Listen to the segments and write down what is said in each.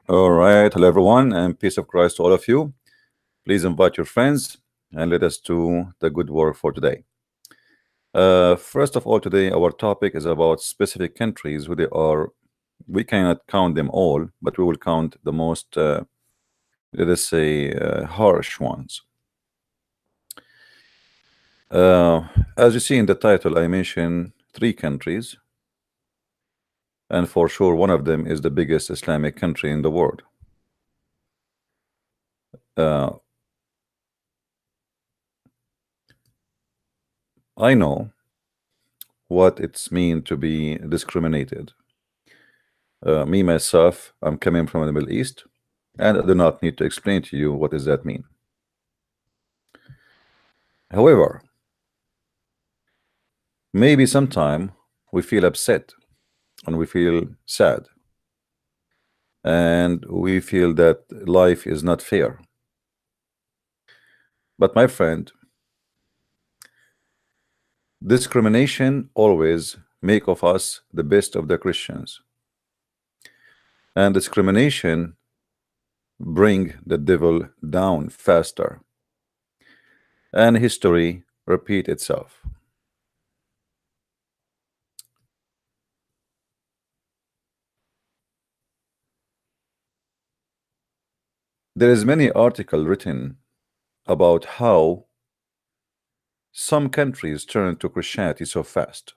All right, hello everyone, and peace of Christ to all of you. Please invite your friends and let us do the good work for today. First of all, today our topic is about specific countries who they are. We cannot count them all, but we will count the most, let us say, harsh ones. Uh, as you see in the title, I mentioned three countries, and for sure one of them is the biggest Islamic country in the world. Uh, I know what it's mean to be discriminated. Me myself, I'm coming from the Middle East, and I do not need to explain to you what does that mean. However, maybe sometime we feel upset and we feel sad and we feel that life is not fair. But my friend, discrimination always make of us the best of the Christians, and discrimination bring the devil down faster, and history repeat itself. There is many article written about how some countries turn to Christianity so fast.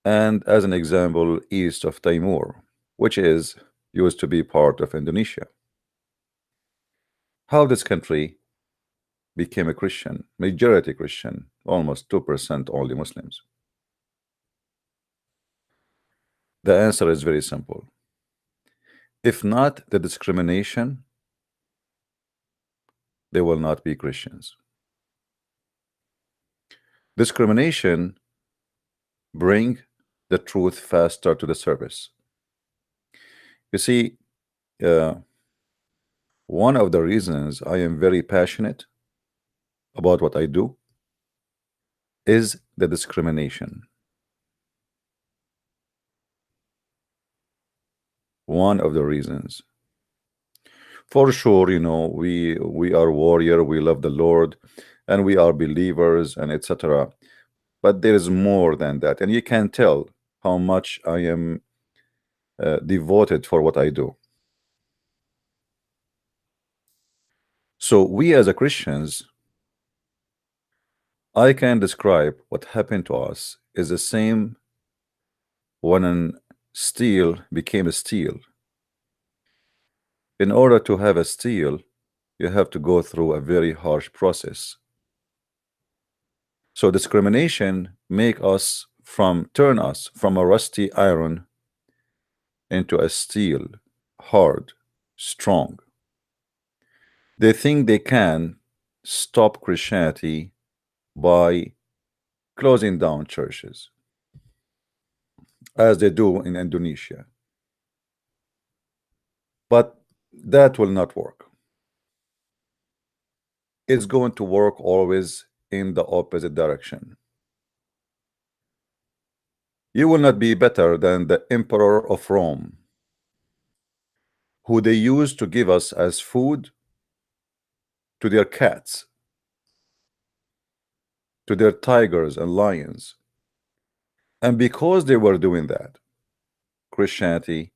And as an example, east of Timor, which is used to be part of Indonesia. How this country became a Christian, majority Christian, almost 2% only Muslims. The answer is very simple. If not the discrimination, they will not be Christians. Discrimination bring the truth faster to the surface. You see, one of the reasons I am very passionate about what I do is the discrimination. One of the reasons. For sure, we are warrior, we love the Lord, and we are believers, and etc. But there is more than that, and you can tell how much I am devoted for what I do. So we as a Christians, I can describe what happened to us is the same when an steel became a steel. In order to have a steel, you have to go through a very harsh process. So discrimination turn us from a rusty iron into a steel, hard, strong. They think they can stop Christianity by closing down churches, as they do in Indonesia. But that will not work. It's going to work always in the opposite direction. You will not be better than the Emperor of Rome, who they used to give us as food to their cats, to their tigers and lions. And because they were doing that, Christianity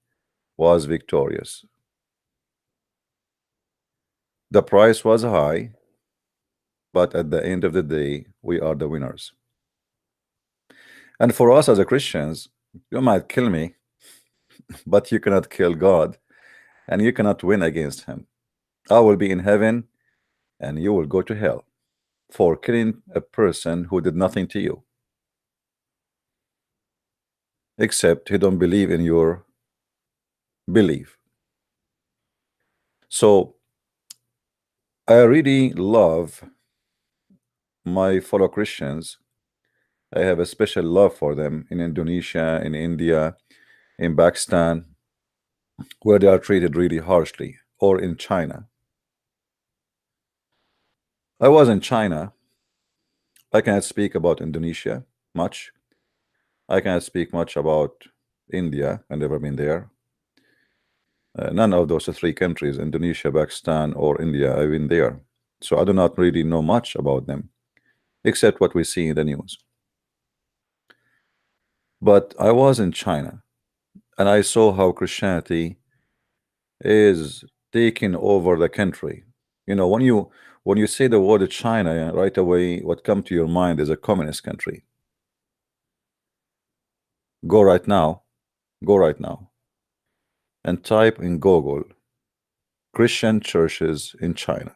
was victorious. The price was high, but at the end of the day, we are the winners. And for us as a Christians, you might kill me, but you cannot kill God, and you cannot win against him. I will be in heaven, and you will go to hell for killing a person who did nothing to you, except he don't believe in your belief. So I really love my fellow Christians. I have a special love for them in Indonesia, in India, in Pakistan, where they are treated really harshly, or in China. I was in China. I cannot speak about Indonesia much. I cannot speak much about India. I've never been there. None of those three countries, Indonesia, Pakistan, or India, I've been there. So I do not really know much about them, except what we see in the news. But I was in China, and I saw how Christianity is taking over the country. You know, when you say the word China, right away, what come to your mind is a communist country. Go right now, go right now, and type in Google Christian churches in China.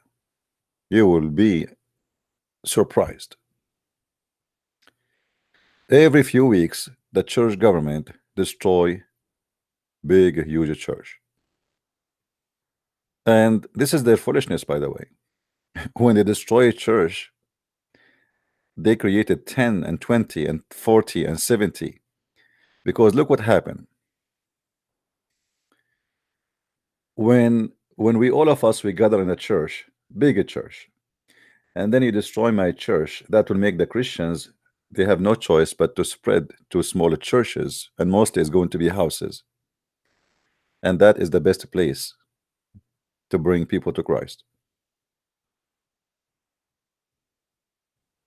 You will be surprised. Every few weeks, the church government destroy big, huge church. And this is their foolishness, by the way. When they destroy a church, they created 10 and 20 and 40 and 70. Because look what happened. When we all of us we gather in a church, big church, and then you destroy my church, that will make the Christians, they have no choice but to spread to smaller churches, and mostly it's going to be houses. And that is the best place to bring people to Christ.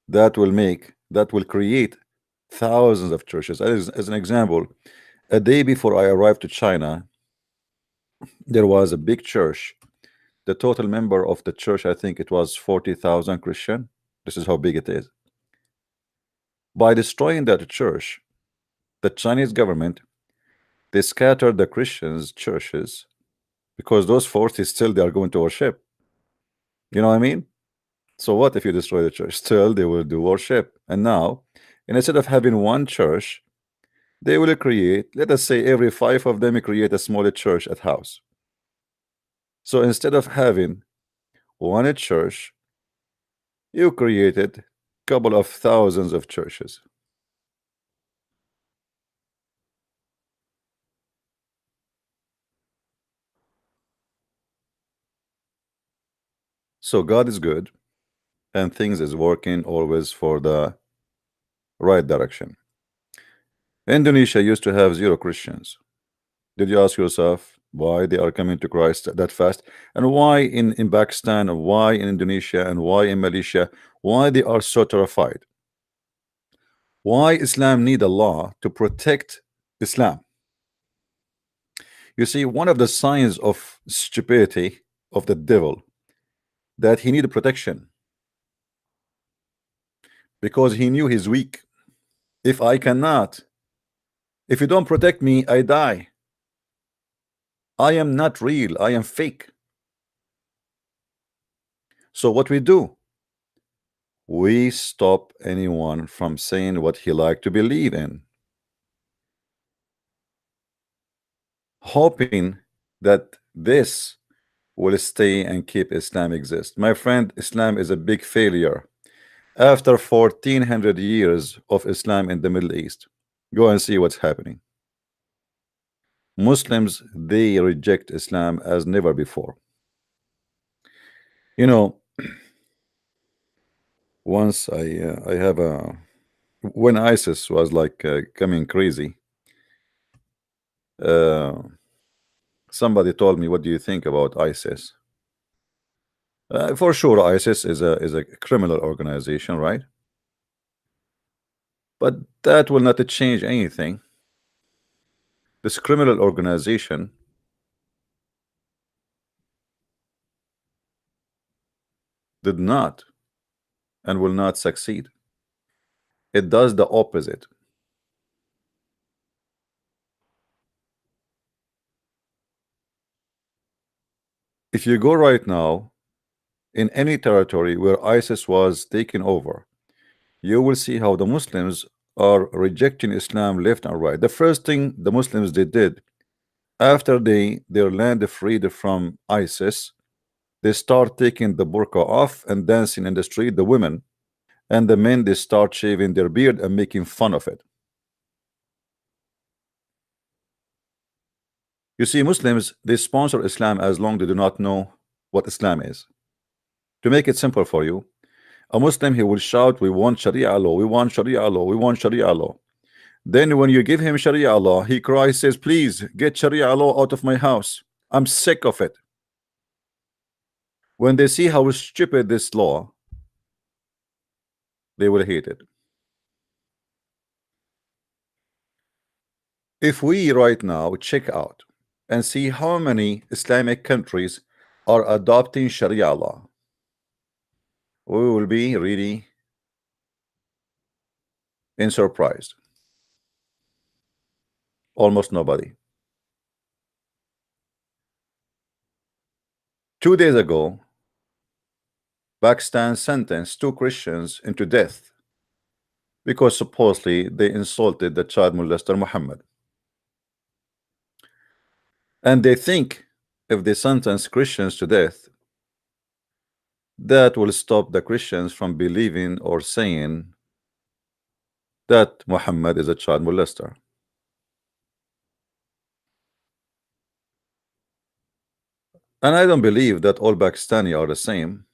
That will create thousands of churches. As an example, a day before I arrived to China, there was a big church. The total member of the church, I think it was 40,000 Christian. This is how big it is. By destroying that church, the Chinese government, they scattered the Christians' churches, because those 40 still they are going to worship. You know what I mean? So what if you destroy the church? Still they will do worship. And now, instead of having one church, they will create, let us say every 5 of them create a smaller church at house. So instead of having one church, you created a couple of thousands of churches. So God is good, and things is working always for the right direction. Indonesia used to have 0 Christians. Did you ask yourself why they are coming to Christ that fast? And why in Pakistan, and why in Indonesia, and why in Malaysia, why they are so terrified? Why Islam need a law to protect Islam? You see, one of the signs of stupidity of the devil, that he needed protection, because he knew he's weak. If you don't protect me, I die. I am not real, I am fake. So what we do, we stop anyone from saying what he like to believe in, hoping that this will stay and keep Islam exist. My friend, Islam is a big failure. After 1400 years of Islam in the Middle East, go and see what's happening. Muslims, they reject Islam as never before. You know, once I have a, when ISIS was like coming crazy, uh, somebody told me, what do you think about ISIS? For sure, ISIS is a criminal organization, right? But that will not change anything. This criminal organization did not and will not succeed. It does the opposite. If you go right now in any territory where ISIS was taken over, you will see how the Muslims are rejecting Islam left and right. The first thing the Muslims did after their land freed from ISIS, they start taking the burqa off and dancing in the street, the women, and the men, they start shaving their beard and making fun of it. You see, Muslims, they sponsor Islam as long they do not know what Islam is. To make it simple for you, a Muslim, he will shout, we want Sharia law, we want Sharia law, we want Sharia law. Then when you give him Sharia law, he cries, says, please get Sharia law out of my house. I'm sick of it. When they see how stupid this law, they will hate it. If we right now check out and see how many Islamic countries are adopting Sharia law, we will be really in surprise. Almost nobody. 2 days ago, Pakistan sentenced 2 Christians into death because supposedly they insulted the child molester Muhammad. And they think if they sentence Christians to death, that will stop the Christians from believing or saying that Muhammad is a child molester. And I don't believe that all Pakistani are the same.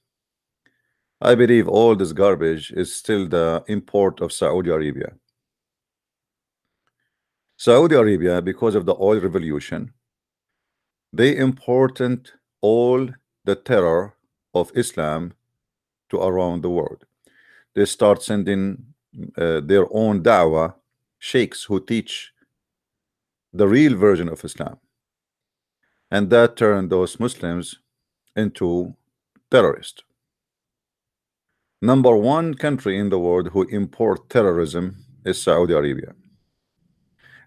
I believe all this garbage is still the import of Saudi Arabia. Saudi Arabia, because of the oil revolution, they imported all the terror of Islam to around the world. They start sending their own dawah sheikhs who teach the real version of Islam, and that turned those Muslims into terrorists. Number 1 country in the world who import terrorism is Saudi Arabia.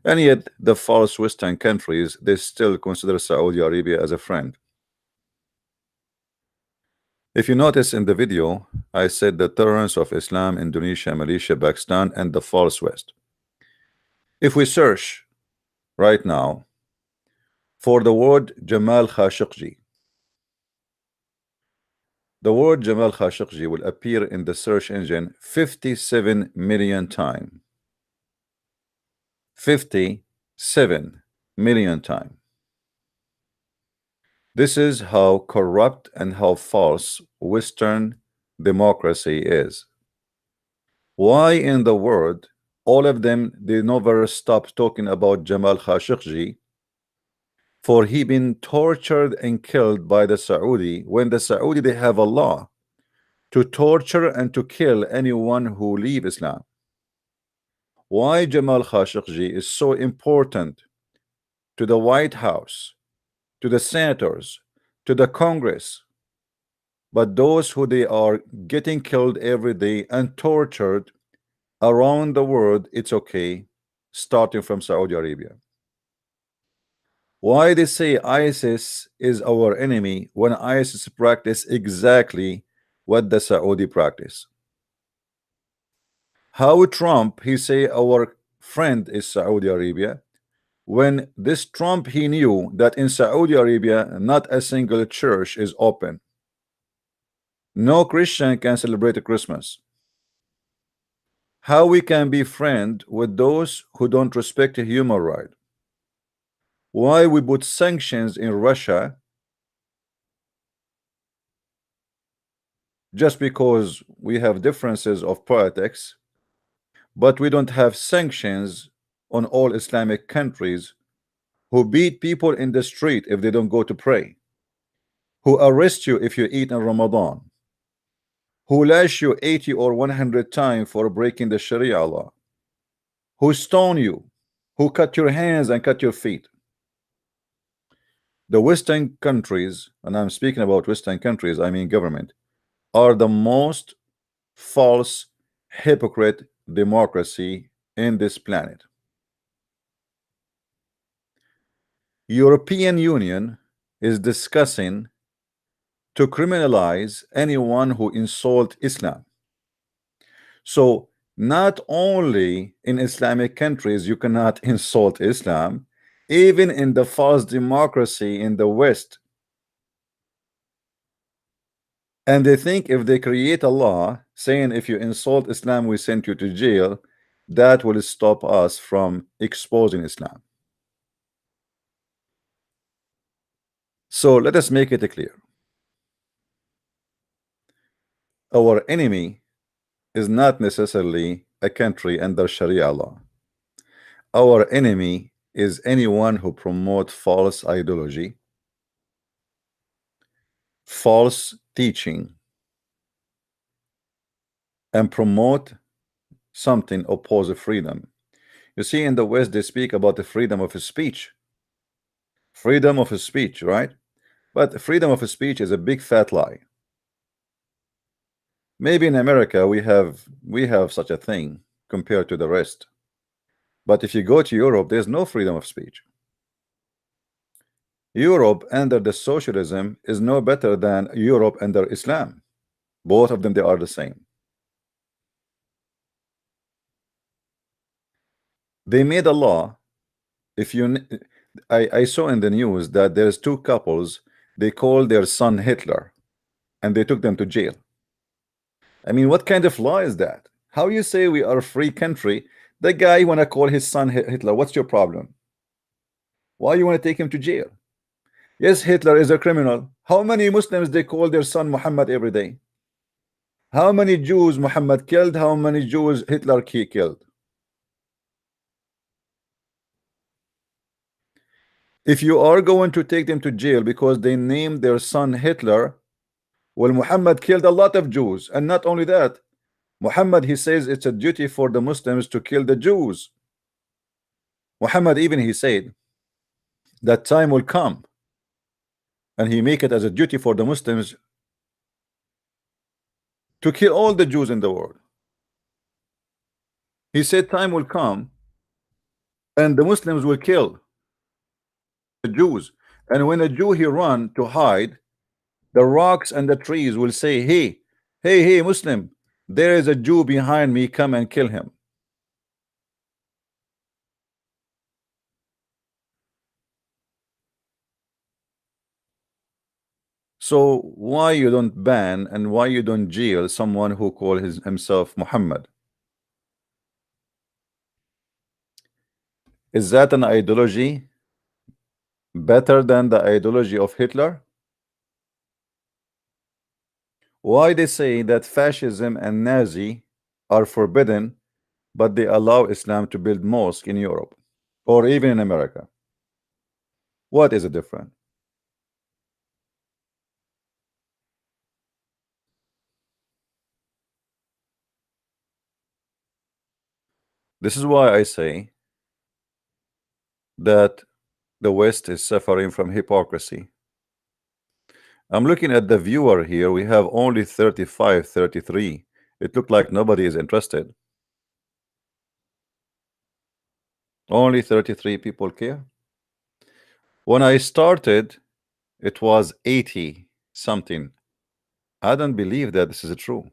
And yet the false Western countries, they still consider Saudi Arabia as a friend. If you notice in the video, I said the tolerance of Islam, Indonesia, Malaysia, Pakistan, and the false West. If we search right now for the word Jamal Khashoggi, the word Jamal Khashoggi will appear in the search engine 57 million times. 57 million times. This is how corrupt and how false Western democracy is. Why in the world all of them, they never stop talking about Jamal Khashoggi, for he been tortured and killed by the Saudi, when the Saudi, they have a law to torture and to kill anyone who leave Islam. Why Jamal Khashoggi is so important to the White House, to the senators, to the Congress, but those who they are getting killed every day and tortured around the world, it's okay, starting from Saudi Arabia. Why they say ISIS is our enemy when ISIS practice exactly what the Saudi practice? How Trump, he say our friend is Saudi Arabia, when this Trump, he knew that in Saudi Arabia not a single church is open. No Christian can celebrate Christmas. How we can be friend with those who don't respect a human right? Why we put sanctions in Russia just because we have differences of politics, but we don't have sanctions on all Islamic countries who beat people in the street if they don't go to pray, who arrest you if you eat in Ramadan, who lash you 80 or 100 times for breaking the Sharia law, who stone you, who cut your hands and cut your feet. The Western countries, and I'm speaking about Western countries, I mean government, are the most false, hypocrite democracy in this planet. European Union is discussing to criminalize anyone who insult Islam. So not only in Islamic countries you cannot insult Islam, even in the false democracy in the West. And they think if they create a law saying if you insult Islam we send you to jail, that will stop us from exposing Islam. So let us make it clear. Our enemy is not necessarily a country under Sharia law. Our enemy is anyone who promote false ideology, false teaching, and promote something opposed freedom. You see, in the West, they speak about the freedom of speech. Freedom of speech, right? But freedom of speech is a big fat lie. Maybe in America we have such a thing compared to the rest. But if you go to Europe, there's no freedom of speech. Europe under the socialism is no better than Europe under Islam. Both of them, they are the same. They made a law. If you, I saw in the news that there's two couples, they called their son Hitler, and they took them to jail. I mean, what kind of law is that? How you say we are a free country? The guy wanna call his son Hitler. What's your problem? Why you want to take him to jail? Yes, Hitler is a criminal. How many Muslims they call their son Muhammad every day? How many Jews Muhammad killed? How many Jews Hitler killed? If you are going to take them to jail because they named their son Hitler, well, Muhammad killed a lot of Jews, and not only that, Muhammad, he says it's a duty for the Muslims to kill the Jews. Muhammad even he said that time will come, and he make it as a duty for the Muslims to kill all the Jews in the world. He said time will come and the Muslims will kill the Jews, and when a Jew he run to hide, the rocks and the trees will say, hey Muslim, there is a Jew behind me, come and kill him. So why you don't ban and why you don't jail someone who call himself Muhammad? Is that an ideology better than the ideology of Hitler? Why they say that fascism and Nazi are forbidden, but they allow Islam to build mosque in Europe or even in America? What is the difference? This is why I say that the West is suffering from hypocrisy. I'm looking at the viewer here. We have only 35, 33. It looked like nobody is interested. Only 33 people care. When I started, it was 80 something. I don't believe that this is true.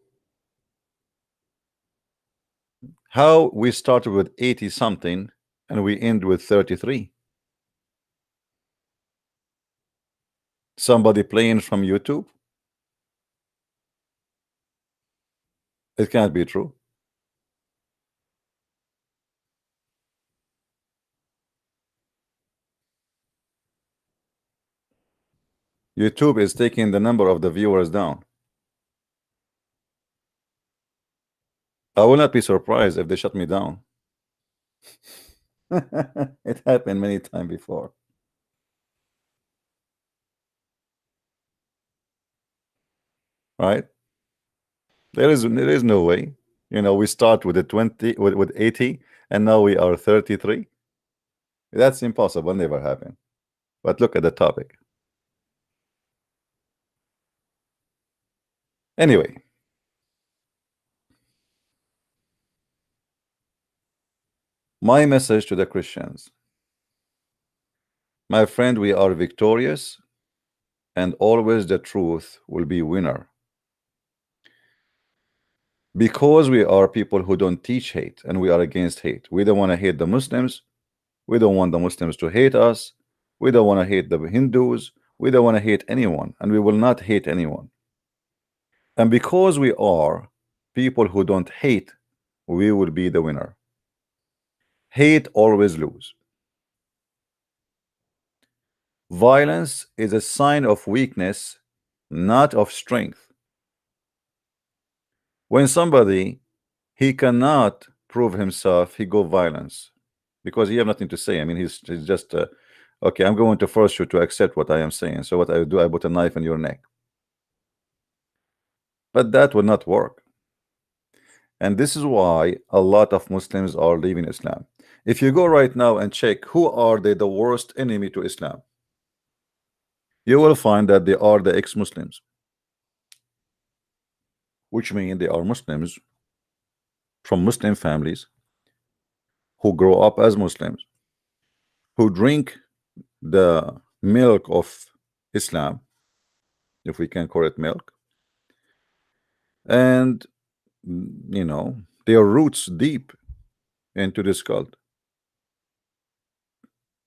How we started with 80 something and we end with 33? Somebody playing from YouTube? It can't be true. YouTube is taking the number of the viewers down. I will not be surprised if they shut me down. It happened many times before. Right? There is no way. We start with the 20 with 80 and now we are 33. That's impossible, never happen. But look at the topic. Anyway, my message to the Christians. My friend, we are victorious and always the truth will be winner. Because we are people who don't teach hate and we are against hate. We don't want to hate the Muslims. We don't want the Muslims to hate us. We don't want to hate the Hindus. We don't want to hate anyone, and we will not hate anyone. And because we are people who don't hate, we will be the winner. Hate always lose. Violence is a sign of weakness, not of strength. When somebody he cannot prove himself, he go violence. because he have nothing to say. I mean, he's just okay, I'm going to force you to accept what I am saying. So what I do, I put a knife in your neck. But that will not work. And this is why a lot of Muslims are leaving Islam. If you go right now and check who are they the worst enemy to Islam, you will find that they are the ex-Muslims, which mean they are Muslims from Muslim families who grow up as Muslims, who drink the milk of Islam, if we can call it milk, and their roots deep into this cult.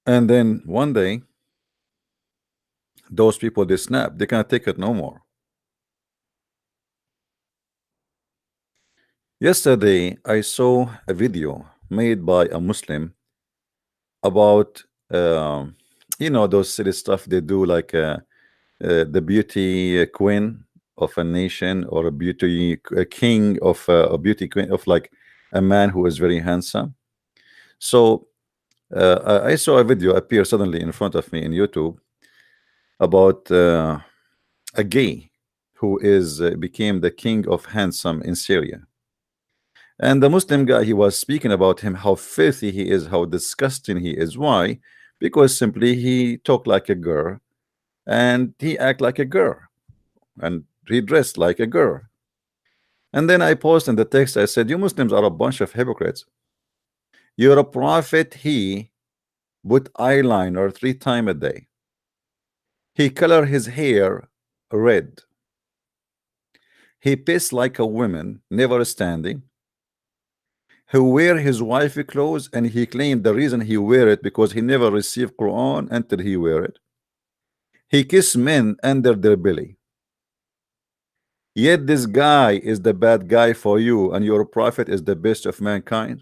And then one day, those people, they snap, they can't take it no more. Yesterday, I saw a video made by a Muslim about those silly stuff they do, like the beauty queen of a nation, or a beauty king of a beauty queen of, like, a man who is very handsome. So I saw a video appear suddenly in front of me in YouTube about a gay who is became the king of handsome in Syria. And the Muslim guy, he was speaking about him, how filthy he is, how disgusting he is. Why? Because simply he talked like a girl, and he act like a girl, and he dressed like a girl. And then I posted in the text, I said, you Muslims are a bunch of hypocrites. You're a prophet, he put eyeliner 3 times a day. He color his hair red. He pissed like a woman, never standing. He wear his wifey clothes, and he claimed the reason he wear it because he never received Quran until he wear it. He kiss men under their belly. Yet this guy is the bad guy for you, and your prophet is the best of mankind.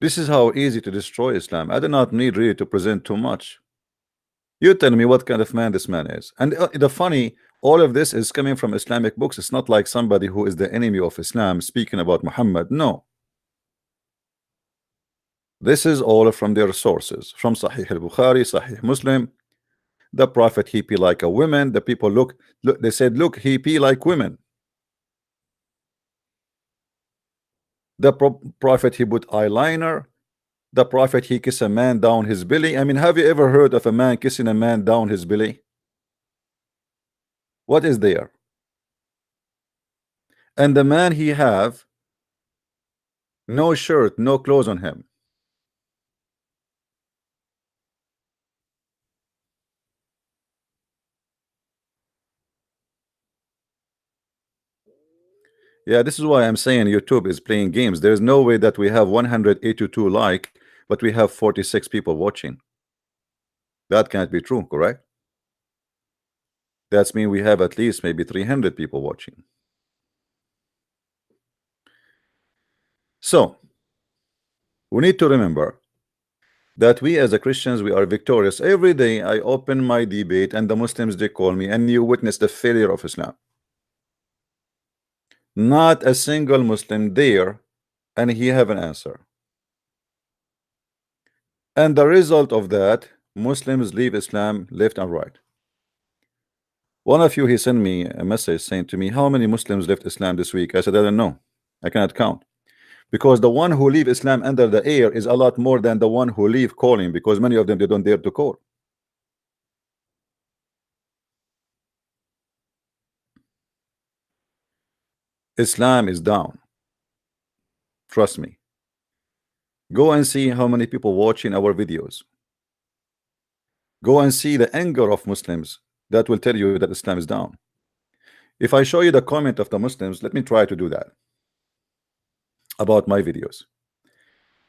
This is how easy to destroy Islam. I do not need really to present too much. You tell me what kind of man this man is. And the funny, all of this is coming from Islamic books. It's not like somebody who is the enemy of Islam speaking about Muhammad. No. This is all from their sources, from Sahih al-Bukhari, Sahih Muslim. The prophet, he pee like a woman. The people look, they said, look, he pee like women. The prophet, he put eyeliner. The prophet, he kiss a man down his belly. I mean, have you ever heard of a man kissing a man down his belly? What is there? And the man, he have no shirt, no clothes on him. Yeah, this is why I'm saying YouTube is playing games. There's no way that we have 182 like, but we have 46 people watching. That can't be true, correct? That's mean we have at least maybe 300 people watching. So we need to remember that we as a Christians, we are victorious. Every day I open my debate and the Muslims, they call me, and you witness the failure of Islam. Not a single Muslim there, and he have an answer. And the result of that, Muslims leave Islam left and right. One of you, he sent me a message saying to me, how many Muslims left Islam this week? I said, I don't know. I cannot count. Because the one who leave Islam under the air is a lot more than the one who leave calling, because many of them, they don't dare to call. Islam is down. Trust me. Go and see how many people watching our videos. Go and see the anger of Muslims. That will tell you that Islam is down. If I show you the comment of the Muslims, let me try to do that about my videos.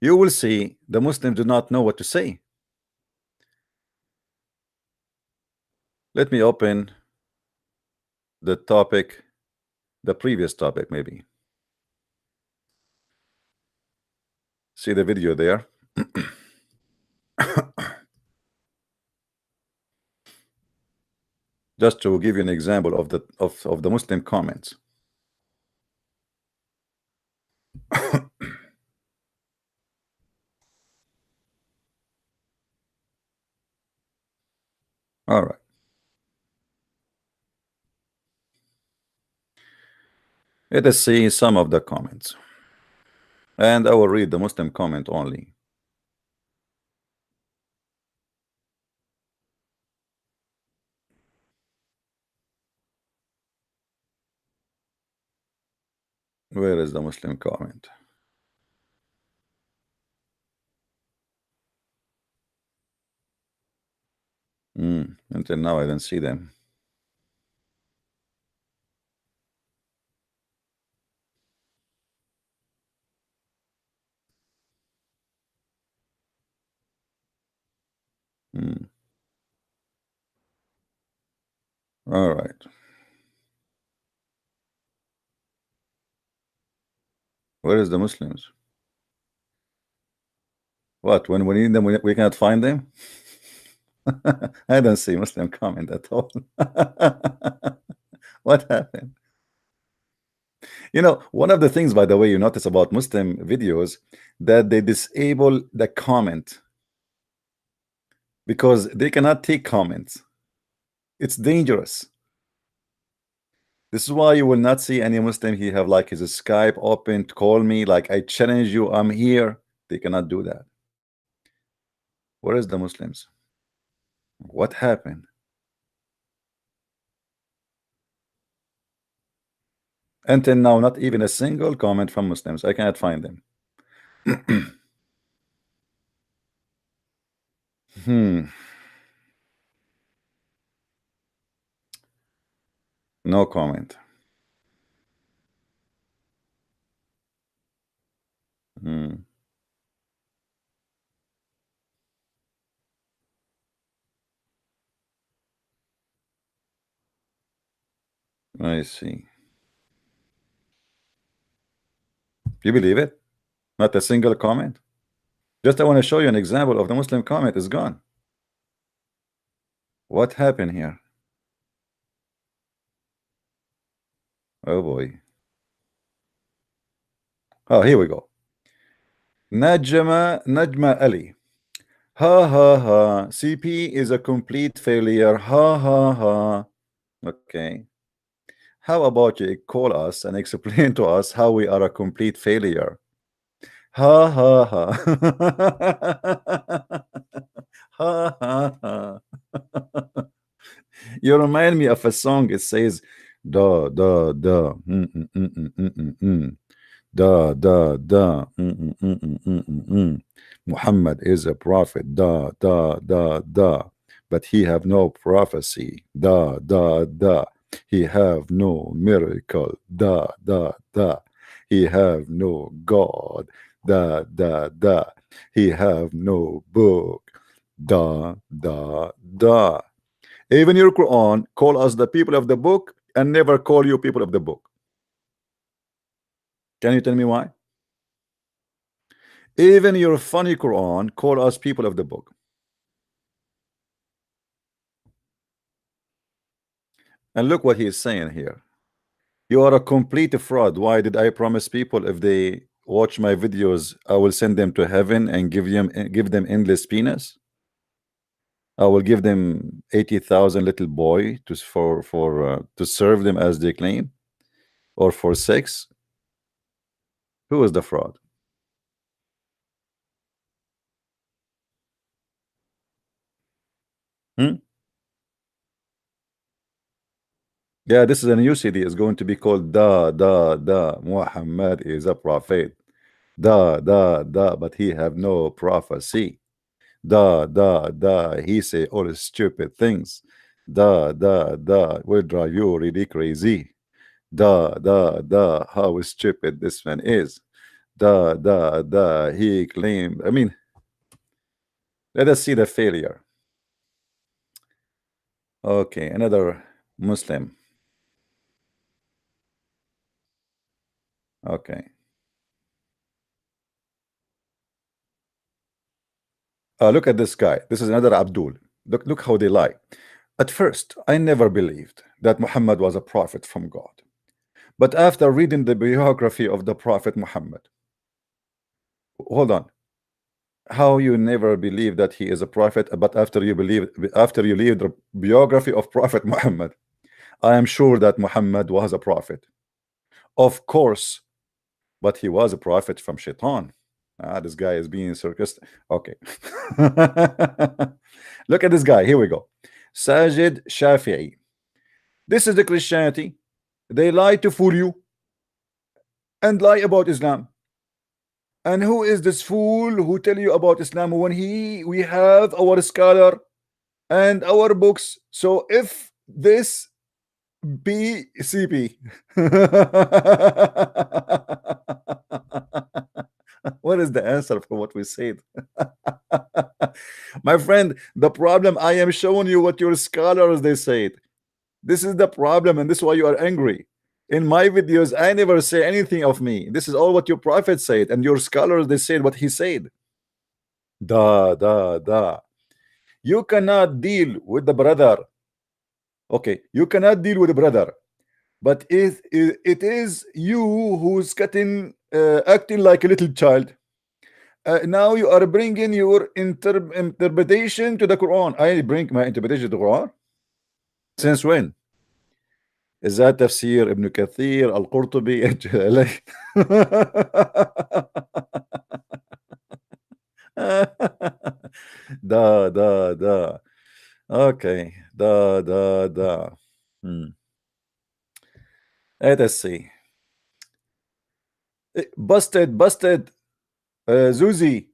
You will see the Muslims do not know what to say. Let me open the topic, the previous topic, maybe. See the video there. Just to give you an example of the Muslim comments. All right. Let us see some of the comments. And I will read the Muslim comment only. Where is the Muslim comment? Until now I don't see them. All right. Where is the Muslims? What? When we need them, we cannot find them? I don't see Muslim comment at all. What happened? You know, one of the things, by the way, you notice about Muslim videos that they disable the comment because they cannot take comments. It's dangerous. This is why you will not see any Muslim he have like his Skype open to call me like I challenge you, I'm here. They cannot do that. Where is the Muslims? What happened? Until now, not even a single comment from Muslims. I cannot find them. No comment. I see. You believe it? Not a single comment? Just I want to show you an example of the Muslim comment is gone. What happened here? Oh boy. Oh, here we go. Najma Ali. Ha ha ha. CP is a complete failure. Ha ha ha. Okay. How about you call us and explain to us how we are a complete failure? Ha ha ha. Ha ha ha. You remind me of a song. It says da da da da da da Muhammad is a prophet da da da da, but he have no prophecy da da da. He have no miracle da da da. He have no God da da da. He have no book da da da. Even your Quran call us the people of the book and never call you people of the book. Can you tell me why? Even your funny Quran call us people of the book. And look what he is saying here. You are a complete fraud. Why did I promise people if they watch my videos, I will send them to heaven and give them endless penis? I will give them 80,000 little boy to serve them as they claim, or for sex. Who is the fraud? Yeah, this is a new CD. It's going to be called Da Da Da. Muhammad is a prophet. Da Da Da, but he have no prophecy. Da Da Da, he say all stupid things. Da Da Da will drive you really crazy. Da Da Da, how stupid this man is. Da Da Da, he claimed. I mean, let us see the failure. Okay, another Muslim. Okay. Look at this guy. This is another Abdul. Look how they lie. At first, I never believed that Muhammad was a prophet from God. But after reading the biography of the Prophet Muhammad, hold on, how you never believe that he is a prophet, but after you read the biography of Prophet Muhammad, I am sure that Muhammad was a prophet. Of course, but he was a prophet from Shaitan. This guy is being sarcastic. Okay. Look at this guy. Here we go. Sajid Shafi'i. This is the Christianity. They lie to fool you and lie about Islam. And who is this fool who tell you about Islam when we have our scholar and our books? So if this BCP what is the answer for what we said? My friend, the problem, I am showing you what your scholars they said. This is the problem, and this is why you are angry. In my videos, I never say anything of me. This is all what your prophet said, and your scholars they said what he said. You cannot deal with the brother. Okay, you cannot deal with the brother, but it is you who's acting like a little child. Now you are bringing your interpretation to the Quran. I bring my interpretation to the Quran. Since when? Is that tafsir Ibn Kathir, Al-Qurtubi, da. Okay, da. Let us see. Busted. Zuzi,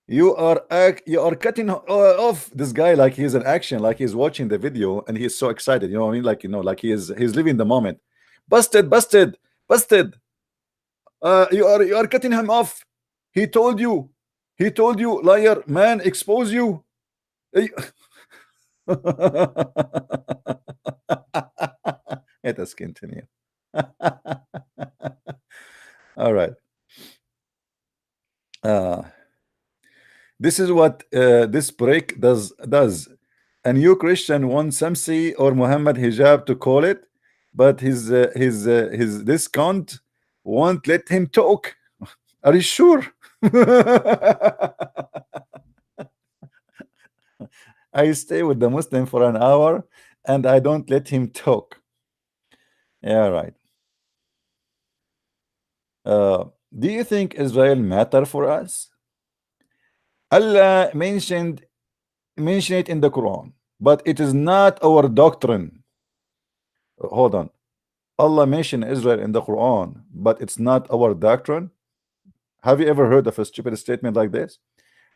you are cutting off this guy like he's an action, like he's watching the video and he's so excited. You know what I mean? Like, you know, like he's living the moment. Busted. You are cutting him off. He told you, liar, man, expose you. Let us continue. All right. This is what this break does. A new Christian wants Samsi or Muhammad hijab to call it, but his this cunt won't let him talk. Are you sure? I stay with the Muslim for an hour and I don't let him talk. Yeah, right. Do you think Israel matter for us? Allah mentioned it in the Quran, but it is not our doctrine. Hold on. Allah mentioned Israel in the Quran, but it's not our doctrine. Have you ever heard of a stupid statement like this?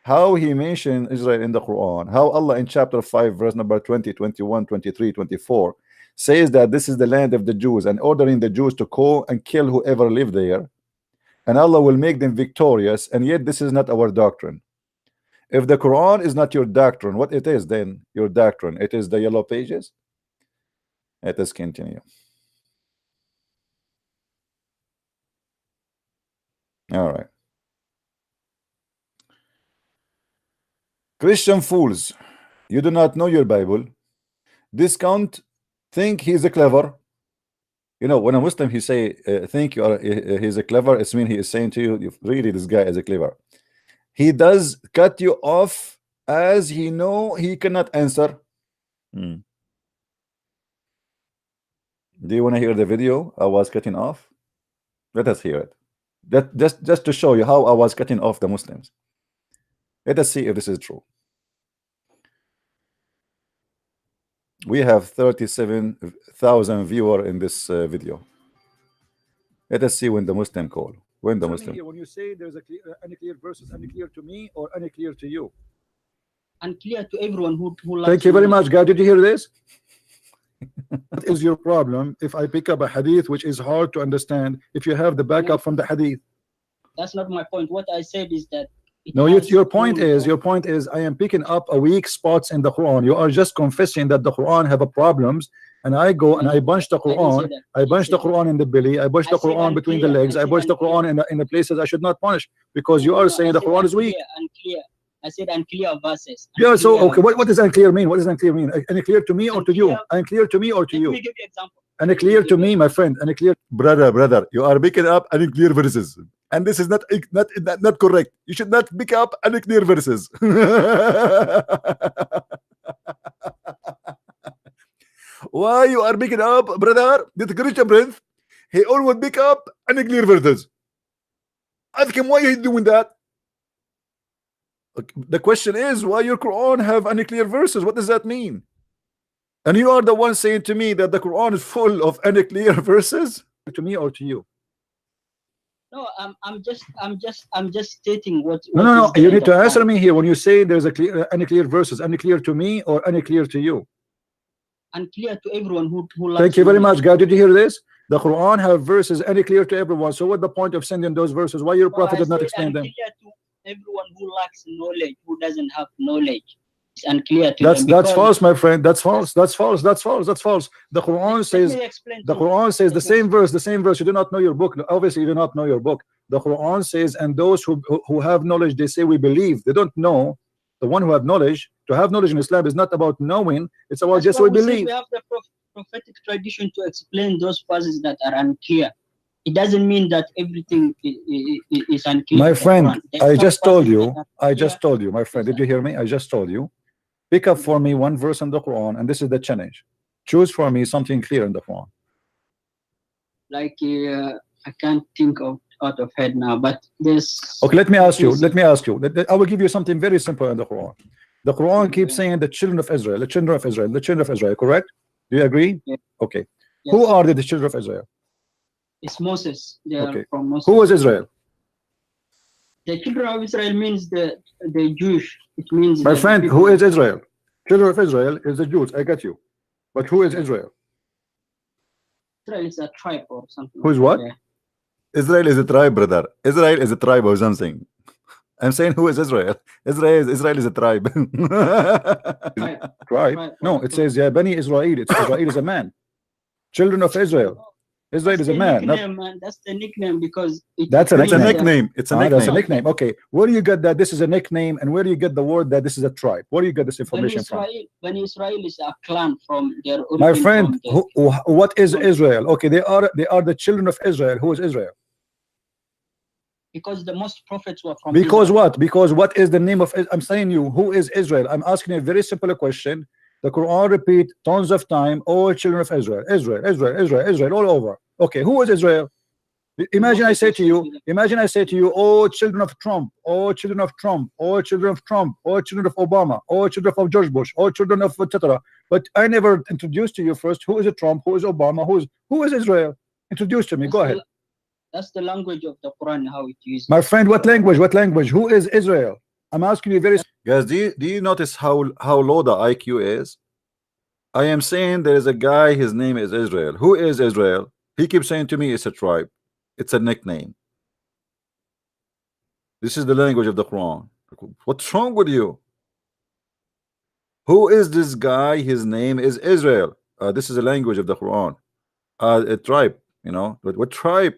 How he mentioned Israel in the Quran, how Allah in chapter 5 verse number 20, 21, 23, 24 says that this is the land of the Jews and ordering the Jews to go and kill whoever lived there, and Allah will make them victorious, and yet this is not our doctrine. If the Quran is not your doctrine, what it is then? Your doctrine, it is the yellow pages. Let us continue. All right. Christian fools, you do not know your Bible. This count think he's a clever. You know, when a Muslim he say think you are he's a clever, it's mean he is saying to you, really this guy is a clever. He does cut you off as he know he cannot answer. Do you want to hear the video I was cutting off? Let us hear it. That just to show you how I was cutting off the Muslims. Let us see if this is true. We have 37,000 viewers in this video. Let us see when the Muslim call. When the Muslim. When you say there's a unclear versus unclear to me or unclear to you. Unclear to everyone who likes. Thank you very much, guys. Did you hear this? What is your problem if I pick up a hadith which is hard to understand if you have the backup from the hadith? That's not my point. What I said is that no, your point is I am picking up a weak spots in the Quran. You are just confessing that the Quran have a problems, and I go and I bunch the Quran. I bunch the Quran in the belly. I bunch the Quran between the legs. I bunch the Quran in the places I should not punish because you are saying the Quran is weak. I said unclear verses. Yeah, so Unclear. okay, what does unclear mean? What does unclear mean? Unclear to me or to you? Unclear. Unclear to me or to Let you? me give you example. Unclear to me, my friend. Unclear, brother. You are picking up unclear verses, and this is not correct. You should not pick up unclear verses. Why you are picking up, brother? The Christian prince, he always pick up unclear verses. Ask him why he's doing that. The question is why your Quran have unclear verses. What does that mean? And you are the one saying to me that the Quran is full of unclear verses. To me or to you? No, I'm just stating what. No. You need to answer me here. When you say there's a clear, unclear verses, unclear to me or unclear to you? Unclear to everyone who Thank you very much, guys. Did you hear this? The Quran have verses unclear to everyone. So what's the point of sending those verses? Why your prophet did not explain them? Unclear to everyone who lacks knowledge, who doesn't have knowledge. It's unclear to them. That's false, my friend. That's false. That's false. The Quran says the same verse. You do not know your book. Obviously, you do not know your book. The Quran says, and those who have knowledge, they say we believe. They don't know. The one who have knowledge, to have knowledge in Islam is not about knowing. It's about just we believe. We have the prophetic tradition to explain those verses that are unclear. It doesn't mean that everything is unclear. My friend, I just told you, my friend, did you hear me? I just told you, pick up for me one verse in the Quran, and this is the challenge. Choose for me something clear in the Quran. Like, I can't think of out of head now, but there's... Okay, let me ask you. I will give you something very simple in the Quran. The Quran keeps saying the children of Israel, the children of Israel, the children of Israel, correct? Do you agree? Yeah. Okay. Yes. Who are the children of Israel? It's Moses. They okay. are from Moses. Who was Israel? The children of Israel means the Jewish. It means my friend, who is Israel? Children of Israel is the Jews. I got you. But who is Israel? Israel is a tribe or something. Who is what? Yeah. Israel is a tribe, brother. Israel is a tribe or something. I'm saying who is Israel? Israel is a tribe. Tribe? No, it says yeah, Bani Israel. Israel is a man. Children of Israel. Israel is a man. Man. That's the nickname because that's a nickname. It's a nickname. That's a Okay. nickname. Okay. Where do you get that this is a nickname, and where do you get the word that this is a tribe? Where do you get this information from? When Israel is a clan from their origin. My friend, what is Israel? Okay, they are the children of Israel. Who is Israel? Because the most prophets were from because Israel. what? Because what is the name of I'm saying you, who is Israel? I'm asking you a very simple question. The Quran repeat tons of time, all children of Israel, Israel, all over. Okay, who is Israel? Imagine I say to you, all children of Trump, all children of Trump, all children of Trump, all children of Obama, all children of George Bush, all children of etc. But I never introduced to you first who is Trump, who is Obama, who is Israel? Introduce to me. Go ahead. That's the language of the Quran, how it uses. My friend, what language? What language? Who is Israel? I'm asking you very. Guys, do you notice how low the IQ is? I am saying there is a guy. His name is Israel. Who is Israel? He keeps saying to me it's a tribe. It's a nickname. This is the language of the Quran. What's wrong with you? Who is this guy? His name is Israel. This is the language of the Quran. A tribe. You know, but what tribe?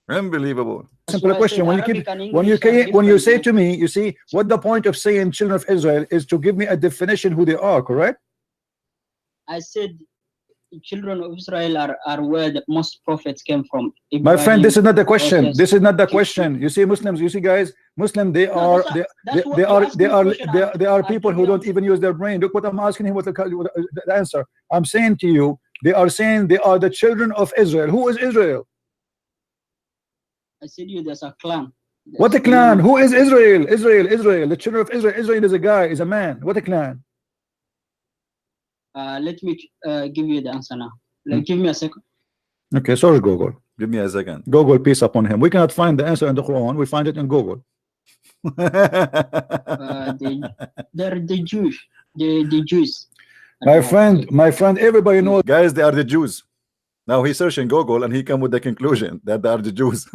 Unbelievable. Simple question. When you say to me, you see what the point of saying children of Israel is to give me a definition who they are, correct? I said children of Israel are where the most prophets came from. My friend, this is not the question. This is not the question. You see, Muslims, you see, guys, Muslim, they are people who don't even use their brain. Look what I'm asking him. What the answer? I'm saying to you, they are saying they are the children of Israel. Who is Israel? I said you there's a clan. What a clan? Who is Israel? Israel. The children of Israel. Israel is a guy, is a man. What a clan? Let me give you the answer now. Give me a second. Okay, sorry, Google. Give me a second. Google, peace upon him. We cannot find the answer in the Quran. We find it in Google. They're the Jews. The Jews. My friend, everybody knows. Guys, they are the Jews. Now he's searching Google and he come with the conclusion that they are the Jews.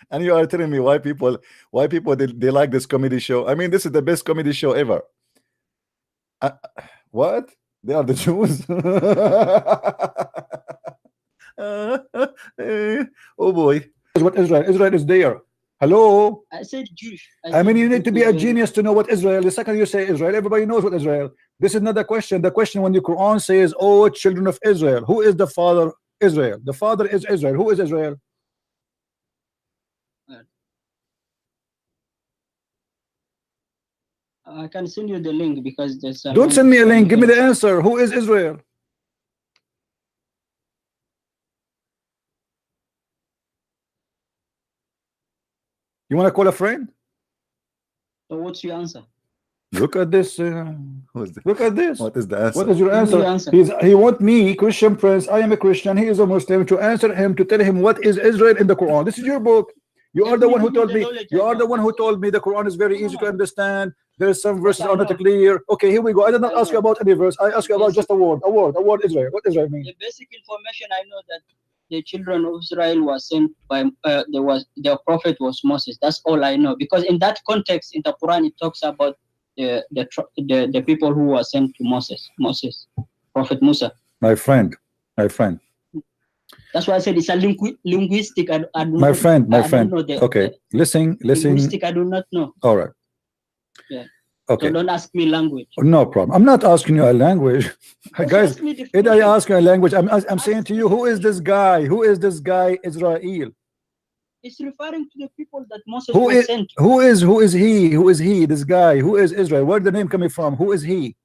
And you are telling me why people they like this comedy show. I mean, this is the best comedy show ever. What? They are the Jews? Oh boy. What Israel? Israel is there. Hello? I said Jewish. I mean, you Jew need to be a Israeli. genius to know what Israel. The second you say Israel, everybody knows what Israel. This is not the question. The question when the Quran says, "Oh, children of Israel," who is the father? Israel. The father is Israel. Who is Israel? Uh, I can send you the link because there's a Don't long send me a link. Give me the explanation. answer. Who is Israel? You want to call a friend? So what's your answer? Look at this. Look at this. What is the answer? What is your Give me your answer? answer. He want me, Christian Prince. I am a Christian. He is a Muslim. To answer him, to tell him what is Israel in the Quran. This is your book. You are Let the me one who give you told the me. knowledge You I are the know. one who told me the Quran is very easy to No, understand. There is some what verses I are not know. clear. Okay, here we go. I did not I ask you know. about any verse. I asked The you about just basic, a word. A word. A word. Israel. What Israel mean? the basic information I know that the children of Israel was sent by their prophet was Moses. That's all I know because in that context in the Quran it talks about the people who were sent to Moses, Prophet Musa. My friend. My friend. That's why I said it's a linguistic. I do My not, friend. My I don't friend. know the Okay. Listen. Listen. linguistic. I do not know. All right. Yeah. So Okay. don't ask me language. No problem. I'm not asking you a language. Just Guys, ask me did I definition. ask you a language? I'm saying Ask to me you, who is definition. this guy? Who is this guy, Israel? It's referring to the people that Moses Who was is sent to. who is he? Who is he? This guy. Who is Israel? Where the name coming from? Who is he?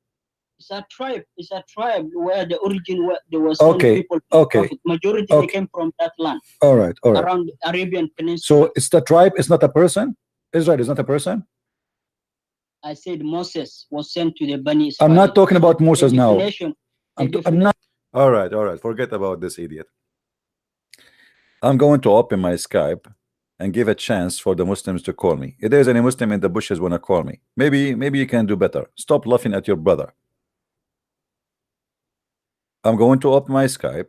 It's a tribe. It's a tribe where the origin where there was sent Okay. people to the Okay. prophet. Majority they Okay. came from that land All right. All right. around the Arabian Peninsula. So it's the tribe. It's not a person. Israel is not a person. I said Moses was sent to the Bani Israel. I'm not talking about The Moses now. definition. The I'm definition. not. All right. All right. Forget about this idiot. I'm going to open my Skype and give a chance for the Muslims to call me. If there's any Muslim in the bushes wanna call me, maybe you can do better. Stop laughing at your brother. I'm going to open my Skype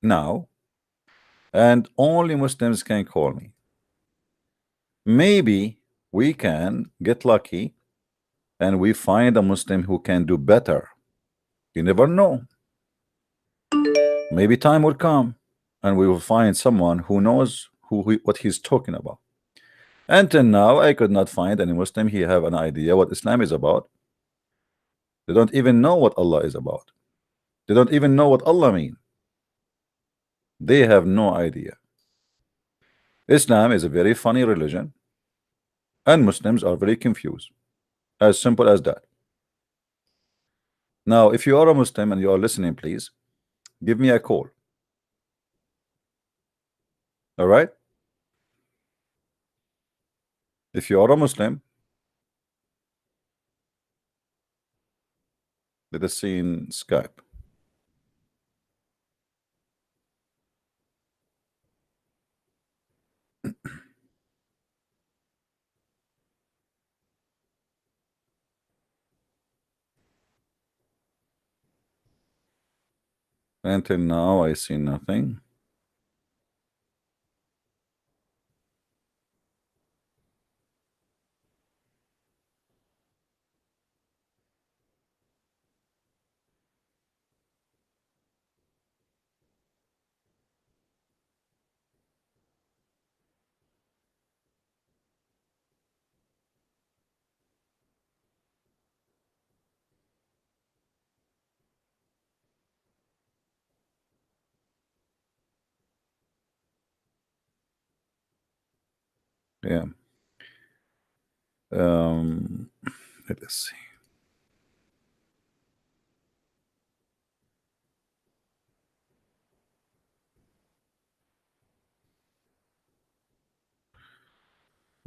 now, and only Muslims can call me. Maybe we can get lucky and we find a Muslim who can do better. You never know. Maybe time will come and we will find someone who knows what he's talking about. Until now, I could not find any Muslim he have an idea what Islam is about. They don't even know what Allah is about. They don't even know what Allah mean. They have no idea. Islam is a very funny religion, and Muslims are very confused. As simple as that. Now, if you are a Muslim and you are listening, please give me a call. All right? If you are a Muslim, let us see in Skype. Until now, I see nothing. Yeah. Um, let us see.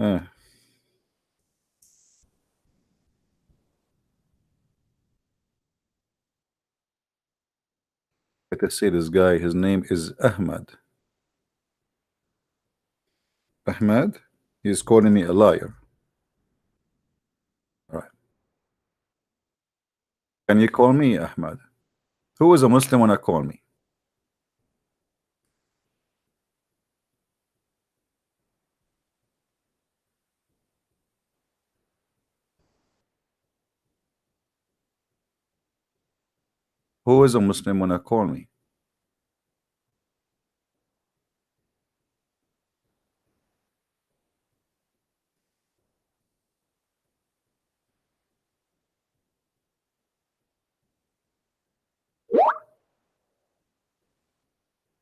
Uh, let us see this guy. His name is Ahmad. Ahmad? He's calling me a liar. All right. Can you call me Ahmad? Who is a Muslim wanna call me? Who is a Muslim wanna call me?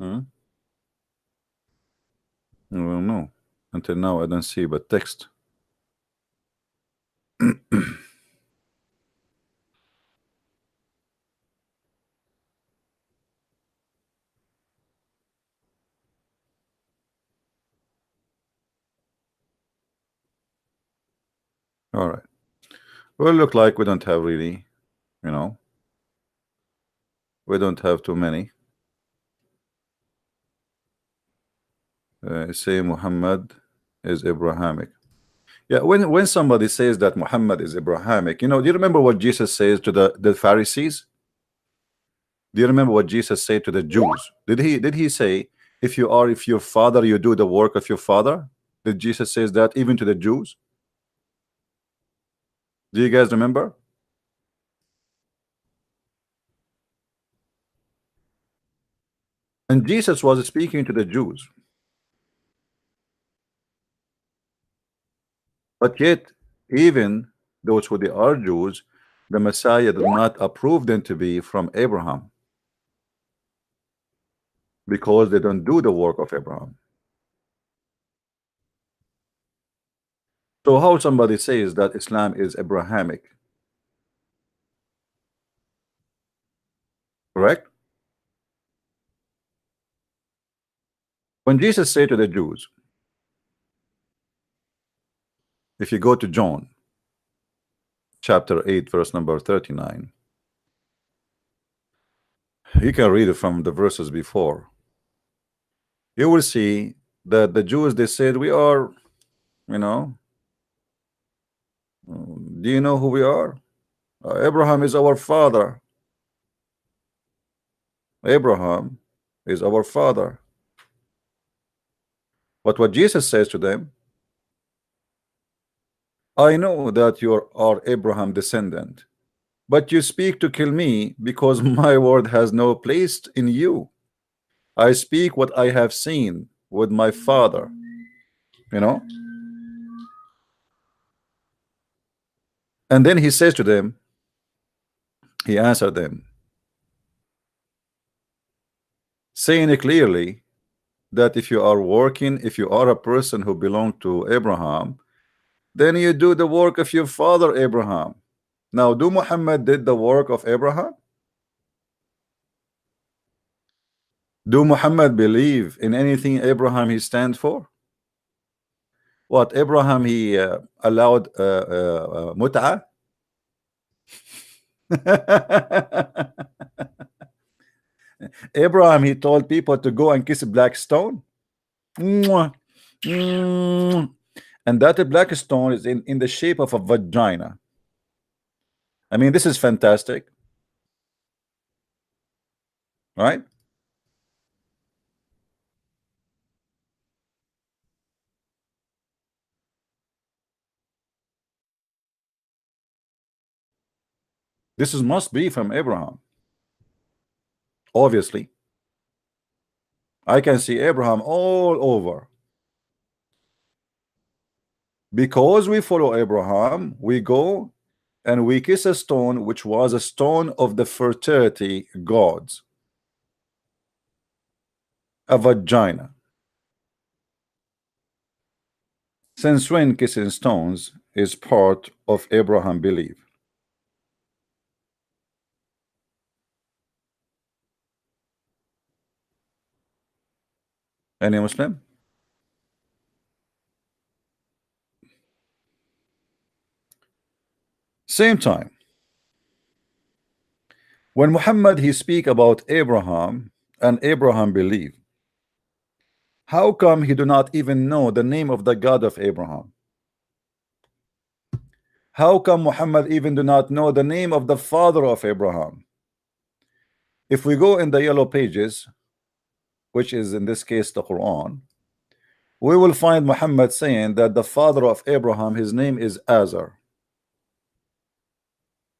Hmm? I don't know. Until now, I don't see but text. All right. Well, look like we don't have really, you know, we don't have too many. Say Muhammad is Abrahamic. Yeah, when somebody says that Muhammad is Abrahamic, do you remember what Jesus says to the Pharisees? Do you remember what Jesus said to the Jews? Did he say, if you are if your father, you do the work of your father? Did Jesus says that even to the Jews? Do you guys remember? And Jesus was speaking to the Jews, but yet even those who they are Jews, the Messiah did not approve them to be from Abraham because they don't do the work of Abraham. So how somebody says that Islam is Abrahamic, correct? When Jesus said to the Jews, if you go to John chapter 8 verse number 39, you can read it from the verses before. You will see that the Jews, they said, we are, you know, do you know who we are? Abraham is our father. Abraham is our father. But what Jesus says to them, I know that you are Abraham descendant, but you speak to kill me because my word has no place in you. I speak what I have seen with my father. You know, and then he says to them, he answered them, saying clearly that if you are working, if you are a person who belong to Abraham, then you do the work of your father Abraham. Now, do Muhammad did the work of Abraham? Do Muhammad believe in anything Abraham he stands for? What Abraham he allowed mut'ah? Abraham he told people to go and kiss a black stone. Mwah. Mm. And that black stone is in the shape of a vagina. I mean, this is fantastic, right? This is must be from Abraham. Obviously, I can see Abraham all over. Because we follow Abraham, we go and we kiss a stone which was a stone of the fertility gods, a vagina. Since when kissing stones is part of Abraham belief? Any Muslim? Same time, when Muhammad he speak about Abraham and Abraham believe, how come he do not even know the name of the God of Abraham? How come Muhammad even do not know the name of the father of Abraham? If we go in the yellow pages, which is in this case the Quran, we will find Muhammad saying that the father of Abraham, his name is Azar.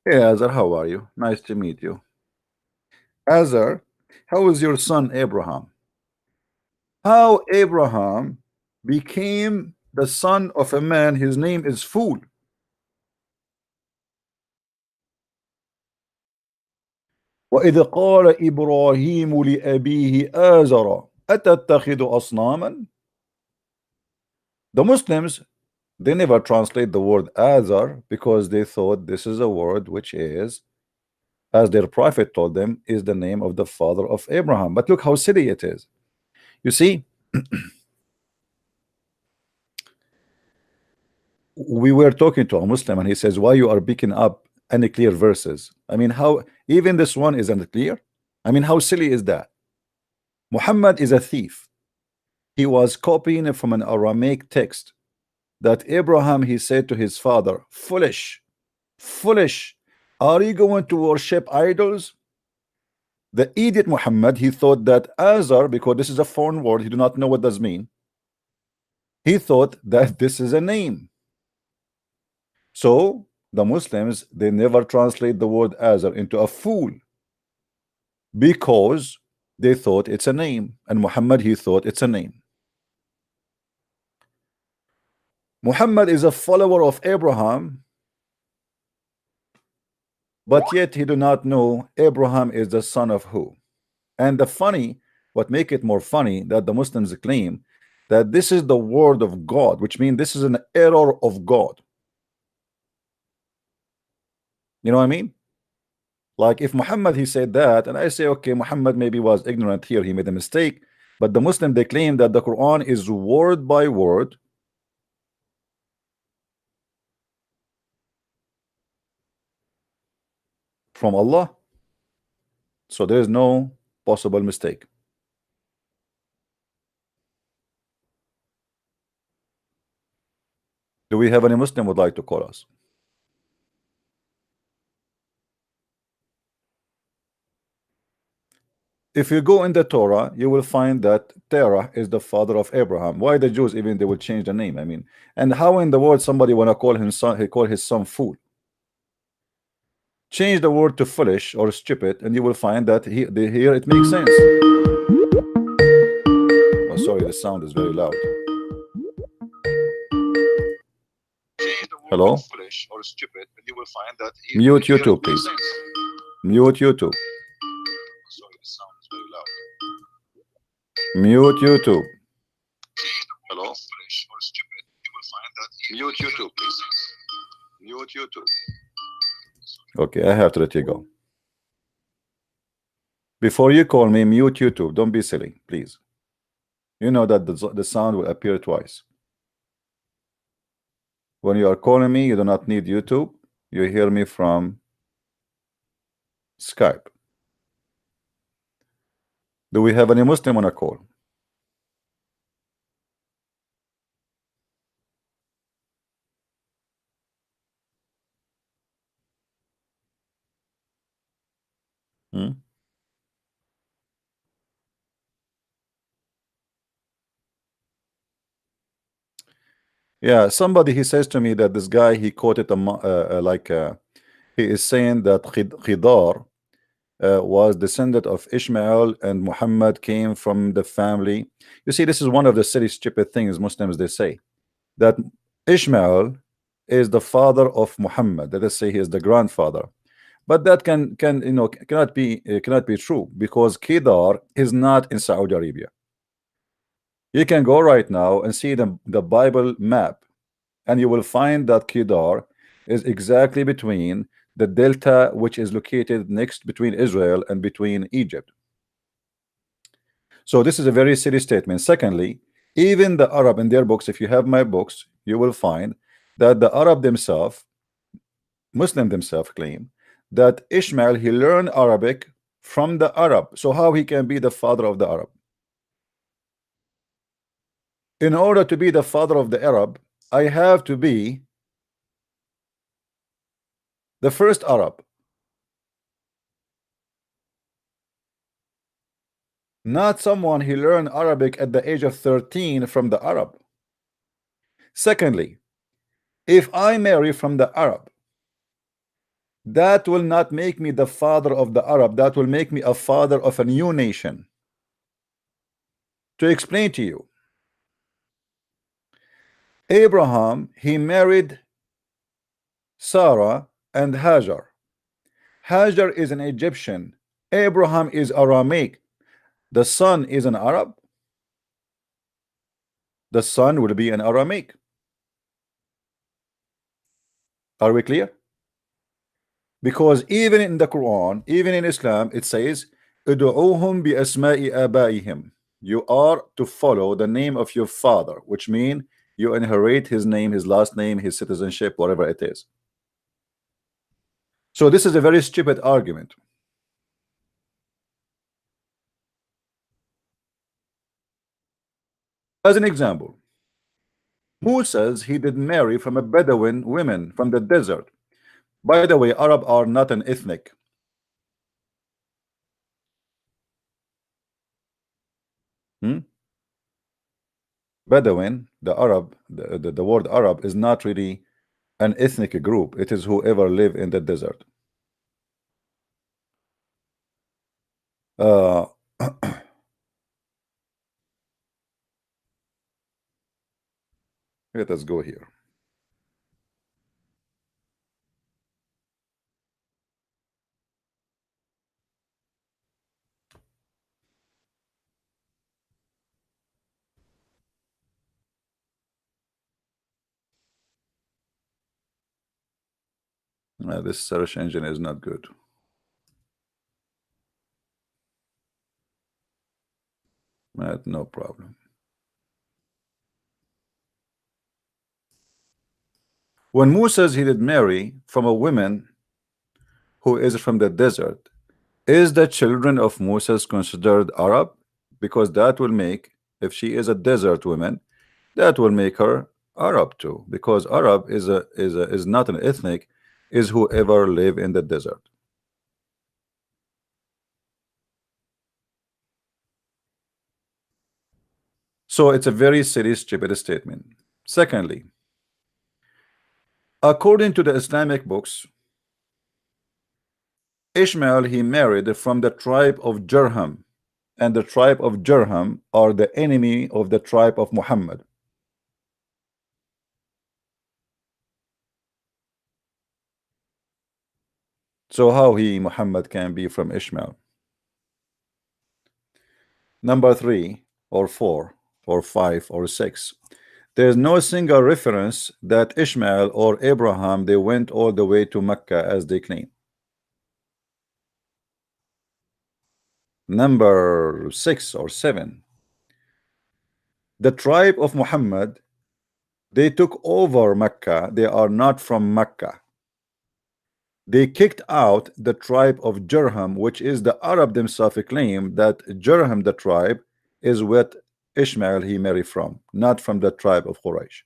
Hey Azar, how are you? Nice to meet you. Azar, how is your son Abraham? How Abraham became the son of a man, his name is Fool. وإذ قال إبراهيم لأبيه آزر أتتخذ أصناما. The Muslims, they never translate the word Azar because they thought this is a word which is, as their prophet told them, is the name of the father of Abraham. But look how silly it is. You see, we were talking to a Muslim and he says, why you are picking up unclear verses? I mean, how even this one isn't clear? I mean, how silly is that? Muhammad is a thief. He was copying from an Aramaic text that Abraham, he said to his father, foolish, foolish, are you going to worship idols? The idiot Muhammad, he thought that Azar, because this is a foreign word, he do not know what does mean. He thought that this is a name. So the Muslims, they never translate the word Azar into a fool because they thought it's a name, and Muhammad, he thought it's a name. Muhammad is a follower of Abraham, but yet he do not know Abraham is the son of who. And the funny, what make it more funny, that the Muslims claim that this is the word of God, which means this is an error of God. You know what I mean? Like if Muhammad, he said that, and I say, okay, Muhammad maybe was ignorant here, he made a mistake. But the Muslim, they claim that the Quran is word by word from Allah. So there is no possible mistake. Do we have any Muslim would like to call us? If you go in the Torah, you will find that Terah is the father of Abraham. Why the Jews even they will change the name? I mean, and how in the world somebody wanna call him son? He call his son fool. Change the word to foolish or stupid, and you will find that here it makes sense. Oh, sorry, the sound is very loud. Hello? Foolish or stupid, and you will find that mute YouTube, please. Mute YouTube. Sorry, the sound is very loud. Mute YouTube. Hello? Foolish or stupid, you will find that mute YouTube, please. Mute YouTube. Okay, I have to let you go. Before you call me, mute YouTube. Don't be silly, please. You know that the sound will appear twice. When you are calling me, you do not need YouTube. You hear me from Skype. Do we have any Muslim on a call? Hmm? Yeah, somebody, he says to me that this guy, he quoted he is saying that Khidar was descendant of Ishmael and Muhammad came from the family. You see, this is one of the silly stupid things Muslims they say, that Ishmael is the father of Muhammad. Let us say he is the grandfather, but that can cannot be true because Khidar is not in Saudi Arabia. You can go right now and see the Bible map, and you will find that Kedar is exactly between the delta, which is located next between Israel and between Egypt. So this is a very silly statement. Secondly, even the Arab in their books, if you have my books, you will find that the Arab themselves, Muslim themselves, claim that Ishmael, he learned Arabic from the Arab. So how he can be the father of the Arab? In order to be the father of the Arab, I have to be the first Arab, not someone who learned Arabic at the age of 13 from the Arab. Secondly, if I marry from the Arab, that will not make me the father of the Arab. That will make me a father of a new nation. To explain to you, Abraham, he married Sarah and Hajar. Hajar is an Egyptian, Abraham is Aramaic. The son is an Arab. The son will be an Aramaic. Are we clear? Because even in the Quran, even in Islam, it says, "Ud'uhum bi asma'i abaihim." You are to follow the name of your father, which means you inherit his name, his last name, his citizenship, whatever it is. So this is a very stupid argument. As an example, who says he did marry from a Bedouin women from the desert? By the way, Arab are not an ethnic. Bedouin, the Arab, the word Arab is not really an ethnic group. It is whoever live in the desert. Let us go here. This search engine is not good. No problem. When Musa says he did marry from a woman who is from the desert, is the children of Moses considered Arab? Because that will make, if she is a desert woman, that will make her Arab too. Because Arab is not an ethnic, is whoever live in the desert. So it's a very serious, stupid statement. Secondly, according to the Islamic books, Ishmael he married from the tribe of Jurham, and the tribe of Jurham are the enemy of the tribe of Muhammad. So how Muhammad can be from Ishmael? Number 3 or 4 or 5 or 6. There's no single reference that Ishmael or Abraham they went all the way to Mecca as they claim. Number 6 or 7. The tribe of Muhammad, they took over Mecca. They are not from Mecca. They kicked out the tribe of Jurham, which is the Arab themselves claim that Jurham, the tribe, is what Ishmael he married from, not from the tribe of Quraysh.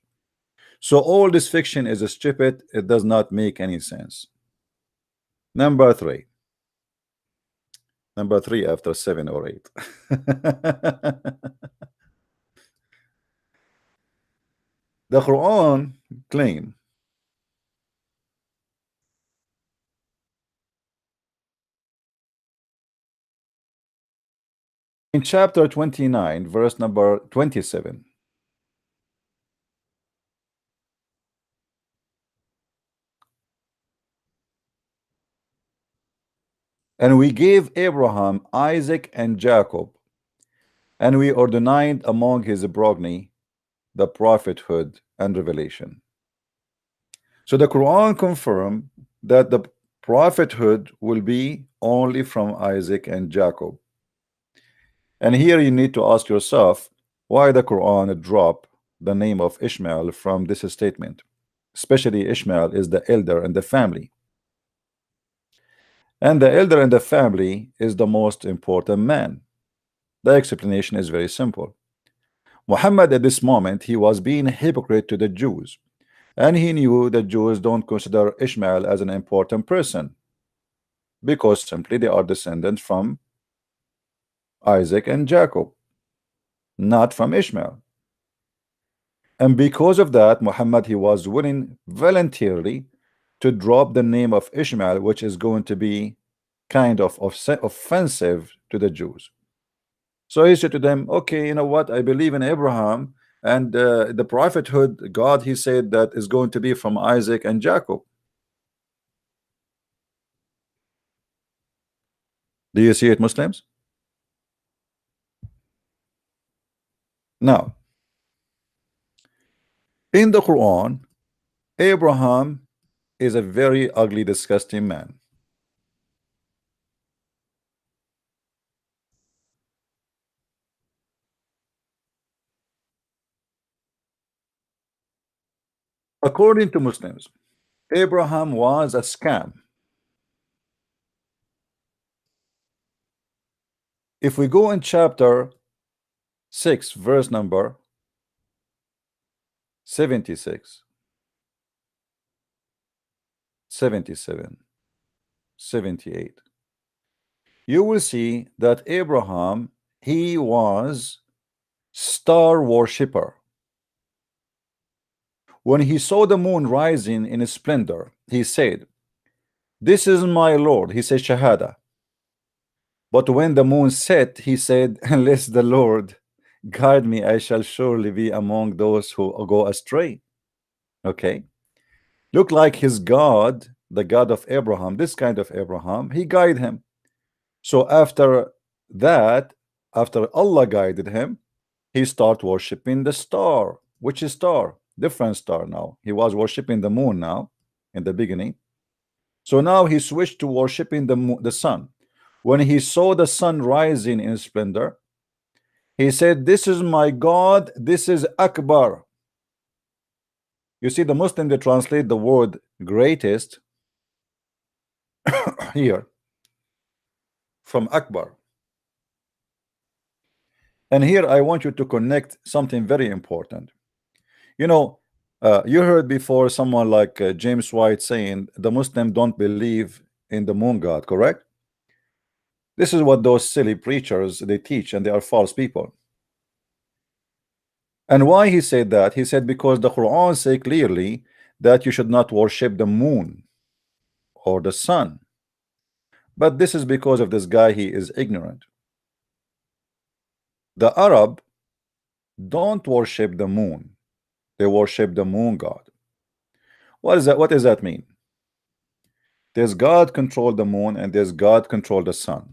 So all this fiction is stupid. It does not make any sense. Number 3. Number 3 after 7 or 8. The Quran claim in chapter 29 verse number 27, and we gave Abraham, Isaac, and Jacob, and we ordained among his progeny the prophethood and revelation. So the Quran confirmed that the prophethood will be only from Isaac and Jacob. And here you need to ask yourself why the Quran dropped the name of Ishmael from this statement. Especially Ishmael is the elder in the family. And the elder in the family is the most important man. The explanation is very simple. Muhammad at this moment, he was being a hypocrite to the Jews. And he knew the Jews don't consider Ishmael as an important person, because simply they are descendants from Isaac and Jacob, not from Ishmael. And because of that, Muhammad he was willing voluntarily to drop the name of Ishmael, which is going to be kind of offensive to the Jews. So he said to them, okay, you know what, I believe in Abraham, and the prophethood, God he said that is going to be from Isaac and Jacob. Do you see it, Muslims? Now, in the Quran, Abraham is a very ugly, disgusting man. According to Muslims, Abraham was a scam. If we go in chapter 6, verse number 76, 77, 78, you will see that Abraham, he was star worshipper. When he saw the moon rising in splendor, he said, "This is my Lord." He said Shahada. But when the moon set, he said, "Unless the Lord guide me, I shall surely be among those who go astray." Okay. Look like his God, the God of Abraham, this kind of Abraham, he guided him. So after that, after Allah guided him, he started worshiping the star. Which is star? Different star now. He was worshiping the moon now in the beginning. So now he switched to worshiping the sun. When he saw the sun rising in splendor, he said, "This is my God, this is Akbar." You see, the Muslim, they translate the word greatest here from Akbar. And here I want you to connect something very important. You know, you heard before someone like James White saying the Muslim don't believe in the moon God, correct? This is what those silly preachers they teach, and they are false people. And why he said that? He said because the Quran say clearly that you should not worship the moon or the sun. But this is because of this guy, he is ignorant. The Arab don't worship the moon, they worship the moon god. What is that? What does that mean? There's God control the moon and there's God control the sun.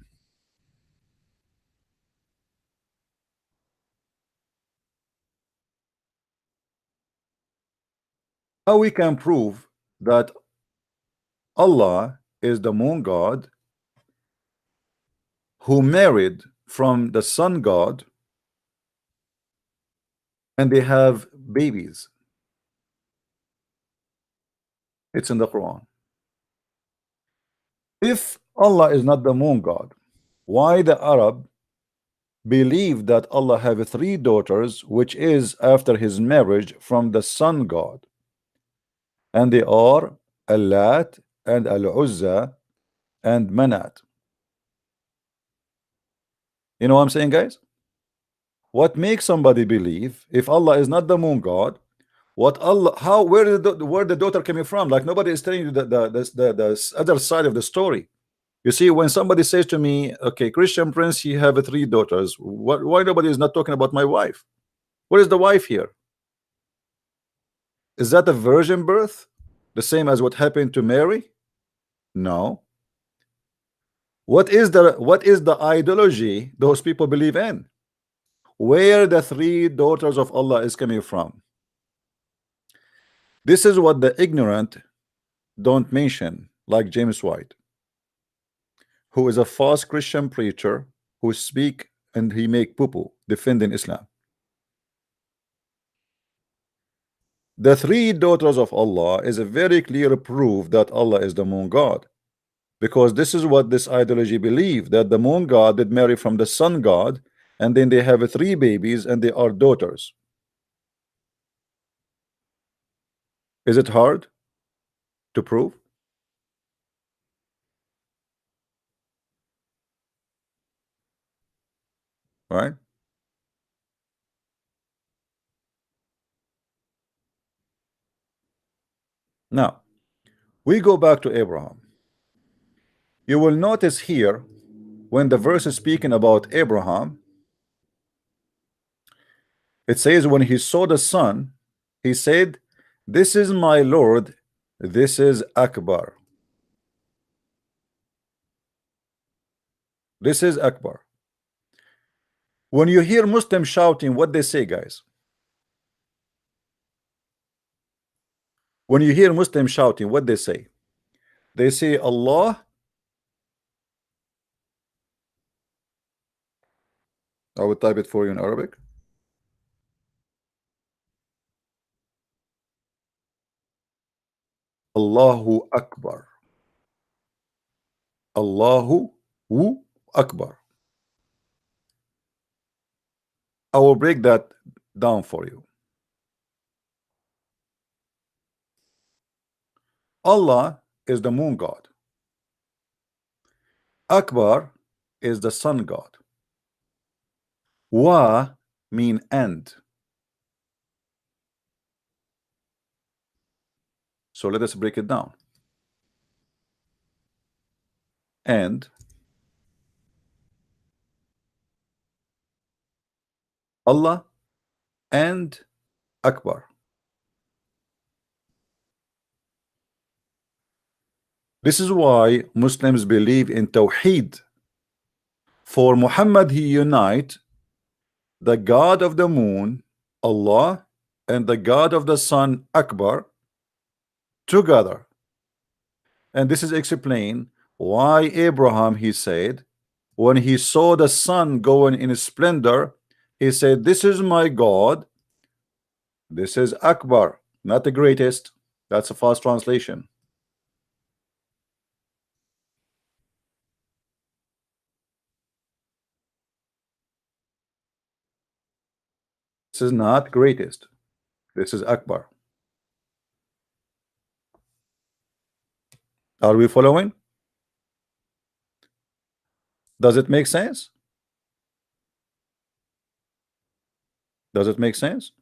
How we can prove that Allah is the moon god who married from the sun god and they have babies? It's in the Quran. If Allah is not the moon god, why the Arab believe that Allah have three daughters, which is after his marriage from the sun god, and they are Allat and Al-Uzza and Manat? You know what I'm saying, guys? What makes somebody believe if Allah is not the moon god? What Allah? How? Where the daughter coming from? Like nobody is telling you the other side of the story. You see, when somebody says to me, "Okay, Christian Prince, you have three daughters," why nobody is not talking about my wife? What is the wife here? Is that a virgin birth? The same as what happened to Mary? No. What is the ideology those people believe in? Where the three daughters of Allah is coming from? This is what the ignorant don't mention, like James White, who is a false Christian preacher who speak and he make poo-poo defending Islam. The three daughters of Allah is a very clear proof that Allah is the moon god, because this is what this ideology believe, that the moon god did marry from the sun god and then they have three babies and they are daughters. Is it hard to prove? Right now we go back to Abraham. You will notice here when the verse is speaking about Abraham, it says when he saw the sun, he said, "This is my Lord, this is Akbar." This is Akbar. When you hear Muslims shouting, what they say, guys? When you hear Muslims shouting, what they say? They say Allah. I will type it for you in Arabic. Allahu Akbar. Allahu Akbar. I will break that down for you. Allah is the moon god. Akbar is the sun god. Wa mean end. So let us break it down. And Allah and Akbar. This is why Muslims believe in Tawheed. For Muhammad, he unite the God of the moon, Allah, and the God of the sun, Akbar, together. And this is explained why Abraham, he said, when he saw the sun going in splendor, he said, this is my God, this is Akbar, not the greatest. That's a false translation. This is not greatest. This is Akbar. Are we following? Does it make sense? Does it make sense?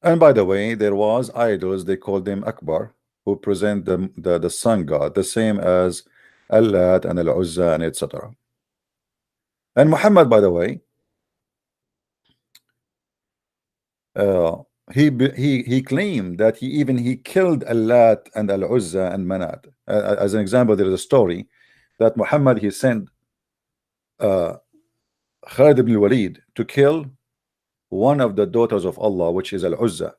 And by the way, there was idols, they called them Akbar, who present the sun god, the same as Allat and Al-Uzza and etc. And Muhammad, by the way, he claimed that he killed Allat and Al-Uzza and Manat. As an example, there is a story that Muhammad, he sent Khalid ibn Walid to kill one of the daughters of Allah, which is Al-Uzza,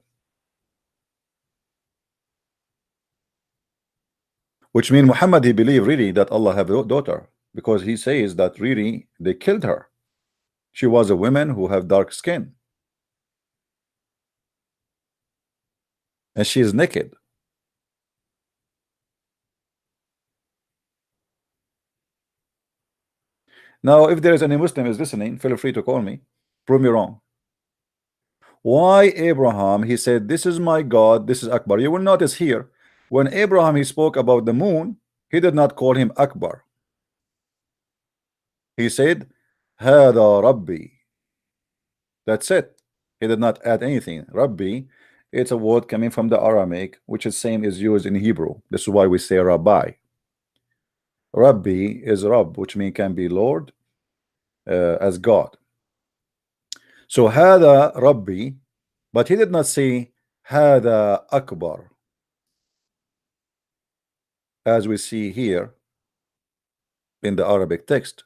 which means Muhammad, he believed really that Allah have a daughter, because he says that really they killed her. She was a woman who have dark skin, and she is naked. Now, if there is any Muslim is listening, feel free to call me, prove me wrong. Why Abraham, he said, this is my God, this is Akbar. You will notice here, when Abraham, he spoke about the moon, he did not call him Akbar. He said, Hada Rabbi. That's it. He did not add anything. Rabbi, it's a word coming from the Aramaic, which is same is used in Hebrew. This is why we say Rabbi. Rabbi is Rabb, which means can be Lord, as God. So Hada Rabbi, but he did not say Hada Akbar, as we see here in the Arabic text,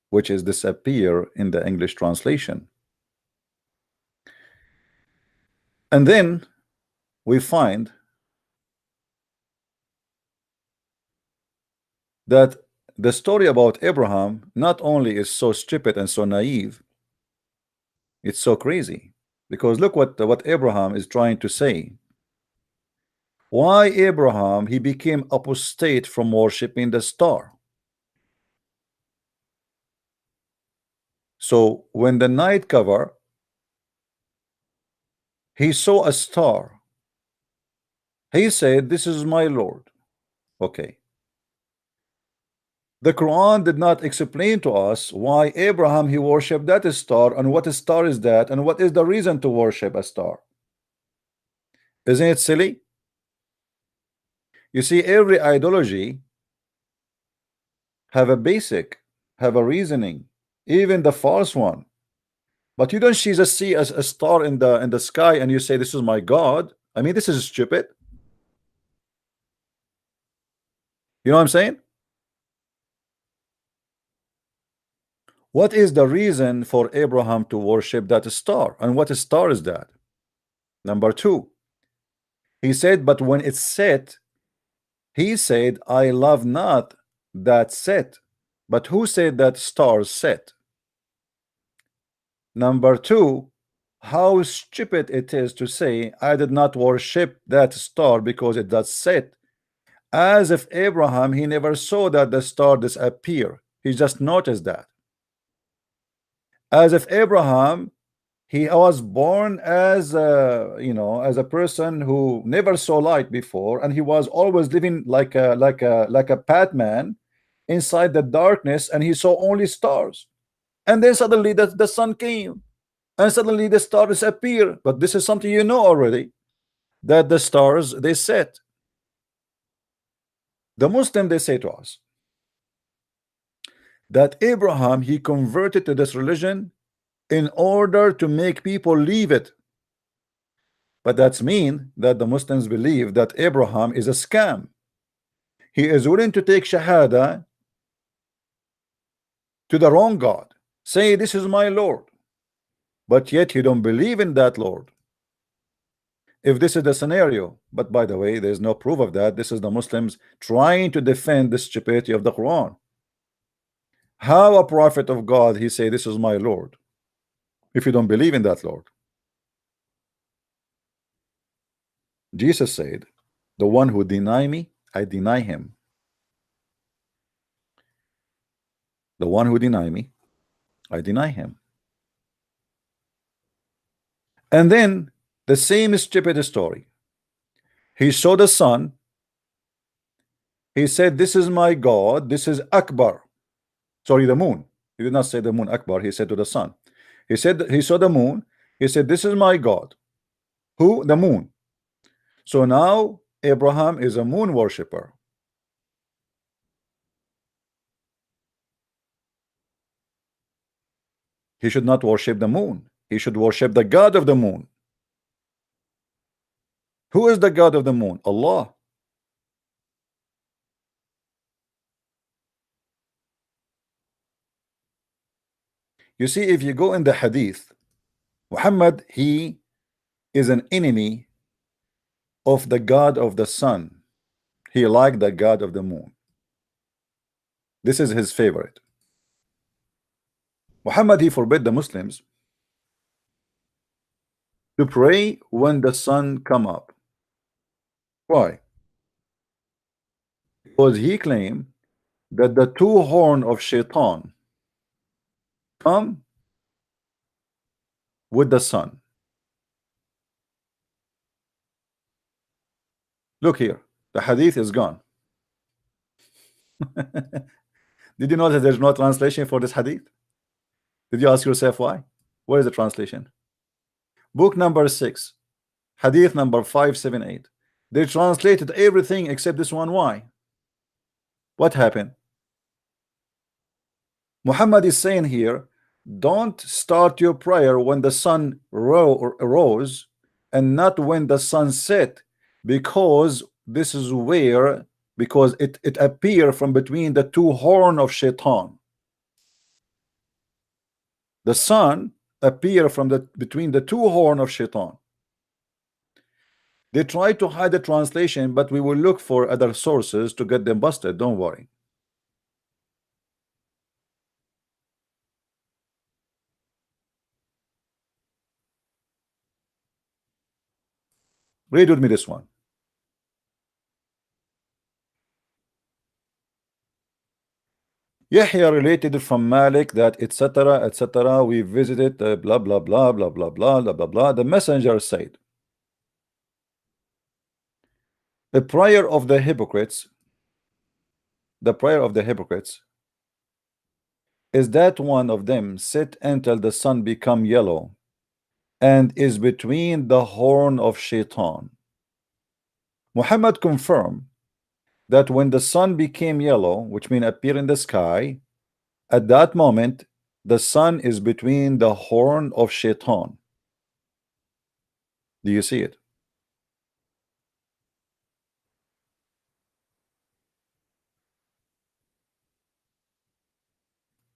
which is disappear in the English translation. And then we find that the story about Abraham not only is so stupid and so naive, it's so crazy, because look what Abraham is trying to say. Why Abraham, he became apostate from worshiping the star. So when the night cover, he saw a star. He said, this is my Lord. Okay. The Quran did not explain to us why Abraham, he worshipped that star, and what star is that, and what is the reason to worship a star. Isn't it silly? You see, every ideology have a basic, have a reasoning, even the false one. But you don't just see a star in the sky and you say, this is my God. I mean, this is stupid. You know what I'm saying? What is the reason for Abraham to worship that star? And what star is that? Number two, he said, but when it's set, he said, I love not that set. But who said that stars set? Number two, how stupid it is to say, I did not worship that star because it does set. As if Abraham, he never saw that the star disappear. He just noticed that. As if Abraham, he was born as a, as a person who never saw light before, and he was always living like a Batman inside the darkness, and he saw only stars. And then suddenly the sun came, and suddenly the stars appear. But this is something you know already, that the stars they set. The Muslim, they say to us that Abraham, he converted to this religion in order to make people leave it. But that's mean that the Muslims believe that Abraham is a scam. He is willing to take shahada to the wrong God, say this is my Lord, but yet you don't believe in that Lord. If this is the scenario, but by the way, there's no proof of that. This is the Muslims trying to defend the stupidity of the Quran. How a prophet of God he say this is my Lord if you don't believe in that Lord? Jesus said, the one who deny me, I deny him. The one who deny me, I deny him. And then the same stupid story. He saw the sun. He said, this is my God. This is Akbar. Sorry, the moon. He did not say the moon Akbar. He said to the sun. He said he saw the moon. He said, this is my God. Who? The moon. So now Abraham is a moon worshipper. He should not worship the moon. He should worship the God of the moon. Who is the God of the moon? Allah. You see, if you go in the hadith, Muhammad, he is an enemy of the God of the sun. He liked the God of the moon. This is his favorite. Muhammad, he forbid the Muslims to pray when the sun come up. Why? Because he claimed that the two horn of shaitan come with the sun. Look here, the hadith is gone. Did you know that there's no translation for this hadith? Did you ask yourself why? Where is the translation? Book number 6, hadith number 578. They translated everything except this one. Why? What happened? Muhammad is saying here, don't start your prayer when the sun rose and not when the sun set, because this is where, because it appear from between the two horn of shaitan. The sun appear from between the two horn of shaitan. They try to hide the translation, but we will look for other sources to get them busted. Don't worry. Read with me this one. Yahya related from Malik that etc. etc. We visited blah blah blah blah blah blah blah blah blah. The messenger said, the prayer of the hypocrites, the prayer of the hypocrites is that one of them sit until the sun become yellow and is between the horn of shaitan. Muhammad confirmed that when the sun became yellow, which means appear in the sky, at that moment the sun is between the horn of shaitan. Do you see it?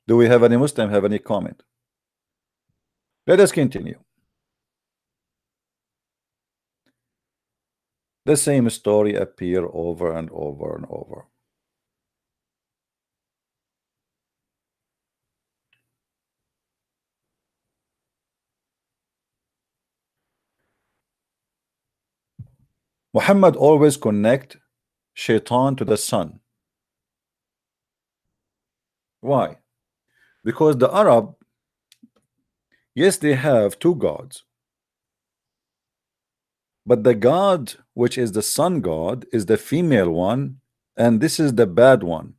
Do we have any Muslim have any comment? Let us continue. The same story appear over and over and over. Muhammad always connect shaitan to the sun. Why? Because the Arab, yes, they have two gods, but the God which is the sun god is the female one, and this is the bad one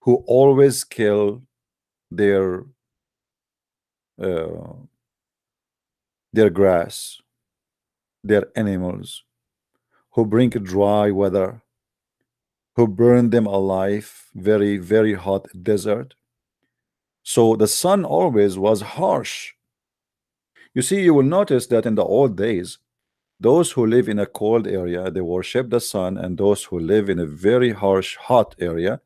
who always kill their uh, their grass, their animals, who bring dry weather, who burn them alive, very, very hot desert. So the sun always was harsh. You see, you will notice that in the old days, those who live in a cold area, they worship the sun, and those who live in a very harsh, hot area,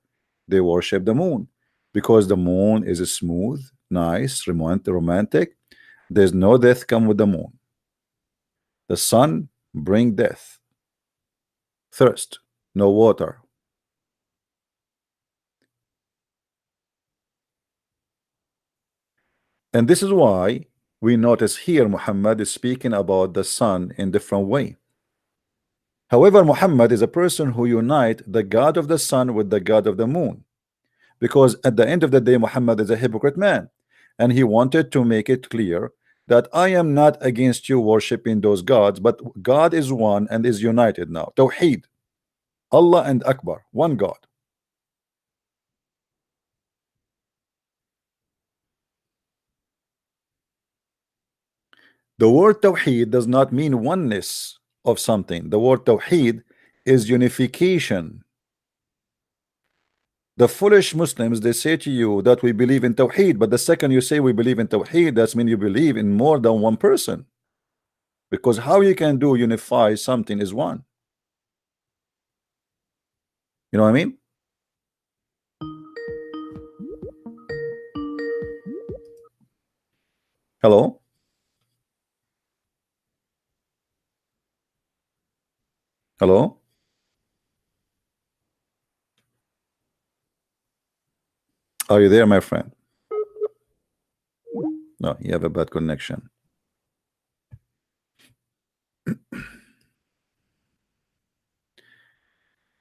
they worship the moon, because the moon is smooth, nice, romantic. There's no death come with the moon. The sun bring death, thirst, no water. And this is why we notice here Muhammad is speaking about the sun in different way. However, Muhammad is a person who unite the God of the sun with the God of the moon, because at the end of the day Muhammad is a hypocrite man, and he wanted to make it clear that I am not against you worshiping those gods, but God is one and is united now. Tawheed, Allah and Akbar, one God. The word Tawheed does not mean oneness of something. The word Tawheed is unification. The foolish Muslims, they say to you that we believe in Tawheed, but the second you say we believe in Tawheed, that's mean you believe in more than one person. Because how you can do unify something is one. You know what I mean? Hello? Hello? Are you there, my friend? No, you have a bad connection.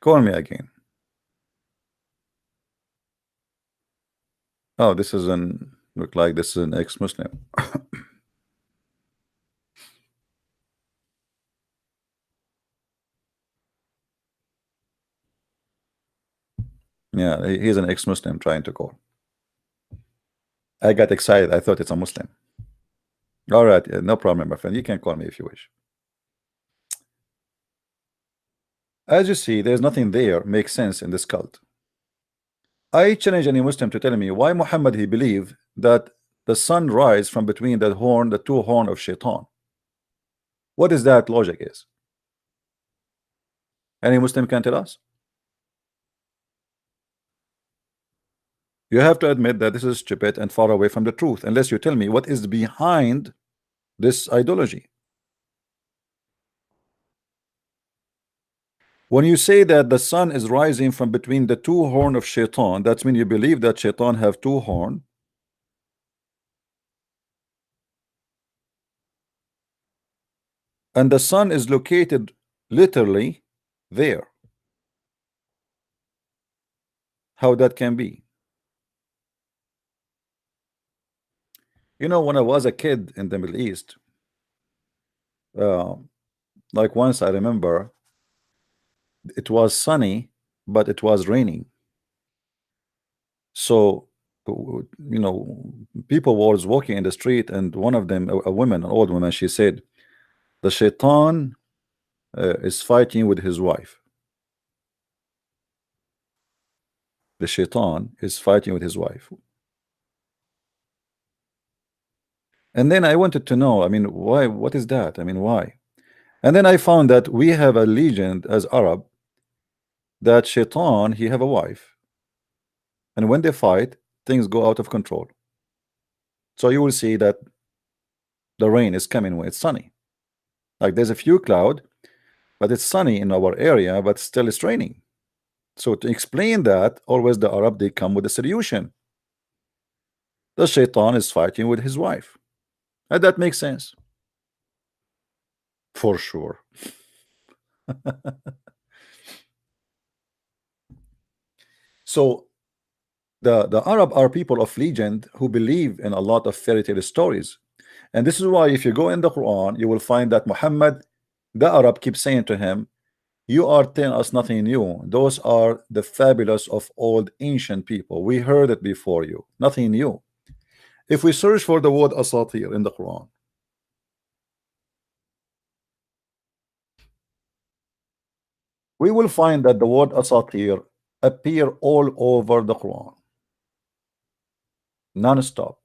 Call me again. Oh, this is an look like this is an ex-Muslim. Yeah, he's an ex-Muslim trying to call. I got excited. I thought it's a Muslim. All right, no problem, my friend. You can call me if you wish. As you see, there's nothing there makes sense in this cult. I challenge any Muslim to tell me why Muhammad he believed that the sun rise from between the two horn of Shaitan. What is that logic is? Any Muslim can tell us? You have to admit that this is stupid and far away from the truth, unless you tell me what is behind this ideology. When you say that the sun is rising from between the two horn of Shaitan, that means you believe that Shaitan have two horn. And the sun is located literally there. How that can be? You know, when I was a kid in the Middle East, like once I remember it was sunny, but it was raining. So, you know, people was walking in the street, and one of them, a woman, an old woman, she said, the Shaitan is fighting with his wife. The Shaitan is fighting with his wife. And then I wanted to know, I mean, why? What is that? I mean, why? And then I found that we have a legend as Arab that Shaitan, he have a wife. And when they fight, things go out of control. So you will see that the rain is coming when it's sunny. Like there's a few cloud, but it's sunny in our area, but still it's raining. So to explain that, always the Arab, they come with a solution. The shaitan is fighting with his wife. And that makes sense. For sure. So the Arab are people of legend who believe in a lot of fairy tale stories. And this is why if you go in the Quran, you will find that Muhammad, the Arab, keeps saying to him, you are telling us nothing new. Those are the fabulous of old ancient people. We heard it before you. Nothing new. If we search for the word asatir in the Quran, we will find that the word asatir appear all over the Quran, non-stop.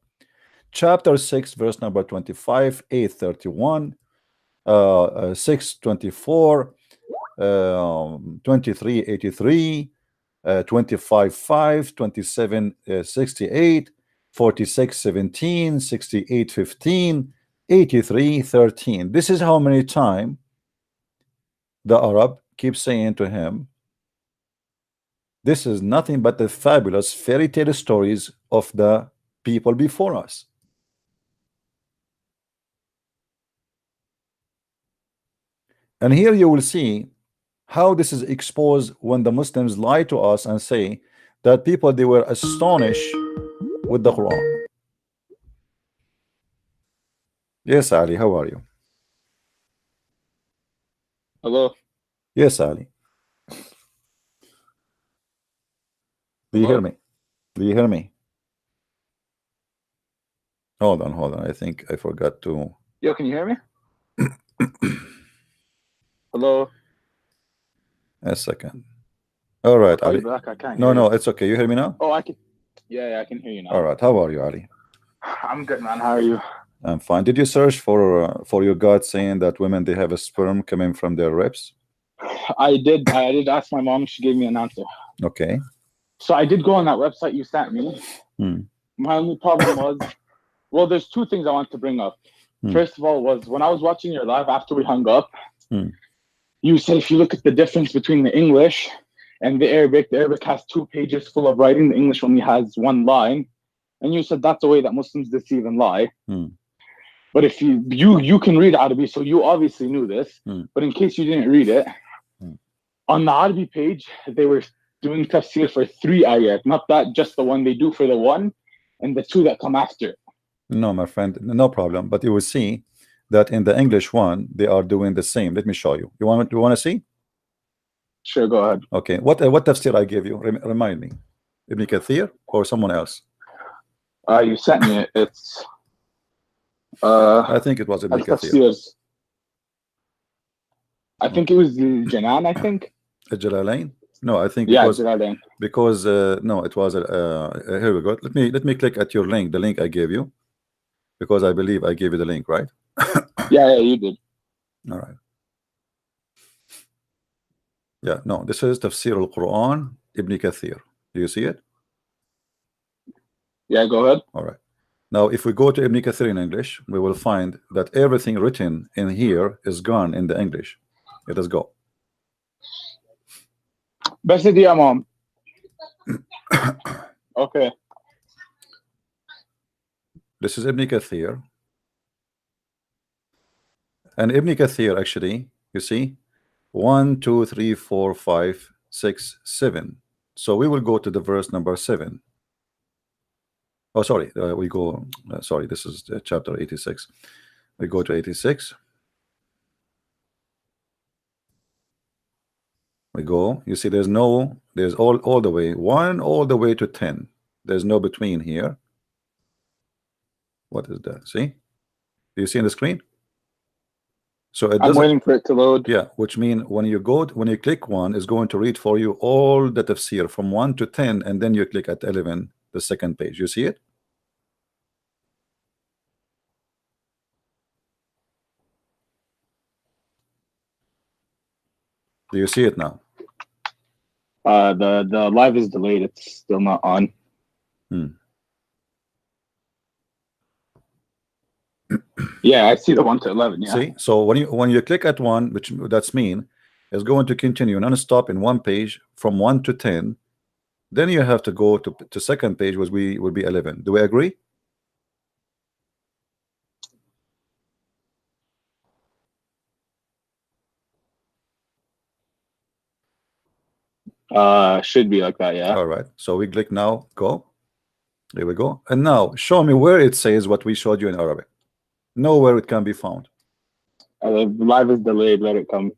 Chapter 6, verse number 25, 831, 624, 2383, 25:5, 27:68, 46:17, 68:15, 83:13. This is how many times the Arab keeps saying to him, this is nothing but the fabulous fairy tale stories of the people before us. And here you will see how this is exposed when the Muslims lie to us and say that people, they were astonished with the Quran. Yes, Ali, how are you? Hello. Yes, Ali. Do you hear me? Do you hear me? Hold on. I think I forgot to. Yo, can you hear me? Hello. A second. All right, Ali. Back. I can't No, hear you. it's okay. You hear me now? Oh, I can. Yeah, I can hear you now. All right. How are you, Ali? I'm good, man. How are you? I'm fine. Did you search for your God saying that women, they have a sperm coming from their ribs? I did ask my mom. She gave me an answer. Okay. So I did go on that website you sent me. My only problem was, well, there's two things I want to bring up. First of all, was when I was watching your live after we hung up, you said if you look at the difference between the English and the Arabic has 2 pages full of writing. The English only has 1 line. And you said that's the way that Muslims deceive and lie. But if you can read Arabic, so you obviously knew this. But in case you didn't read it, on the Arabic page, they were doing tafsir for 3 ayat, not that just the one they do for the 1 and the 2 that come after. No, my friend, no problem. But you will see that in the English one, they are doing the same. Let me show you. You want to see? Sure, go ahead. Okay. What tafsir I gave you? Remind me. Ibn Kathir or someone else? You sent me it. It's I think it was Ibn Kathir. I think it was Janan, I think. Jalalain? No, I think Jalalain. Because no, it was here we go. Let me click at your link, the link I gave you, because I believe I gave you the link, right? Yeah, you did. All right. Yeah, no, this is Tafsir al-Quran, Ibn Kathir. Do you see it? Yeah, go ahead. All right. Now, if we go to Ibn Kathir in English, we will find that everything written in here is gone in the English. Let us go. Best idea, Mom. Okay. This is Ibn Kathir. And Ibn Kathir, actually, you see, 1, 2, 3, 4, 5, 6, 7. So we will go to the verse number 7. Oh, sorry, we go. Sorry, this is chapter 86. We go to 86. We go. You see, there's all the way 1 all the way to 10. There's no between here. What is that? See? Do you see on the screen? So it I'm waiting for it to load. Yeah, which means when you click 1, it's going to read for you all the tafsir from 1 to 10, and then you click at 11, the second page. You see it? Do you see it now? The live is delayed. It's still not on. Yeah, I see the 1 to 11. Yeah. See, so when you click at 1, which that's mean, is going to continue non-stop in one page from 1 to 10. Then you have to go to second page, which will be 11. Do we agree? Should be like that, yeah. All right. So we click now, go. There we go. And now show me where it says what we showed you in Arabic. Nowhere it can be found. The live is delayed. Let it come.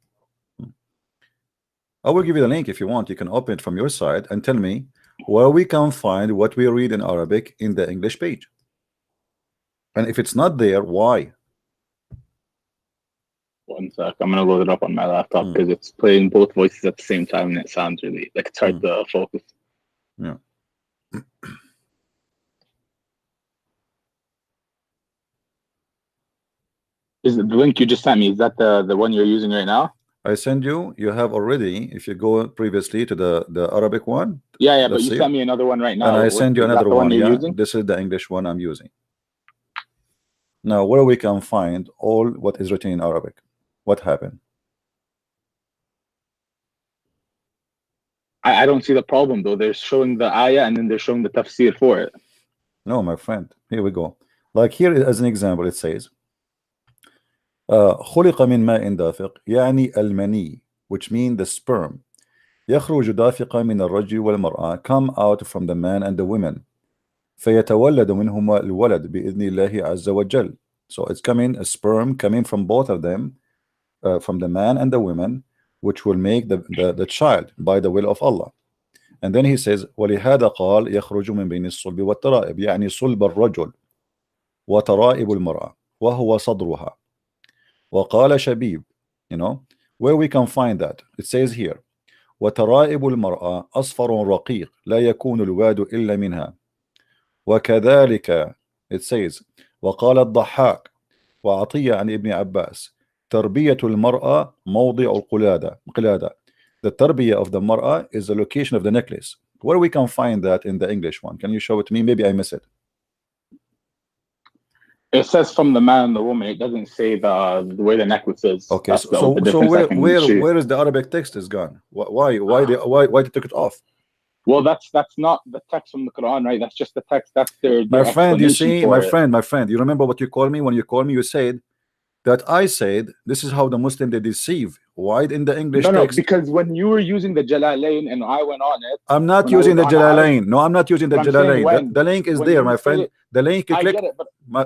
I will give you the link if you want. You can open it from your side and tell me where we can find what we read in Arabic in the English page. And if it's not there, why? 1 sec. I'm gonna load it up on my laptop because it's playing both voices at the same time and it sounds really like it's hard to focus. Yeah. Is it the link you just sent me? Is that the one you're using right now? I send you. You have already. If you go previously to the Arabic one. Yeah, but you sent me another one right now. And I send you another one. Yeah, using? this is the English one I'm using. Now, where we can find all what is written in Arabic? What happened? I don't see the problem though. They're showing the ayah and then they're showing the tafsir for it. No, my friend. Here we go. Like here as an example, it says. خلق من ماء دافق يعني المني, which means the sperm. يخرج دافقا من الرجل والمرأة, come out from the man and the women. فيتولد منهما الولد بإذن الله عز وجل. So it's coming a sperm coming from both of them, from the man and the women, which will make the child by the will of Allah. And then he says ولهذا قال يخرج من بين الصلب والترائب يعني صلب الرجل وترائب المرأة وهو صدرها. وقال شبيب, you know, where we can find that? It says here وترائب المرأة أصفر رقيق لا يكون الواد إلا منها. وكذلك it says وقال الضحاك وعطية عن ابن عباس تربية المرأة موضع القلادة. The tarbiyah of the mar'a is the location of the necklace. Where we can find that in the English one? Can you show it to me? Maybe I miss it. It says from the man and the woman. It doesn't say the way the necklace is. Okay, so where is the Arabic text is gone? Why they took it off? Well, that's not the text from the Quran, right? That's just the text. That's their my friend. You see, my friend. You remember what you called me when you called me? You said that I said this is how the Muslim they deceive. Why in the English text? No, because when you were using the Jalalain and I went on it, I'm not using the Jalalain. No, I'm not using the Jalalain. The link is there, my friend. The link you click.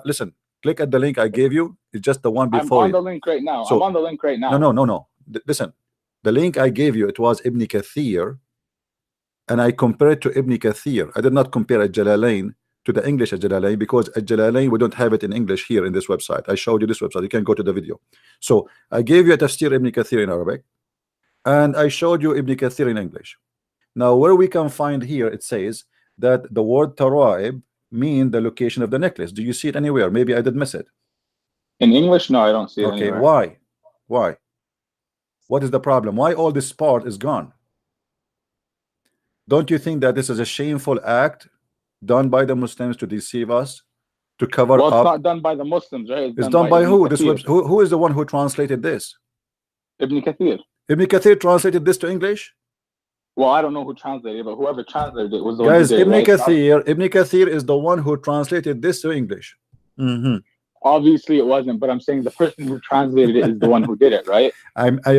Listen, click at the link I gave you. It's just the one before. I'm on the link right now. So, I'm on the link right now. No. Listen, the link I gave you, it was Ibn Kathir, and I compared to Ibn Kathir. I did not compare a Jalalain to the English Jalalain, because a Jalalain we don't have it in English here in this website. I showed you this website. You can go to the video. So I gave you a tafsir Ibn Kathir in Arabic, and I showed you Ibn Kathir in English. Now where we can find here, it says that the word taraib mean the location of the necklace. Do you see it anywhere? Maybe I did miss it. In English, no, I don't see it anywhere. Okay, why? What is the problem? Why all this part is gone? Don't you think that this is a shameful act done by the Muslims to deceive us, to cover up? It's not done by the Muslims, right? It's done by who? Who is the one who translated this? Ibn Kathir. Ibn Kathir translated this to English? Well, I don't know who translated it, but whoever translated it was the guys, one who did, Ibn Kathir is the one who translated this to English. Obviously it wasn't, but I'm saying the person who translated it is the one who did it, right?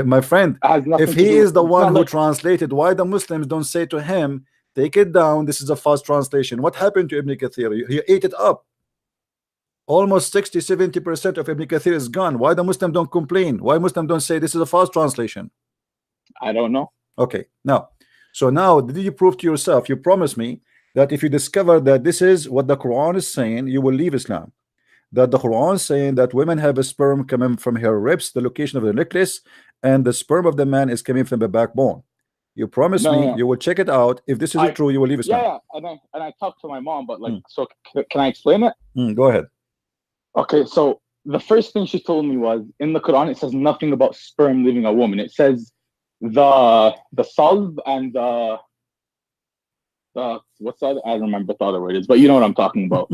My friend, if he is the one who translated, why the Muslims don't say to him, take it down, this is a false translation? What happened to Ibn Kathir? He ate it up. Almost 60-70% of Ibn Kathir is gone. Why the Muslim don't complain? Why Muslim don't say this is a false translation? I don't know. Okay, now did you prove to yourself? You promised me that if you discover that this is what the Quran is saying, you will leave Islam. That the Quran is saying that women have a sperm coming from her ribs, the location of the necklace, and the sperm of the man is coming from the backbone. You promised me you will check it out. If this is true, you will leave Islam. Yeah, and I talked to my mom, but like, so can I explain it? Go ahead. Okay, so the first thing she told me was in the Quran it says nothing about sperm leaving a woman. It says the salb and what's the other? I don't remember what the other word is, but you know what I'm talking about.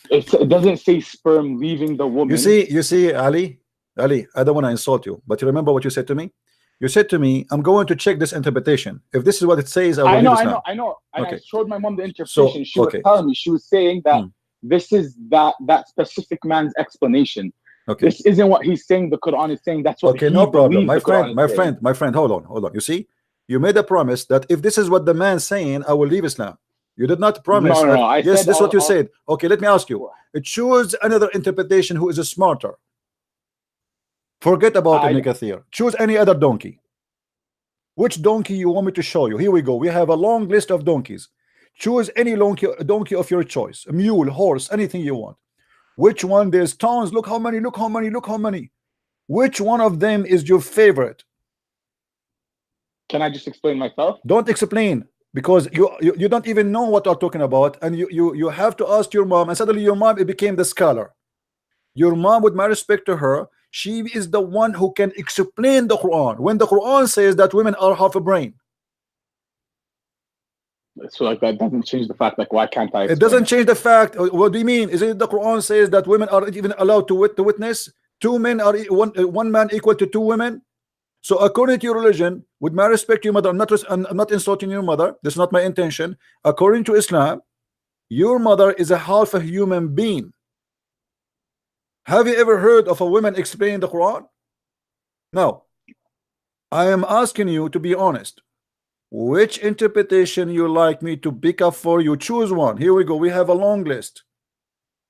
It doesn't say sperm leaving the woman. You see, Ali, I don't want to insult you, but you remember what you said to me? You said to me, I'm going to check this interpretation. If this is what it says, I will leave Islam. I know. And okay. I showed my mom the interpretation. So, she was telling me, she was saying that this is that specific man's explanation. Okay. This isn't what he's saying. The Quran is saying. That's what. Okay, no problem, my friend. Hold on. You see, you made a promise that if this is what the man's saying, I will leave Islam. You did not promise. No. Yes, this is what you said. Okay, let me ask you. Choose another interpretation who is smarter. Forget about Ibn Kathir. Choose any other donkey. Which donkey you want me to show you? Here we go. We have a long list of donkeys. Choose any donkey of your choice. A mule, horse, anything you want. Which one? There's tons. Look how many. Look how many. Look how many. Which one of them is your favorite? Can I just explain myself? Don't explain, because you don't even know what I'm talking about, and you have to ask your mom, and suddenly your mom became the scholar. Your mom, with my respect to her, she is the one who can explain the Quran. When the Quran says that women are half a brain, so like that doesn't change the fact. Like, why can't I? It doesn't change the fact. What do you mean? Is it the Quran says that women are even allowed to witness? Two men are one man equal to two women. So according to your religion, with my respect to your mother, I'm not insulting your mother. This is not my intention. According to Islam, your mother is a half a human being. Have you ever heard of a woman explaining the Quran? No. I am asking you to be honest. Which interpretation you like me to pick up for you? Choose one. Here we go. We have a long list.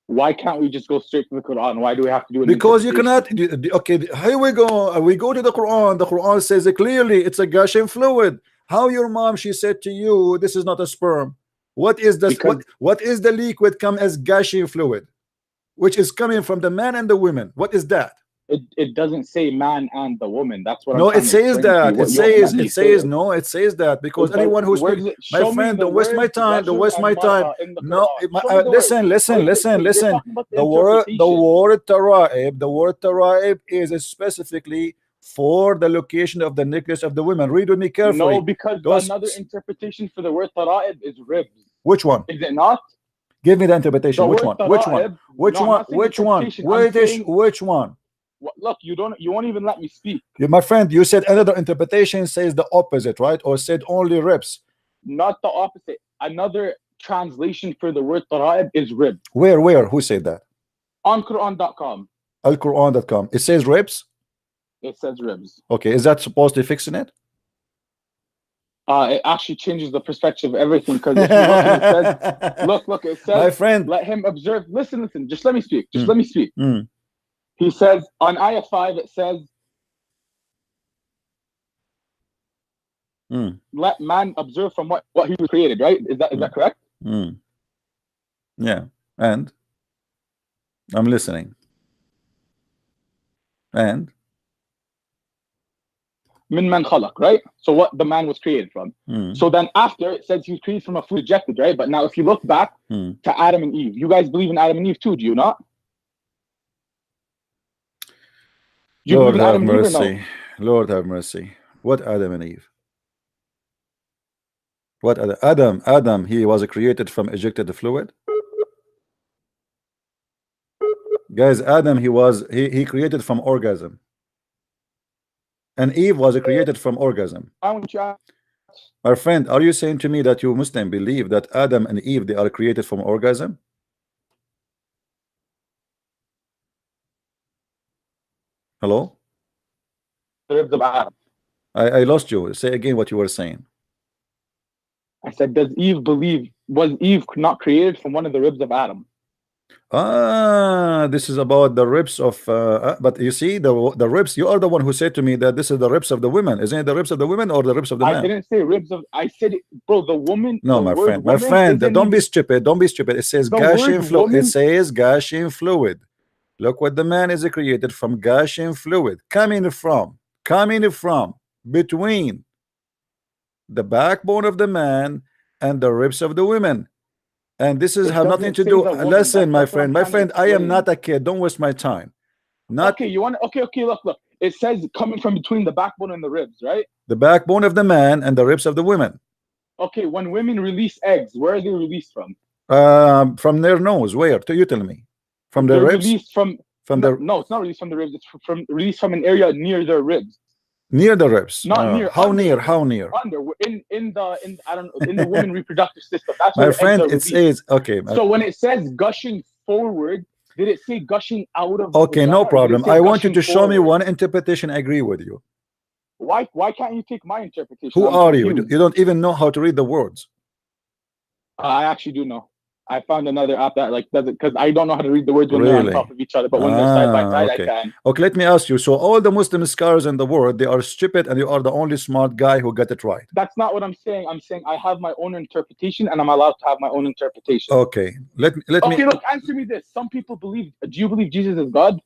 Why can't we just go straight to the Quran? Why do we have to do it? Because you cannot. Okay, here we go. We go to the Quran. The Quran says it clearly. It's a gushing fluid. How your mom, she said to you, this is not a sperm. What is this? What is the liquid come as gushing fluid, which is coming from the man and the women? What is that? It doesn't say man and the woman. That's what. No, I'm it says that. It says no. It says that because anyone who's my friend, don't waste my time. Don't waste my time. No, listen. The word tara'ib is specifically for the location of the necklace of the women. Read with me carefully. No, because another interpretation for the word tara'ib is ribs. Which one? Is it not? Give me the interpretation. Which one? Which one? Which one? Look, you won't even let me speak. My friend, you said another interpretation says the opposite, right? Or said only ribs. Not the opposite. Another translation for the word tara'ib is rib. Where? Who said that? On Quran.com. Al-Quran.com. It says ribs? It says ribs. Okay, is that supposed to be fixing it? It actually changes the perspective of everything, because if you look, it says, look, it says, my friend, let him observe. Listen, just let me speak. Let me speak. He says on ayah 5, it says, let man observe from what he was created, right? Is that correct? Yeah, and I'm listening. And min man khalaq, right? So what the man was created from. So then after it says he was created from a food rejected, right? But now if you look back to Adam and Eve, you guys believe in Adam and Eve too, do you not? Lord have mercy. Lord have mercy. What Adam and Eve? What Adam, he was created from ejected fluid. Guys, Adam, he created from orgasm. And Eve was created from orgasm. My friend, are you saying to me that you Muslim believe that Adam and Eve, they are created from orgasm? Hello? I lost you. Say again what you were saying. I said, was Eve not created from one of the ribs of Adam? This is about the ribs of but you see the ribs, you are the one who said to me that this is the ribs of the women. Isn't it the ribs of the women or the ribs of the man? I didn't say ribs of, I said, bro, the woman. No, my friend, don't be stupid. Don't be stupid. It says gushing fluid. It says gushing fluid. Look what the man is created from, gushing fluid, coming from between the backbone of the man and the ribs of the women. And this is have nothing to do. Listen, my friend, I am not a kid. Don't waste my time. Okay, you want okay, look. It says coming from between the backbone and the ribs, right? The backbone of the man and the ribs of the women. Okay, when women release eggs, where are they released from? From their nose. Where? You tell me. From their They're ribs? released from From no, their no, it's not released from the ribs. It's from released from an area near their ribs. near the ribs. Not near. How Under near? the How ribs. near? Under in I don't know, in the woman reproductive system. That's My where the eggs friend, are it released. says okay. So when it says gushing forward, did it say gushing out of the Okay, no vagina, or did it problem. say I want you gushing to show me forward? one interpretation. I agree with you. Why can't you take my interpretation? Who I'm are you? confused. You don't even know how to read the words. I actually do know. I found another app that like does it, because I don't know how to read the words when they're on Really? top of each other, but when they're side by side, Okay. I can. Okay, let me ask you. So all the Muslim scholars in the world, they are stupid, and you are the only smart guy who got it right. That's not what I'm saying. I'm saying I have my own interpretation, and I'm allowed to have my own interpretation. Okay, let me Okay, look, answer me this. Some people believe. Do you believe Jesus is God?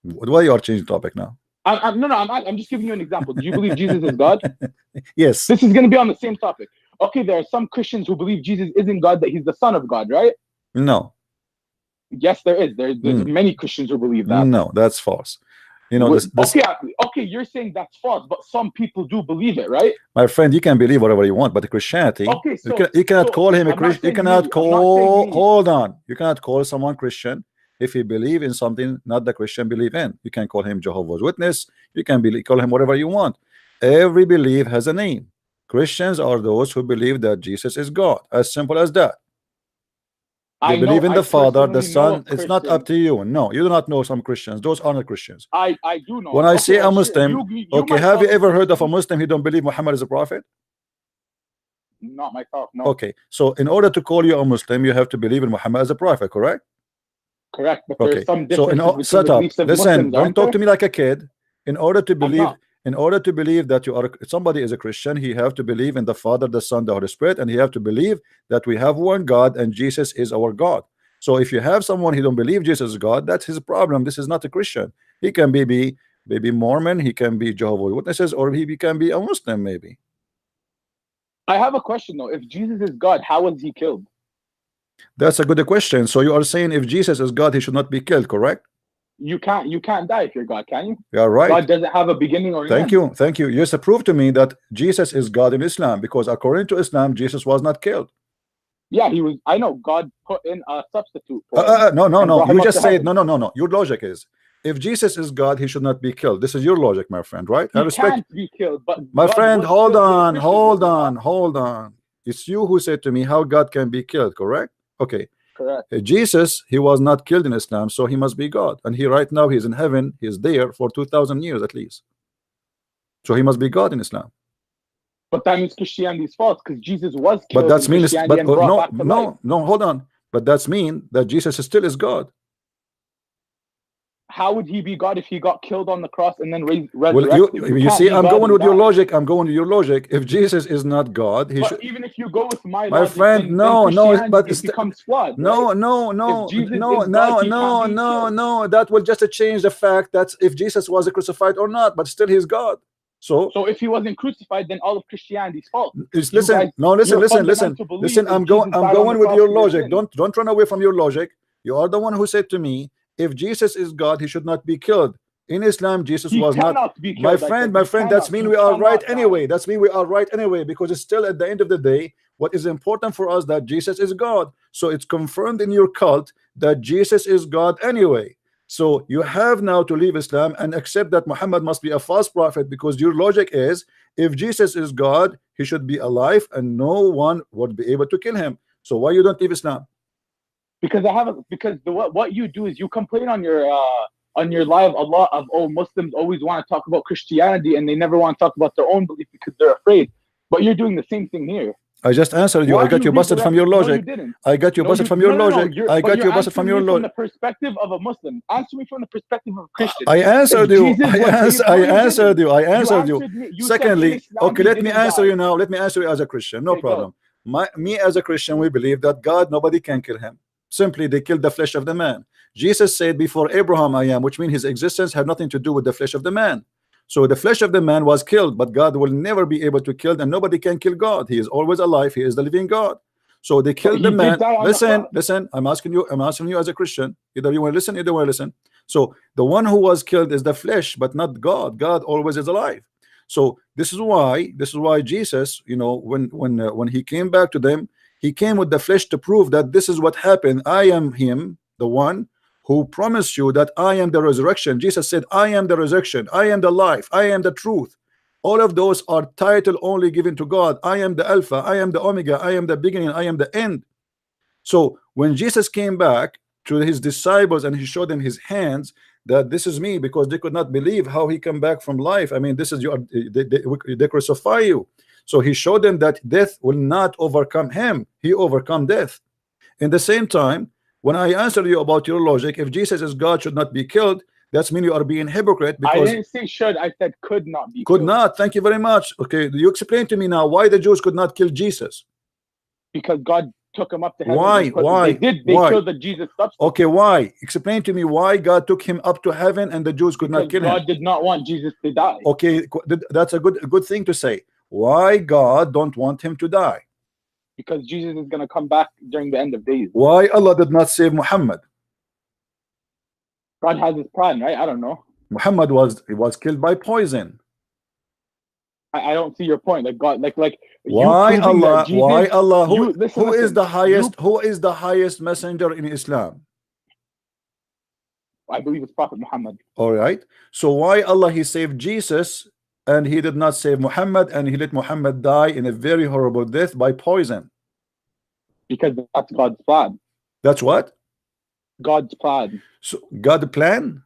Why you are changing topic now? I'm just giving you an example. Do you believe Jesus is God? Yes. This is going to be on the same topic. Okay, there are some Christians who believe Jesus isn't God, that he's the Son of God, right? No. Yes, there is. There's many Christians who believe that. No, that's false. You know, this Okay, you're saying that's false, but some people do believe it, right? my friend, you can believe whatever you want, but Christianity, Okay, so you cannot call him a I'm not Christian. You saying cannot me, call. Hold on. You cannot call someone Christian if he believe in something not the Christian believe in. You can call him Jehovah's Witness. You can call him whatever you want. Every belief has a name. Christians are those who believe that Jesus is God. As simple as that. They believe in the Father, the Son. It's not up to you. No, you do not know some Christians. Those are not Christians. I do know. When I say a Muslim, okay, have you ever heard of a Muslim? Muslim who don't believe Muhammad is a prophet? Not myself, no. Okay, so in order to call you a Muslim, you have to believe in Muhammad as a prophet, correct? Correct, but Okay, there's some so differences set up. between the beliefs of Listen, Muslims, don't aren't talk there? to me like a kid. In order to believe, not. that you are somebody is a Christian, he have to believe in the Father, the Son, the Holy Spirit, and he have to believe that we have one God and Jesus is our God. So if you have someone who don't believe Jesus is God, that's his problem. This is not a Christian. He can be Mormon, he can be Jehovah's Witnesses, or he can be a Muslim maybe. I have a question though. If Jesus is God, how was he killed? That's a good question. So you are saying if Jesus is God, he should not be killed, correct? You can't die if you're God, can you? You are right. God doesn't have a beginning or an end. Thank you. You just prove to me that Jesus is God in Islam, because according to Islam, Jesus was not killed. Yeah, he was. I know God put in a substitute for him. No. You just said no. Your logic is if Jesus is God, he should not be killed. This is your logic, my friend, right? He can't be killed, but my God friend, was hold killed on. It's you who said to me how God can be killed, correct? Okay. Correct. Jesus, he was not killed in Islam, so he must be God. And he right now he's in heaven, he's there for 2,000 years at least. So he must be God in Islam. But that means Christianity's false, because Jesus was killed. But that's means no, hold on. But that's mean that Jesus still is God. How would he be God if he got killed on the cross and then resurrected? Well, you see, I'm going with your logic. If Jesus is not God, he should. Even if you go with my logic, friend, but it becomes flawed. No. That will just change the fact that if Jesus was crucified or not, but still he's God. So if he wasn't crucified, then all of Christianity is false. Listen. I'm going with your logic. Don't run away from your logic. You are the one who said to me, if Jesus is God, he should not be killed. In Islam, Jesus was not. My friend, that's mean we are right anyway. That's mean we are right anyway, because it's still at the end of the day, what is important for us that Jesus is God. So it's confirmed in your cult that Jesus is God anyway. So you have now to leave Islam and accept that Muhammad must be a false prophet, because your logic is if Jesus is God, he should be alive and no one would be able to kill him. So why you don't leave Islam? Because what you do is you complain on your live a lot of Muslims always want to talk about Christianity and they never want to talk about their own belief because they're afraid. But you're doing the same thing here. I just answered you. I got you busted from your logic. I got you busted from your logic. I got you busted from your logic. From the perspective of a Muslim. Answer me from the perspective of a Christian. I answered you. I answered you. Secondly, okay, let me answer you now. Let me answer you as a Christian. No problem. Me as a Christian, we believe that God, nobody can kill him. Simply, they killed the flesh of the man. Jesus said, before Abraham I am, which means his existence had nothing to do with the flesh of the man. So the flesh of the man was killed, but God will never be able to kill, and nobody can kill God. He is always alive. He is the living God. So they killed the man. Listen, I'm asking you as a Christian. Either you want to listen, either you want to listen. So the one who was killed is the flesh, but not God. God always is alive. So this is why Jesus, you know, when he came back to them, he came with the flesh to prove that this is what happened. I am him, the one who promised you that I am the resurrection. Jesus said, I am the resurrection, I am the life, I am the truth. All of those are title only given to God. I am the Alpha, I am the Omega, I am the beginning, I am the end. So when Jesus came back to his disciples and he showed them his hands, that this is me, because they could not believe how he come back from life. I mean, this is your, they crucify you. So he showed them that death will not overcome him. He overcome death. In the same time, when I answered you about your logic, if Jesus is God, should not be killed, that's mean you are being hypocrite, because I didn't say should, I said could not be could killed. not. Thank you very much. Okay, you explain to me now why the Jews could not kill Jesus. Because God took him up to heaven. Why? They killed the Jesus substance. Okay, why? Explain to me why God took him up to heaven and the Jews could not kill him. God did not want Jesus to die. Okay, that's a good thing to say. Why God don't want him to die? Because Jesus is going to come back during the end of days. Why Allah did not save Muhammad? God has his plan, right? I don't know. Muhammad was killed by poison. I don't see your point. Like God, like why Allah? Jesus, why Allah? Who listen, is the highest? Who is the highest messenger in Islam? I believe it's Prophet Muhammad. All right. So why Allah he saved Jesus and he did not save Muhammad, and he let Muhammad die in a very horrible death by poison? Because that's God's plan. That's what? God's plan. So God plan?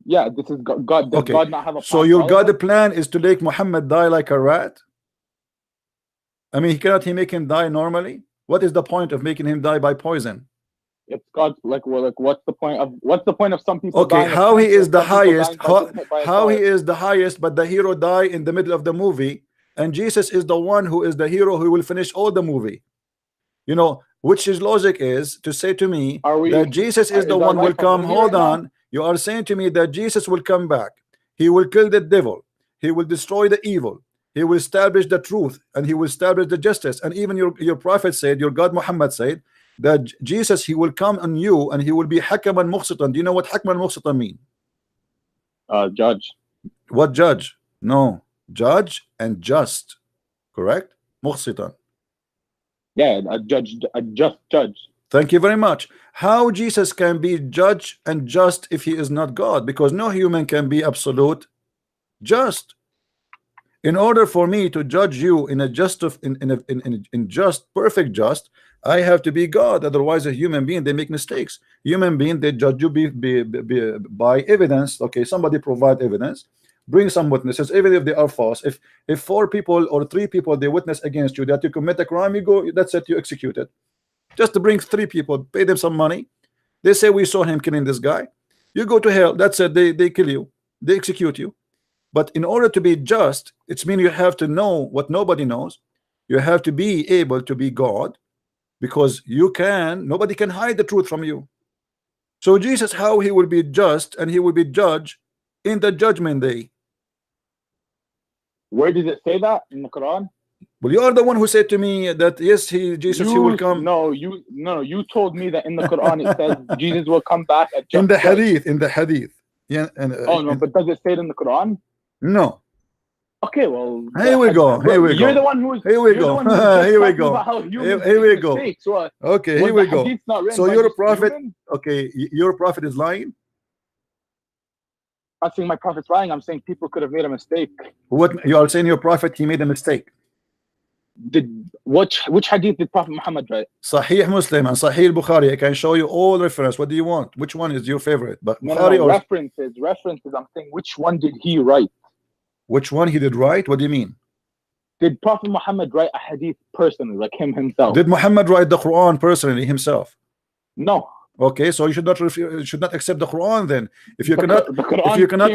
Yeah, this is God. Does okay. God not have a plan? So your God plan is to make Muhammad die like a rat? I mean, cannot he make him die normally? What is the point of making him die by poison? It's God's what's the point of some people? Okay, how he is the highest? How he is the highest, but the hero die in the middle of the movie, and Jesus is the one who is the hero who will finish all the movie. You know, which his logic is to say to me that Jesus is the one who will come. Hold on. You are saying to me that Jesus will come back. He will kill the devil. He will destroy the evil. He will establish the truth, and he will establish the justice. And even your prophet said, your God Muhammad said, that Jesus, he will come on you and he will be hakaman muqsitan. Do you know what hakaman muqsitan mean? Judge. What judge? No, judge and just. Correct? Muqsitan. Yeah, a just judge. Thank you very much. How Jesus can be judge and just if he is not God? Because no human can be absolute just. In order for me to judge you in a just in just perfect just, I have to be God. Otherwise, a human being, they make mistakes. Human being, they judge you by evidence. Okay, somebody provide evidence, bring some witnesses, even if they are false. If 4 people or 3 people they witness against you that you commit a crime, you go, that's it, you execute it. Just to bring 3 people, pay them some money. They say we saw him killing this guy. You go to hell. That's it. They kill you. They execute you. But in order to be just, it's mean you have to know what nobody knows. You have to be able to be God, because nobody can hide the truth from you. So Jesus, how he will be just and he will be judged in the judgment day? Where does it say that in the Quran? Well, you are the one who said to me that yes, he will come. No, you told me that in the Quran it says Jesus will come back at just in the hadith. Yeah. But does it say it in the Quran? No. Okay, well, here we go. You're the one who's. Here we go. Here we go. Here we go. Okay, here we go. So you're a prophet. Okay, your prophet is lying. I'm not saying my prophet's lying. I'm saying people could have made a mistake. What you are saying? Your prophet, he made a mistake. Which hadith did Prophet Muhammad write? Sahih Muslim and Sahih Bukhari. I can show you all reference. What do you want? Which one is your favorite? But Bukhari or references. I'm saying which one did he write? Which one he did write? What do you mean? Did Prophet Muhammad write a hadith personally, like him himself? Did Muhammad write the Quran personally himself? No. Okay, so you should not accept the Quran then. If you cannot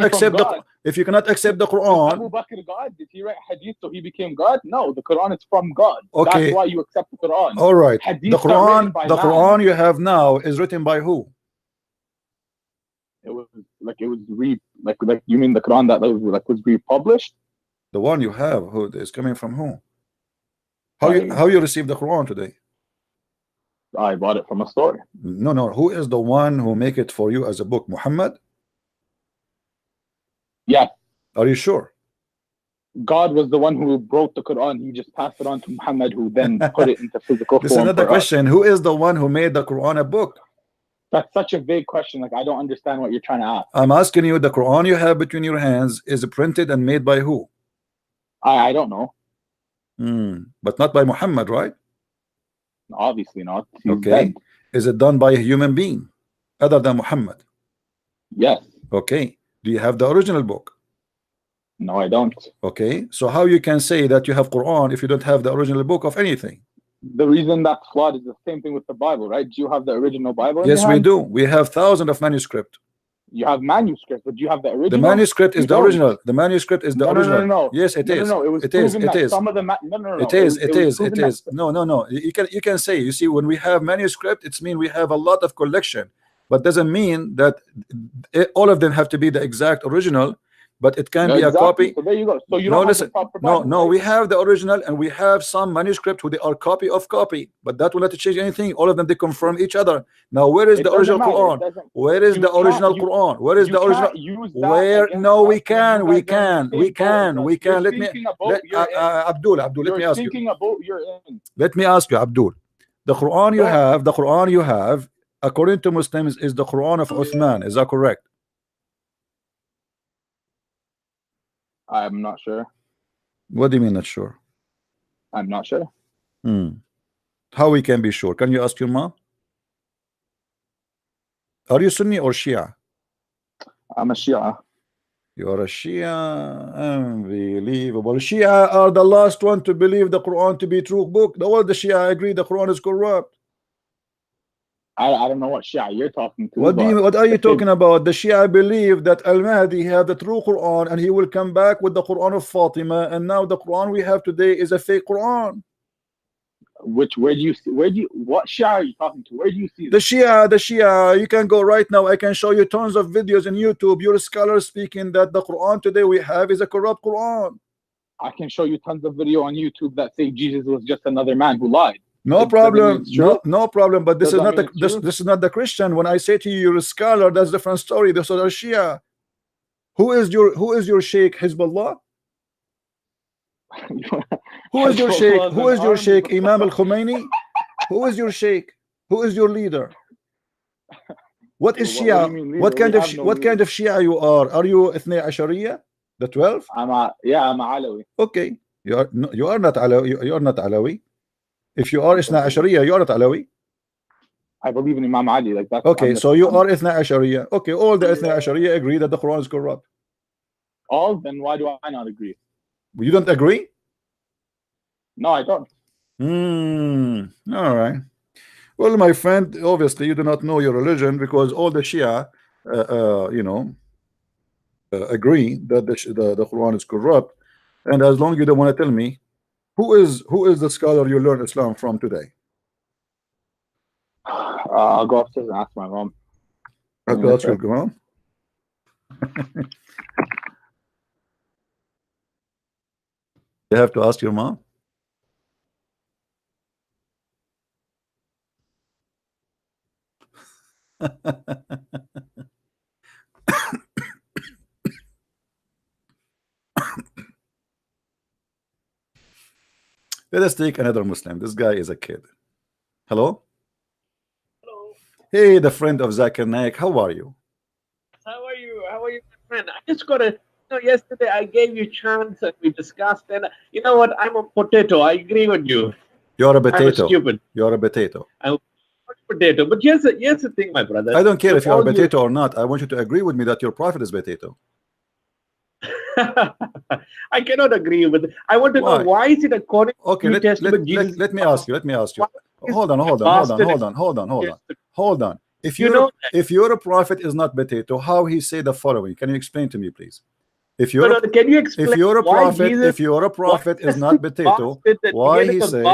accept the Quran. Abu Bakr God? Did he write hadith so he became God? No, the Quran is from God. Okay. That's why you accept the Quran. All right. Hadith the Quran you have now is written by who? It was you mean the Quran that was republished? The one you have, who is coming from who? How you receive the Quran today? I bought it from a store. No. Who is the one who make it for you as a book? Muhammad? Yeah. Are you sure? God was the one who wrote the Quran. He just passed it on to Muhammad, who then put it into physical This is form another for us. question. Who is the one who made the Quran a book? That's such a vague question. Like, I don't understand what you're trying to ask. I'm asking you, the Quran you have between your hands is printed and made by who? I don't know. But not by Muhammad, right? Obviously not. He's Okay. dead. Is it done by a human being other than Muhammad? Yes. Okay. Do you have the original book? No, I don't. Okay. So how you can say that you have Quran if you don't have the original book of anything? The reason that's flawed is the same thing with the Bible, right? Do you have the original Bible? Yes, we do. We have thousands of manuscripts. You have manuscripts, but do you have the original? The manuscript is the original. The manuscript is the original. No. Yes, it is. No, it was proven that some of the It is. No. You can say, you see, when we have manuscript, it's mean we have a lot of collection, but doesn't mean that all of them have to be the exact original. But it can be a copy. So there you go. So you no, don't listen. Have the proper no, Bible, no. right? We have the original, and we have some manuscript who they are copy of copy. But that will not change anything. All of them they confirm each other. Now, where is the original Quran? Where is the original Quran? Where is the original? Where? No, we can. Let me, Abdul. Let me ask you. Let me ask you, Abdul. The Quran you have, according to Muslims, is the Quran of Uthman. Is that correct? I'm not sure. What do you mean not sure? I'm not sure. How we can be sure? Can you ask your mom? Are you Sunni or Shia? I'm a Shia. You are a Shia. Unbelievable. Shia are the last one to believe the Quran to be true book. All the Shia agree the Quran is corrupt. I don't know what Shia you're talking to. What are you talking about? The Shia believe that Al-Mahdi have the true Quran and he will come back with the Quran of Fatima, and now the Quran we have today is a fake Quran. What Shia are you talking to? Where do you see the Shia? You can go right now. I can show you tons of videos on YouTube. Your scholars speaking that the Quran today we have is a corrupt Quran. I can show you tons of video on YouTube that say Jesus was just another man who lied. No problem. No problem. But this is not this is not the Christian. When I say to you, you're a scholar, that's a different story. This is a Shia. Who is your Sheikh? Hezbollah? Who is your Sheikh? Who is your Sheikh? Imam al-Khomeini? Who is your Sheikh? Who is your leader? What is Shia? What kind of Shia you are? Are you Ithnay Ashariya? The 12? I'm a Alawi. Okay. You are not Alawi. You are not Alawi. If you are Isna Ashariya, you are not Alawi. I believe in Imam Ali. Like that. Okay, so you are Ithna Ashariya. Okay, all the Ithna Ashariya agree that the Quran is corrupt. All? Then why do I not agree? You don't agree? No, I don't. All right. Well, my friend, obviously you do not know your religion, because all the Shia, agree that the Quran is corrupt. And as long as you don't want to tell me, who is the scholar you learn Islam from today? I'll go upstairs and ask my mom. I'll go upstairs and ask your mom. You have to ask your mom. Let us take another Muslim. This guy is a kid. Hello? Hello. Hey, the friend of Zakir Naik. How are you? How are you? How are you, my friend? I just got yesterday I gave you a chance and we discussed, and you know what? I'm a potato. I agree with you. You're a potato. I'm stupid. You're a potato. I'm a potato. But here's the thing, my brother. I don't care if you're a potato or not. I want you to agree with me that your prophet is potato. I cannot agree with it. I want to know why is it according to the Testament? Let me ask you. Hold on. If your prophet is not potato, how he say the following? Can you explain to me, please? Can you explain if you're a prophet is not potato, why he say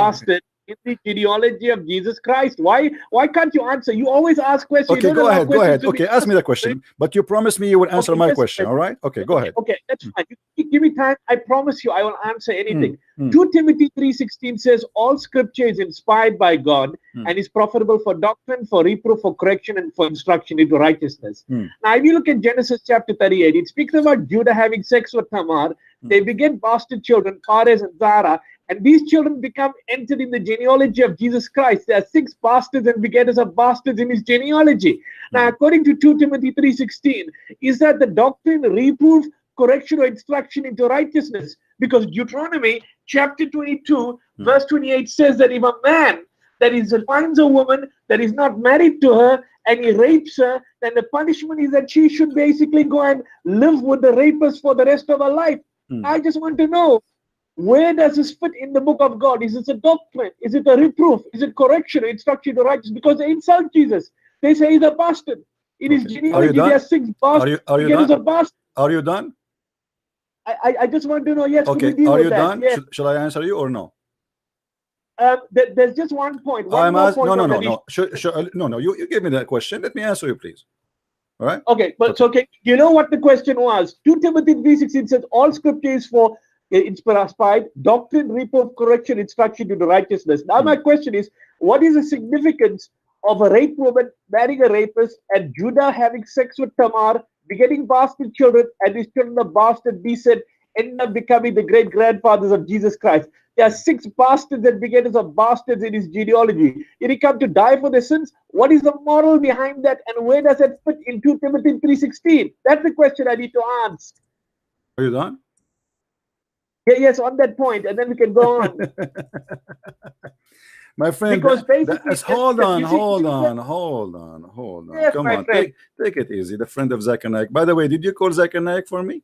in the genealogy of Jesus Christ? Why can't you answer? You always ask questions. Okay, go ahead. Okay, ask me the question. But you promised me you will answer my question, all right? Okay, go ahead. Okay, that's fine. You give me time. I promise you I will answer anything. 2 Timothy 3:16 says all scripture is inspired by God and is profitable for doctrine, for reproof, for correction, and for instruction into righteousness. Now, if you look at Genesis chapter 38, it speaks about Judah having sex with Tamar, They beget bastard children, Perez and Zara, and these children become entered in the genealogy of Jesus Christ. There are 6 bastards and begetters of bastards in his genealogy. Now, according to 2 Timothy 3:16, is that the doctrine, reproof, correction, or instruction into righteousness? Because Deuteronomy chapter 22, verse 28 says that if a man that finds a woman that is not married to her and he rapes her, then the punishment is that she should basically go and live with the rapist for the rest of her life. I just want to know, where does this fit in the book of God? Is this a doctrine? Is it a reproof? Is it correction or instruction to righteousness? Because they insult Jesus. They say he's a bastard. In his genealogy, there are 6 bastards. Are you done? Are you done? I just want to know, yes. Okay, are you done? Yes. Shall I answer you or no? There's just one point. No. You give me that question. Let me answer you, please. All right. Okay, but okay. You know what the question was? 2 Timothy 3:16 says all scripture is for inspired doctrine, reproof, correction, instruction to the righteousness. Now my question is, what is the significance of a raped woman marrying a rapist and Judah having sex with Tamar, begetting bastard children, and these children of bastard descent end up becoming the great grandfathers of Jesus Christ? There are 6 bastards and begetters of bastards in his genealogy. Did he come to die for their sins? What is the moral behind that, and where does that fit in 2 Timothy 3:16? That's the question I need to ask. Are you done? Yeah, yes, on that point, and then we can go on. My friend, hold on. Yes, Come on, take it easy. The friend of Zachariah. By the way, did you call Zachariah for me?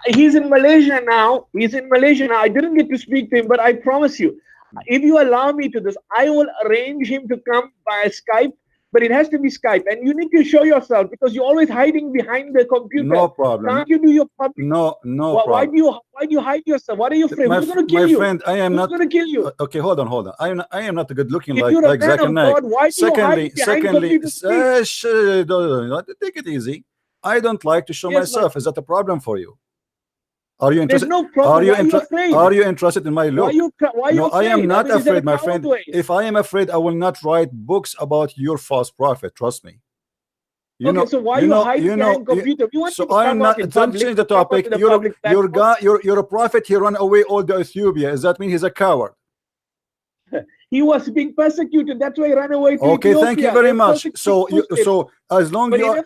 He's in Malaysia now. I didn't get to speak to him, but I promise you, if you allow me to this, I will arrange him to come via Skype. But it has to be Skype, and you need to show yourself because you're always hiding behind the computer. No problem. Can't you do your public? No problem. Why do you hide yourself? What are you afraid? Who's going to kill you? My friend, I am not. Who's going to kill you? Okay, hold on. I am not good looking if like Zachariah. Secondly, take it easy. I don't like to show myself. Is that a problem for you? Are you interested? There's no problem. Are you interested in my look? Why no, I am not afraid, my friend. If I am afraid, I will not write books about your false prophet. Trust me. So why you hiding behind computer? So I am not. Don't change the topic. You're a prophet. He ran away all the Ethiopia. Does that mean he's a coward? He was being persecuted. That's why he ran away to Okay, Ethiopia. thank you very much. So as long you are,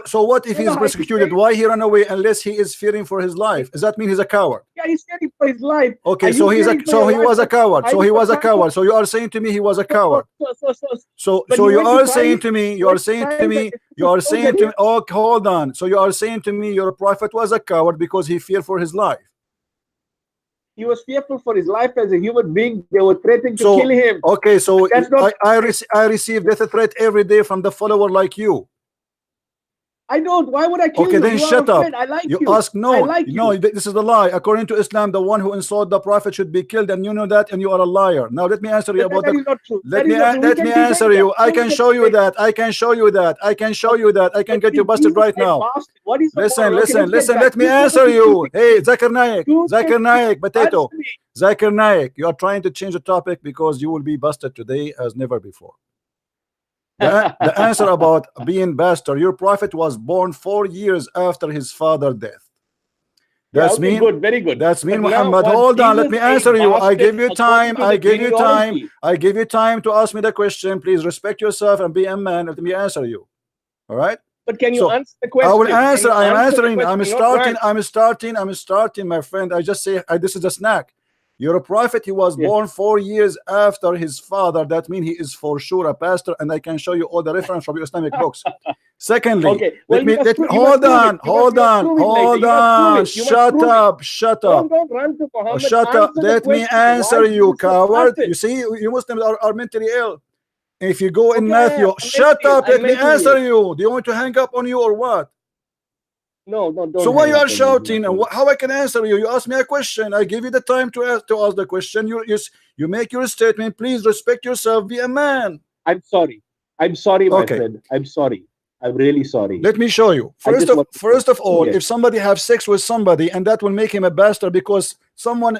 so what if he's persecuted? Why he ran away unless he is fearing for his life? Does that mean he's a coward? Yeah, he's fearing for his life. Okay, so he was a coward. So he was a coward. So you are saying to me he was a coward. So you are saying to me, oh, hold on. So you are saying to me your prophet was a coward because he feared for his life. He was fearful for his life as a human being. They were threatening to kill him. Okay, so I receive death threat every day from the follower like you. I don't. Why would I kill you? Okay, then shut up. I like you. Ask no. This is the lie. According to Islam, the one who insulted the prophet should be killed, and you know that, and you are a liar. Now let me answer you about that. Let me answer you. I can show you that. I can show you that. I can get you busted right now. Listen. Let me answer you. Hey, Zakir Naik, potato. Zakir Naik, you are trying to change the topic because you will be busted today as never before. The answer about being bastard, your prophet was born 4 years after his father's death. That's very good. That's mean, Muhammad. Hold on, let me answer you. I give you time. I give you time to ask me the question. Please respect yourself and be a man. Let me answer you. All right? But can you answer the question? I will answer. I am answering. I'm starting, my friend. I just say this is a snack. You're a prophet. He was born 4 years after his father. That means he is for sure a pastor, and I can show you all the reference from your Islamic books. Secondly, hold on. Shut up. Let me answer you, coward. You see, you Muslims are mentally ill. If you go in Matthew, shut up. Let me answer you. Do you want to hang up on you or what? No, don't. So why you are shouting? And how I can answer you? You ask me a question. I give you the time to ask the question. You make your statement. Please respect yourself. Be a man. I'm sorry, my friend. I'm sorry. I'm really sorry. Let me show you. First of all, if somebody have sex with somebody, and that will make him a bastard because someone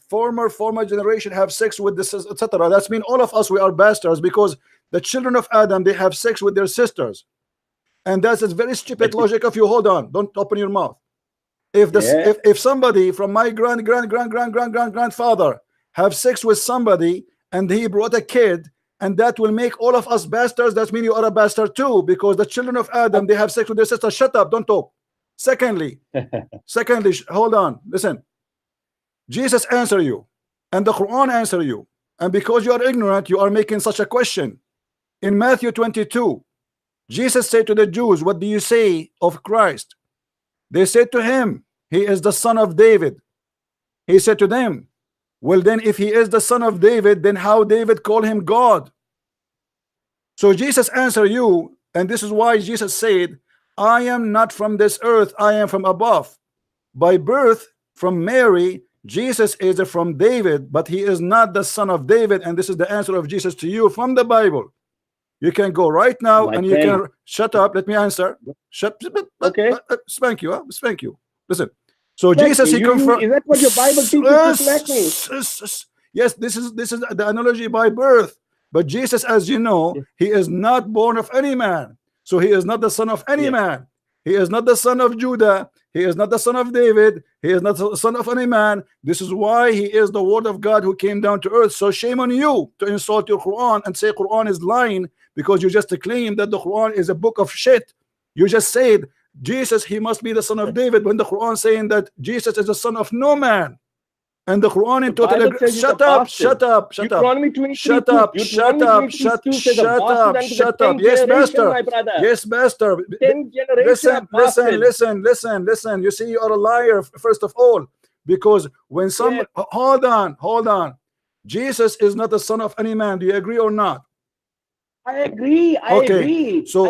former generation have sex with this, etc. That's mean all of us we are bastards because the children of Adam they have sex with their sisters. And that's a very stupid logic of you. Hold on. Don't open your mouth. if somebody from my grandfather have sex with somebody and he brought a kid, and that will make all of us bastards, that means you are a bastard too, because the children of Adam, they have sex with their sister. Shut up, don't talk. Secondly, hold on, listen. Jesus answer you, and the Quran answer you, and because you are ignorant, you are making such a question. In Matthew 22, Jesus said to the Jews, what do you say of Christ? They said to him, he is the son of David. He said to them, well then, if he is the son of David, then how David call him God? So Jesus answer you, and this is why Jesus said, I am not from this earth, I am from above. By birth from Mary, Jesus is from David, but he is not the son of David. And this is the answer of Jesus to you from the Bible. You can go right now and you can shut up. Let me answer. Shut. Okay. Spank you. Spank you. Listen. So Jesus, he confirmed. Is that what your Bible teaches? Yes, this is the analogy by birth. But Jesus, as you know, he is not born of any man. So he is not the son of any man. He is not the son of Judah. He is not the son of David. He is not the son of any man. This is why he is the word of God who came down to earth. So shame on you to insult your Quran and say Quran is lying, because you just claim that the Quran is a book of shit. You just said Jesus, he must be the son of David, when the Quran saying that Jesus is the son of no man. And the Quran in total shut up. Shut up. Yes, master. Listen. You see, you are a liar, first of all, because when some hold on. Jesus is not the son of any man. Do you agree or not? I agree. I agree. But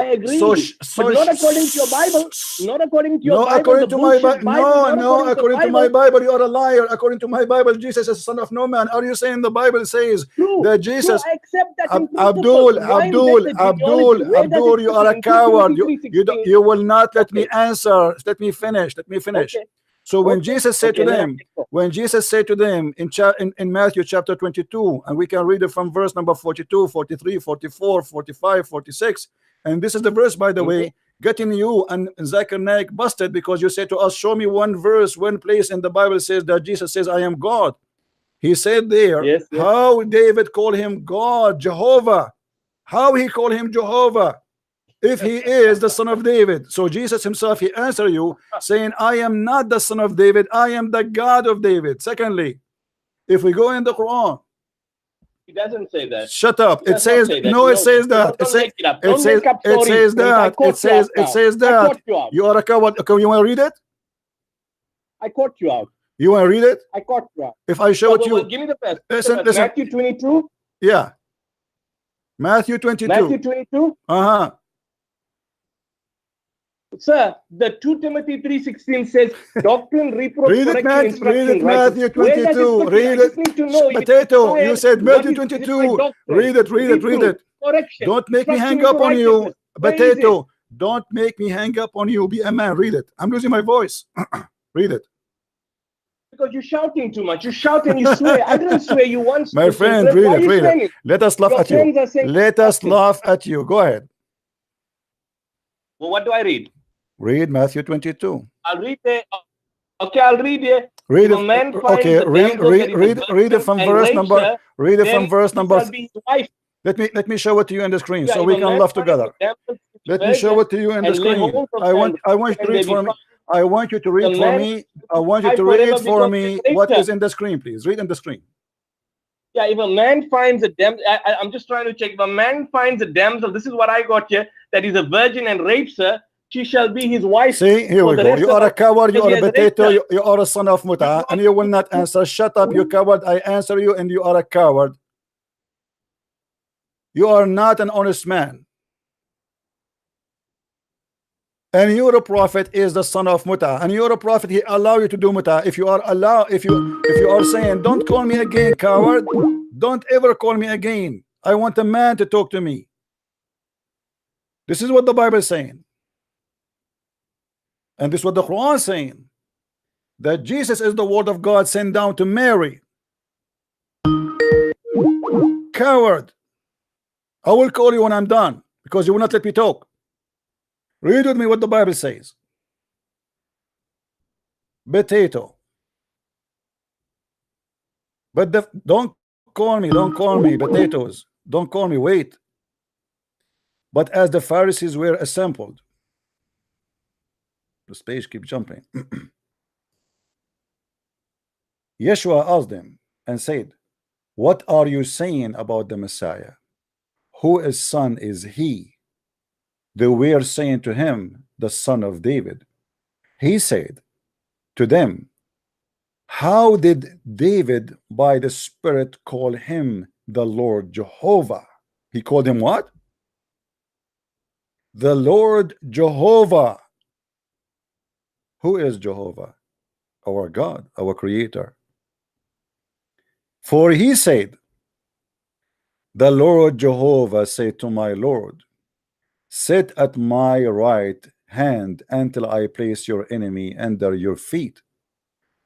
not according to your Bible. Not according to your Bible. According to my Bible. According to my Bible, you are a liar. According to my Bible, Jesus is the son of no man. Are you saying the Bible says that Jesus? I accept that. Abdul, you are a coward. You will not let me answer. Let me finish. Okay. So when Jesus said to them, in Matthew chapter 22, and we can read it from verse number 42, 43, 44, 45, 46, and this is the verse, by the way, getting you and Zakir Naik busted, because you said to us, show me one verse, one place in the Bible says that Jesus says, I am God. He said there, how David called him God, Jehovah. How he called him Jehovah, if he is the son of David. So Jesus himself, he answered you saying, I am not the son of David, I am the God of David. Secondly, if we go in the Quran, he doesn't say that. Shut up. It says no, it says that. It says that. You are a coward. Okay, you want to read it? I caught you out. You want to read it? I caught you out. If I show it to you, give me the best. Listen. Matthew 22. Yeah. Matthew 22. Matthew 22. Sir, the 2 Timothy 3:16 says, doctrine, reproof, correction, instruction. Read it, Matthew 22. Read it. Potato, you said Matthew 22. Read it. Correction. Don't make me hang up on you. Potato, don't make me hang up on you. Be a man. Read it. I'm losing my voice. Read it. Because you're shouting too much. You shout and you swear. I didn't swear you once. My friend, read it. Let us laugh at you. Let us laugh at you. Go ahead. Well, what do I read? Read Matthew 22. I'll read it. Okay, I'll read it. Read it. Okay, read it from verse number. Read it from verse number. Let me show it to you on the screen so we can laugh together. Let me show it to you on the screen. I want you to read for me. I want you to read for me. I want you to read for me what is in the screen, please. Read on the screen. Yeah, if a man finds a damsel, I'm just trying to check. If a man finds a damsel, this is what I got here, that is a virgin and rapes her, she shall be his wife. See, here we go. You are a coward, you are a potato, you are a son of muta, and you will not answer. Shut up, you coward. I answer you, and you are a coward. You are not an honest man. And your prophet is the son of muta, and your prophet, he allow you to do muta. If you are if you are saying, don't call me again, coward, don't ever call me again. I want a man to talk to me. This is what the Bible is saying. And this is what the Quran is saying, that Jesus is the word of God sent down to Mary. Coward. I will call you when I'm done, because you will not let me talk. Read with me what the Bible says. potato. But don't call me potatoes. Don't call me, wait. But as the Pharisees were assembled, this page keep jumping. Yeshua asked them and said, what are you saying about the Messiah? Whose son is he? They were saying to him, the son of David. He said to them, how did David by the Spirit call him the Lord Jehovah? He called him what? The Lord Jehovah. Who is Jehovah? Our God, our Creator. For he said, the Lord Jehovah said to my Lord, sit at my right hand until I place your enemy under your feet.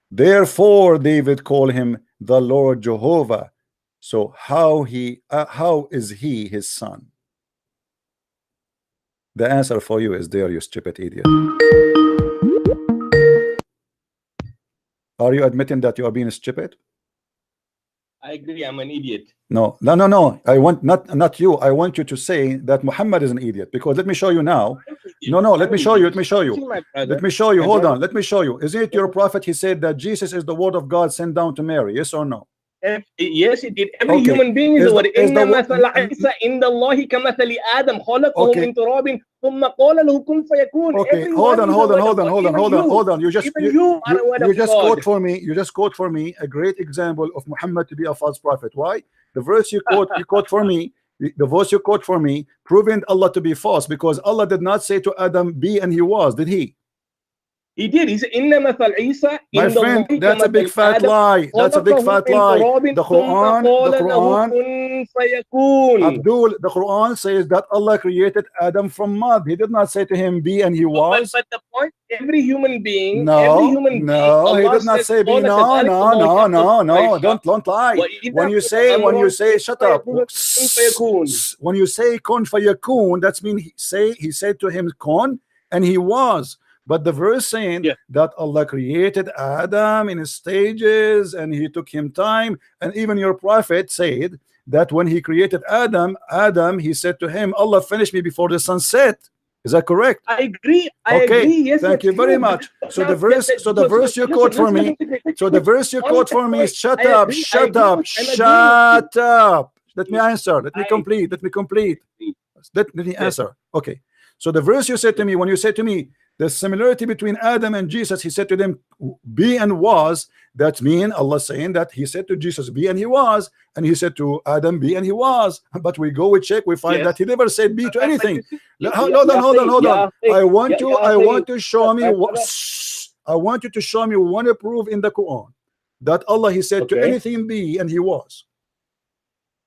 Therefore David called him the Lord Jehovah. So how is he his son? The answer for you is there, you stupid idiot. Are you admitting that you are being stupid? I agree, I'm an idiot. No. I want not you. I want you to say that Muhammad is an idiot, because let me show you now. No, let me show you. Let me show you. Hold on. Let me show you. Isn't it your prophet? He said that Jesus is the word of God sent down to Mary. Yes or no? Yes, it did. Every human being is the word. Inna mathala Isa inda Allahi kamathali Adam khalaqahu min turabin thumma qala lahu kun fayakun. Okay, hold on. You just quote for me. You just quote for me a great example of Muhammad to be a false prophet. Why? The verse you quote for me, the verse you quote for me, proving Allah to be false, because Allah did not say to Adam, be, and he was, did he? He did. He said, Inna mathal Isa. My friend, that's a big fat lie. That's a big fat lie. The Quran, Abdul, the Quran says that Allah created Adam from mud. He did not say to him, be, and he was. But the point, every human being, no, he did not say be. No, don't lie. When you say, shut up. When you say kun fayakun, that's mean he said to him kun, and he was. But the verse saying that Allah created Adam in stages and he took him time, and even your prophet said that when he created Adam, he said to him, Allah finished me before the sun set. Is that correct? I agree. I agree. Yes. Thank you very much. So the verse you quote for me. So the verse you quote for me is shut up. Let me answer. Let me complete. Let me answer. Okay. So the verse you said to me, when you said to me the similarity between Adam and Jesus, he said to them, be and was. That means Allah saying that he said to Jesus, be and he was, and he said to Adam, be and he was. But we check, we find that he never said be to anything. Hold on. I want to show me I want you to show me one proof in the Quran that Allah he said to anything be and he was.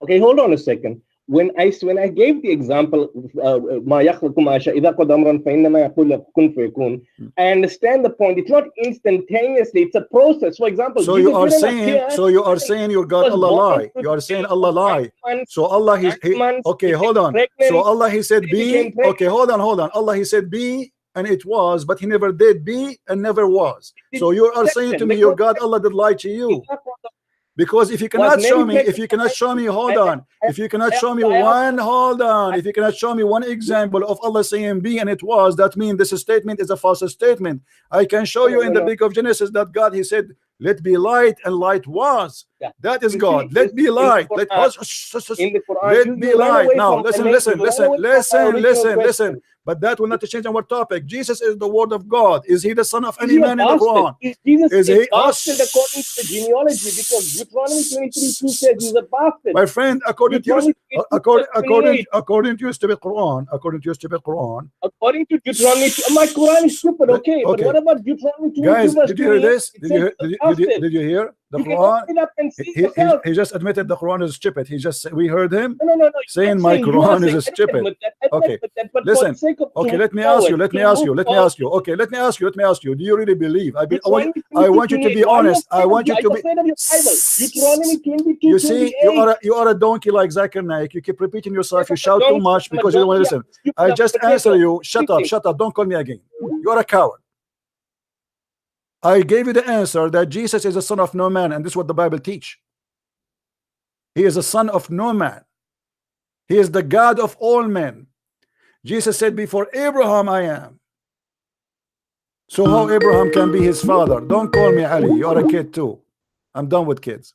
Okay, hold on a second. When I gave the example, I understand the point. It's not instantaneously; it's a process. For example, so you are saying you got Allah lie. You are saying Allah lie. So Allah okay, hold on. So Allah he said be. Okay, hold on. Allah he said be, and it was, but he never did be and never was. So you are saying to me your God Allah did lie to you. Because if you cannot show me, if you cannot show me one example of Allah saying be and it was, that means this statement is a false statement. I can show you in the book of Genesis that God he said, let be light, and light was. That is God. Let be light. Let be light. Now listen. But that will not change our topic. Jesus is the word of God. Is he the son of any man in the Quran? Is he bastard according to the genealogy? Because Deuteronomy 23:2 says he's a bastard. My friend, according to your stupid Quran, according to Deuteronomy, my Quran is stupid. Okay, but what about Deuteronomy 22? Guys, did you hear this? Did you hear the Quran? He just admitted the Quran is stupid. We heard him saying my Quran is stupid. Okay, listen. Okay, let me ask you. Okay, let me ask you. Do you really believe? I want you to be honest. I want you to be. You see, you are a donkey like Zakir Naik. You keep repeating yourself. You shout too much because you don't want to listen. I just answer you. Shut up. Don't call me again. You are a coward. I gave you the answer that Jesus is the son of no man, and this is what the Bible teach. He is the son of no man. He is the God of all men. Jesus said, before Abraham I am. So how Abraham can be his father? Don't call me Ali. You're a kid too. I'm done with kids.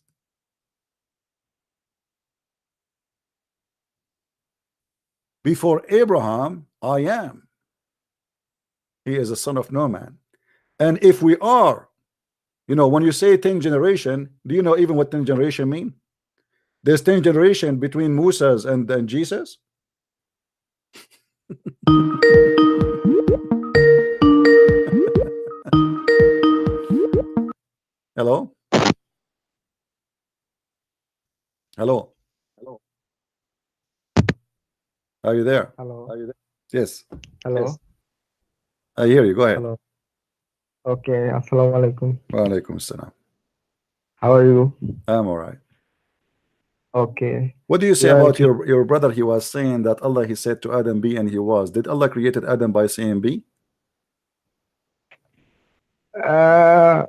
Before Abraham I am. He is the son of no man. And if we are, you know, when you say 10 generation, do you know even what 10 generation mean? There's 10 generation between Moses and Jesus. Hello? Hello? Hello? Are you there? Hello. Are you there? Yes. Hello. Yes. I hear you. Go ahead. Hello. Okay. Assalamu alaikum. Wa alaikum assalam. How are you? I'm all right. Okay. What do you say Yeah, about your brother? He was saying that Allah, he said to Adam, be, and he was. Did Allah created Adam by saying be? I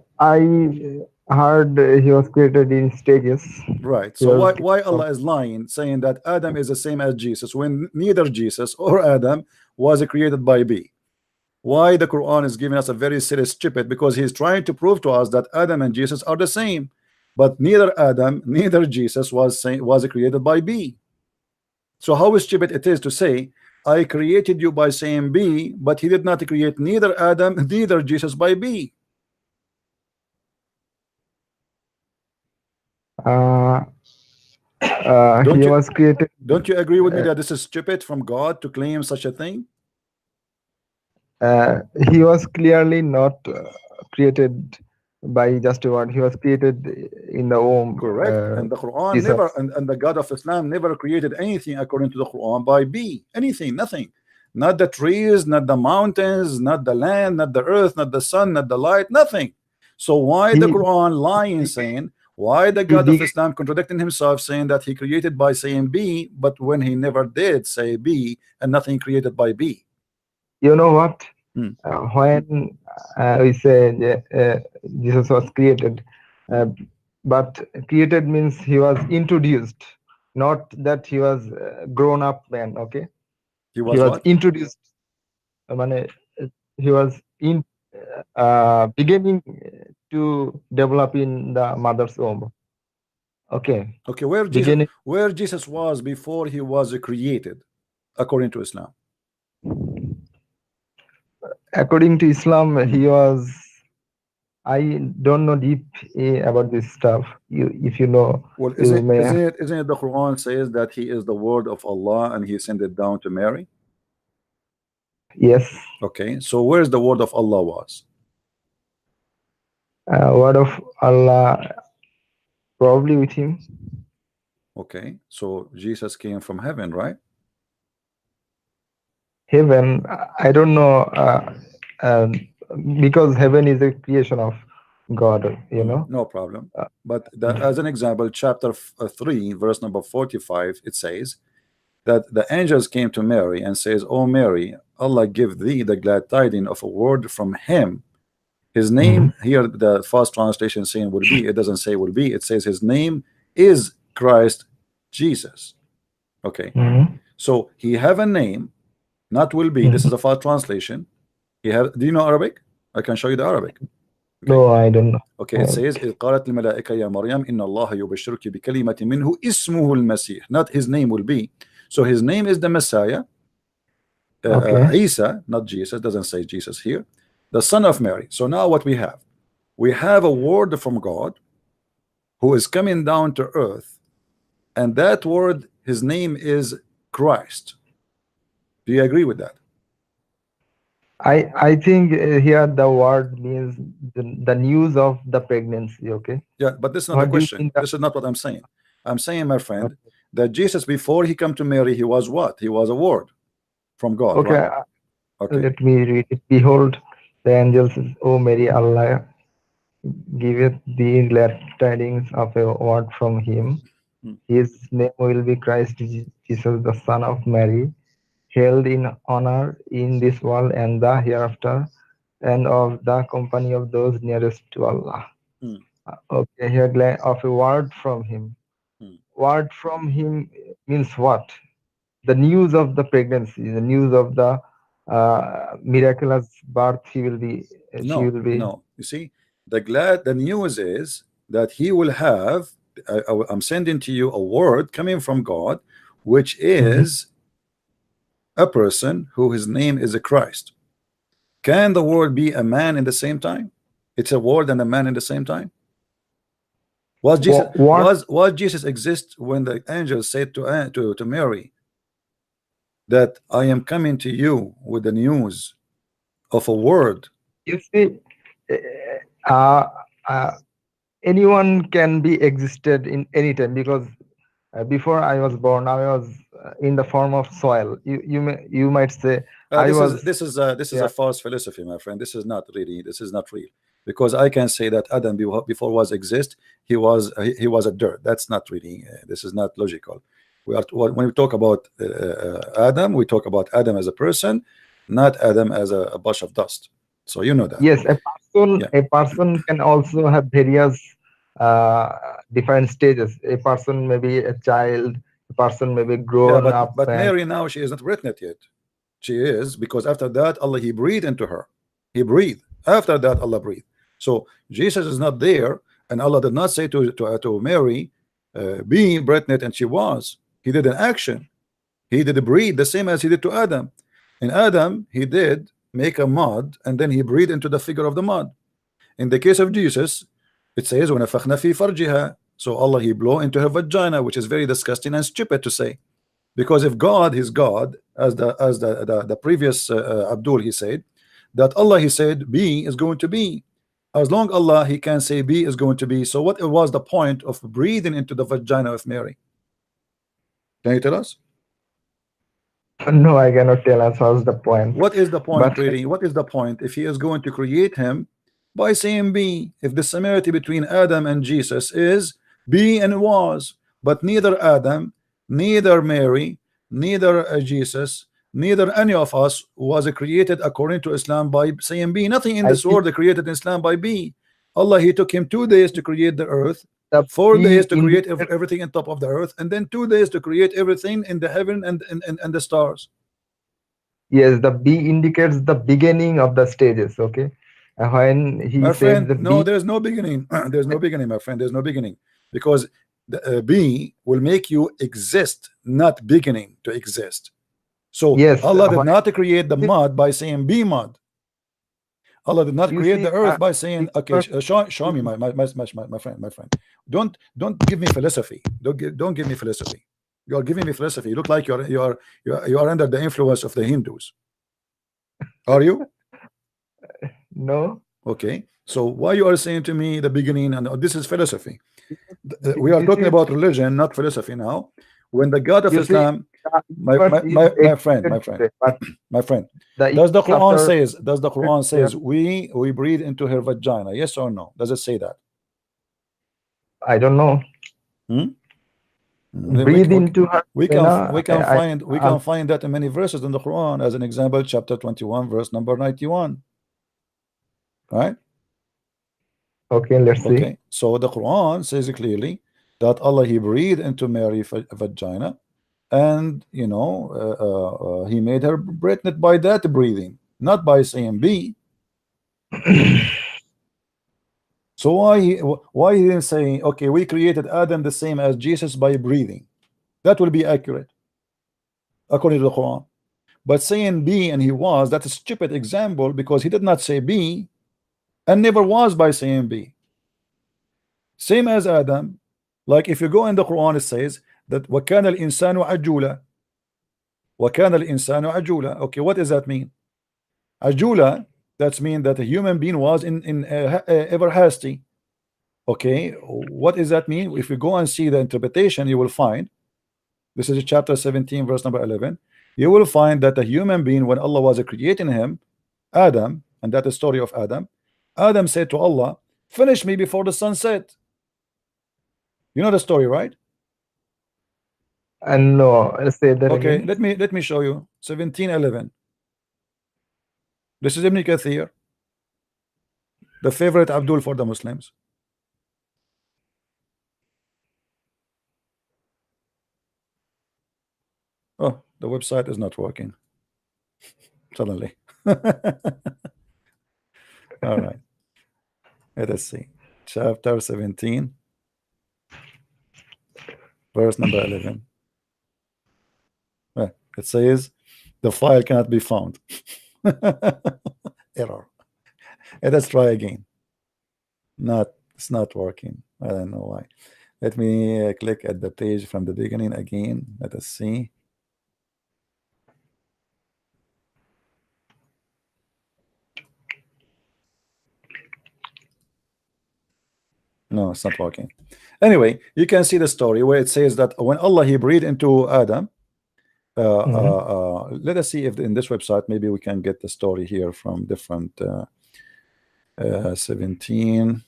heard he was created in stages. Right. So why Allah is lying, saying that Adam is the same as Jesus, when neither Jesus or Adam was created by be? Why the Quran is giving us a very serious stupid? Because he's trying to prove to us that Adam and Jesus are the same, but neither Adam, neither Jesus was created by be. So how stupid it is to say, I created you by saying be, but he did not create neither Adam, neither Jesus by be. He was created. Don't you agree with me that this is stupid from God to claim such a thing? He was clearly not created by just a word. He was created in the womb. Correct. And the Quran Jesus. never, and the God of Islam never created anything according to the Quran by be. Anything, nothing. Not the trees, not the mountains, not the land, not the earth, not the sun, not the light, nothing. So why the Quran lying, saying, why the God of Islam contradicting himself, saying that he created by saying be, but when he never did say be, and nothing created by be? You know what? When we say Jesus was created, but created means he was introduced, not that he was grown up man. Okay, he was introduced. He was in beginning to develop in the mother's womb. Okay. Okay, where Jesus was before he was created, according to Islam? According to Islam, he was. I don't know deep about this stuff. If you know, well, isn't it the Quran says that he is the word of Allah and he sent it down to Mary? Yes. Okay, so where's the word of Allah was? Word of Allah, probably with him. Okay, so Jesus came from heaven, right? Heaven, I don't know, because heaven is a creation of God, you know. No problem. But as an example, chapter 3, verse number 45, it says that the angels came to Mary and says, "Oh Mary, Allah give thee the glad tidings of a word from him." His name, here the first translation saying will be, it doesn't say will be, it says his name is Christ Jesus. Okay. So he have a name, not will be. This is the first translation. He have, do you know Arabic? I can show you the Arabic. Okay. No, I don't know. Okay, it says إذ قالت الملائكة يا مريم إن الله يبشرك بكلمة منه اسمه المسيح. Not his name will be. So his name is the Messiah. Isa, not Jesus, doesn't say Jesus here. The son of Mary. So now what we have a word from God who is coming down to earth, and that word, his name is Christ. Do you agree with that? I think here the word means the news of the pregnancy. Okay. Yeah, but this is not the question. This is not what I'm saying. I'm saying, my friend, that Jesus, before he come to Mary, he was what? He was a word from God. Okay. Right? Okay. Let me read it. Behold, the angel says, "O Mary, Allah giveth thee glad tidings of a word from him. His name will be Christ Jesus, the Son of Mary, held in honor in this world and the hereafter. and of the company of those nearest to Allah. Hmm. Okay, here of a word from him. Word from him means what? The news of the pregnancy, the news of the miraculous birth. She will be. No. You see, the news is that he will have. I'm sending to you a word coming from God, which is a person who his name is a Christ. Can the word be a man in the same time? It's a word and a man in the same time. Was Jesus exist when the angel said to Mary that I am coming to you with the news of a word? You see, anyone can be existed in any time, because before I was born, I was in the form of soil. You might say this is a false philosophy, my friend. This is not real, because I can say that Adam before was exist, he was a dirt. That's not really this is not logical. When we talk about Adam, we talk about Adam as a person, not Adam as a bunch of dust. So you know that. Yes, a person can also have various different stages. A person may be a child, a person may be grown up. But Mary now, she is not pregnant yet. She is, because after that Allah he breathed into her. He breathed. After that Allah breathed. So Jesus is not there, and Allah did not say to Mary, be pregnant, and she was. He did an action. He did breathe the same as he did to Adam. In Adam he did make a mud, and then he breathed into the figure of the mud. In the case of Jesus, it says وَنَفَخْنَا فِي فَرْجِهَا. So Allah he blow into her vagina, which is very disgusting and stupid to say, because if God is God, as the previous Abdul he said that Allah he said be is going to be. As long Allah he can say be is going to be. So what was the point of breathing into the vagina of Mary? Can you tell us? No, I cannot tell us what's the point. What is the point, really? What is the point if he is going to create him by saying be? If the similarity between Adam and Jesus is be and was, but neither Adam, neither Mary, neither Jesus, neither any of us was created according to Islam by saying be. Nothing in this world created in Islam by be. Allah he took him 2 days to create the earth, 4 days to create everything on top of the earth, and then 2 days to create everything in the heaven and the stars. Yes, the B indicates the beginning of the stages. Okay, when he my said friend, the no, B, there's no beginning. There's no beginning, my friend. There's no beginning, because the B will make you exist, not beginning to exist. So yes, Allah did not create the mud by saying be mud. Allah did not create the earth by saying okay. Show me my friend. Don't give me philosophy. Don't give me philosophy. You are giving me philosophy. You look like you are under the influence of the Hindus. Are you? No. Okay. So why you are saying to me the beginning, and this is philosophy? We are talking about religion, not philosophy now. When the God of Islam, my friend, does the Quran says we breathe into her vagina? Yes or no? Does it say that? I don't know. Breathe into her. We can find that in many verses in the Quran. As an example, chapter 21, verse number 91. Right? Okay, let's see. Okay, so the Quran says clearly that Allah he breathed into Mary's vagina, and you know he made her pregnant by that breathing, not by saying be. So why he didn't say okay, we created Adam the same as Jesus by breathing? That will be accurate according to the Quran. But saying be and he was, that's a stupid example, because he did not say be and never was by saying be. Same as Adam. Like if you go in the Quran, it says that وَكَانَ الْإِنسَانُ عَجُولًا. وَكَانَ الْإِنسَانُ عَجُولًا. Okay, what does that mean? Ajula, that's mean that a human being was ever hasty. Okay, what does that mean? If you go and see the interpretation, you will find, this is chapter 17, verse number 11. You will find that a human being, when Allah was creating him, Adam, and that is the story of Adam. Adam said to Allah, finish me before the sun set. You know the story, right? And no, let's say that okay again. let me show you 17:11. This is Ibn Kathir. The favorite Abdul for the Muslims. Oh, the website is not working. Suddenly. All right. Let us see. Chapter 17, verse number 11. It says the file cannot be found. Error. Let us try again. It's not working. I don't know why. Let me click at the page from the beginning again. Let us see. No, it's not working. Anyway, you can see the story where it says that when Allah he breathed into Adam. Let us see if in this website maybe we can get the story here from different 17.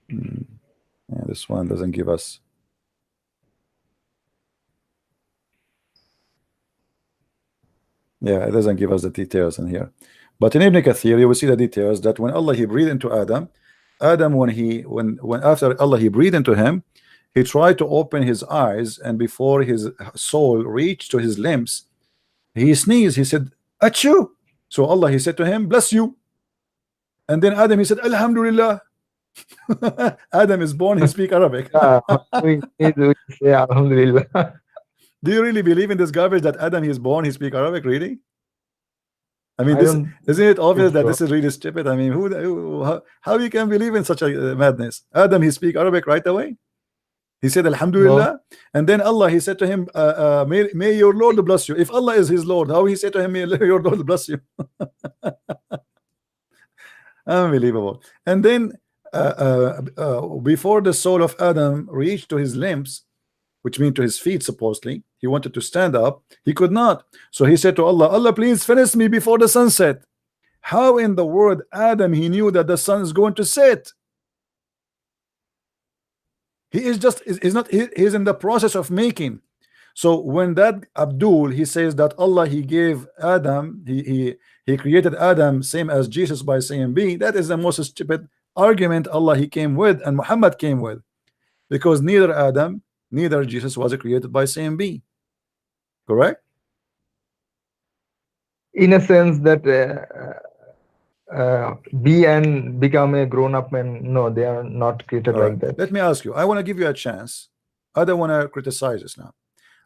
Yeah, this one doesn't give us. Yeah, it doesn't give us the details in here. But in Ibn Kathir, you will see the details that when Allah he breathed into Adam, when after Allah he breathed into him, he tried to open his eyes, and before his soul reached to his limbs, he sneezed. He said, "Achoo!" So Allah he said to him, "Bless you." And then Adam he said, "Al-Hamdu Lillah." Adam is born, he speaks Arabic. We say Alhamdu Lillah. Do you really believe in this garbage that Adam he is born, he speaks Arabic? Really? I mean, isn't it obvious that this is really stupid? I mean, how you can believe in such a madness? Adam he speak Arabic right away. He said Alhamdulillah, and then Allah he said to him, may your Lord bless you. If Allah is his Lord, how he said to him, may your Lord bless you? Unbelievable. And then before the soul of Adam reached to his limbs, which means to his feet, supposedly he wanted to stand up, he could not. So he said to Allah, Allah, please finish me before the sun set. How in the world Adam he knew that the sun is going to set? He is just he's in the process of making. So when that Abdul he says that Allah he gave Adam, he created Adam same as Jesus by saying B, that is the most stupid argument Allah he came with and Muhammad came with, because neither Adam neither Jesus was created by saying B. Correct? In a sense that be and become a grown-up man, no, they are not created like that. Let me ask you, I want to give you a chance. I don't want to criticize Islam.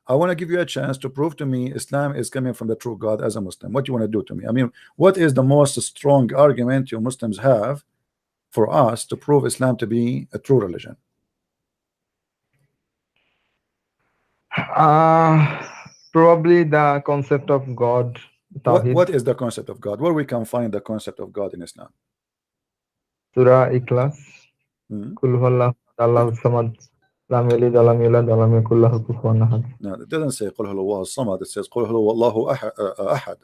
I want to give you a chance to prove to me Islam is coming from the true God as a Muslim. What do you want to do to me? I mean, what is the most strong argument you Muslims have for us to prove Islam to be a true religion? Probably the concept of God. What is the concept of God? Where we can find the concept of God in Islam? Surah Ikhlas. Kul huwallahu Allahu samad lam yalid wa lam yulad wa lam yakul lahu kufuwan ahad. No, it doesn't say Qul huwallahu samad. It says Qul huwallahu ahad.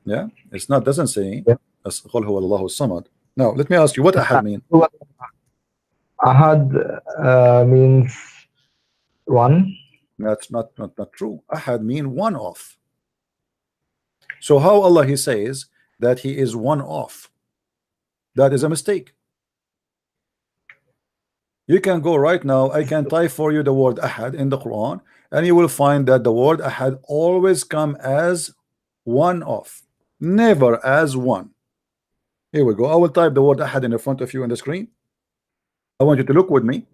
Yeah, it's not. Doesn't say Qul huwallahu samad. Now let me ask you, what ahad mean? Ahad means one. That's not true. Ahad mean one of. So how Allah he says that he is one of? That is a mistake. You can go right now, I can type for you the word ahad in the Quran, and you will find that the word ahad always come as one of, never as one. Here we go. I will type the word ahad in the front of you on the screen. I want you to look with me.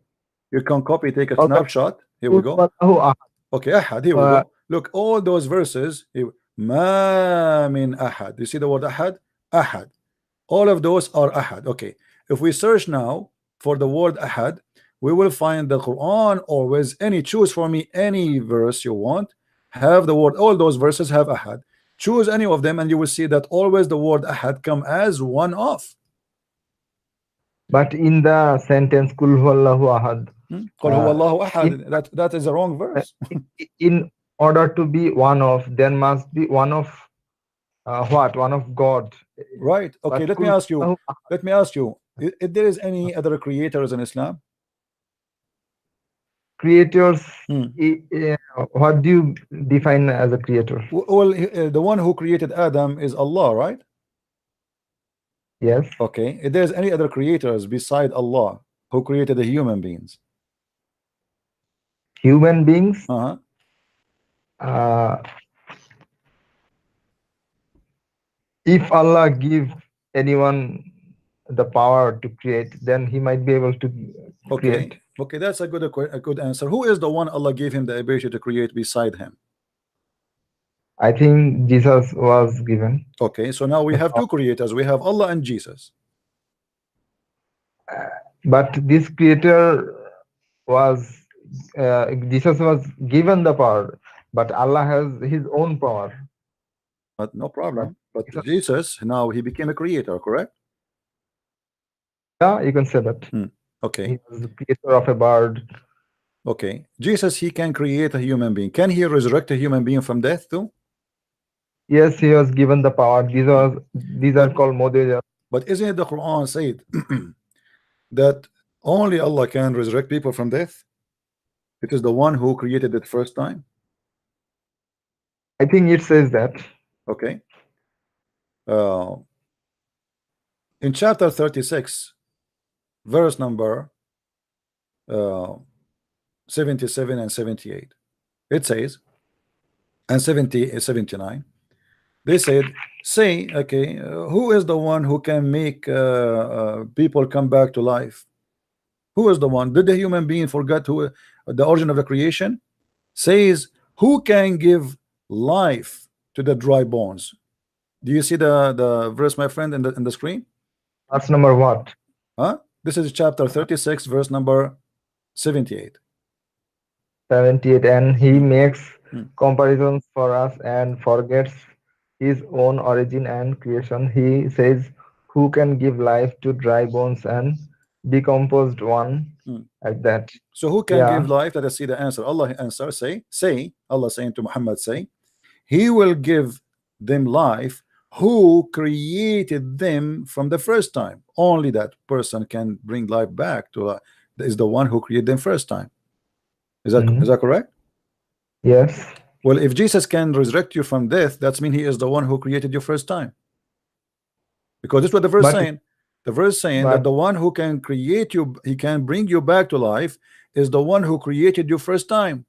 You can copy, take a snapshot. Here we go. Okay, ahad. Here we go. Look, all those verses. Ma min ahad. You see the word ahad? Ahad. All of those are ahad. Okay. If we search now for the word ahad, we will find the Quran always. Choose for me any verse you want. Have the word. All those verses have ahad. Choose any of them, and you will see that always the word ahad come as one of. But in the sentence Kul huwallahu ahad. Qul huwallahu ahad. That is the wrong verse. In order to be one of, there must be one of what? One of God. Right. Okay. But let me ask you. If there is any other creators in Islam? creators, what do you define as a creator? Well, the one who created Adam is Allah, right? Yes. Okay. If there's any other creators beside Allah who created the human beings? Human beings? If Allah give anyone the power to create, then he might be able to create. Okay, that's a good answer. Who is the one Allah gave him the ability to create beside him? I think Jesus was given. Okay, so now we have two creators. We have Allah and Jesus. But this creator was Jesus was given the power, but Allah has his own power. But no problem. But Jesus, now he became a creator, correct? Yeah, you can say that. Okay. He was the creator of a bird. Okay. Jesus, he can create a human being. Can he resurrect a human being from death too? Yes, he was given the power. These are called models. But isn't it the Quran said that only Allah can resurrect people from death? It is the one who created it first time. I think it says that. Okay. In chapter 36, verse number 77 and 78, it says, and 79, they said, say, okay, who is the one who can make people come back to life? Who is the one? Did the human being forget who the origin of the creation? Says, who can give life to the dry bones? Do you see the verse, my friend, in the screen? That's number what? This is chapter 36, verse number 78. 78, and he makes comparisons for us and forgets his own origin and creation. He says, who can give life to dry bones and decomposed one, like that. So who can give life? Let us see the answer. Allah answer, say, Allah saying to Muhammad, say, he will give them life who created them from the first time. Only that person can bring life back to life. Is the one who created them first time. Is that correct? Yes. Well, if Jesus can resurrect you from death, that means he is the one who created you first time. Because this is what the verse saying. The verse saying that the one who can create you, he can bring you back to life, is the one who created you first time.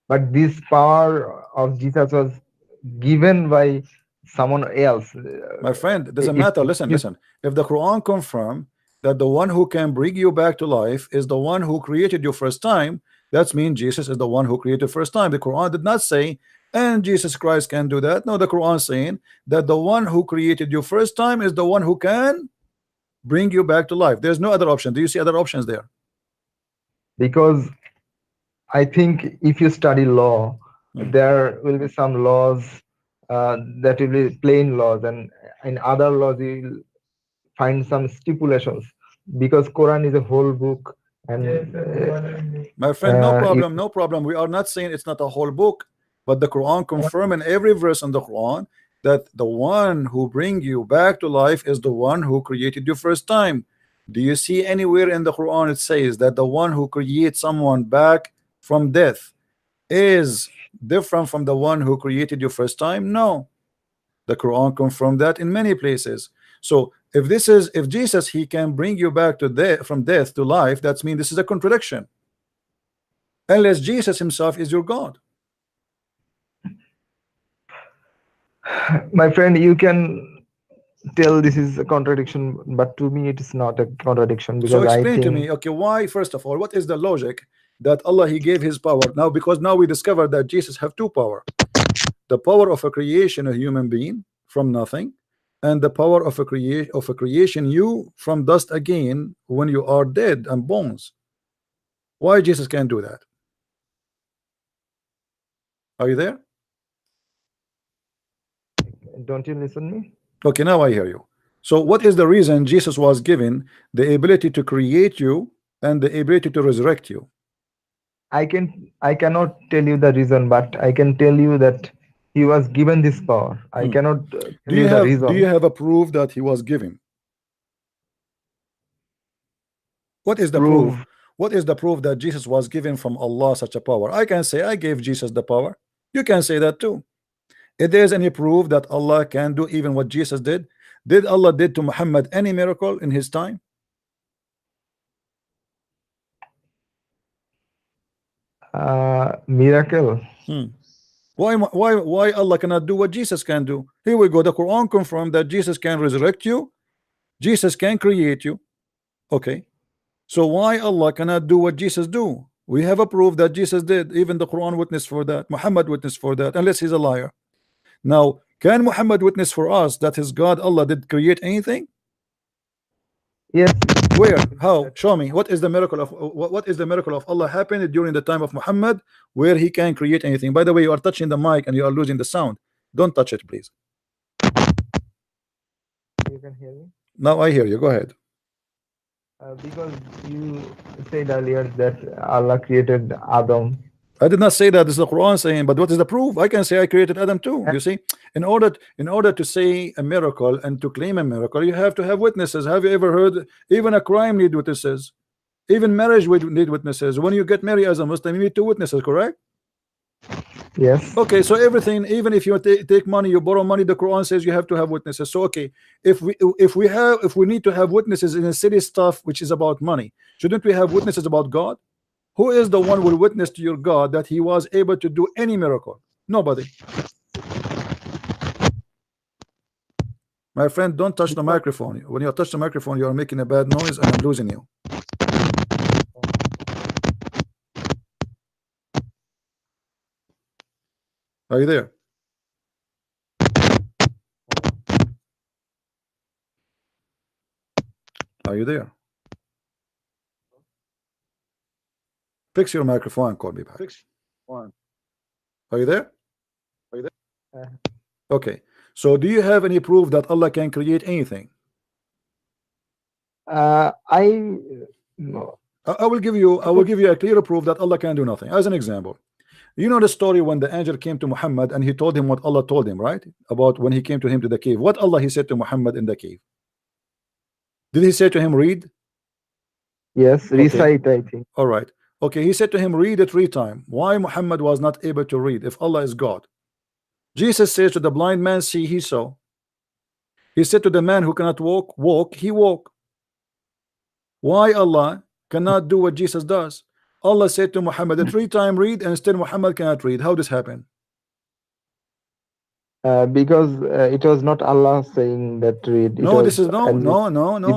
But this power of Jesus was given by someone else. My friend, it doesn't matter. Listen. If the Quran confirm that the one who can bring you back to life is the one who created you first time, that means Jesus is the one who created first time. The Quran did not say, and Jesus Christ can do that. No, the Quran is saying that the one who created you first time is the one who can bring you back to life. There's no other option. Do you see other options there? Because I think if you study law, there will be some laws that will be plain laws, and in other laws you will find some stipulations, because Quran is a whole book. And my friend, no problem. We are not saying it's not a whole book, but the Quran confirm in every verse in the Quran that the one who bring you back to life is the one who created you first time. Do you see anywhere in the Quran it says that the one who creates someone back from death is different from the one who created you first time? No. The Quran confirmed that in many places. So if Jesus, he can bring you back to from death to life, that means this is a contradiction. Unless Jesus himself is your God. My friend, you can tell this is a contradiction, but to me it is not a contradiction. Because so explain to me, okay, why, first of all, what is the logic that Allah, he gave his power now? Because now we discovered that Jesus have two power: the power of a creation, a human being from nothing, and the power of a creation you from dust again when you are dead and bones. Why Jesus can't do that? Are you there? Don't you listen to me? Okay, now I hear you. So what is the reason Jesus was given the ability to create you and the ability to resurrect you? I cannot tell you the reason, but I can tell you that he was given this power. I cannot tell you the reason. Do you have a proof that he was given? What is the proof? what is the proof that Jesus was given from Allah such a power? I can say I gave Jesus the power. You can say that too. If there is any proof that Allah can do even what Jesus did Allah did to Muhammad any miracle in his time? Miracle. Why Allah cannot do what Jesus can do? Here we go. The Quran confirmed that Jesus can resurrect you, Jesus can create you. Okay, so why Allah cannot do what Jesus do? We have a proof that Jesus did. Even the Quran witnessed for that, Muhammad witnessed for that, unless he's a liar. Now, can Muhammad witness for us that his God Allah did create anything? Yes. Where? How? Show me. What is the miracle of Allah happened during the time of Muhammad where he can create anything? By the way, you are touching the mic and you are losing the sound. Don't touch it, please. You can hear me? Now I hear you. Go ahead. Because you said earlier that Allah created Adam. I did not say that. This is the Quran saying, but what is the proof? I can say I created Adam too. You see, in order to say a miracle and to claim a miracle, you have to have witnesses. Have you ever heard even a crime need witnesses? Even marriage would need witnesses. When you get married as a Muslim, you need 2 witnesses, correct? Yes. Okay, so everything, even if you take money, you borrow money, the Quran says you have to have witnesses. So okay, if we need to have witnesses in a city stuff which is about money, shouldn't we have witnesses about God? Who is the one who will witness to your God that he was able to do any miracle? Nobody. My friend, don't touch the microphone. When you touch the microphone, you are making a bad noise and I'm losing you. Are you there? Are you there? Fix your microphone and call me back. Are you there? Okay. So do you have any proof that Allah can create anything? No. I will give you a clear proof that Allah can do nothing. As an example, you know the story when the angel came to Muhammad and he told him what Allah told him, right? About when he came to him to the cave. What Allah he said to Muhammad in the cave? Did he say to him, read? Yes, recite, okay. I think. All right. Okay, he said to him, read it 3 times. Why Muhammad was not able to read if Allah is God? Jesus says to the blind man, see, he saw. He said to the man who cannot walk, walk, he walk. Why Allah cannot do what Jesus does? Allah said to Muhammad, 3 times read, and still Muhammad cannot read. How this happened? Because it was not Allah saying that read. No, this is no.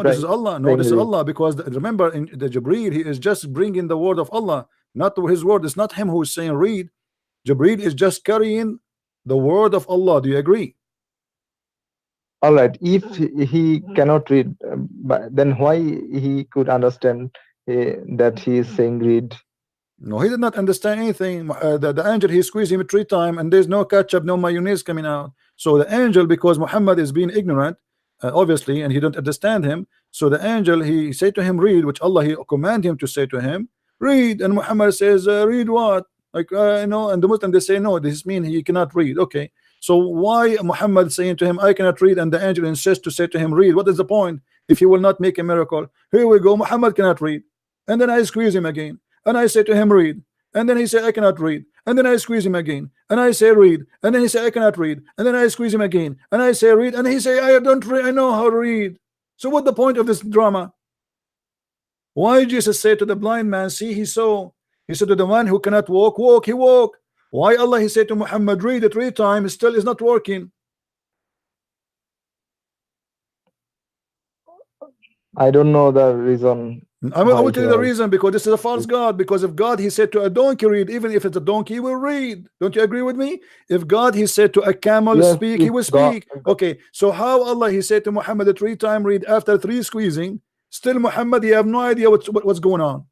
This is Allah. No, this is read. Allah. Because remember, in the Jibreel, he is just bringing the word of Allah, not his word. It's not him who is saying read. Jibreel is just carrying the word of Allah. Do you agree? All right. If he cannot read, but then why he could understand that he is saying read? No, he did not understand anything. The angel, he squeezed him 3 times and there's no ketchup, no mayonnaise coming out. So the angel, because Muhammad is being ignorant, obviously, and he don't understand him, so the angel, he said to him, read, which Allah, he command him to say to him, read. And Muhammad says, read what? Like, and the Muslim, they say, no, this means he cannot read. Okay, so why Muhammad saying to him, I cannot read, and the angel insists to say to him, read? What is the point if he will not make a miracle? Here we go, Muhammad cannot read. And then I squeeze him again. And I say to him, read. And then he said, I cannot read. And then I squeeze him again. And I say, read. And then he said, I cannot read. And then I squeeze him again. And I say, read. And he say, I don't read. I know how to read. So what the point of this drama? Why Jesus said to the blind man, see, he saw. He said to the one who cannot walk, walk, he walk. Why Allah, he said to Muhammad, read it 3 times, still is not working. I don't know the reason. I will tell you the reason, because this is a false God. Because if God, he said to a donkey, read, even if it's a donkey, he will read. Don't you agree with me? If God, he said to a camel, yes, speak, he will speak. Okay, so how Allah, he said to Muhammad 3 times, read, after 3 squeezing, still Muhammad, he have no idea what's going on.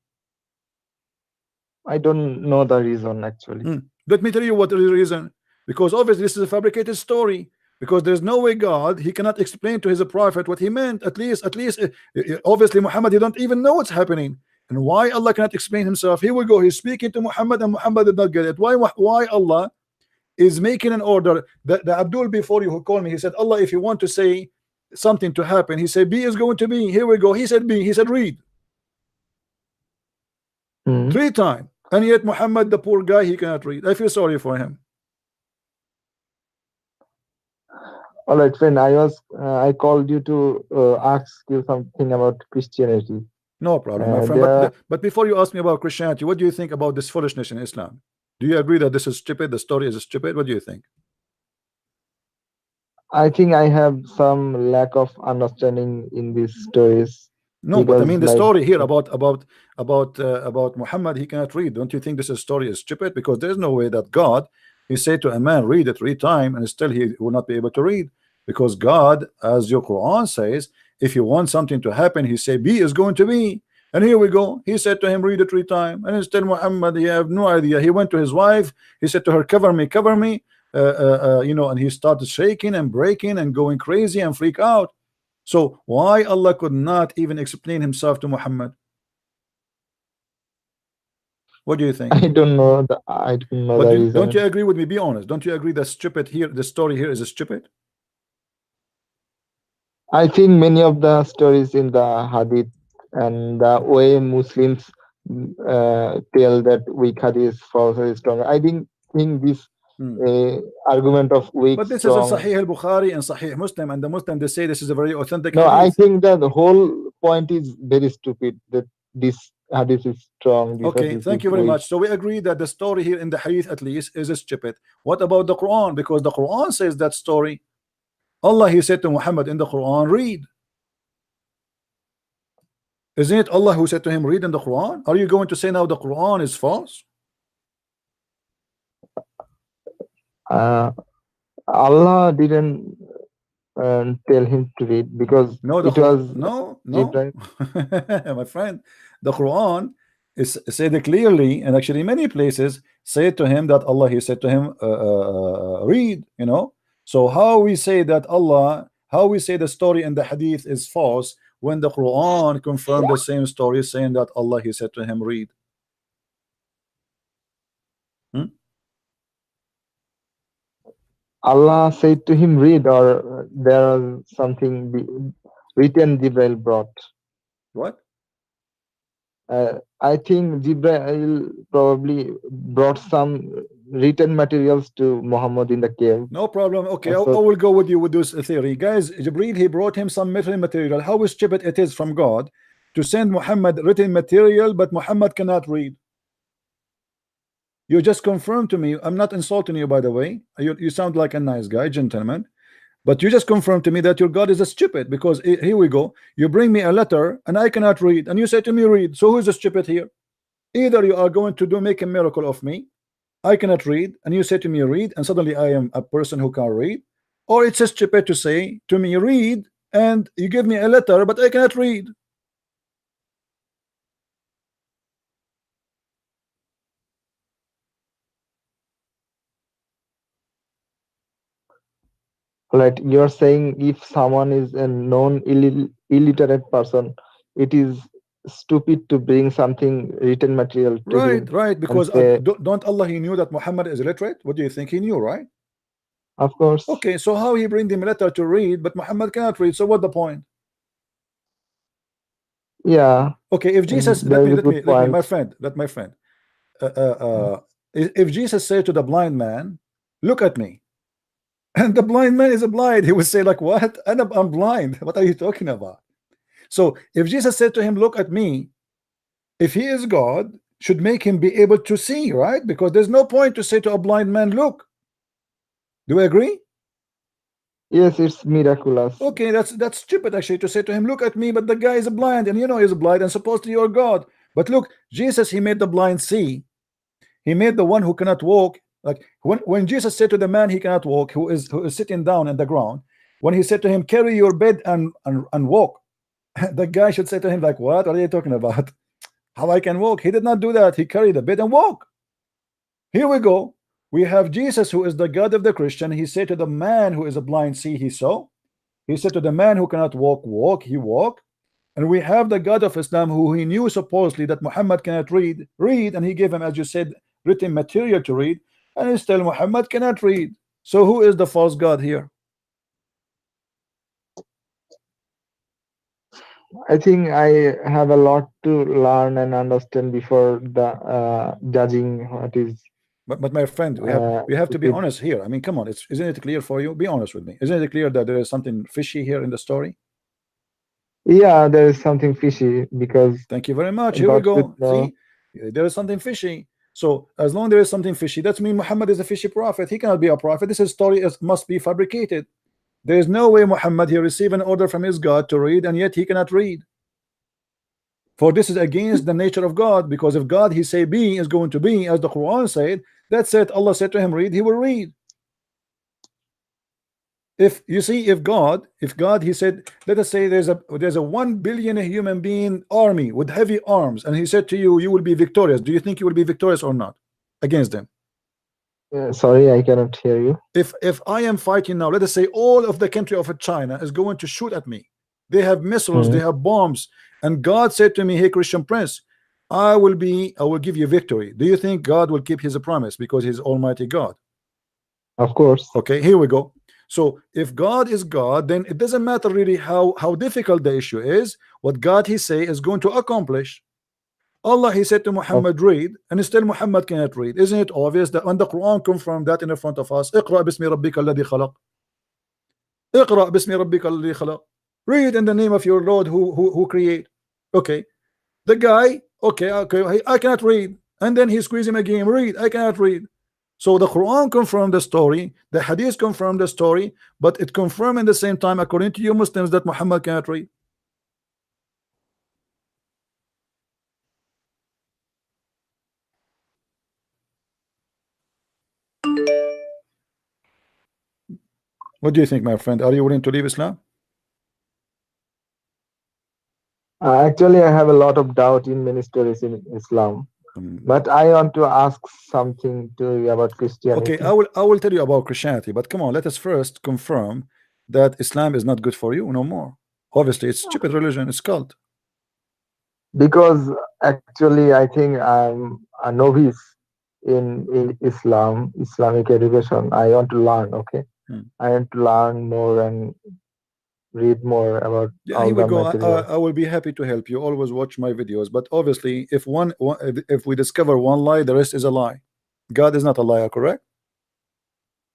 I don't know the reason, actually. Let me tell you what is the reason. Because obviously this is a fabricated story. Because there's no way God, he cannot explain to his prophet what he meant. At least obviously Muhammad, he don't even know what's happening. And why Allah cannot explain himself? Here we go, he's speaking to Muhammad and Muhammad did not get it. Why Allah is making an order? The Abdul before you who called me, he said, Allah, if you want to say something to happen, he said B is going to be. Here we go, he said read. He said read. 3 times, and yet Muhammad, the poor guy, he cannot read. I feel sorry for him. All right, friend. I called you to ask you something about Christianity. No problem, my friend. But before you ask me about Christianity, what do you think about this foolishness in Islam? Do you agree that this is stupid? The story is stupid? What do you think? I think I have some lack of understanding in these stories. No, but I mean the story here about Muhammad, he cannot read. Don't you think this story is stupid? Because there's no way that God, he said to a man, read it 3 times, and still he will not be able to read. Because God, as your Quran says, if you want something to happen, he say be is going to be. And here we go. He said to him, read it 3 times. And instead Muhammad, he have no idea. He went to his wife. He said to her, cover me, cover me. You know, and he started shaking and breaking and going crazy and freak out. So why Allah could not even explain himself to Muhammad? What do you think? I don't know. I don't know. But don't you agree with me? Be honest. Don't you agree that stupid here? The story here is stupid. I think many of the stories in the Hadith and the way Muslims tell that weak Hadith is false or strong. I didn't think this argument of weak. But this strong. is in Sahih al-Bukhari and Sahih Muslim, and the Muslim, they say this is a very authentic. No, hadith. I think that the whole point is very stupid. That this hadith is strong. Okay, thank you very much. So we agree that the story here in the hadith at least is stupid. What about the Quran? Because the Quran says that story. Allah, he said to Muhammad in the Quran, read. Isn't it Allah who said to him, read in the Quran? Are you going to say now the Quran is false? Allah didn't tell him to read because no, it was no my friend, the Quran is said clearly, and actually many places said to him that Allah, he said to him, read, you know. So how we say that Allah, how we say the story in the hadith is false when the Quran confirmed the same story, saying that Allah, he said to him, read. Allah said to him, read, or there was something written Jibril brought. What? I think Jibril probably brought some written materials to Muhammad in the cave. No problem. Okay, I will go with you with this theory. Guys, Jibril, he brought him some written material. How stupid it is from God to send Muhammad written material, but Muhammad cannot read. You just confirmed to me. I'm not insulting you, by the way. You sound like a nice guy, gentleman. But you just confirmed to me that your God is a stupid, because here we go. You bring me a letter and I cannot read, and you say to me, read. So who's the stupid here? Either you are going to make a miracle of me, I cannot read, and you say to me, read, and suddenly I am a person who can read, or it's a stupid to say to me, read, and you give me a letter, but I cannot read. Right, you're saying if someone is a known illiterate person, it is stupid to bring something written material to him. Right, because don't Allah, he knew that Muhammad is illiterate? What do you think? He knew, right? Of course. Okay, so how he bring him a letter to read, but Muhammad cannot read? So what the point? Yeah. Okay, if Jesus, let me, my friend, if Jesus said to the blind man, look at me, and the blind man is blind, he would say like, what? I'm blind. What are you talking about? So if Jesus said to him, look at me, if he is God, should make him be able to see, right? Because there's no point to say to a blind man, look. Do we agree? Yes, it's miraculous. Okay, that's stupid actually to say to him, look at me, but the guy is blind, and you know he's blind, and supposedly you're God. But look, Jesus, he made the blind see. He made the one who cannot walk. Like when Jesus said to the man he cannot walk, who is sitting down on the ground, when he said to him, carry your bed and walk, the guy should say to him like, what are you talking about? How I can walk? He did not do that. He carried the bed and walk. Here we go. We have Jesus, who is the God of the Christian. He said to the man who is a blind, see, he saw. He said to the man who cannot walk, walk, he walked. And we have the God of Islam, who he knew supposedly that Muhammad cannot read, and he gave him, as you said, written material to read, and still Muhammad cannot read. So who is the false God here? I think I have a lot to learn and understand before the judging what is. But my friend, we have to be honest here. I mean, come on, isn't it clear for you? Be honest with me. Isn't it clear that there is something fishy here in the story? Yeah, there is something fishy because. Thank you very much. Here we go. See, there is something fishy. So as long as there is something fishy, that means Muhammad is a fishy prophet. He cannot be a prophet. This story must be fabricated. There is no way Muhammad he received an order from his God to read, and yet he cannot read. For this is against the nature of God, because if God he say be is going to be, as the Quran said, that's it. Allah said to him read, he will read. If you see, if God he said, let us say there's a 1 billion human being army with heavy arms, and he said to you, you will be victorious. Do you think you will be victorious or not against them? Sorry, I cannot hear you. If I am fighting now, let us say all of the country of China is going to shoot at me. They have missiles, they have bombs, and God said to me, hey Christian Prince, I will give you victory. Do you think God will keep his promise because he's Almighty God? Of course. Okay, here we go. So if God is God, then it doesn't matter really how difficult the issue is. What God he say is going to accomplish. Allah he said to Muhammad read, and still Muhammad cannot read. Isn't it obvious that when the Quran confirmed that in the front of us, اقرأ باسم ربك الذي خلق, اقرأ باسم ربك الذي خلق, read in the name of your Lord who create. Okay, the guy, okay, I cannot read, and then he squeezed him again, read, I cannot read. So the Quran confirmed the story, the Hadith confirmed the story, but it confirmed in the same time, according to you Muslims, that Muhammad cannot read. What do you think, my friend? Are you willing to leave Islam? Actually, I have a lot of doubt in many stories in Islam. But I want to ask something to you about Christianity. Okay, I will tell you about Christianity, but come on, let us first confirm that Islam is not good for you no more. Obviously, it's stupid religion, it's cult. Because actually, I think I'm a novice in Islamic education. I want to learn. Okay, I want to learn more and read more about. Yeah, here we go. I will be happy to help you. Always watch my videos, but obviously if we discover one lie, the rest is a lie. God is not a liar, correct?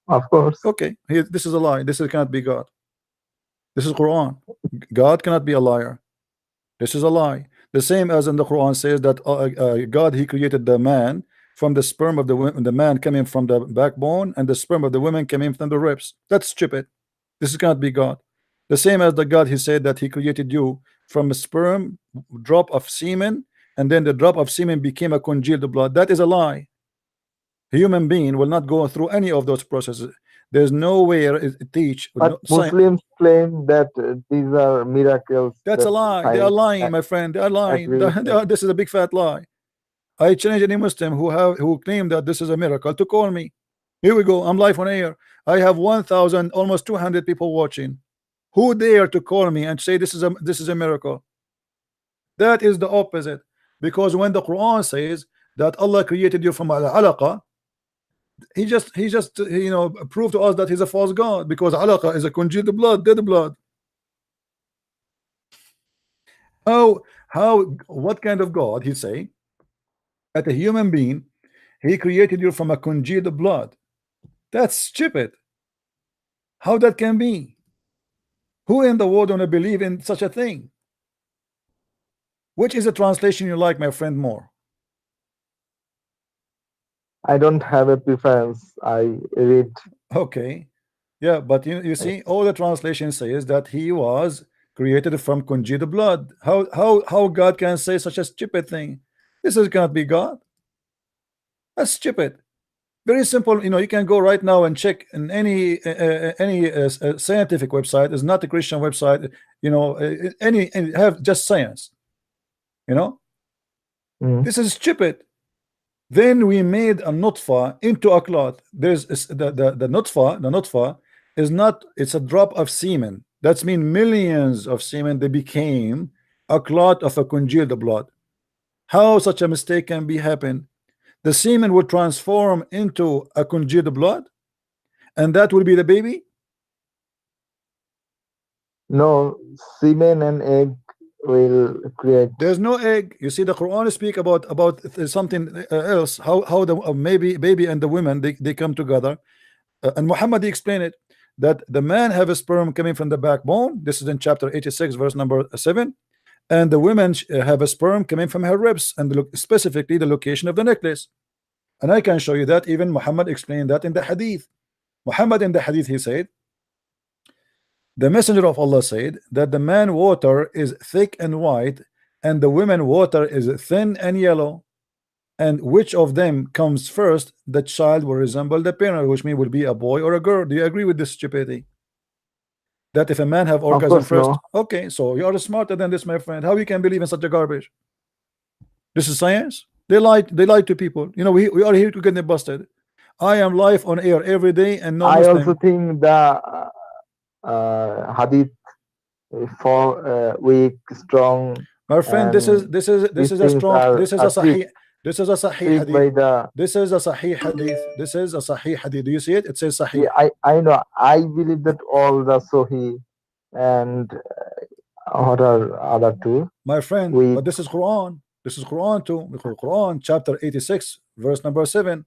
Of course. Okay, this is a lie. This cannot be God. This is Quran. God cannot be a liar. This is a lie. The same as in the Quran says that God he created the man from the sperm of the man coming from the backbone, and the sperm of the woman coming from the ribs. That's stupid. This cannot be God. The same as the God he said that he created you from a sperm drop of semen, and then the drop of semen became a congealed blood. That is a lie. A human being will not go through any of those processes. There's nowhere it teach. But Muslims claim that these are miracles. That's a lie. They are lying, my friend. They are lying. This is a big fat lie. I challenge any Muslim who claim that this is a miracle to call me. Here we go. I'm live on air. I have 1,000, almost 200 people watching. Who dare to call me and say this is a miracle? That is the opposite. Because when the Quran says that Allah created you from al-alaqa, he just proved to us that he's a false God, because alaqa is a congealed blood, dead blood. What kind of God he say that a human being he created you from a congealed blood? That's stupid. How that can be? Who in the world wanna believe in such a thing? Which is a translation you like, my friend, more? I don't have a preference. I read. Okay, yeah, but you see, all the translation says that he was created from congealed blood. How God can say such a stupid thing? This cannot be God. That's stupid. Very simple. You can go right now and check in any scientific website. It's not a Christian website. Any have just science. This is stupid. Then we made a nutfa into a clot. There's the nutfa is not. It's a drop of semen. That's mean millions of semen. They became a clot of a congealed blood. How such a mistake can be happen? The semen would transform into a congealed blood, and that will be the baby. No, semen and egg will create. There's no egg. You see, the Quran speak about something else. How the maybe baby and the woman they come together, and Muhammad explained it that the man have a sperm coming from the backbone. This is in chapter 86, verse number 7, and the women have a sperm coming from her ribs, and specifically the location of the necklace. And I can show you that even Muhammad explained that in the hadith. Muhammad in the hadith, he said, the messenger of Allah said that the man water is thick and white, and the women water is thin and yellow, and which of them comes first, the child will resemble the parent, which means will be a boy or a girl. Do you agree with this stupidity? That if a man have orgasm first, no. okay, so you are smarter than this, my friend. How you can believe in such a garbage? This is science. They lied to people. You know, we are here to get busted. I am live on air every day, and no I Muslim. also think the hadith for weak, strong. My friend, this is a strong. This is a sahih. This is a sahih hadith. This is a sahih hadith. This is a sahih hadith. Do you see it? It says sahih. Yeah, I know. I believe that all the Sahih and what are other two. My friend, but this is Quran. This is Quran too. Quran chapter 86, verse number 7.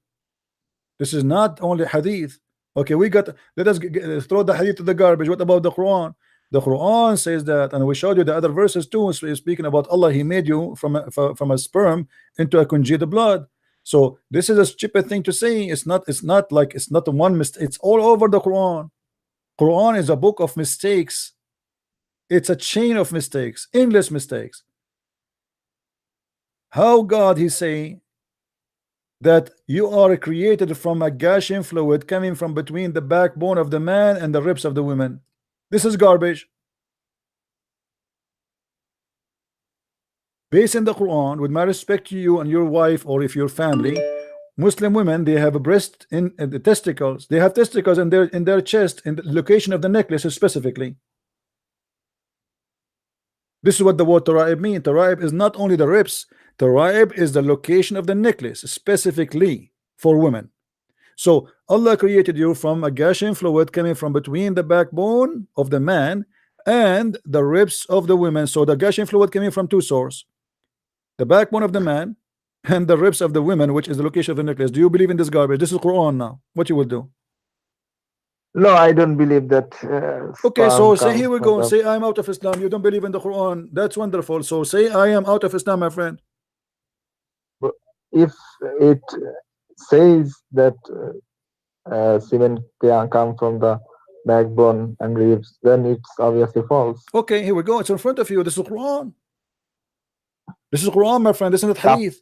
This is not only hadith. Okay, let us throw the hadith to the garbage. What about the Quran? The Quran says that, and we showed you the other verses too, speaking about Allah. He made you from a sperm into a congealed blood. So this is a stupid thing to say. It's not the one mistake. It's all over the Quran. Quran is a book of mistakes. It's a chain of mistakes, endless mistakes. How God he say that you are created from a gushing fluid coming from between the backbone of the man and the ribs of the woman? This is garbage. Based in the Quran, with my respect to you and your wife, or if your family, Muslim women, they have a breast in the testicles. They have testicles in their chest, in the location of the necklace specifically. This is what the word taraib means. Taraib is not only the ribs. Taraib is the location of the necklace specifically for women. So Allah created you from a gushing fluid coming from between the backbone of the man and the ribs of the women. So the gushing fluid coming from two sources, the backbone of the man and the ribs of the women, which is the location of the necklace. Do you believe in this garbage? This is Quran now. What you will do? No, I don't believe that. Okay, so say here we go. Say I'm out of Islam. You don't believe in the Quran. That's wonderful. So say I am out of Islam, my friend. If it says that semen can come from the backbone and ribs, then it's obviously false. Okay, here we go. It's in front of you. This is Quran. This is Quran, my friend. This is not hadith.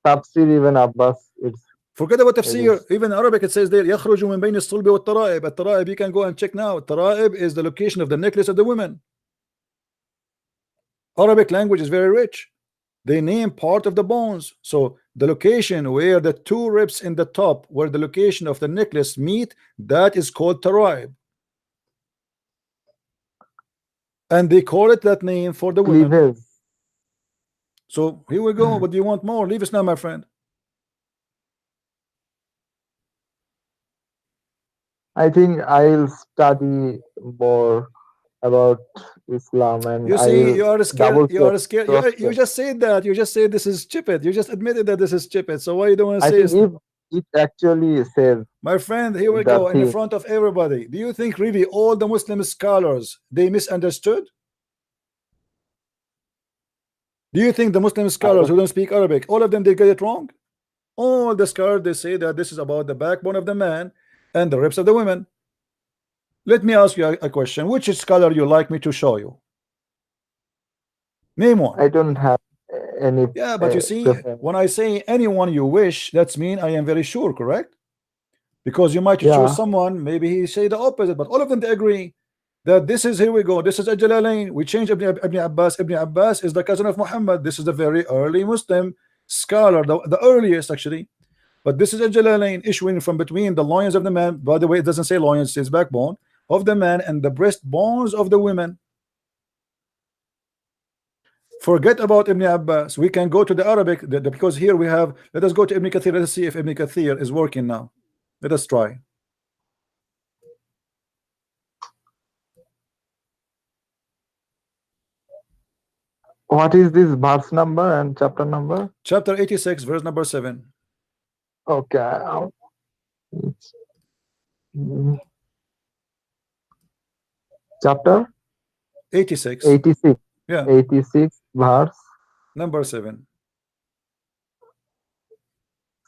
Tafsir, even Abbas, it's. Forget about tafsir. Even in Arabic it says there يخرج من بين الصلب والترائب. الترائب, you can go and check now. Taraib is the location of the necklace of the women. Arabic language is very rich. They name part of the bones. So the location where the two ribs in the top, where the location of the necklace meet, that is called taraib. And they call it that name for the women. So here we go. What do you want more? Leave us now, my friend. I think I'll study more about Islam, and you see, you are scared. You are scared. You just said that. You just said this is stupid. You just admitted that this is stupid. So why you don't want to say? If it actually says, my friend, here we go in front of everybody. Do you think really all the Muslim scholars they misunderstood? Do you think the Muslim scholars who don't speak Arabic, all of them they get it wrong? All the scholars they say that this is about the backbone of the man and the ribs of the women. Let me ask you a question. Which scholar you like me to show you? Name one. I don't have any. Yeah, but you see, when I say anyone you wish, that's mean I am very sure, correct? Because you might choose someone, maybe he say the opposite, but all of them they agree that this is, here we go, this is Al-Jalalain. We change Ibn Abbas. Ibn Abbas is the cousin of Muhammad. This is the very early Muslim scholar, the earliest actually. But this is Al-Jalalain issuing from between the loins of the man. By the way, it doesn't say loins, it says backbone of the man and the breastbones of the women. Forget about Ibn Abbas. We can go to the Arabic because here we have. Let us go to Ibn Kathir. Let us see if Ibn Kathir is working now. Let us try. What is this verse number and chapter number? Chapter 86, verse number 7. Okay. Mm, Chapter 86. 86. Yeah. 86 verse Number 7.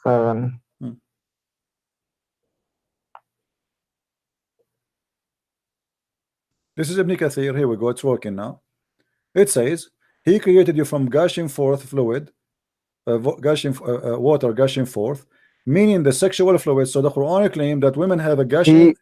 7. This is Ibn Kathir. Here we go. It's working now. It says, He created you from gushing forth fluid, water gushing forth, meaning the sexual fluid. So the Quran claimed that women have a gushing.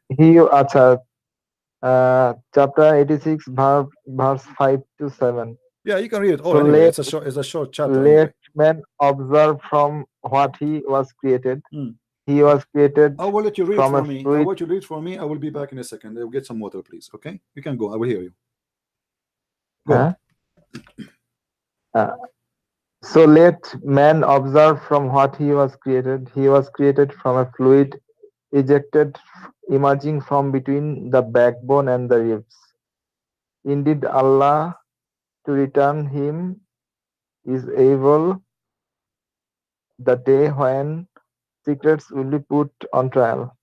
Chapter 86 verse 5 to 7. Yeah, you can read it all So anyway. It's a short chapter let anyway. man observe from what he was created. He was created I will let you read from for a me. I fluid. want you to read for me. I will be back in a second. I'll get some water, please. Okay? You can go. I will hear you. Go. So let man observe from what he was created. He was created from a fluid ejected, emerging from between the backbone and the ribs. Indeed, Allah to return him is able the day when secrets will be put on trial.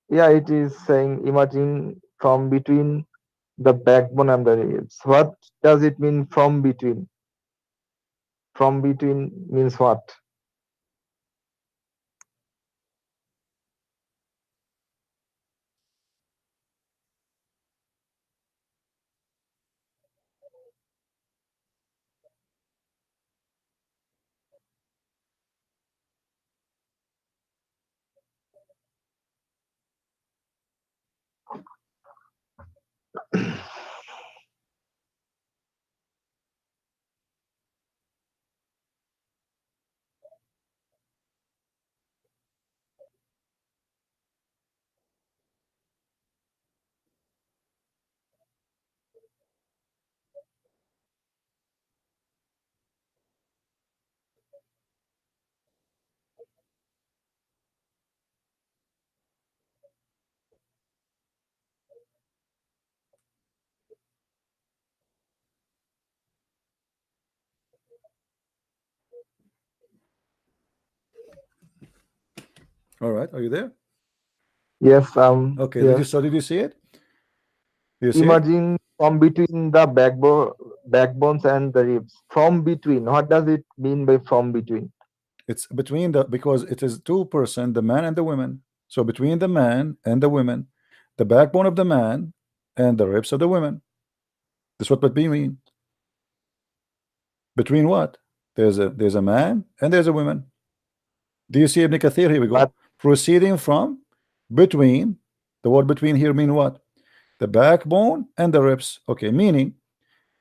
Yeah, it is saying emerging from between the backbone and the ribs. What does it mean from between? From between means what? All right. Are you there? Yes. Okay. Yes. Did you see it? You see emerging from between the backbones and the ribs. From between. What does it mean by from between? It's between because it is two-person, the man and the women. So between the man and the women, the backbone of the man and the ribs of the women. That's what between mean. Between what? There's a man and there's a woman. Do you see Ibn Kathir? Here we go. Proceeding from between. The word between here mean what? The backbone and the ribs. Okay, meaning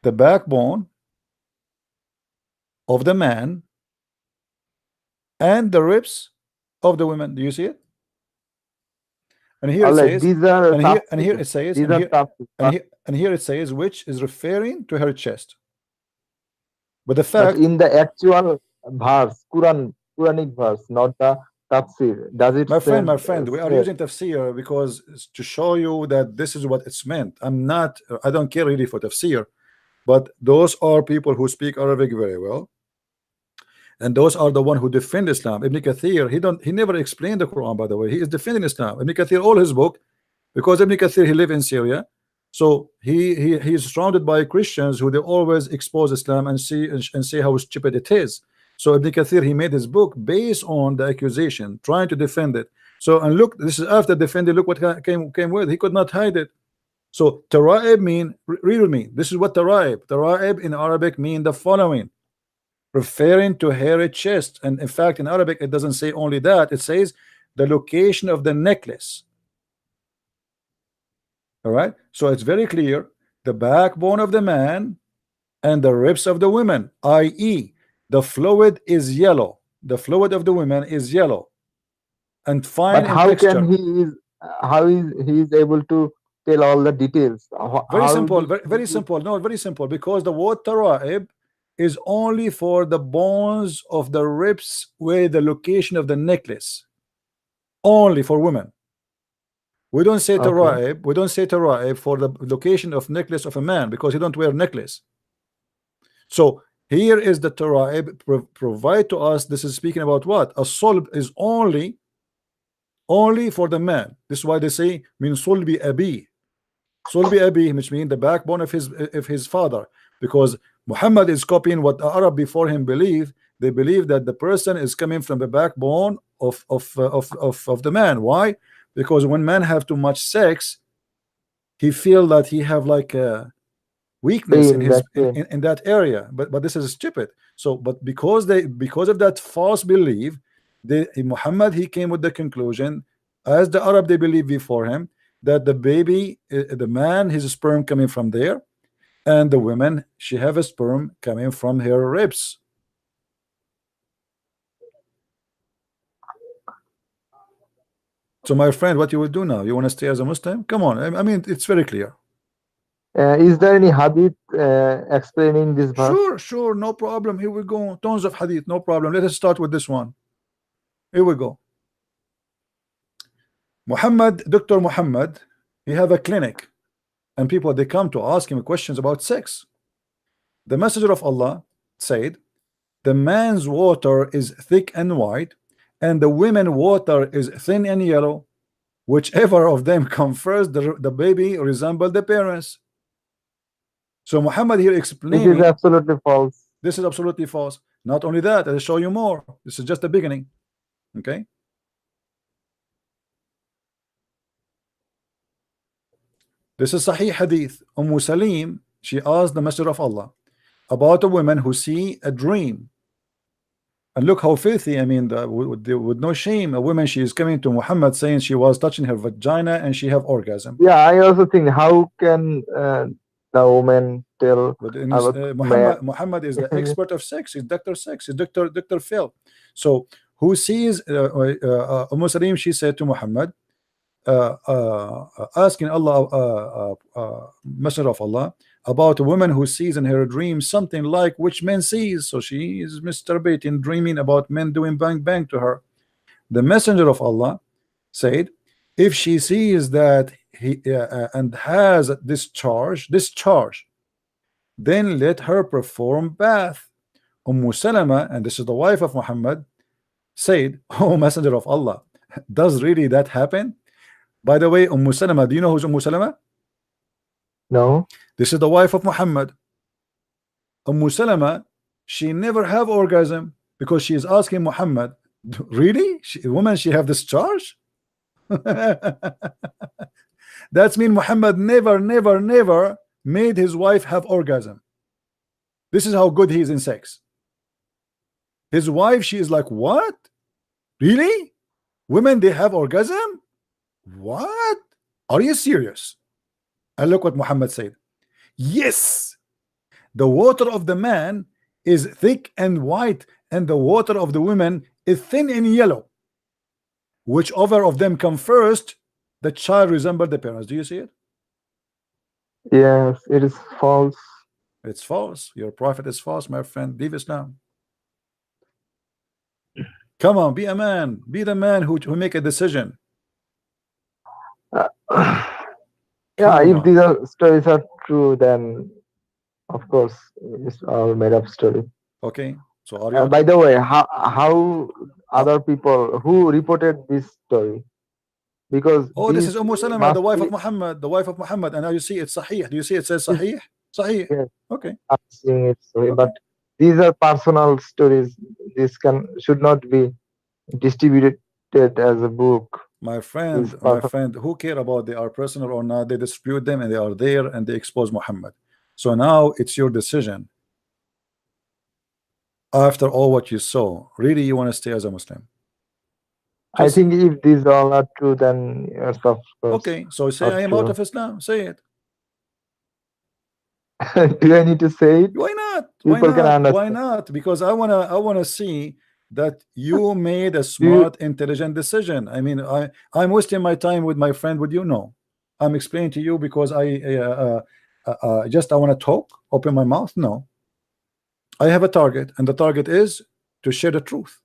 the backbone of the man and the ribs of the women. Do you see it? And here it says, and here it says, and here it says, which is referring to her chest. But the fact, but in the actual verse, Quranic verse, not the tafsir, does it? My friend, we are using tafsir because to show you that this is what it's meant. I don't care really for tafsir, but those are people who speak Arabic very well, and those are the one who defend Islam. Ibn Kathir, he never explained the Quran, by the way. He is defending Islam. Ibn Kathir, all his book, because Ibn Kathir, he live in Syria, so he is surrounded by Christians who they always expose Islam and say how stupid it is. So Ibn Kathir, he made his book based on the accusation, trying to defend it. So, and look, this is after defending, look what came with. He could not hide it. So tara'ib mean, real mean, this is what tara'ib in Arabic mean the following: referring to hairy chest. And in fact, in Arabic, it doesn't say only that, it says the location of the necklace. All right, so it's very clear, the backbone of the man and the ribs of the women, i.e. the fluid is yellow. The fluid of the women is yellow and fine in texture. How is he able to tell all the details? Very simple, very simple. No, very simple, because the word tara'ib is only for the bones of the ribs where the location of the necklace, only for women. We don't say tara'ib. We don't say tara'ib for the location of necklace of a man, because he don't wear necklace. So here is the Torah provide to us. This is speaking about what? A sulb is only for the man. This is why they say min sulbi abi. Sulbi abi, which means the backbone of his father, because Muhammad is copying what the Arab before him believed. They believe that the person is coming from the backbone of the man. Why? Because when men have too much sex, he feel that he have like a weakness in his in that area. But this is stupid. So, but because of that false belief, Muhammad, he came with the conclusion, as the Arab they believe before him, that the baby, the man, his sperm coming from there, and the woman, she have a sperm coming from her ribs. So my friend, what you will do now? You want to stay as a Muslim? Come on. I mean, it's very clear. Is there any hadith explaining this verse? Sure, no problem. Here we go. Tons of hadith, no problem. Let us start with this one. Here we go. Dr. Muhammad, he have a clinic, and people, they come to ask him questions about sex. The Messenger of Allah said, the man's water is thick and white, and the women water is thin and yellow. Whichever of them come first, the baby resemble the parents. So Muhammad here explaining, this is absolutely false. This is absolutely false. Not only that, I'll show you more. This is just the beginning. Okay. This is Sahih Hadith. Sulaim, she asked the Messenger of Allah about a woman who see a dream. And look how filthy, I mean, with no shame, a woman, she is coming to Muhammad saying she was touching her vagina and she have orgasm. Yeah, I also think, how can the woman tell? But Muhammad is the expert of sex. He's Dr. Sex. He's Dr. Phil. So who sees Sulaim, she said to Muhammad, asking Allah, Messenger of Allah, about a woman who sees in her dream something like which men sees. So she is masturbating, dreaming about men doing bang bang to her. The Messenger of Allah said, if she sees that he and has discharge, then let her perform bath. Salama, and this is the wife of Muhammad, said, oh Messenger of Allah, does really that happen? By the way, Salama, do you know who's Salama? No. This is the wife of Muhammad. Salama, she never have orgasm because she is asking Muhammad, really? Woman, she have discharge? That's mean Muhammad never made his wife have orgasm. This is how good he is in sex. His wife, she is like, what? Really? Women, they have orgasm? What? Are you serious? And look what Muhammad said. Yes, the water of the man is thick and white, and the water of the woman is thin and yellow. Whichever of them come first, the child resembles the parents. Do you see it? Yes, it is false. It's false. Your prophet is false, my friend. Leave Islam. Come on, be a man. Be the man who make a decision. Yeah, if these stories are true, then of course it's all made up story. Okay, so are you by the way, how other people who reported this story? Because this is Salama, the wife of Muhammad, and now you see it's Sahih. Do you see it says Sahih? Sahih. Yes. Okay. I'm seeing it, sorry, but these are personal stories. This should not be distributed as a book. My friend, who care about they are personal or not? They distribute them and they are there and they expose Muhammad. So now it's your decision. After all what you saw, really you want to stay as a Muslim? I think if these all are true, then yes, of course. Okay, so say I am out of Islam. Say it. Do I need to say it? Why not? People can understand. Why not? Because I wanna see that you made a smart, intelligent decision. I mean, I'm wasting my time with my friend. Would you know? I'm explaining to you because I want to talk, open my mouth. No, I have a target, and the target is to share the truth.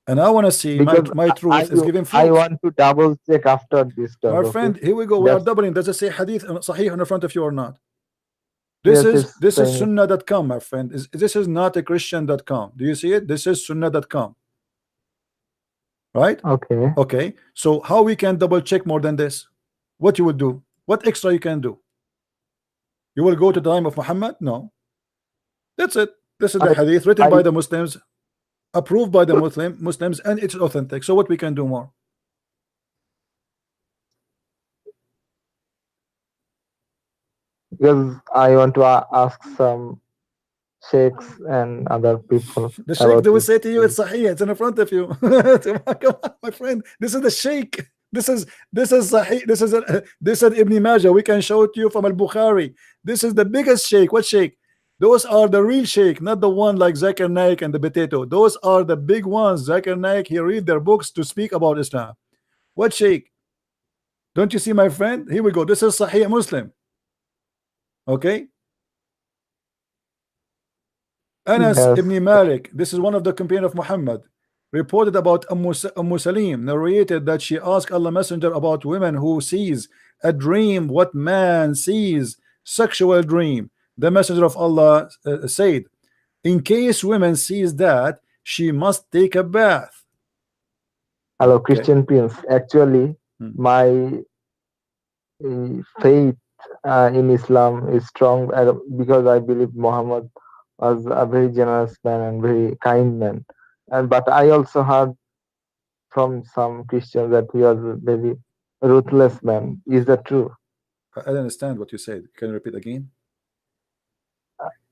And I want to see my truth is giving fruit. I want to double check after this. My friend, here we go. We are doubling. Does it say hadith Sahih in the front of you or not? This Yes, is it's this is saying sunnah.com, my friend. This is not a Christian.com. Do you see it? This is sunnah.com. Right? okay. Okay. So how we can double check more than this? What you will do? What extra you can do? You will go to the time of Muhammad? No. That's it. This is the hadith written by the Muslims, approved by the Muslims, and it's authentic. So what we can do more? Because I want to ask some sheikhs and other people The sheikh, they will this. say to you, it's sahih, it's in front of you. Come on, my friend. This is the sheikh. This is sahih. This is Ibn Majah. We can show it to you from Al-Bukhari. This is the biggest sheikh. What sheikh? Those are the real sheikh, not the one like Zakir Naik and the potato. Those are the big ones. Zakir Naik, he read their books to speak about Islam. What sheikh? Don't you see, my friend? Here we go. This is Sahih Muslim. Okay. Anas ibn Malik, this is one of the companions of Muhammad, reported about Umm Sulaim, narrated that she asked Allah Messenger about women who sees a dream, what man sees, sexual dream. The Messenger of Allah said, in case women sees that, she must take a bath. Hello, Christian Prince. Actually, my faith in Islam is strong because I believe Muhammad was a very generous man and very kind man. But I also heard from some Christians that he was a very ruthless man. Is that true? I don't understand what you said. Can you repeat again?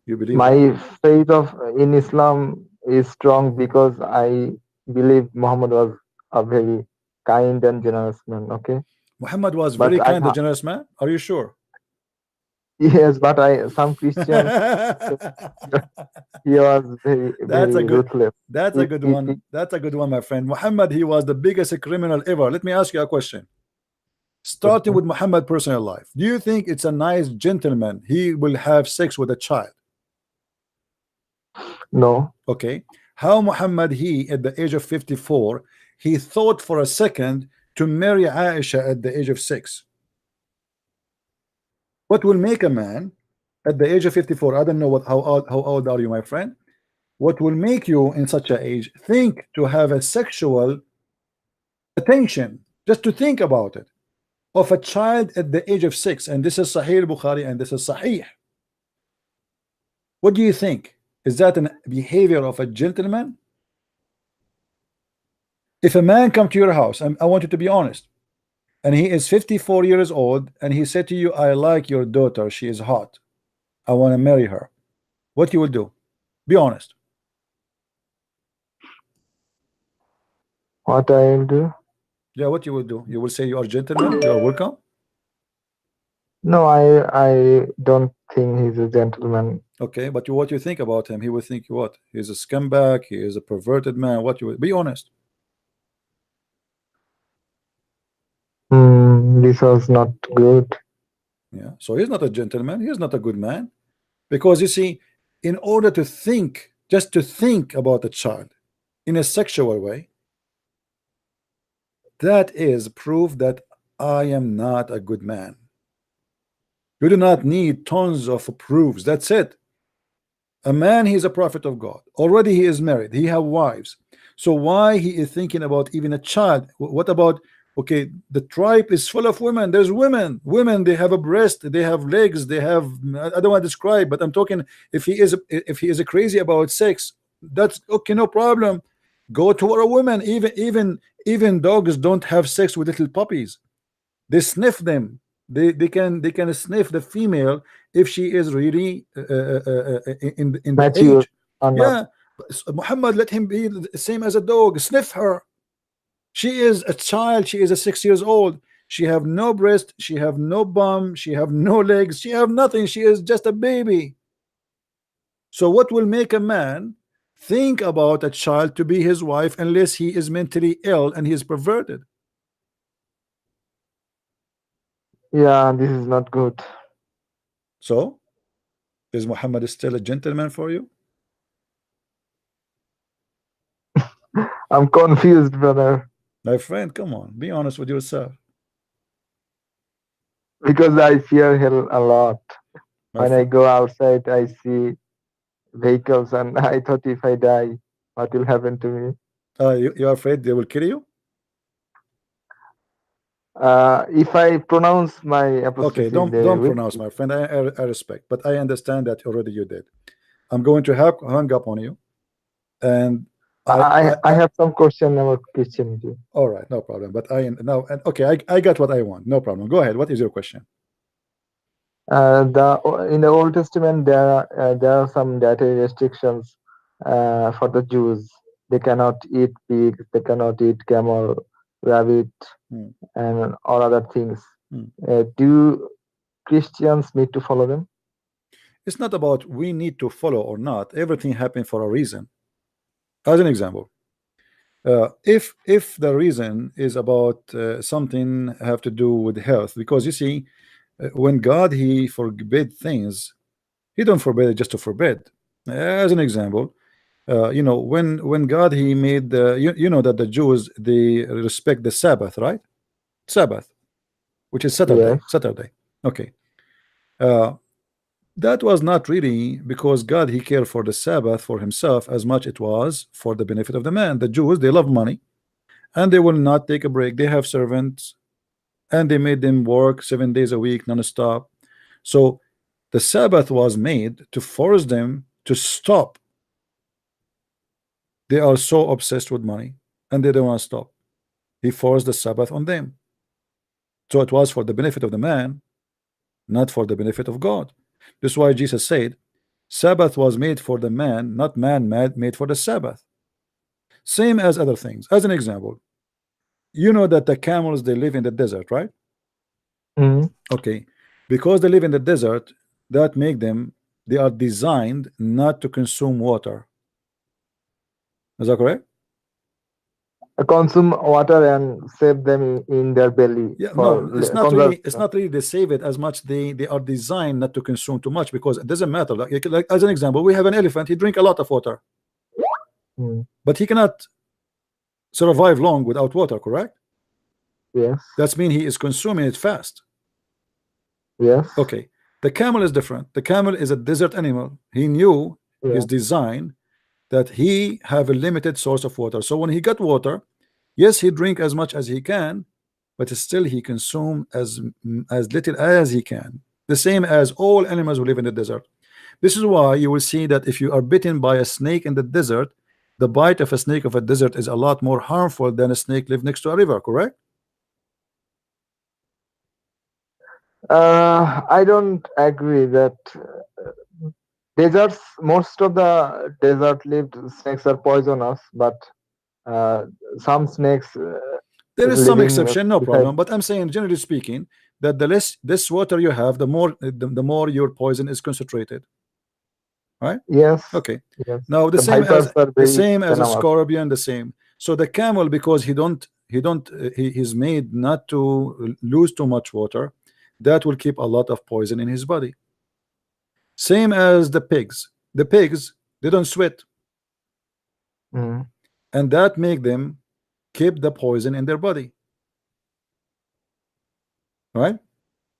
You believe my faith in Islam is strong because I believe Muhammad was a very kind and generous man. Okay. Muhammad was very kind and generous man. Are you sure? Yes, but some Christians he was very ruthless. That's a good one. That's a good one, my friend. Muhammad, he was the biggest criminal ever. Let me ask you a question. Starting with Muhammad's personal life, do you think it's a nice gentleman he will have sex with a child? No. Okay. How Muhammad, he at the age of 54, he thought for a second to marry Aisha at the age of 6? What will make a man at the age of 54? I don't know how old are you, my friend? What will make you in such an age think to have a sexual attention, just to think about it, of a child at the age of 6? And this is Sahih Bukhari and this is Sahih. What do you think? Is that a behavior of a gentleman? If a man come to your house, and I want you to be honest, and he is 54 years old, and he said to you, I like your daughter, she is hot, I want to marry her, what you will do? Be honest. What I will do? Yeah, what you will do? You will say you are gentleman, you are welcome? No, I don't think he's a gentleman. Okay, but what you think about him? He will think what? He's a scumbag, he is a perverted man. What you will be honest? This was not good. Yeah, so he's not a gentleman, he's not a good man. Because you see, in order to think, just to think about a child in a sexual way, that is proof that I am not a good man. You do not need tons of proofs. That's it. A man, he is a prophet of God. Already he is married. He have wives. So why he is thinking about even a child? What about, okay, the tribe is full of women. There's women. Women, they have a breast, they have legs, they have, I don't want to describe, but I'm talking, if he is a crazy about sex, that's okay, no problem. Go to a woman. Even dogs don't have sex with little puppies. They sniff them. They can sniff the female if she is really in the age. Yeah, Muhammad let him be the same as a dog. Sniff her. She is a child. She is a 6 years old. She have no breast. She have no bum. She have no legs. She have nothing. She is just a baby. So what will make a man think about a child to be his wife unless he is mentally ill and he is perverted? Yeah, this is not good. So, is Muhammad still a gentleman for you? I'm confused, brother. My friend, come on, be honest with yourself. Because I fear hell a lot. When I go outside, I see vehicles, and I thought if I die, what will happen to me? You're afraid they will kill you? If I pronounce my apostasy, okay, don't pronounce, my friend. I respect, but I understand that already you did. I'm going to hang up on you, and I have some question about Christianity. all right, no problem. But okay, I got what I want. No problem. Go ahead. What is your question? In the Old Testament, there are some dietary restrictions for the Jews. They cannot eat pig, they cannot eat camel, rabbit, and all other things. Do Christians need to follow them? It's not about we need to follow or not. Everything happened for a reason. As an example, if the reason is about something have to do with health, because you see, when God he forbid things, he don't forbid it just to forbid. As an example, you know, when God he made you know that the Jews they respect the Sabbath, right? Sabbath, which is Saturday. Yes. Saturday. Okay. That was not really because God he cared for the Sabbath for himself as much it was for the benefit of the man. The Jews they love money, and they will not take a break. They have servants, and they made them work 7 days a week non-stop. So the Sabbath was made to force them to stop. They are so obsessed with money, and they don't want to stop. He forced the Sabbath on them. So it was for the benefit of the man, not for the benefit of God. This is why Jesus said, Sabbath was made for the man, not man made for the Sabbath. Same as other things. As an example, you know that the camels they live in the desert, right? Okay, because they live in the desert, that make them they are designed not to consume water. Is that correct? Consume water and save them in their belly. Yeah, no, it's not really. It's not really they save it as much. They are designed not to consume too much because it doesn't matter. Like as an example, we have an elephant. He drink a lot of water, but he cannot survive long without water. Correct? Yes. That's mean he is consuming it fast. Yes. Okay. The camel is different. The camel is a desert animal. He knew his design that he have a limited source of water. So when he got water, yes, he drink as much as he can, but still he consume as little as he can. The same as all animals who live in the desert. This is why you will see that if you are bitten by a snake in the desert, the bite of a snake of a desert is a lot more harmful than a snake live next to a river, correct? I don't agree that deserts, most of the desert lived snakes are poisonous, but some snakes there is some exception, no problem, but I'm saying generally speaking that the less this water you have, the more your poison is concentrated, right? Yes. Okay. Yes. Now the same as a scorpion, the same. So the camel, because he's made not to lose too much water, that will keep a lot of poison in his body. Same as the pigs. The pigs, they don't sweat, and that make them keep the poison in their body, right?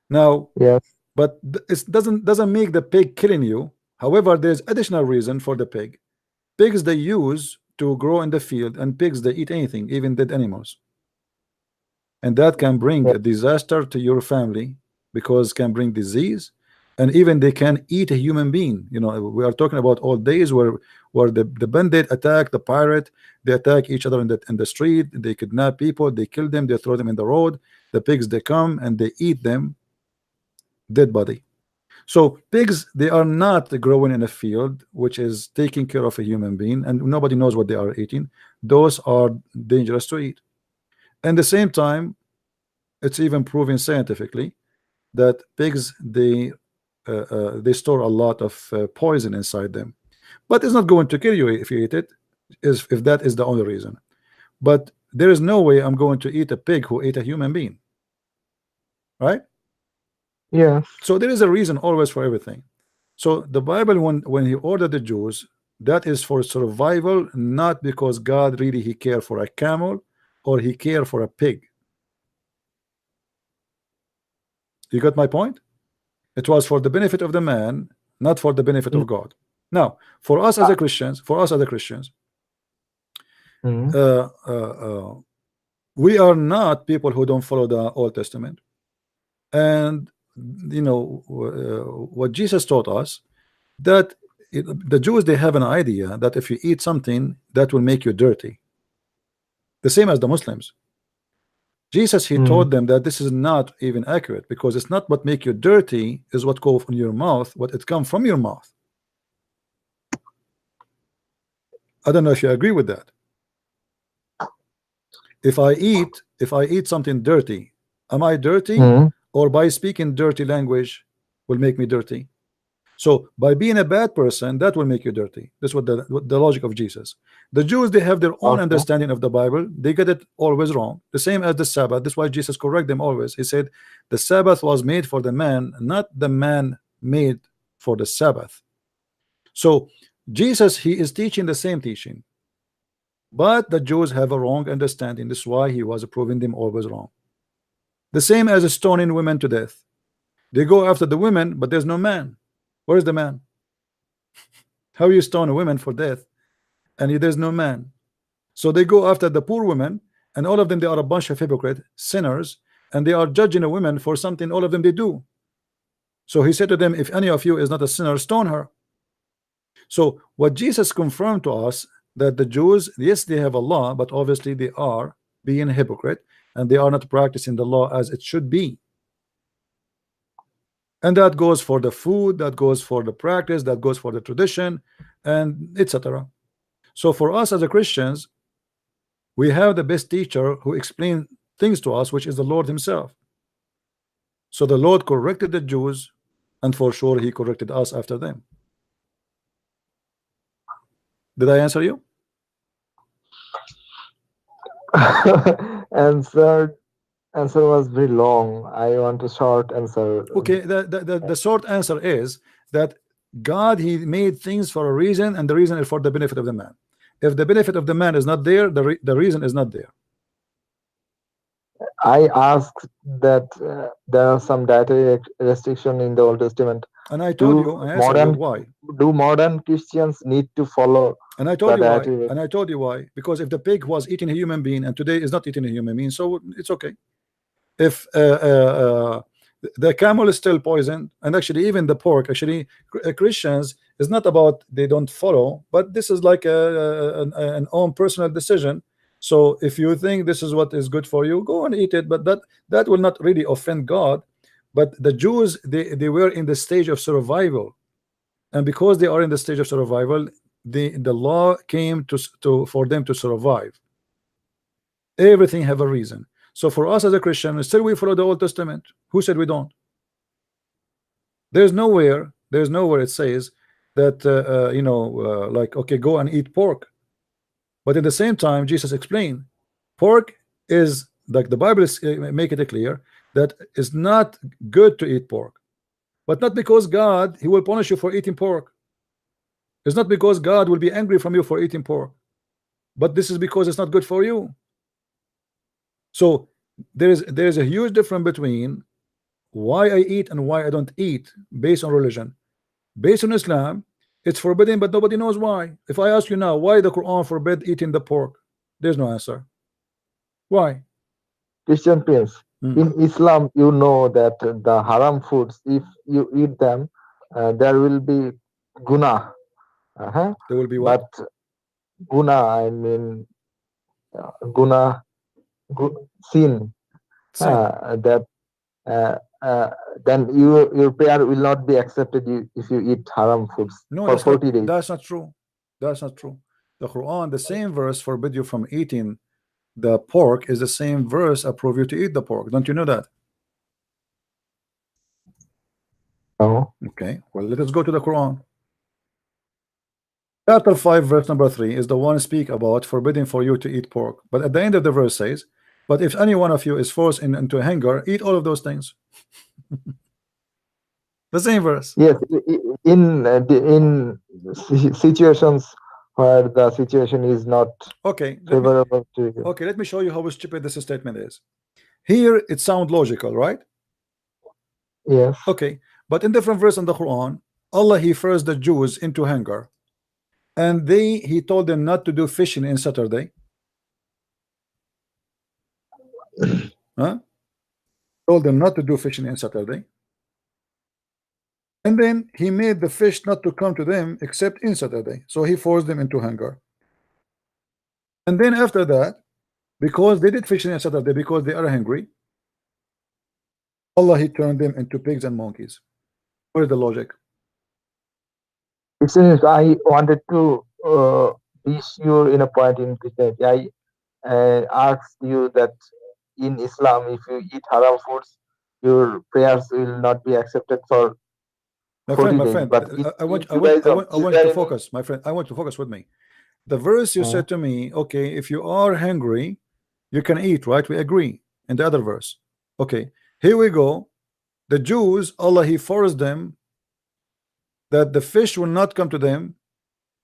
Now, yes, but it doesn't make the pig killing you. However, there's additional reason for the pig. Pigs they use to grow in the field, and pigs they eat anything, even dead animals, and that can bring a disaster to your family because it can bring disease, and even they can eat a human being. You know, we are talking about old days where the bandit attack the pirate, they attack each other in the street, they kidnap people, they kill them, they throw them in the road. The pigs they come and they eat them dead body. So pigs, they are not growing in a field which is taking care of a human being, and nobody knows what they are eating. Those are dangerous to eat. And at the same time, it's even proven scientifically that pigs they store a lot of poison inside them, but it's not going to kill you if you eat it, if that is the only reason. But there is no way I'm going to eat a pig who ate a human being, right? Yes. So there is a reason always for everything. So the Bible, when he ordered the Jews, that is for survival, not because God really he cared for a camel or he cared for a pig. You got my point? It was for the benefit of the man, not for the benefit of God. Now, for us as a Christians, we are not people who don't follow the Old Testament. And you know what Jesus taught us, that the Jews, they have an idea that if you eat something that will make you dirty, the same as the Muslims. Jesus, he told them that this is not even accurate, because it's not what make you dirty is what goes in your mouth, what it comes from your mouth. I don't know if you agree with that. If I eat something dirty, am I dirty? Or by speaking dirty language will make me dirty? So by being a bad person, that will make you dirty. That's what the logic of Jesus. The Jews, they have their own understanding of the Bible. They get it always wrong. The same as the Sabbath. That's why Jesus correct them always. He said the Sabbath was made for the man, not the man made for the Sabbath. So Jesus, he is teaching the same teaching, but the Jews have a wrong understanding. This is why he was proving them always wrong. The same as stoning women to death. They go after the women, but there's no man. Where is the man? How you stone a woman for death and there's no man? So they go after the poor women, and all of them, they are a bunch of hypocrite sinners, and they are judging a woman for something all of them they do. So he said to them, if any of you is not a sinner, stone her. So what Jesus confirmed to us, that the Jews, yes, they have a law, but obviously they are being a hypocrite, and they are not practicing the law as it should be. And that goes for the food, that goes for the practice, that goes for the tradition, and etc. So for us as a Christians, we have the best teacher who explains things to us, which is the Lord himself. So the Lord corrected the Jews, and for sure he corrected us after them. Did I answer you? Answer was very long. I want a short answer. Okay, the short answer is that God, he made things for a reason, and the reason is for the benefit of the man. If the benefit of the man is not there, the reason is not there. I asked that there are some dietary restriction in the Old Testament. And I told you, I answered why. Do modern Christians need to follow? And I told you why. And I told you why. Because if the pig was eating a human being and today is not eating a human being, so it's okay. If the camel is still poisoned, and actually even the pork, actually Christians, is not about they don't follow, but this is like an own personal decision. So if you think this is what is good for you, go and eat it, but that will not really offend God. But the Jews, they were in the stage of survival, and because they are in the stage of survival, the law came for them to survive. Everything have a reason. So for us as a Christian, still we follow the Old Testament. Who said we don't? There's nowhere it says that like, okay, go and eat pork. But at the same time, Jesus explained, pork is, like the Bible is make it clear that it's not good to eat pork, but not because God, he will punish you for eating pork. It's not because God will be angry from you for eating pork, but this is because it's not good for you. So there's a huge difference between why I eat and why I don't eat based on religion. Based on Islam, it's forbidden, but nobody knows why. If I ask you now, why the Quran forbid eating the pork, there's no answer. Why? Christian Prince, in Islam, you know that the haram foods, if you eat them, there will be guna. There will be what? But guna, I mean, guna, sin. That then your prayer will not be accepted if you eat haram foods for 40 days. That's not true. That's not true. The Quran, the same verse forbid you from eating the pork is the same verse approve you to eat the pork. Don't you know that? Oh. Okay. Well, let us go to the Quran. Chapter 5, verse number 3 is the one speak about forbidding for you to eat pork. But at the end of the verse says, but if any one of you is forced into hunger, eat all of those things. The same verse. Yes, in situations where the situation is not favorable to you. Okay, let me show you how stupid this statement is. Here it sounds logical, right? Yes. Okay, But in different verse in the Quran, Allah He forced the Jews into hunger, and He told them not to do fishing in Saturday. Huh? Told them not to do fishing in Saturday. And then He made the fish not to come to them except in Saturday. So He forced them into hunger. And then after that, because they did fishing on Saturday because they are hungry, Allah He turned them into pigs and monkeys. What is the logic? Since I wanted to be sure in a point in Christianity, I asked you that in Islam, if you eat haram foods, your prayers will not be accepted for My 40 friend, my days. friend, But I want you to focus, my friend. I want to focus with me. The verse you said to me, okay, if you are hungry, you can eat, right? We agree. In the other verse, okay, here we go. The Jews, Allah He forced them that the fish will not come to them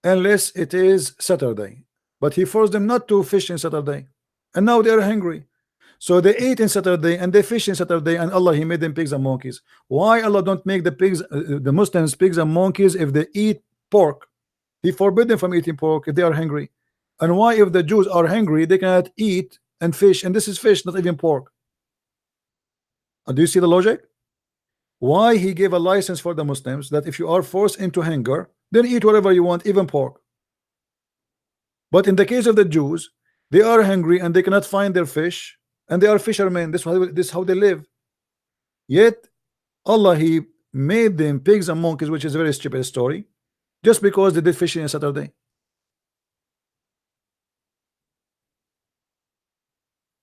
unless it is Saturday, but He forced them not to fish in Saturday, and now they are hungry. So they ate in Saturday and they fish in Saturday, and Allah He made them pigs and monkeys. Why Allah don't make the pigs, the Muslims, pigs and monkeys if they eat pork? He forbid them from eating pork if they are hungry. And why, if the Jews are hungry, they cannot eat and fish? And this is fish, not even pork. Do you see the logic? Why He gave a license for the Muslims that if you are forced into hunger, then eat whatever you want, even pork. But in the case of the Jews, they are hungry and they cannot find their fish, and they are fishermen. This is how they live. Yet Allah He made them pigs and monkeys, which is a very stupid story, just because they did fishing on Saturday.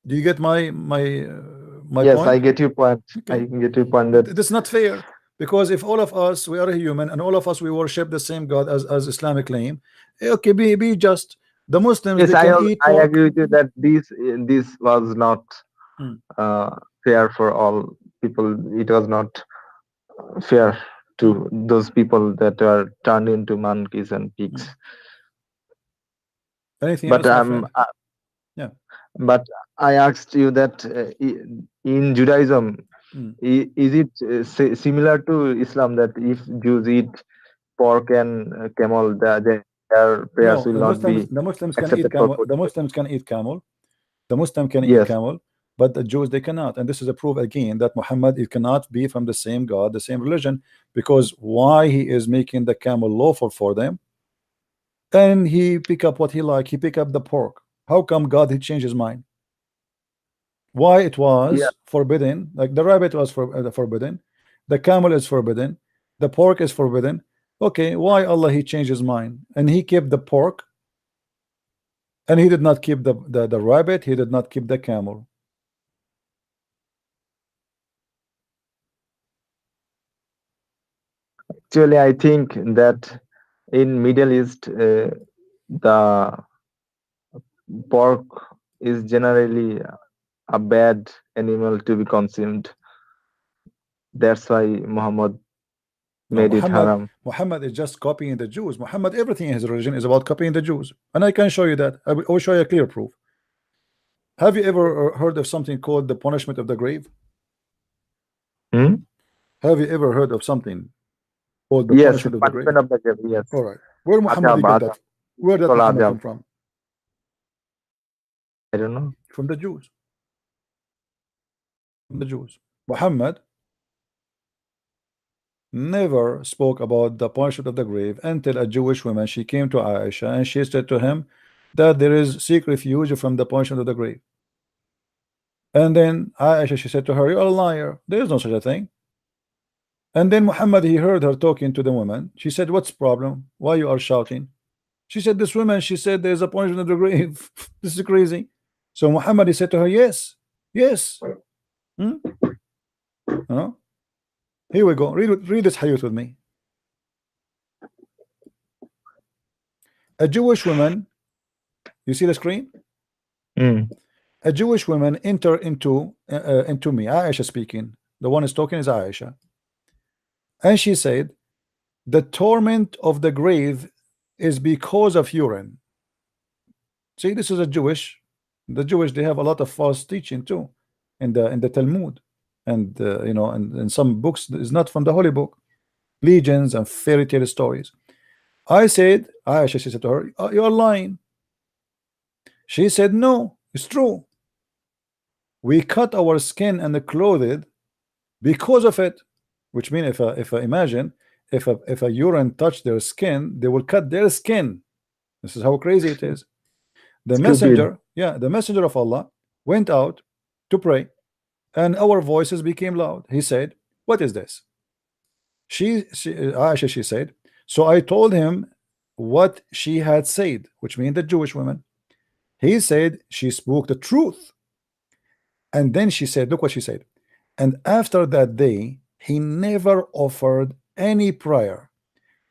Do you get my yes, point? I get your point. Okay. I can get your point that That's not fair, because if all of us, we are human, and all of us we worship the same God as Islamic claim, okay, be just. The Muslims, yes, they can eat I pork. agree with you that this was not fair for all people. It was not fair to those people that are turned into monkeys and pigs. Anything But else, my friend? Yeah. But I asked you that in Judaism, is it similar to Islam that if Jews eat pork and camel, their prayers will not be the Muslims can accepted eat for camel. 40 The Muslims can eat camel. The Muslim can eat Yes. camel, but the Jews, they cannot. And this is a proof again that Muhammad, it cannot be from the same God, the same religion, because why he is making the camel lawful for them, and he pick up what he like. He pick up the pork. How come God he changed his mind? Why it was forbidden? Like the rabbit was forbidden, the camel is forbidden, the pork is forbidden. Okay, why Allah he changed his mind and he kept the pork, and he did not keep the rabbit, he did not keep the camel? Actually, I think that in Middle East, the pork is generally a bad animal to be consumed. That's why Muhammad made it haram. Muhammad is just copying the Jews. Muhammad, everything in his religion is about copying the Jews, and I can show you that. I will show you a clear proof. Have you ever heard of something called the punishment of the grave? Have you ever heard of something called the punishment of the grave? Yes. All right. Where Muhammad get that? Where did Muhammad come from? I don't know. From the Jews. From the Jews. Muhammad never spoke about the punishment of the grave until a Jewish woman, she came to Aisha and she said to him that there is seek refuge from the punishment of the grave. And then Aisha, she said to her, you're a liar, there is no such a thing. And then Muhammad, he heard her talking to the woman. She said, what's the problem? Why you are shouting? She said, this woman, she said there's a punishment of the grave. This is crazy. So Muhammad, he said to her, yes, yes. You know? Here we go. Read this hadith with me. A Jewish woman, you see the screen? A Jewish woman enter into me. Aisha speaking. The one is talking is Aisha. And she said, the torment of the grave is because of urine. See, this is a Jewish. The Jewish, they have a lot of false teaching too in the Talmud. and you know, and some books is not from the holy book, legends and fairy tale stories. I said, Aisha, she said to her, "Oh, you're lying." She said, "No, it's true. We cut our skin and clothed because of it." Which means if I imagine if a urine touched their skin, they will cut their skin. This is how crazy it is. The Stupid. messenger, yeah, the messenger of Allah went out to pray, and our voices became loud. He said, "What is this?" Aisha, she said, so I told him what she had said, which means the Jewish woman. He said she spoke the truth. And then she said, look what she said. And after that day, he never offered any prayer,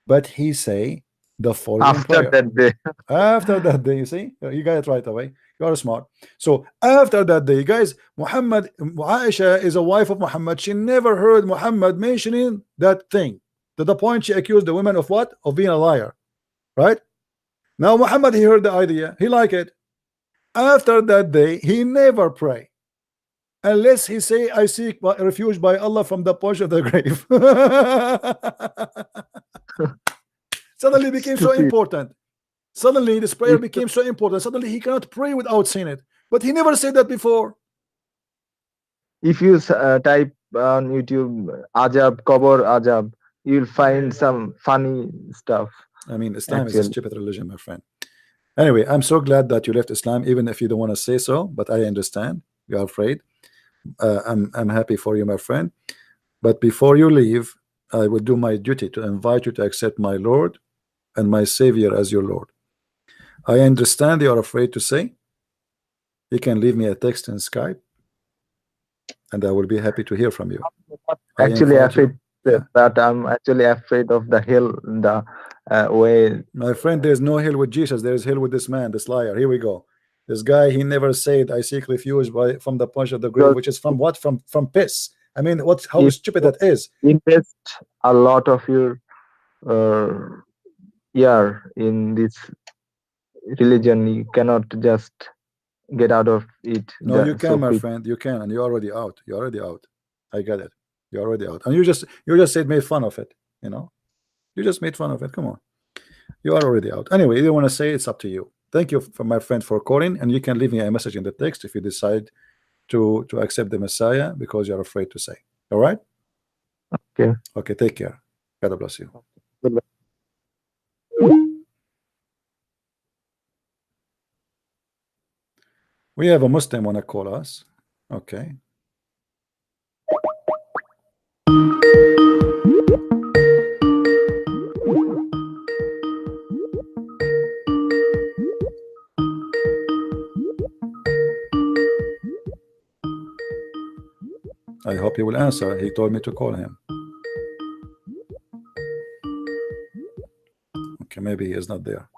but he say the following After prayer. that day. After that day, you see, you got it right away. You are smart. So after that day, guys, Muhammad, Aisha is a wife of Muhammad. She never heard Muhammad mentioning that thing, to the point she accused the women of what? Of being a liar. Right? Now Muhammad, he heard the idea, he liked it. After that day, he never pray unless he say, I seek refuge by Allah from the punch of the grave. Suddenly it became so important. Suddenly this prayer became so important. Suddenly he cannot pray without saying it. But he never said that before. If you type on YouTube Ajab, Qabr Ajab, you'll find some funny stuff. I mean, Islam is a stupid religion, my friend. Anyway, I'm so glad that you left Islam, even if you don't want to say so, but I understand. You are afraid. I'm happy for you, my friend. But before you leave, I will do my duty to invite you to accept my Lord and my Savior as your Lord. I understand you are afraid to say. You can leave me a text in Skype, and I will be happy to hear from you. Actually, afraid that I'm actually afraid of the hell, the way. My friend, there's no hell with Jesus. There's hell with this man, this liar. Here we go. This guy, he never said, I seek refuge from the punch of the grave, which is from what? From piss. I mean, how stupid that is. Invest a lot of your year in this religion. You cannot just get out of it. No, you can, my friend. You can, and you're already out. You're already out. I get it. You're already out. And you just said made fun of it. You know, you just made fun of it. Come on, you are already out. Anyway, you want to say, it's up to you. Thank you for my friend for calling, and you can leave me a message in the text if you decide to accept the Messiah because you're afraid to say. All right? Okay. Okay. Take care. God bless you. Goodbye. We have a Muslim want to call us. Okay. I hope he will answer. He told me to call him. Okay, maybe he is not there.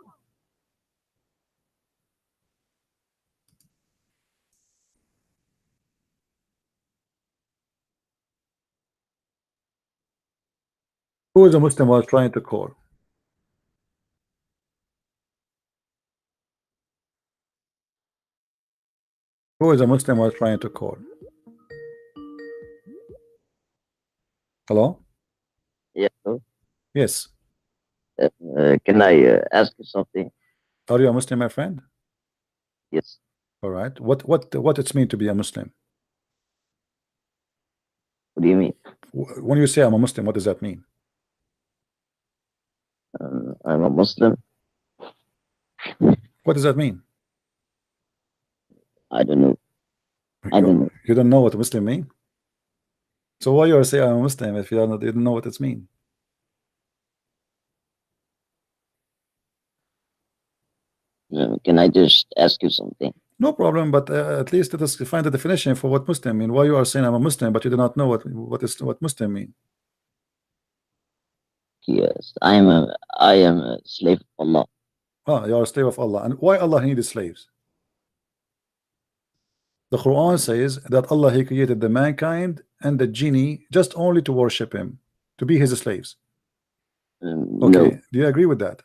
Who is the Muslim was trying to call? Who is the Muslim was trying to call? Hello? Yeah. Yes. Can I ask you something? Are you a Muslim, my friend? Yes. All right. What it mean to be a Muslim? What do you mean? When you say I'm a Muslim, what does that mean? I'm a Muslim. What does that mean? I don't know. I don't know. You don't know what a Muslim mean? So why you are saying I'm a Muslim if you don't know what it means? Can I just ask you something? No problem, but at least let us find the definition for what Muslim mean. Why you are saying I'm a Muslim, but you do not know what Muslim mean? Yes, I am a slave of Allah. Ah, you are a slave of Allah. And why Allah needed slaves? The Quran says that Allah, He created the mankind and the genie just only to worship Him, to be His slaves. Okay, No. do you agree with that?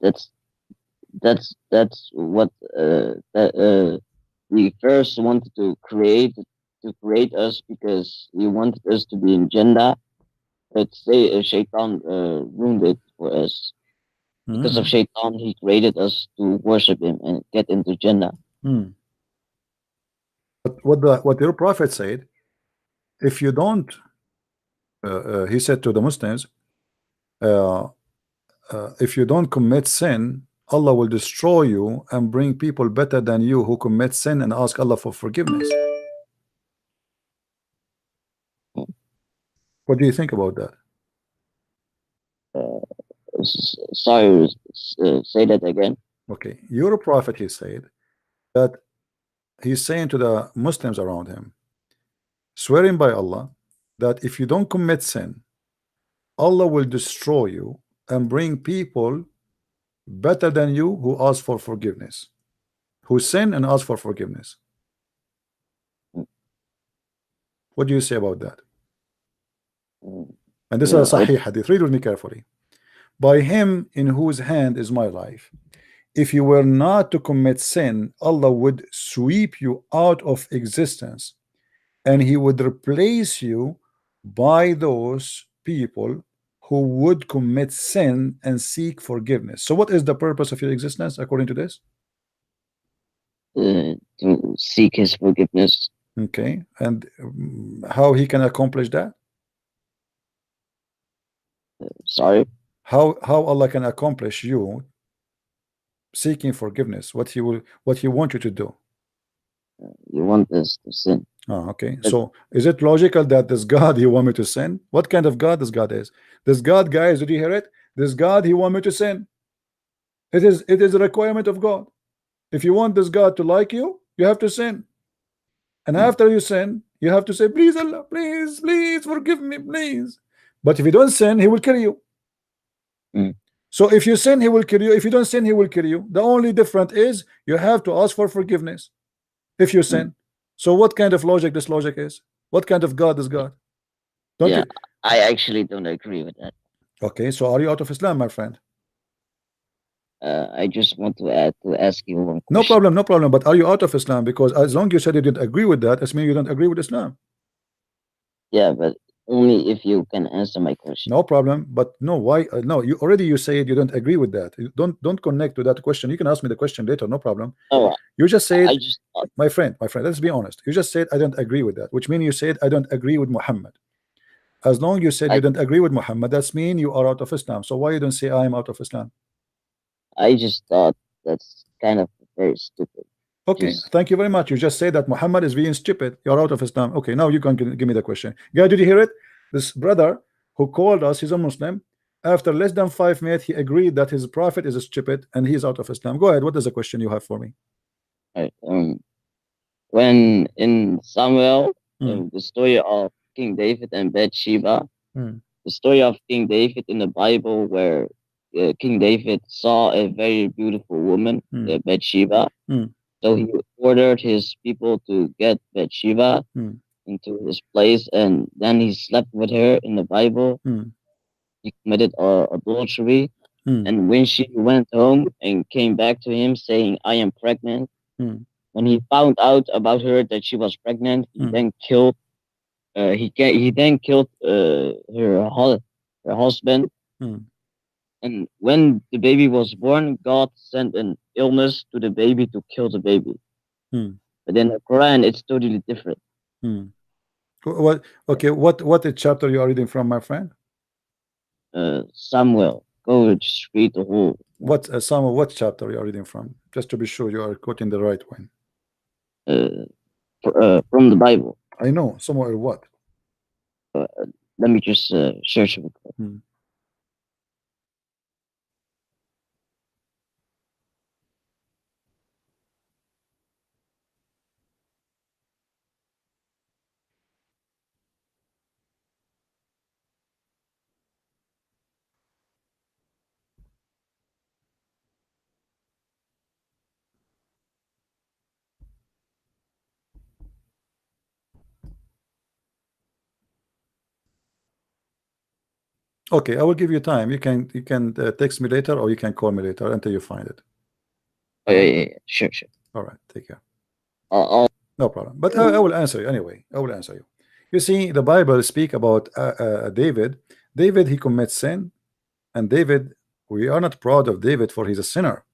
That's what we first wanted to create to create us because he wanted us to be in Jannah, but say Shaitan ruined it for us. Because of Shaitan, he created us to worship him and get into Jannah. But what your prophet said, if you don't, he said to the Muslims, if you don't commit sin, Allah will destroy you and bring people better than you who commit sin and ask Allah for forgiveness. What do you think about that? Sorry, say that again. Okay, your prophet, he said that he's saying to the Muslims around him, swearing by Allah, that if you don't commit sin, Allah will destroy you and bring people better than you who ask for forgiveness, who sin and ask for forgiveness. What do you say about that? And this is a Sahih hadith. Read with me carefully. By him in whose hand is my life, if you were not to commit sin, Allah would sweep you out of existence and he would replace you by those people who would commit sin and seek forgiveness. So what is the purpose of your existence according to this? To seek his forgiveness. Okay, and how he can accomplish that? Sorry? How Allah can accomplish you seeking forgiveness? What he want you to do? You want us to sin. Oh, okay. So is it logical that this God he want me to sin? What kind of God this God is? This God, guys, did you hear it? This God he want me to sin. It is a requirement of God. If you want this God to like you, you have to sin. And after you sin, you have to say, please Allah, please, please forgive me, please. But if you don't sin, he will kill you. So if you sin, he will kill you. If you don't sin, he will kill you. The only difference is you have to ask for forgiveness if you sin. So what kind of logic this logic is? What kind of God is God? Don't you? I actually don't agree with that. Okay, so are you out of Islam, my friend? I just want to ask you one question. No problem, no problem. But are you out of Islam? Because as long as you said you didn't agree with that, it means you don't agree with Islam. Yeah, but only if you can answer my question. No problem. But no, why? No, you said you don't agree with that. You don't connect to that question. You can ask me the question later, no problem. Oh, you just said, my friend, let's be honest. You just said I don't agree with that, which means you said I don't agree with Muhammad. As long as you said you don't agree with Muhammad, that's mean you are out of Islam. So why you don't say I am out of Islam? I just thought that's kind of very stupid. Okay, thank you very much. You just say that Muhammad is being stupid. You're out of Islam. Okay, now you can give me the question. Yeah, did you hear it? This brother who called us, he's a Muslim. After less than 5 minutes, he agreed that his prophet is stupid and he's out of Islam. Go ahead. What is the question you have for me? When in Samuel, the story of King David and Bathsheba, the story of King David in the Bible where King David saw a very beautiful woman, Bathsheba. So he ordered his people to get Bathsheba into his place, and then he slept with her in the Bible. He committed adultery. And when she went home and came back to him saying, I am pregnant, when he found out about her that she was pregnant, he then killed her husband. And when the baby was born, God sent an illness to the baby to kill the baby. But in the Quran, it's totally different. What? Okay, what chapter you are reading from, my friend? Samuel. Go just read the whole. Samuel? What chapter you are reading from? Just to be sure you are quoting the right one. From the Bible. I know. Somewhere what? Let me just search it. Okay, I will give you time. You can text me later or you can call me later until you find it. Oh, yeah. Sure. All right, take care. No problem. But I will answer you anyway. I will answer you. You see, the Bible speak about David. David, he commits sin, and David, we are not proud of David for he's a sinner.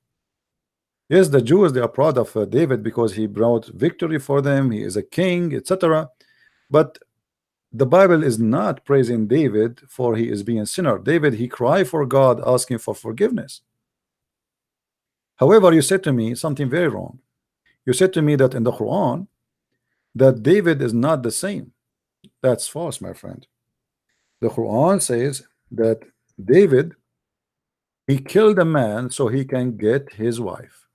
Yes, the Jews, they are proud of David because he brought victory for them. He is a king, etc. But the Bible is not praising David for he is being a sinner. David, he cried for God, asking for forgiveness. However, you said to me something very wrong. You said to me that in the Quran that David is not the same. That's false, my friend. The Quran says that David, he killed a man so he can get his wife.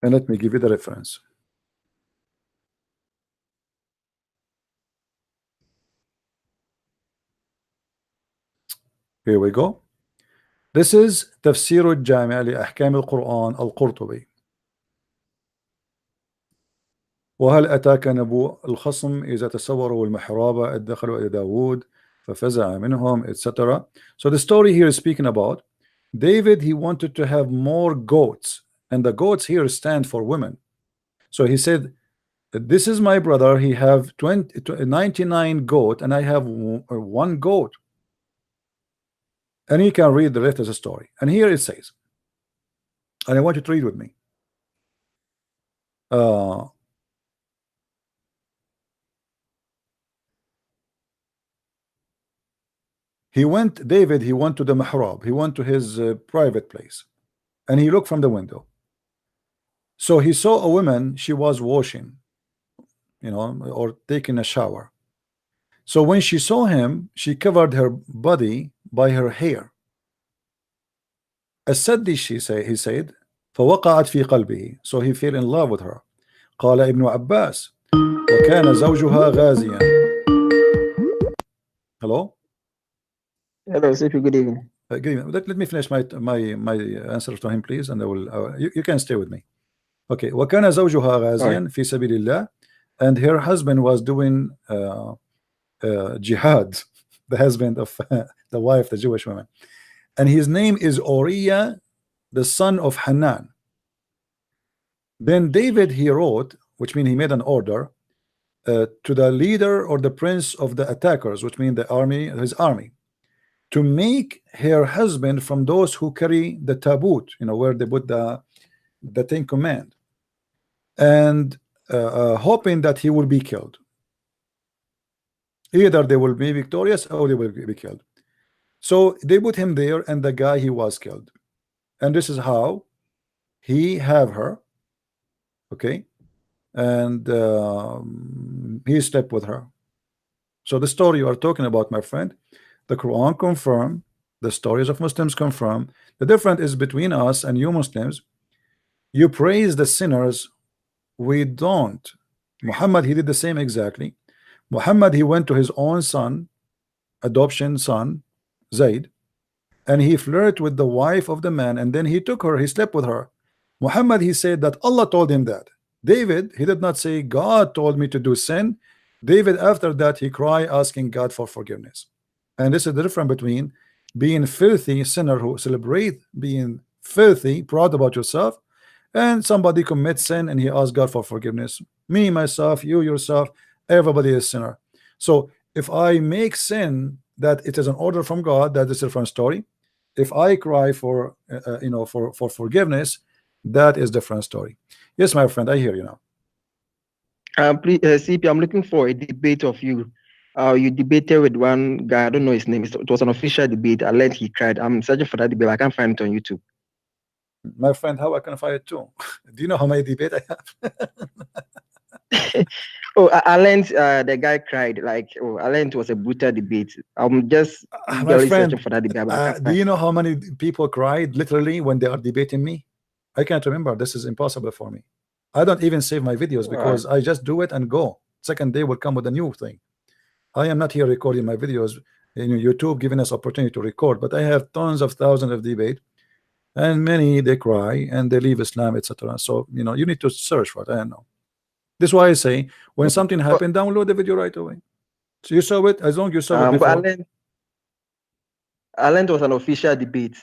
And let me give you the reference. Here we go. This is تفسير الجامع لأحكام القرآن القرطبي. وهل أتاك نبوء الخصم إذا تسوروا المحراب إذ دخلوا إلى داود ففزع منهم, etc. So the story here is speaking about David. He wanted to have more goats, and the goats here stand for women. So he said, this is my brother, he have 99 goat and I have one goat. And you can read the rest of the story. And here it says, and I want you to read with me. David, he went to the mihrab, he went to his private place, and he looked from the window. So he saw a woman, she was washing, or taking a shower. So when she saw him, she covered her body by her hair. السد, he said, فوقعت في قلبه. So he fell in love with her. قال ابن عباس وكان زوجها غازيا. Hello? Hello, Sipi, good evening. Good evening. Let me finish my answer to him, please, and I will. You can stay with me. Okay. وكان زوجها غازيا في سبيل الله, and her husband was doing jihad, the husband of the wife, the Jewish woman, and his name is Uriah, the son of Hanan. Then David, he wrote, which means he made an order to the leader or the prince of the attackers, which means the army, his army, to make her husband from those who carry the tabut, where they put the Ten Command, and hoping that he will be killed. Either they will be victorious or they will be killed. So they put him there, and the guy, he was killed. And this is how he have her, okay, and he slept with her. So the story you are talking about, my friend, the Quran confirm, the stories of Muslims confirm. The difference is between us and you Muslims. You praise the sinners, we don't. Muhammad, he did the same exactly. Muhammad, he went to his own son, adoption son, Zayd, and he flirted with the wife of the man, and then he took her, he slept with her. Muhammad, he said that Allah told him that. David, he did not say God told me to do sin. David, after that, he cried asking God for forgiveness. And this is the difference between being filthy sinner who celebrate being filthy, proud about yourself, and somebody commits sin and he asks God for forgiveness. Me, myself, you, yourself, everybody is sinner. So if I make sin that it is an order from God, that is a different story. If I cry for for forgiveness, that is different story. Yes, my friend, I hear you now. Please, CP, I'm looking for a debate of you. You debated with one guy, I don't know his name. It was an official debate. I learned he cried. I'm searching for that debate. I can't find it on YouTube. My friend, how I can find it too? Do you know how many debate I have? Oh, I learned the guy cried. I learned it was a brutal debate. I'm just searching for that debate. Do you know how many people cried literally when they are debating me? I can't remember. This is impossible for me. I don't even save my videos because I just do it and go. Second day will come with a new thing. I am not here recording my videos. YouTube giving us opportunity to record, but I have tons of thousands of debate, and many they cry and they leave Islam, etc. So you need to search for it. I don't know. This is why I say when something happened, download the video right away. So you saw it, as long as you saw it before. Ireland was an official debate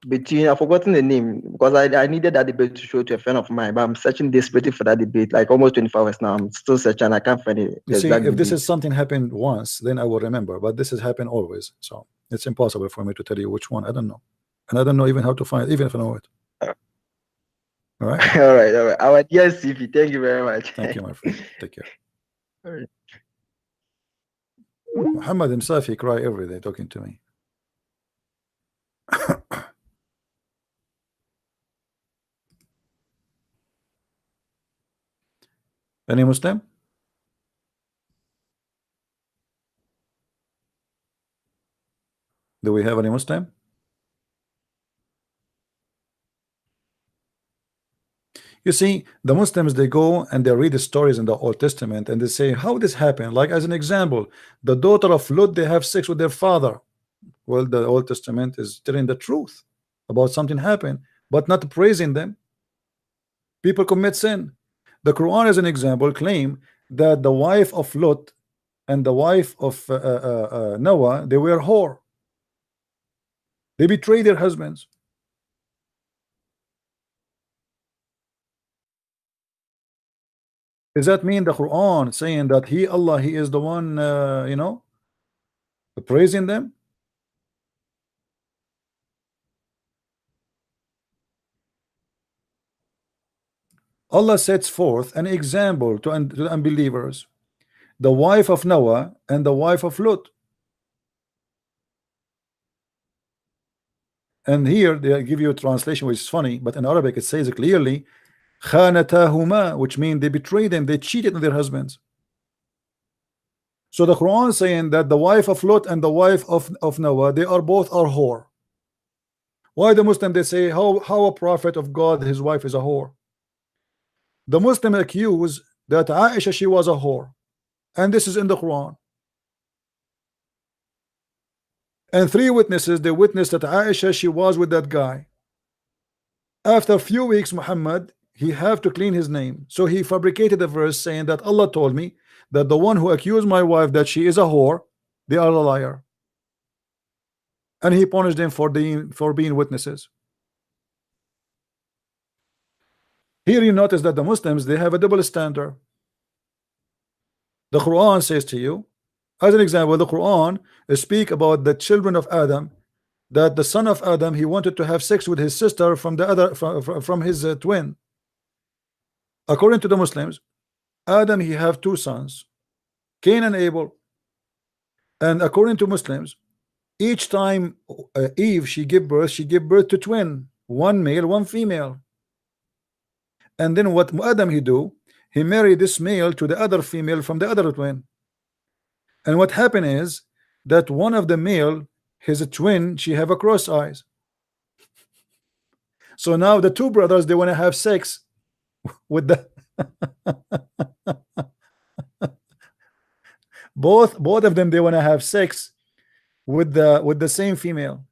between, I've forgotten the name because I needed that debate to show to a friend of mine, but I'm searching desperately for that debate, like almost 24 hours now. I'm still searching, I can't find it. You see, if this is something happened once, then I will remember, but this has happened always, so it's impossible for me to tell you which one. I don't know, and I don't know even how to find it, even if I know it. All right. All right. Our dear CP, thank you very much. Thank you, my friend. Take care. All right. Muhammad himself, he cry every day talking to me. Any Muslim? Do we have any Muslim? You see, the Muslims, they go and they read the stories in the Old Testament and they say, how this happened? Like, as an example, the daughter of Lot, they have sex with their father. Well, the Old Testament is telling the truth about something happened, but not praising them. People commit sin. The Quran, as an example, claim that the wife of Lot and the wife of Noah, they were whore. They betrayed their husbands. Does that mean the Quran saying that Allah, he is the one, you know, praising them? Allah sets forth an example to the unbelievers, the wife of Noah and the wife of Lot. And here they give you a translation which is funny, but in Arabic it says clearly, khanatahuma, which means they betrayed them, they cheated on their husbands. So the Quran is saying that the wife of Lot and the wife of Noah, they are both are whore. Why the Muslim, they say, how a prophet of God, his wife is a whore? The Muslim accuse that Aisha, she was a whore, and this is in the Quran. And 3 witnesses, they witnessed that Aisha, she was with that guy. After a few weeks, Muhammad, he have to clean his name, so he fabricated a verse saying that Allah told me that the one who accused my wife that she is a whore, they are a liar, and he punished them for being witnesses. Here you notice that the Muslims, they have a double standard. The Quran says to you, as an example, the Quran speak about the children of Adam, that the son of Adam, he wanted to have sex with his sister from his twin. According to the Muslims, Adam, he have 2 sons, Cain and Abel. And according to Muslims, each time Eve, she give birth to twin, 1 male, 1 female. And then what Adam he do? He married this male to the other female from the other twin. And what happened is that one of the male, his twin, she have a cross eyes. So now the 2 brothers, they want to have sex with the both of them, they want to have sex with the same female,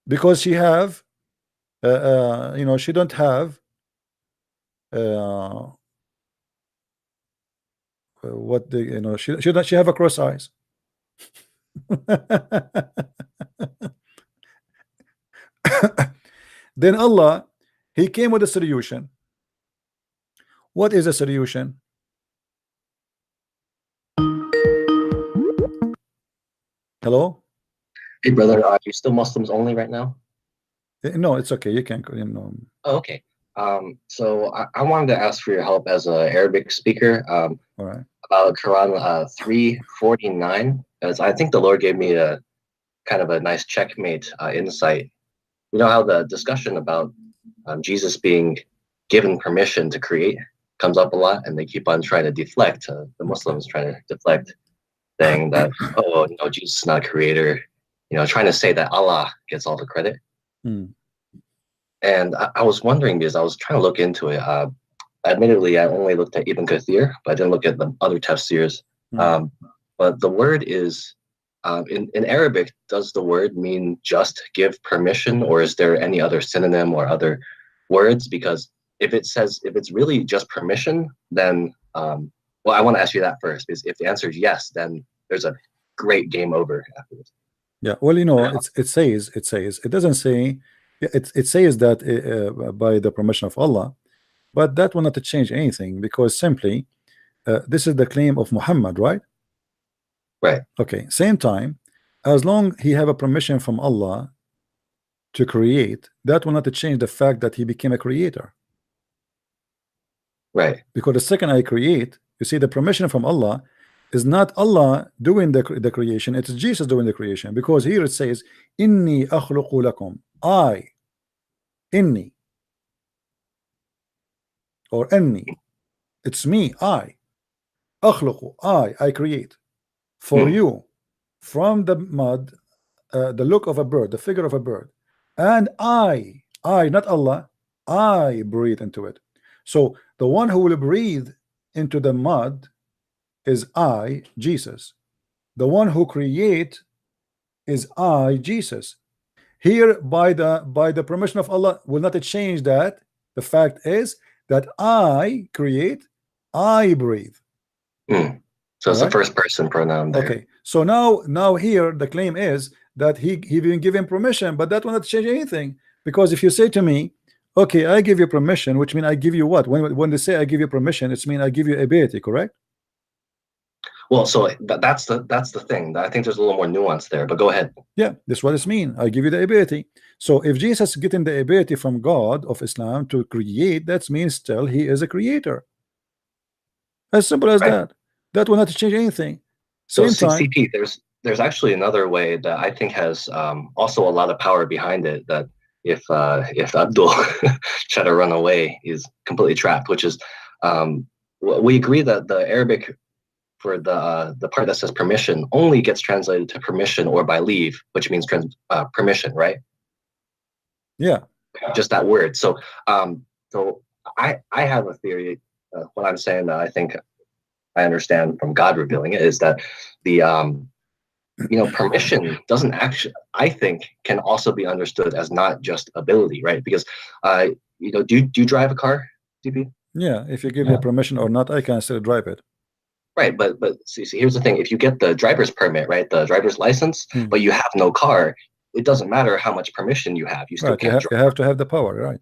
because she have you know, she don't have what the, you know, she have a cross eyes. Then Allah, he came with a solution. What is a solution? Hello? Hey brother, are you still Muslims only right now? No, it's okay. You can, you know. Oh, okay. So I wanted to ask for your help as an Arabic speaker. All right. About Quran 349, as I think the Lord gave me a kind of a nice checkmate insight. You know how the discussion about Jesus being given permission to create comes up a lot, and they keep on trying to deflect. The Muslims trying to deflect, saying that, oh, no, Jesus is not a creator. You know, trying to say that Allah gets all the credit. And I was wondering, because I was trying to look into it. Admittedly, I only looked at Ibn Kathir, but I didn't look at the other tafsirs. But the word is, in Arabic, does the word mean just give permission, or is there any other synonym or other words? Because if it's really just permission, then Well, I want to ask you that first, because if the answer is yes, then there's a great game over afterwards. Yeah, well, it says it doesn't say, it says that by the permission of Allah, but that will not change anything, because simply this is the claim of Muhammad, right? Right. Okay, same time, as long he have a permission from Allah to create, that will not change the fact that he became a creator. Right. Because the second I create, you see, the permission from Allah is not Allah doing the creation, it's Jesus doing the creation. Because here it says, Inni akhluqu lakum, I, inni, or anni, it's me, I, akhluqu, I create for you from the mud, the look of a bird, the figure of a bird, and I, not Allah, I breathe into it. So the one who will breathe into the mud is I, Jesus. The one who create is I, Jesus. Here, by the permission of Allah, will not change that. The fact is that I create, I breathe. So it's the first person pronoun there. Okay, so now here the claim is that he been given permission, but that will not change anything. Because if you say to me, okay, I give you permission, which means I give you what? When they say I give you permission, it's mean I give you ability, correct? Well, so that's the thing. I think there's a little more nuance there, but go ahead. Yeah, that's what it's mean. I give you the ability. So if Jesus getting the ability from God of Islam to create, that means still he is a creator. As simple as that. That will not change anything. So Same time, CP, there's actually another way that I think has also a lot of power behind it, that if Abdul try to run away, he's completely trapped, which is we agree that the Arabic for the part that says permission only gets translated to permission or by leave, which means permission, right? Yeah, just that word. So so I have a theory. What I'm saying that I think I understand from God revealing it is that the permission doesn't actually, I think, can also be understood as not just ability, right? Because do you drive a car, DP? Yeah, if you give me permission or not, I can still drive it. Right, but see, here's the thing: if you get the driver's permit, right, the driver's license, but you have no car, it doesn't matter how much permission you have. You still can't drive. You have to have the power, right?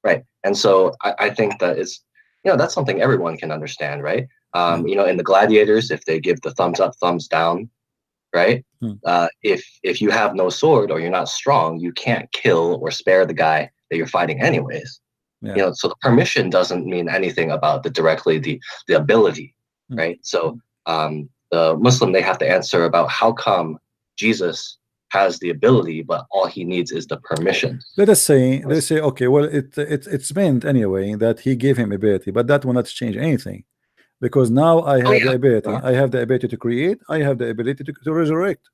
Right, and so I think that it's that's something everyone can understand, right? In the gladiators, if they give the thumbs up, thumbs down, right? If you have no sword or you're not strong, you can't kill or spare the guy that you're fighting anyways. So the permission doesn't mean anything about the ability, right? So the Muslim, they have to answer about how come Jesus has the ability, but all he needs is the permission. Let us say they say, okay, well, it's meant anyway that he gave him ability, but that will not change anything, because now I have the ability. I have the ability to create. I have the ability to resurrect.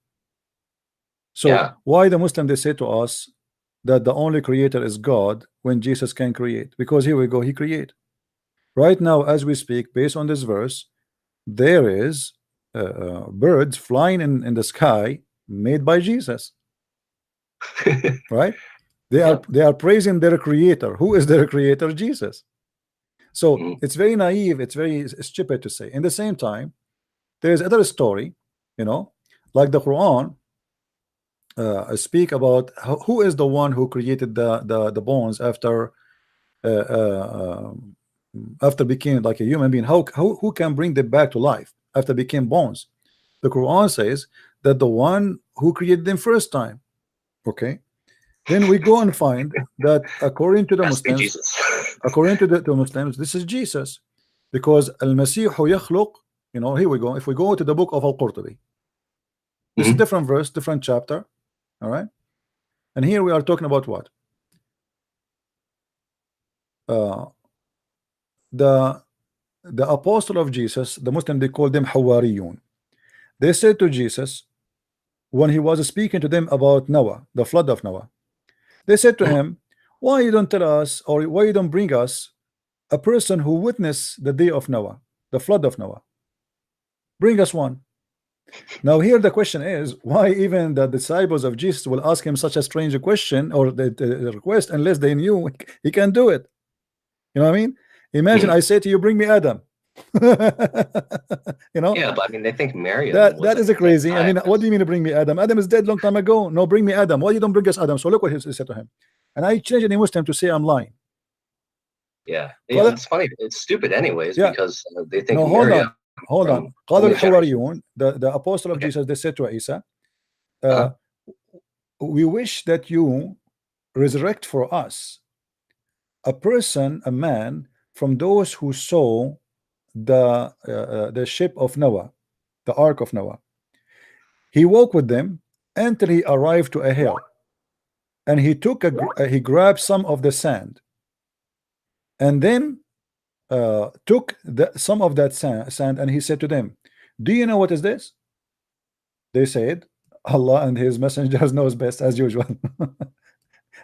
So why the Muslim they say to us that the only creator is God when Jesus can create? Because here we go, he create. Right now, as we speak, based on this verse, there is birds flying in the sky made by Jesus. Right? They are praising their creator. Who is their creator? Jesus. So it's very naive, it's very stupid to say. In the same time, there is other story, like the Quran speak about who is the one who created the bones after becoming like a human being. Who can bring them back to life after became bones? The Quran says that the one who created them first time. Okay, then we go and find that according to the Muslims, this is Jesus, because al-Masih yakhluq. Here we go. If we go to the book of Al-Qurtubi, this is different verse, different chapter. All right, and here we are talking about what? The apostle of Jesus, the Muslim, they call them Hawariyun. They said to Jesus, when he was speaking to them about Noah, the flood of Noah, they said to him, why you don't tell us, or why you don't bring us a person who witnessed the day of Noah, the flood of Noah? Bring us one. Now here the question is, why even the disciples of Jesus will ask him such a strange question or the request unless they knew he can do it? You know what I mean? Imagine I say to you, bring me Adam. You know? Yeah, but I mean, they think Mary. That is crazy. I mean, what do you mean to bring me Adam? Adam is dead long time ago. No, bring me Adam. Why you don't bring us Adam? So look what he said to him. And I changed any Muslim to say I'm lying. Yeah, it's funny. It's stupid anyways, because they think. No, hold on. قال الحواريون, the apostle of Okay. Jesus, they said to Isa, we wish that you resurrect for us a person, a man from those who saw the ship of Noah, the ark of Noah. He walked with them until he arrived to a hill, and he took he grabbed some of the sand, and then took some of that sand, and he said to them, do you know what is this? They said, Allah and his messengers knows best, as usual.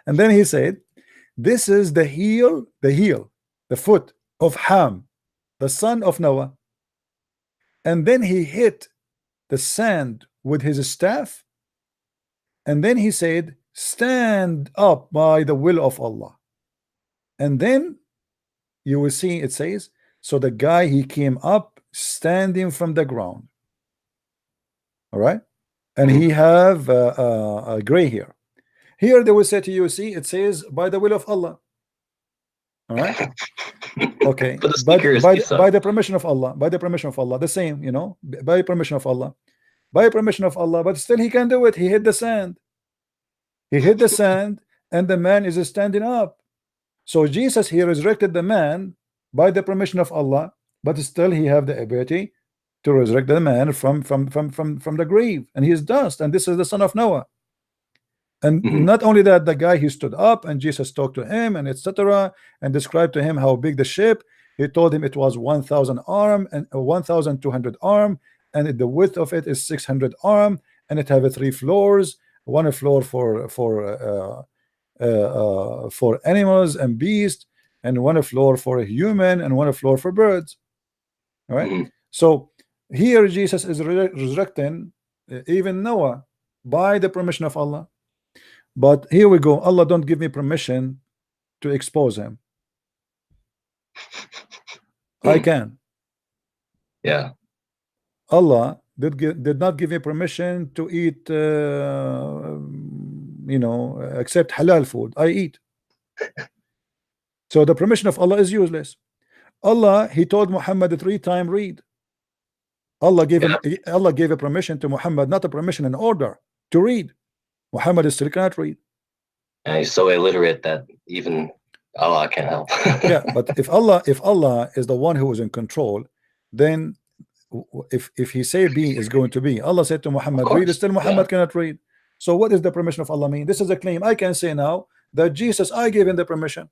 And then he said, this is the heel, the foot of Ham, the son of Noah. And then he hit the sand with his staff, and then he said, stand up by the will of Allah. And then you will see it says, so the guy, he came up standing from the ground. All right, and he have a gray hair. Here they will say to you, see, it says by the will of Allah. All right. Okay. By the permission of Allah, by the permission of Allah, the same, you know, by permission of Allah, by permission of Allah, but still he can do it. He hit the sand. He hit the sand, and the man is standing up. So Jesus here resurrected the man by the permission of Allah, but still he have the ability to resurrect the man from the grave, and he is dust, and this is the son of Noah. And not only that, the guy, he stood up and Jesus talked to him and etc., and described to him how big the ship. He told him it was 1,000 arm and 1,200 arm, and the width of it is 600 arm, and it have 3 floors, one floor for animals and beasts, and one floor for a human, and one floor for birds. All right. So here Jesus is resurrecting even Noah by the permission of Allah. But here we go. Allah don't give me permission to expose him. I can. Yeah. Allah did not give me permission to eat, you know, except halal food. I eat. So the permission of Allah is useless. Allah, he told Muhammad 3 times read. Allah gave him, Allah gave a permission to Muhammad, not a permission, an order to read. Muhammad still cannot read. And he's so illiterate that even Allah can't help. Yeah, but if Allah is the one who is in control, then if he say B is going to be, Allah said to Muhammad read, still Muhammad cannot read. So what is the permission of Allah mean? This is a claim. I can say now that Jesus, I gave him the permission.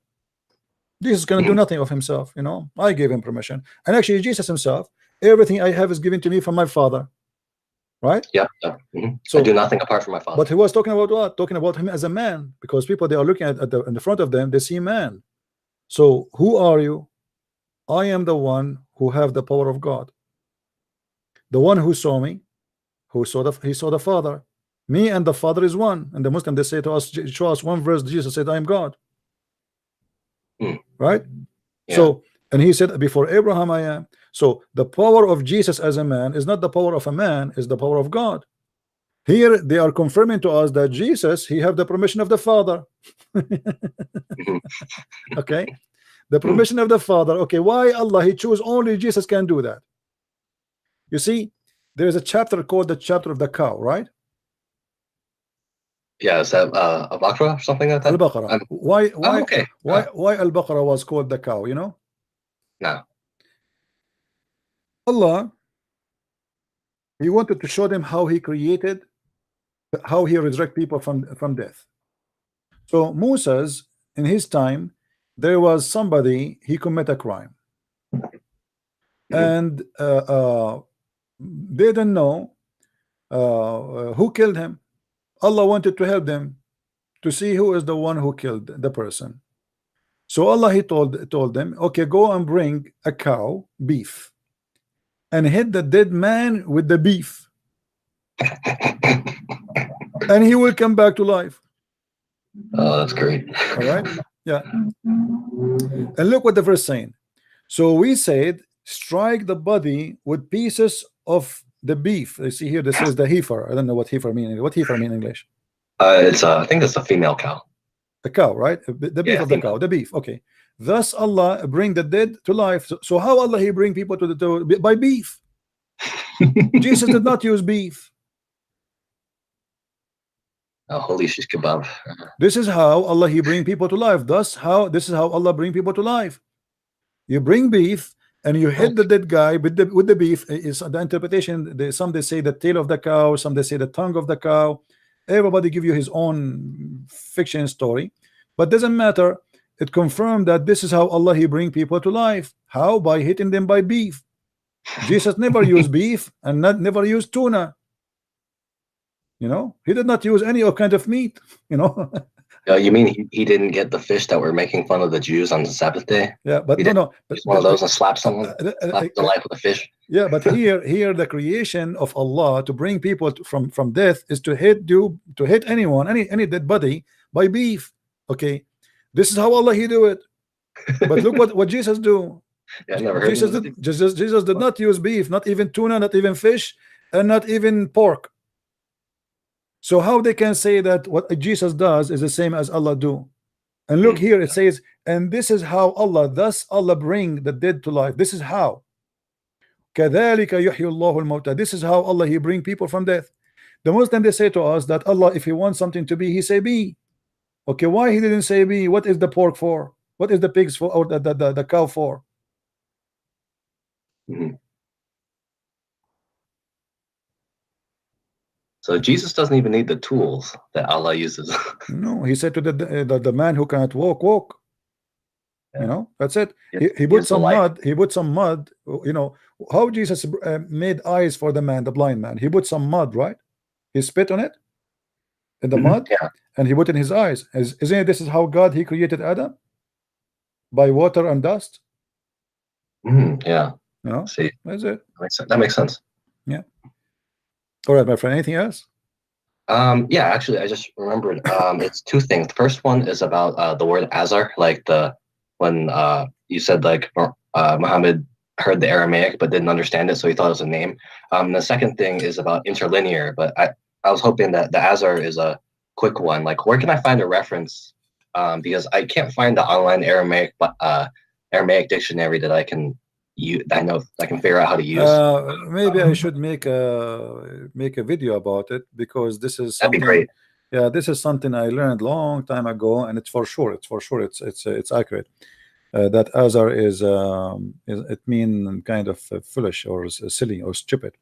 Jesus can do nothing of himself, you know. I gave him permission, and actually Jesus himself, everything I have is given to me from my Father. Right? Yeah. So I do nothing apart from my Father. But he was talking about what? Talking about him as a man, because people, they are looking at in the front of them, they see man. So who are you? I am the one who have the power of God. The one who saw me, he saw the Father. Me and the Father is one. And the Muslim, they say to us, show us one verse. Jesus said, I am God. Right? Yeah. So, and he said, before Abraham I am. So the power of Jesus as a man is not the power of a man, is the power of God. Here they are confirming to us that Jesus, he have the permission of the Father. Okay, the permission of the Father. Okay, why Allah he chose only Jesus can do that? You see, there is a chapter called the chapter of the cow, right? Yeah, is that Al-Baqarah or something like that? Al-Baqarah. Why Al-Baqarah was called the cow, you know? No. Allah, he wanted to show them how he created, how he resurrect people from death. So Moses, in his time, there was somebody, he commit a crime, and they didn't know who killed him. Allah wanted to help them to see who is the one who killed the person. So Allah, he told them, okay, go and bring a cow, beef, and hit the dead man with the beef, and he will come back to life. Oh, that's great. All right. Yeah. And look what the verse saying. So we said strike the body with pieces of the beef. You see here, this is the heifer. I don't know what heifer mean. What heifer mean in English? It's I think it's a female cow. The cow, right? The beef of the cow. The beef. Okay. Thus Allah bring the dead to life. So how Allah he bring people to by beef? Jesus did not use beef. Oh, holy shish kebab. This is how Allah he bring people to life. This is how Allah bring people to life. You bring beef and you hit the dead guy with the beef. Is the interpretation. Some they say the tail of the cow, some they say the tongue of the cow. Everybody give you his own fiction story, but doesn't matter. It confirmed that this is how Allah he bring people to life. How? By hitting them by beef. Jesus never used beef and never used tuna. You know, he did not use any kind of meat. You know. You mean he didn't get the fish that were making fun of the Jews on the Sabbath day? Yeah, but no. But one of those and slap someone, slap the life with a fish. Yeah, but here the creation of Allah to bring people from death is to hit anyone, any dead body by beef. Okay, this is how Allah he do it. But look what Jesus do. Yeah, I never heard Jesus did not use beef, not even tuna, not even fish, and not even pork. So how they can say that what Jesus does is the same as Allah do? And look here, it says, and this is how thus Allah bring the dead to life. This is how. كَذَلِكَ يُحْيِي اللَّهُ الْمَوْتَى. This is how Allah he bring people from death. The Muslim they say to us that Allah, if he wants something to be, he say be. Okay, why he didn't say be? What is the pork for? What is the pigs for? Or the cow for? So Jesus doesn't even need the tools that Allah uses. No, he said to the man who cannot walk. Yeah. You know, that's it. He put some mud. He put some mud. You know how Jesus made eyes for the man, the blind man. He put some mud, right? He spit on it in the mud, and he put in his eyes. Isn't it? This is how God he created Adam by water and dust. Yeah. You know, see, that's it. That makes sense. Yeah. All right, my friend. Anything else? Yeah, actually, I just remembered. It's two things. The first one is about the word azar, like when you said like Muhammad heard the Aramaic but didn't understand it, so he thought it was a name. The second thing is about interlinear, but I was hoping that the azar is a quick one. Like, where can I find a reference? Because I can't find the online Aramaic dictionary that I can. I know I can figure out how to use. Maybe I should make a video about it, because this is something. That'd be great. Yeah, this is something I learned long time ago, and it's for sure. It's accurate. That azar is it mean kind of foolish or silly or stupid.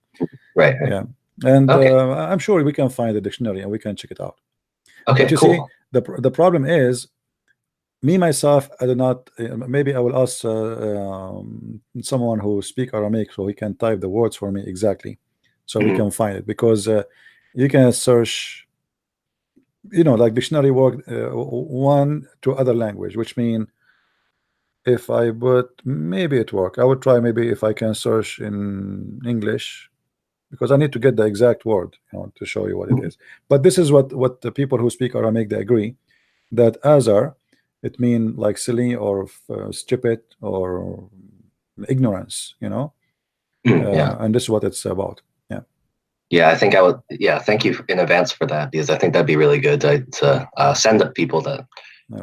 Right. Yeah, and I'm sure we can find the dictionary and we can check it out. Okay. But you see, the problem is. Me myself, I do not. Maybe I will ask someone who speak Aramaic so he can type the words for me exactly, so we can find it. Because you can search, you know, like dictionary word one to other language, which mean if I put, maybe it work. I would try maybe if I can search in English, because I need to get the exact word, you know, to show you what it is. But this is what the people who speak Aramaic they agree that azar. It means like silly or stupid or ignorance, you know. And this is what it's about. Yeah, I think I would. Yeah, thank you in advance for that, because I think that'd be really good to send up people that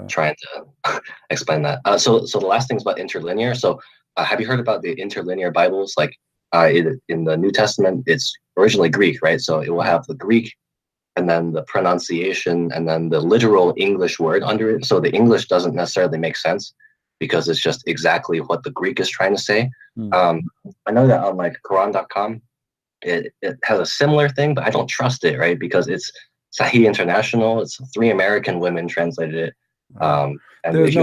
trying to explain that. So the last thing is about interlinear. So have you heard about the interlinear Bibles? Like in the New Testament, it's originally Greek, right? So it will have the Greek, and then the pronunciation, and then the literal English word under it. So the English doesn't necessarily make sense because it's just exactly what the Greek is trying to say. I know that on like Quran.com, it has a similar thing, but I don't trust it, right? Because it's Sahih International. It's 3 American women translated it. And there's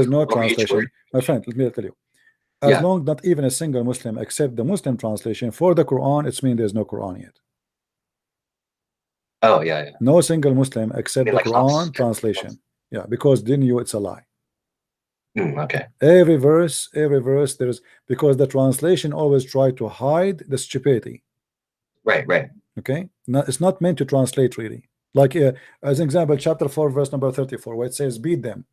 no translation. My friend, let me tell you. As long not even a single Muslim accept the Muslim translation for the Quran, it's mean there's no Quran yet. Oh yeah. No single Muslim accept the Quran translation. Yeah, because then it's a lie. Okay. Every verse there's, because the translation always try to hide the stupidity. Right. Okay. It's not meant to translate really. Like as an example, chapter 4, verse number 34, where it says beat them.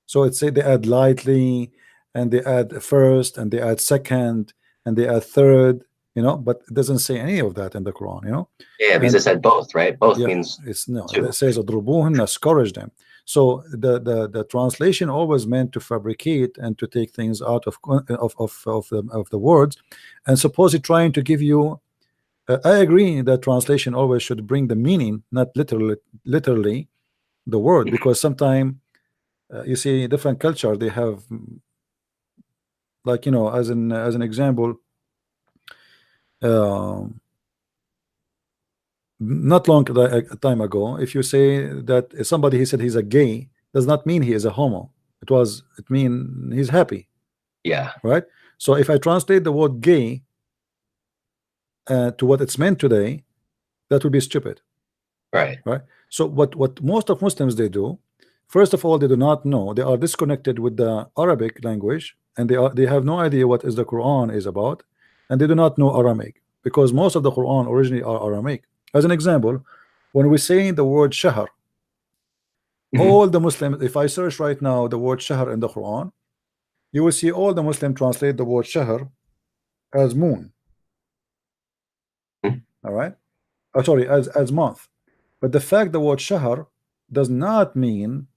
So it say they add lightly, and they add first, and they add second, and they are third, you know, but it doesn't say any of that in the Quran, you know. Yeah, because it said both, right? Both means it's no. two. It says adrubuhunna, scourge them. So the translation always meant to fabricate and to take things out of the words, and supposedly trying to give you. I agree that translation always should bring the meaning, not literally the word, because sometimes you see different culture, they have, like, you know, as an example, not long time ago, if you say that somebody, he said he's a gay, does not mean he is a homo. It mean he's happy. Yeah. Right. So if I translate the word gay to what it's meant today, that would be stupid. Right. Right. So what most of Muslims they do, first of all, they do not know, they are disconnected with the Arabic language, and they have no idea what is the Quran is about, and they do not know Aramaic, because most of the Quran originally are Aramaic. As an example, when we say the word shahr, all the Muslims, if I search right now the word shahr in the Quran, you will see all the Muslims translate the word shahr as moon. All right. Oh, sorry, as month. But the fact the word shahr does not mean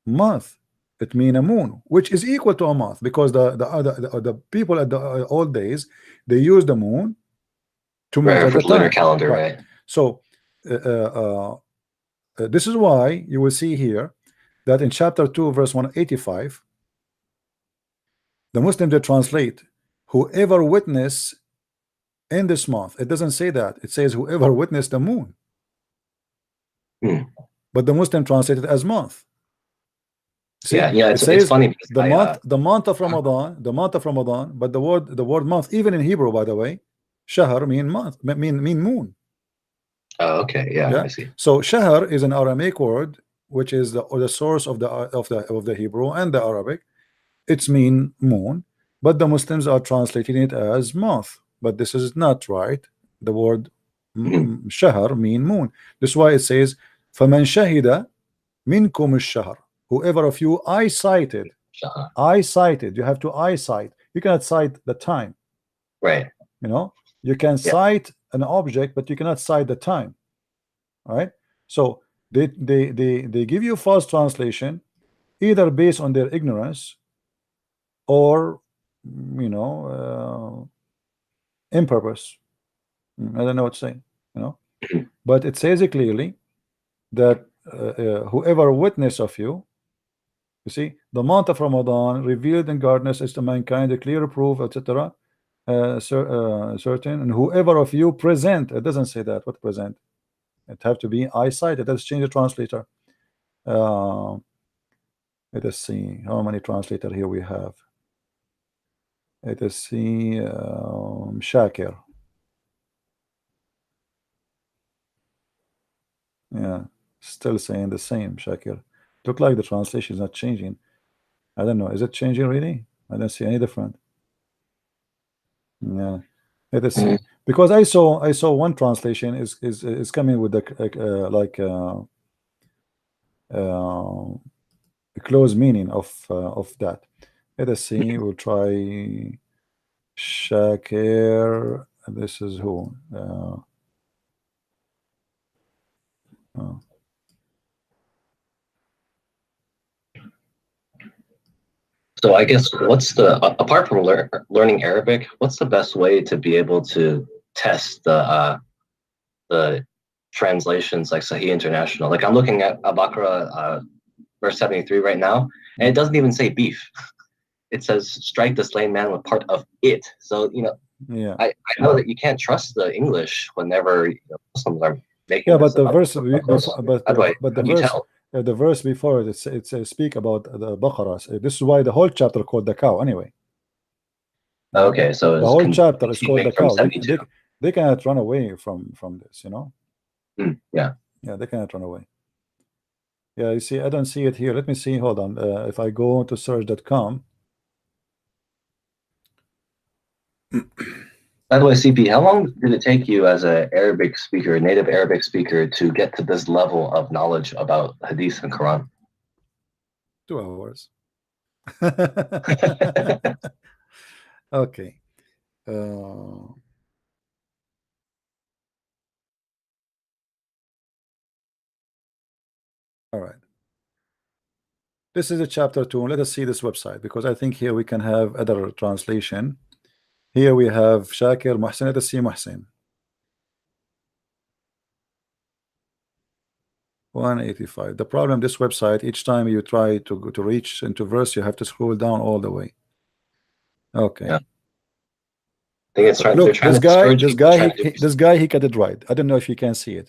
month, it means a moon, which is equal to a month, because the people at the old days, they use the moon to measure the lunar time. calendar, right? So this is why you will see here that in chapter 2 verse 185, the Muslims they translate whoever witness in this month. It doesn't say that, it says whoever witnessed the moon. But the Muslim translated as month. See? Yeah, it's funny. The month of Ramadan, but the word month, even in Hebrew, by the way, shahr mean month, mean moon. Oh, okay, yeah, I see. So shahr is an Aramaic word, which is the source of the Hebrew and the Arabic. It's mean moon, but the Muslims are translating it as month. But this is not right. The word shahr mean moon. This is why it says فَمَنْ شَهِدَ مِنْكُمُ الشَّهْرَ. Whoever of you eyesighted, you have to eyesight. You cannot cite the time, right? You know, you can cite an object, but you cannot cite the time. All right. So they give you false translation, either based on their ignorance or, you know, in purpose. I don't know what to say, you know, but it says it clearly that whoever witness of you, you see, the month of Ramadan revealed in darkness is to mankind a clear proof, etc. Certain, and whoever of you present, it doesn't say that. What present? It have to be eyesight. Let's change the translator. Let us see how many translator here we have. Let us see. Shakir. Yeah, still saying the same. Shakir. Look like the translation is not changing. I don't know. Is it changing really? I don't see any different. Yeah, let us see. Because I saw one translation is coming with the like a close meaning of that. Let us see. We'll try Shakir. This is who. So I guess what's apart from learning Arabic, what's the best way to be able to test the translations like Sahih International? Like I'm looking at Al-Baqarah verse 73 right now, and it doesn't even say beef. It says strike the slain man with part of it. So, you know, yeah, I know that you can't trust the English whenever Muslims are making. Yeah, but the verse, the verse before it speak about the Baqarah. This is why the whole chapter called the cow anyway. Okay, so the whole chapter is called the cow. They cannot run away from this, you know. Yeah, they cannot run away. Yeah, you see, I don't see it here. Let me see. Hold on. If I go to search.com. By the way, CP, how long did it take you as a native Arabic speaker, to get to this level of knowledge about Hadith and Quran? 2 hours. Okay. All right. This is a chapter 2. Let us see this website, because I think here we can have other translation. Here we have Shakir Muhsin. Let us see Muhsin. 185. The problem, this website, each time you try to reach into verse, you have to scroll down all the way. Okay. Yeah. I think it's Look, this guy, he got it right. I don't know if you can see it.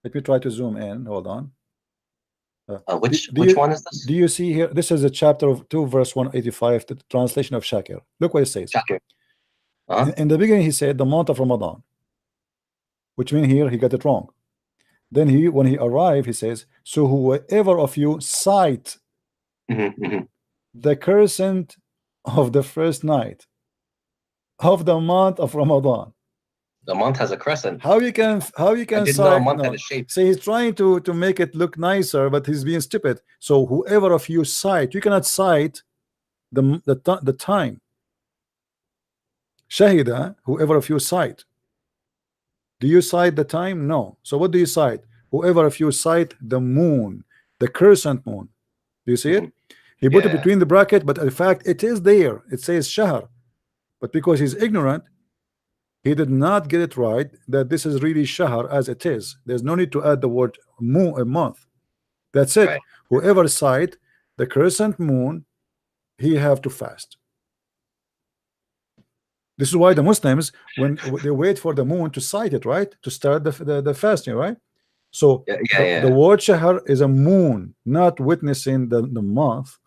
Let me try to zoom in. Hold on. Which one is this? Do you see here? This is a chapter of 2, verse 185, the translation of Shakir. Look what it says. Shakir. In the beginning, he said the month of Ramadan, which means here he got it wrong. Then when he arrived, he says, so whoever of you sight the crescent of the first night of the month of Ramadan. The month has a crescent. How you can sight? A month had a shape. See, he's trying to make it look nicer, but he's being stupid. So whoever of you sight, you cannot sight the time. Shahida, whoever of you sight. Do you sight the time? No. So what do you sight? Whoever of you sight the moon, the crescent moon. Do you see it? He put it between the bracket, but in fact it is there. It says shahr, but because he's ignorant, he did not get it right that this is really shahr as it is. There's no need to add the word moon, a month. That's it. Right. Whoever sight the crescent moon, he have to fast. This is why the Muslims, when they wait for the moon to sight it, right, to start the fasting, right? So the word shahr is a moon, not witnessing the month.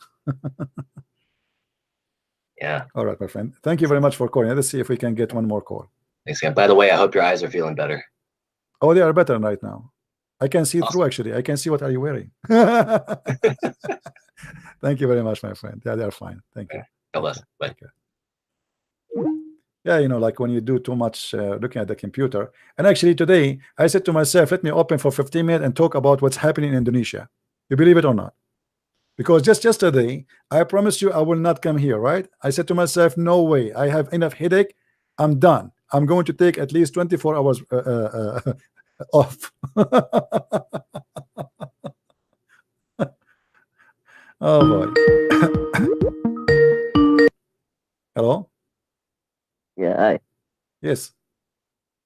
Yeah. All right, my friend. Thank you very much for calling. Let's see if we can get one more call. Thanks, again. By the way, I hope your eyes are feeling better. Oh, they are better right now. I can see through, actually. I can see what are you wearing. Thank you very much, my friend. Yeah, they are fine. Thank you. God bless. Bye. Yeah, you know, like when you do too much looking at the computer. And actually today, I said to myself, let me open for 15 minutes and talk about what's happening in Indonesia. You believe it or not? Because just yesterday, I promised you I will not come here, right? I said to myself, no way. I have enough headache. I'm done. I'm going to take at least 24 hours off. Oh, boy. Hello? Yeah, Yes.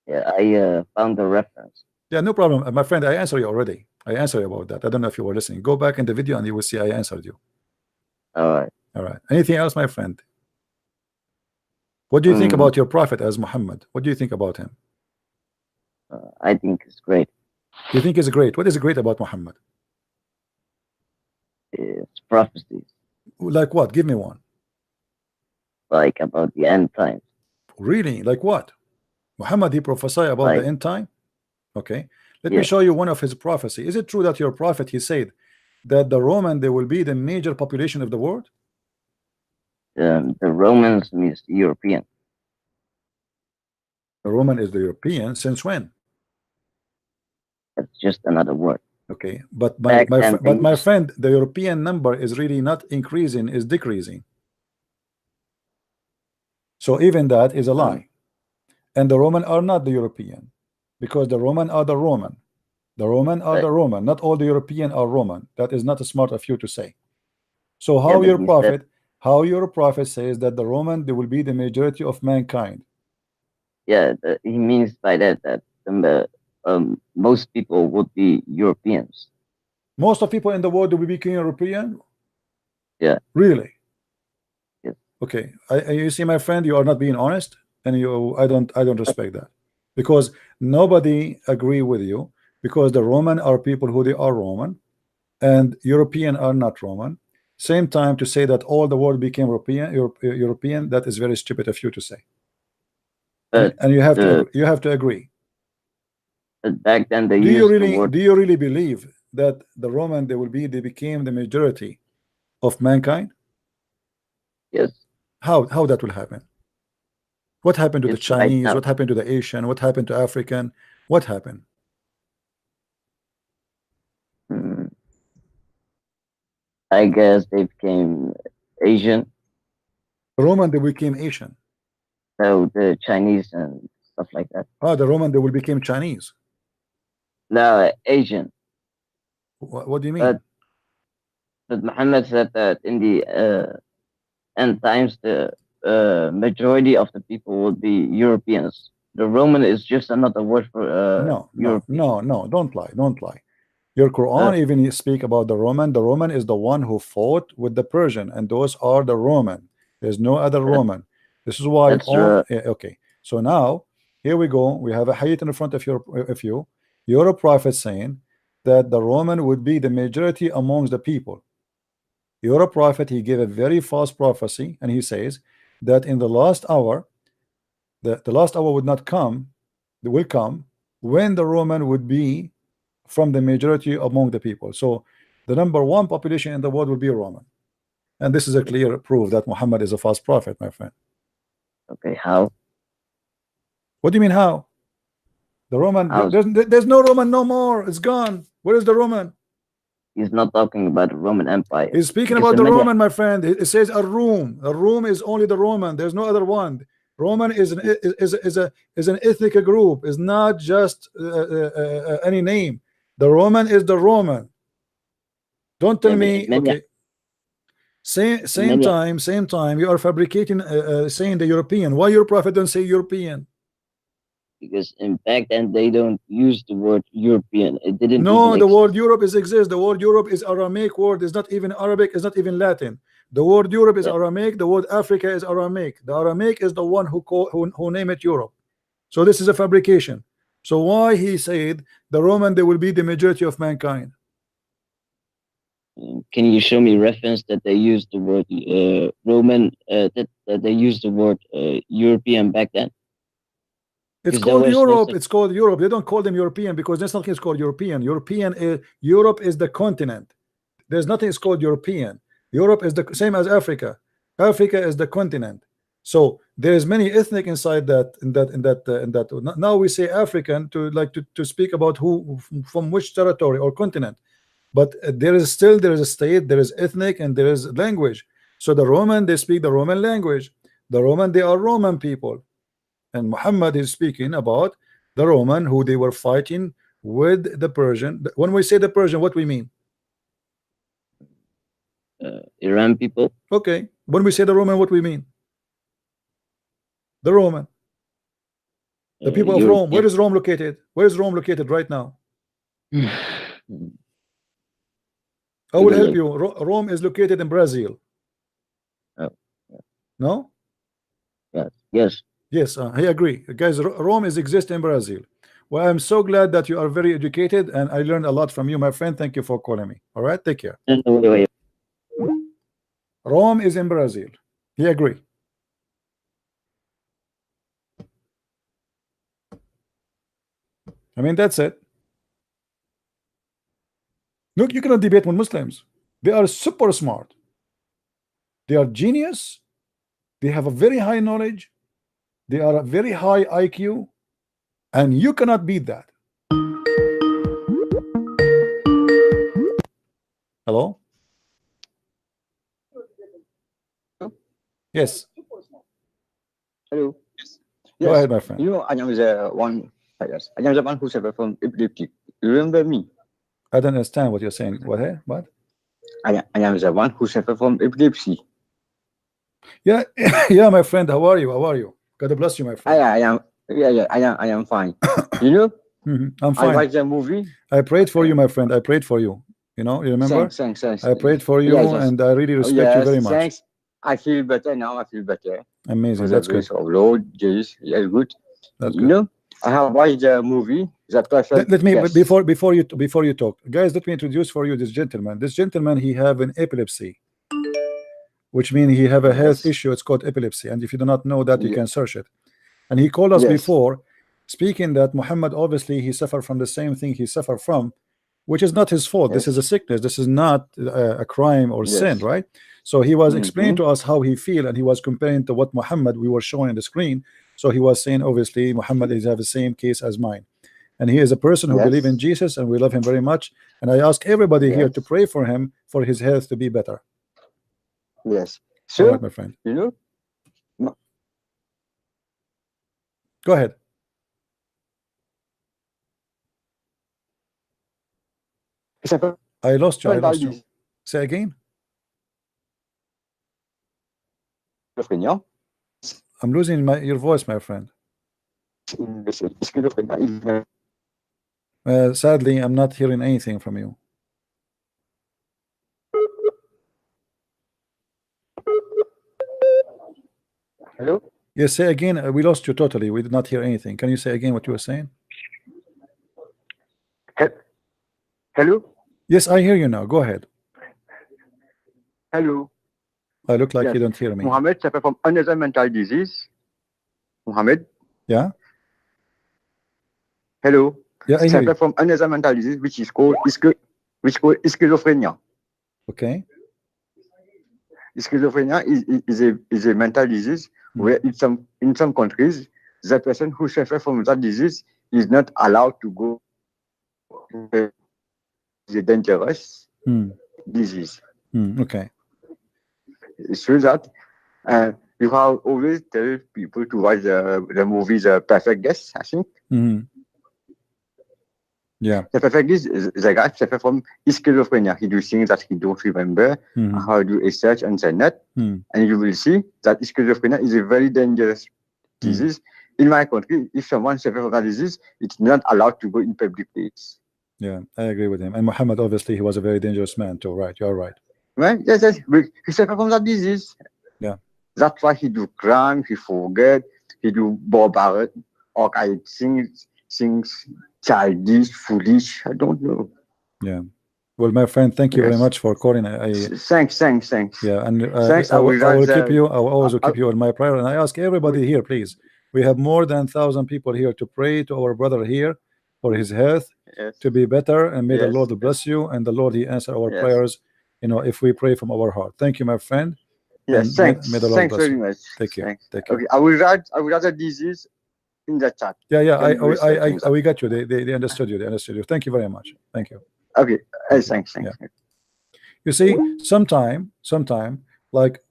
Yeah, I found the reference. Yeah, no problem. My friend, I answered you already. I answered you about that. I don't know if you were listening. Go back in the video and you will see I answered you. All right. All right. Anything else, my friend? What do you think about your prophet as Muhammad? What do you think about him? I think it's great. You think it's great? What is great about Muhammad? It's prophecies. Like what? Give me one. Like about the end times. Really? Like what? Muhammad, he prophesied about the end time? Okay. Let me show you one of his prophecy. Is it true that your prophet, he said that the Roman, they will be the major population of the world? The Romans means European. The Roman is the European. Since when? That's just another word. Okay. But my friend, the European number is really not increasing, is decreasing. So even that is a lie. And the Roman are not the European, because the Roman are the Roman. The Roman are the Roman. Not all the European are Roman. That is not smart of you to say. So how your prophet says that the Roman, they will be the majority of mankind? Yeah, he means by that most people would be Europeans. Most of people in the world will become European? Yeah. Really? Yes. Okay. You see, my friend, you are not being honest, and I don't respect that, because nobody agree with you, because the Roman are people who they are Roman, and European are not Roman. Same time to say that all the world became European, that is very stupid of you to say. And you have to agree. Back then they do you really believe that the Roman they became the majority of mankind? Yes. How that will happen? What happened to the Chinese? What happened to the Asian? What happened to African? What happened? I guess they became Asian. Roman, they became Asian. So the Chinese and stuff like that. Oh, the Roman, they will become Chinese. No, Asian. What do you mean? But Muhammad said that in the end times, the majority of the people will be Europeans. The Roman is just another word for no, don't lie. Your Quran even speak about the Roman. The Roman is the one who fought with the Persian, and those are the Roman. There's no other Roman. This is why okay. So now here we go. We have a hadith in front of you. You're a prophet saying that the Roman would be the majority amongst the people. You're a prophet. He gave a very false prophecy, and he says that in the last hour, the last hour would not come, it will come when the Roman would be from the majority among the people. So the number one population in the world will be Roman, and this is a clear proof that Muhammad is a false prophet, my friend. Okay, how? What do you mean how? The Roman, there's no Roman no more. It's gone. Where is the Roman? He's not talking about the Roman Empire. He's speaking about the Roman, my friend. It says a room. A room is only the Roman. There's no other one. Roman is an ethnic group. It's not just any name. The Roman is the Roman. Don't tell me. Okay. Same time. You are fabricating, saying the European. Why your prophet don't say European? Because in back then they don't use the word European. It didn't. No, the word Europe exists. The word Europe is Aramaic word. It's not even Arabic. It's not even Latin. The word Europe is Aramaic. The word Africa is Aramaic. The Aramaic is the one who name it Europe. So this is a fabrication. So why he said the Roman, they will be the majority of mankind? Can you show me reference that they used the word Roman? That they used the word European back then? It's called Europe. It's called Europe. They don't call them European because there's nothing is called European. Europe is the continent. There's nothing is called European. Europe is the same as Africa. Africa is the continent. So there's many ethnic inside that. Now we say African to speak about who from which territory or continent. But there is a state, there is ethnic, and there is language. So the Roman, they speak the Roman language. The Roman, they are Roman people. And Muhammad is speaking about the Roman who they were fighting with the Persian. When we say the Persian, what we mean? Iran people. Okay. When we say the Roman, what we mean? The Roman. The people of Rome. Where is Rome located? Where is Rome located right now? I will help you. Rome is located in Brazil. No? Yes, I agree. Guys, Rome exists in Brazil. Well, I'm so glad that you are very educated, and I learned a lot from you, my friend. Thank you for calling me. All right, take care. Rome is in Brazil. He agree. I mean, that's it. Look, you cannot debate with Muslims. They are super smart. They are genius. They have a very high knowledge. They are a very high IQ, and you cannot beat that. Hello? Yes. Hello. Yes. Go ahead, my friend. You know, I am the one. Yes, I am the one who suffered from epilepsy. You remember me? I don't understand what you're saying. What? What? I am the one who suffered from epilepsy. Yeah, yeah, my friend. How are you? How are you? God bless you, my friend. I am fine. You know? I'm fine. I watched the movie. I prayed for you, my friend. I prayed for you. You know, you remember? Thanks. I prayed for you, and I really respect you very much. Thanks. I feel better now. I feel better. Amazing. That's good. Of Lord Jesus, yes, good. That's you good. know, I have watched the movie. Let me before you talk, guys. Let me introduce for you this gentleman. This gentleman, he have an epilepsy, which means he have a health issue. It's called epilepsy, and if you do not know that, you can search it. And he called us before, speaking that Muhammad obviously he suffered from the same thing he suffered from, which is not his fault. This is a sickness. This is not a crime or sin, right? So he was explaining to us how he feel, and he was comparing to what Muhammad we were showing on the screen. So he was saying, obviously, Muhammad is have the same case as mine, and he is a person who believes in Jesus, and we love him very much. And I ask everybody here to pray for him for his health to be better. Yes. So, all right, my friend. You know, Go ahead. I lost you. I lost you. Say again. I'm losing your voice, my friend. Sadly, I'm not hearing anything from you. Hello? Yes, say again. We lost you totally. We did not hear anything. Can you say again what you were saying? Hello? Yes, I hear you now. Go ahead. Hello? I look like Yes. you don't hear me. Muhammad suffered from another mental disease. Muhammad? Yeah? Hello? Yeah, I hear you. Suffered from another mental disease which is called schizophrenia. Okay. Schizophrenia is a mental disease where in some countries the person who suffers from that disease is not allowed to go to the dangerous disease. Okay. It's true that you have always tell people to watch the movie The Perfect Guest, I think. Yeah. The Perfect Guest is the guy suffers from schizophrenia. He do things that he don't remember. How do a search on the net, and you will see that schizophrenia is a very dangerous disease. In my country, if someone suffers from that disease, it's not allowed to go in public place. Yeah, I agree with him. And Muhammad, obviously, he was a very dangerous man too, right? You're right. Right? Yes, yes. He suffers from that disease. Yeah. That's why he do crime, he forget, he do barbaric, or I things childish, foolish. I don't know. Yeah. Well, my friend, thank you very much for calling. Thanks. Yeah, and thanks. I will keep you. I will always keep you in my prayer. And I ask everybody here, please. We have more than 1,000 people here to pray to our brother here for his health to be better, and may the Lord bless you, and the Lord he answer our prayers. You know, if we pray from our heart. Thank you, my friend. Yes, thanks. May the Lord Thanks bless very you. much. Take care. Thanks. Take care. Okay, I will write the disease in the chat. Yeah. We got you. They understood you. They understood you. Thank you very much. Thank you. Okay. Thanks. Yeah. You see, sometime, like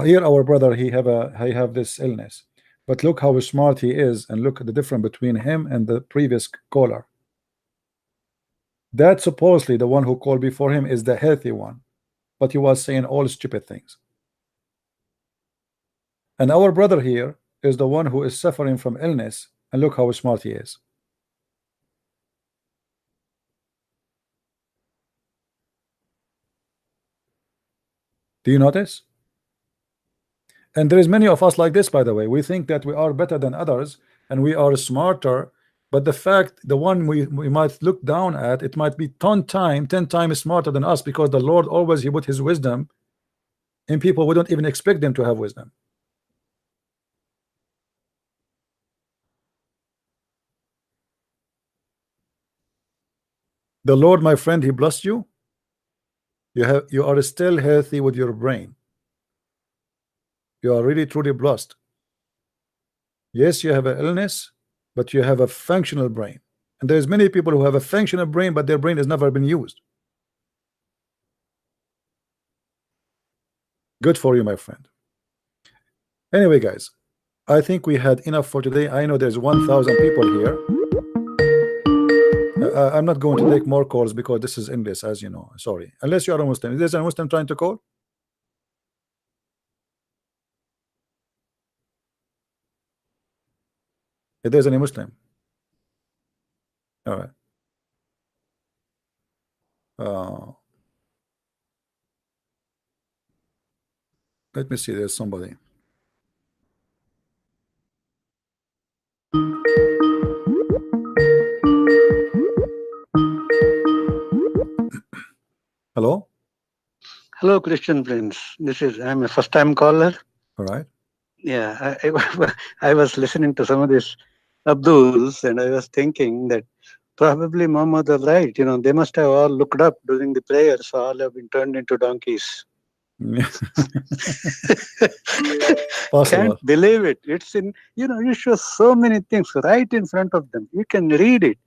here, our brother, he have this illness, but look how smart he is, and look at the difference between him and the previous caller. That supposedly the one who called before him is the healthy one, but he was saying all stupid things. And our brother here is the one who is suffering from illness, and look how smart he is. Do you notice? And there is many of us like this, by the way. We think that we are better than others and we are smarter, but the fact, the one we might look down at, it might be 10 times smarter than us, because the Lord always he put his wisdom in people we don't even expect them to have wisdom. The Lord, my friend, he blessed you. You are still healthy with your brain. You are really truly blessed. Yes, you have an illness, but you have a functional brain. And there's many people who have a functional brain, but their brain has never been used. Good for you, my friend. Anyway, guys, I think we had enough for today. I know there's 1,000 people here. I'm not going to take more calls because this is English, as you know. Sorry. Unless you are a Muslim. Is there a Muslim trying to call? If there's any Muslim. All right. Let me see. There's somebody. Hello. Hello, Christian friends. I'm a first-time caller. All right. Yeah, I was listening to some of these Abduls, and I was thinking that probably Muhammad was right. You know, they must have all looked up during the prayers, so all have been turned into donkeys. Can't believe it. It's in, you show so many things right in front of them. You can read it.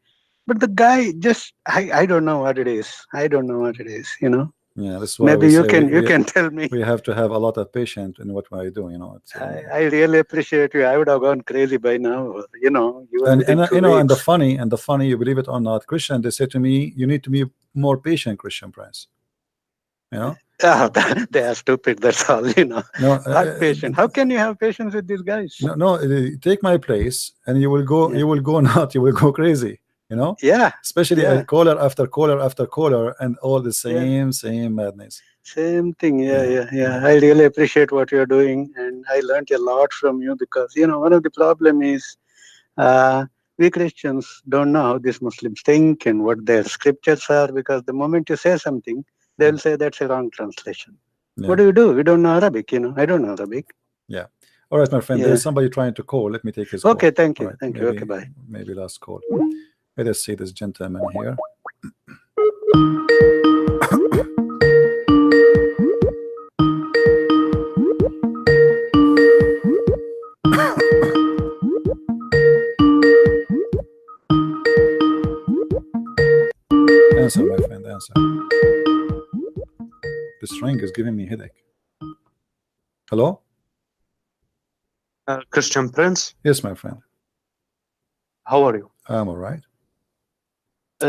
But the guy just, I don't know what it is. I don't know what it is, Yeah, that's why maybe we you say can tell me. we have to have a lot of patience in what we do. You know, it's, I really appreciate you. I would have gone crazy by now. You know, even and within 2 you know, and weeks. the funny, you believe it or not, Christian, they say to me, you need to be more patient, Christian Prince. You know, They are stupid. That's all. You know, no, not patient. How can you have patience with these guys? no, take my place, and you will go, you will go not, you will go crazy. You know, Yeah, especially yeah. caller after caller after caller, and all the same madness. Same thing. Yeah. I really appreciate what you're doing, and I learned a lot from you because you know one of the problem is we Christians don't know how these Muslims think and what their scriptures are, because the moment you say something, they'll say that's a wrong translation. Yeah. What do? We don't know Arabic. You know, I don't know Arabic. Yeah. All right, my friend. Yeah. There's somebody trying to call. Let me take his call. Okay, thank you. All right, Thank maybe, you. Okay, bye. Maybe last call. Let us see this gentleman here. Answer, my friend, answer. This ring is giving me headache. Hello? Christian Prince? Yes, my friend. How are you? I'm all right.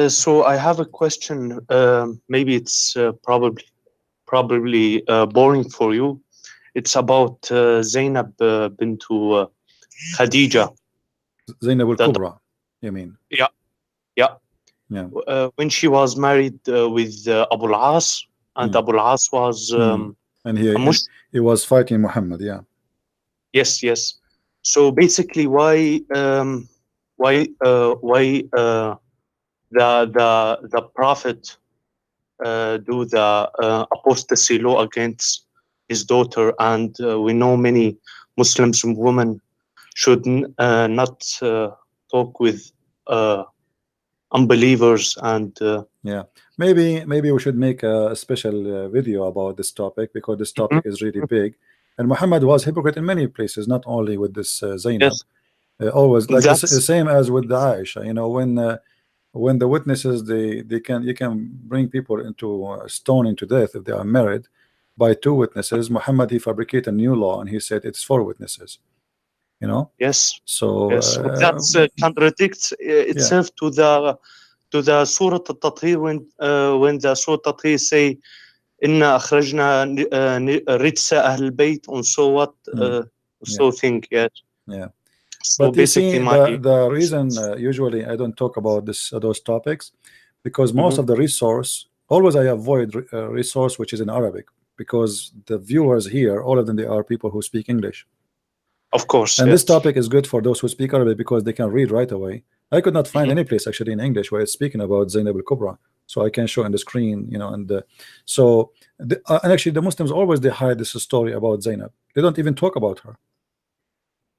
So I have a question. Maybe it's probably boring for you. It's about Zainab bint Khadija. Zainab al-Kubra, you mean? Yeah. When she was married with Abu al-As, and Abu al-As was and he was fighting Muhammad. Yeah. Yes. So basically, why the Prophet do the apostasy law against his daughter, and we know many Muslims and women should not talk with unbelievers, and yeah, maybe we should make a special video about this topic, because this topic is really big, and Muhammad was hypocrite in many places, not only with this Zainab. Yes. Always like the same as with the Aisha. You know, when the witnesses you can bring people into stoning to death if they are married by 2 witnesses. Muhammad, he fabricated a new law and he said it's 4 witnesses. You know. Yes. So that contradicts itself to the Surah Al-Tathir when the Surah Al-Tathir say inna akhrajna rijsa ahl al-bayt, and so what thing. Yeah. So but basically, the reason usually I don't talk about those topics, because most of the resource, always I avoid resource which is in Arabic, because the viewers here, all of them, they are people who speak English. Of course. And this topic is good for those who speak Arabic, because they can read right away. I could not find any place actually in English where it's speaking about Zainab al-Kubra, so I can show on the screen, you know. And and actually the Muslims always they hide this story about Zainab. They don't even talk about her,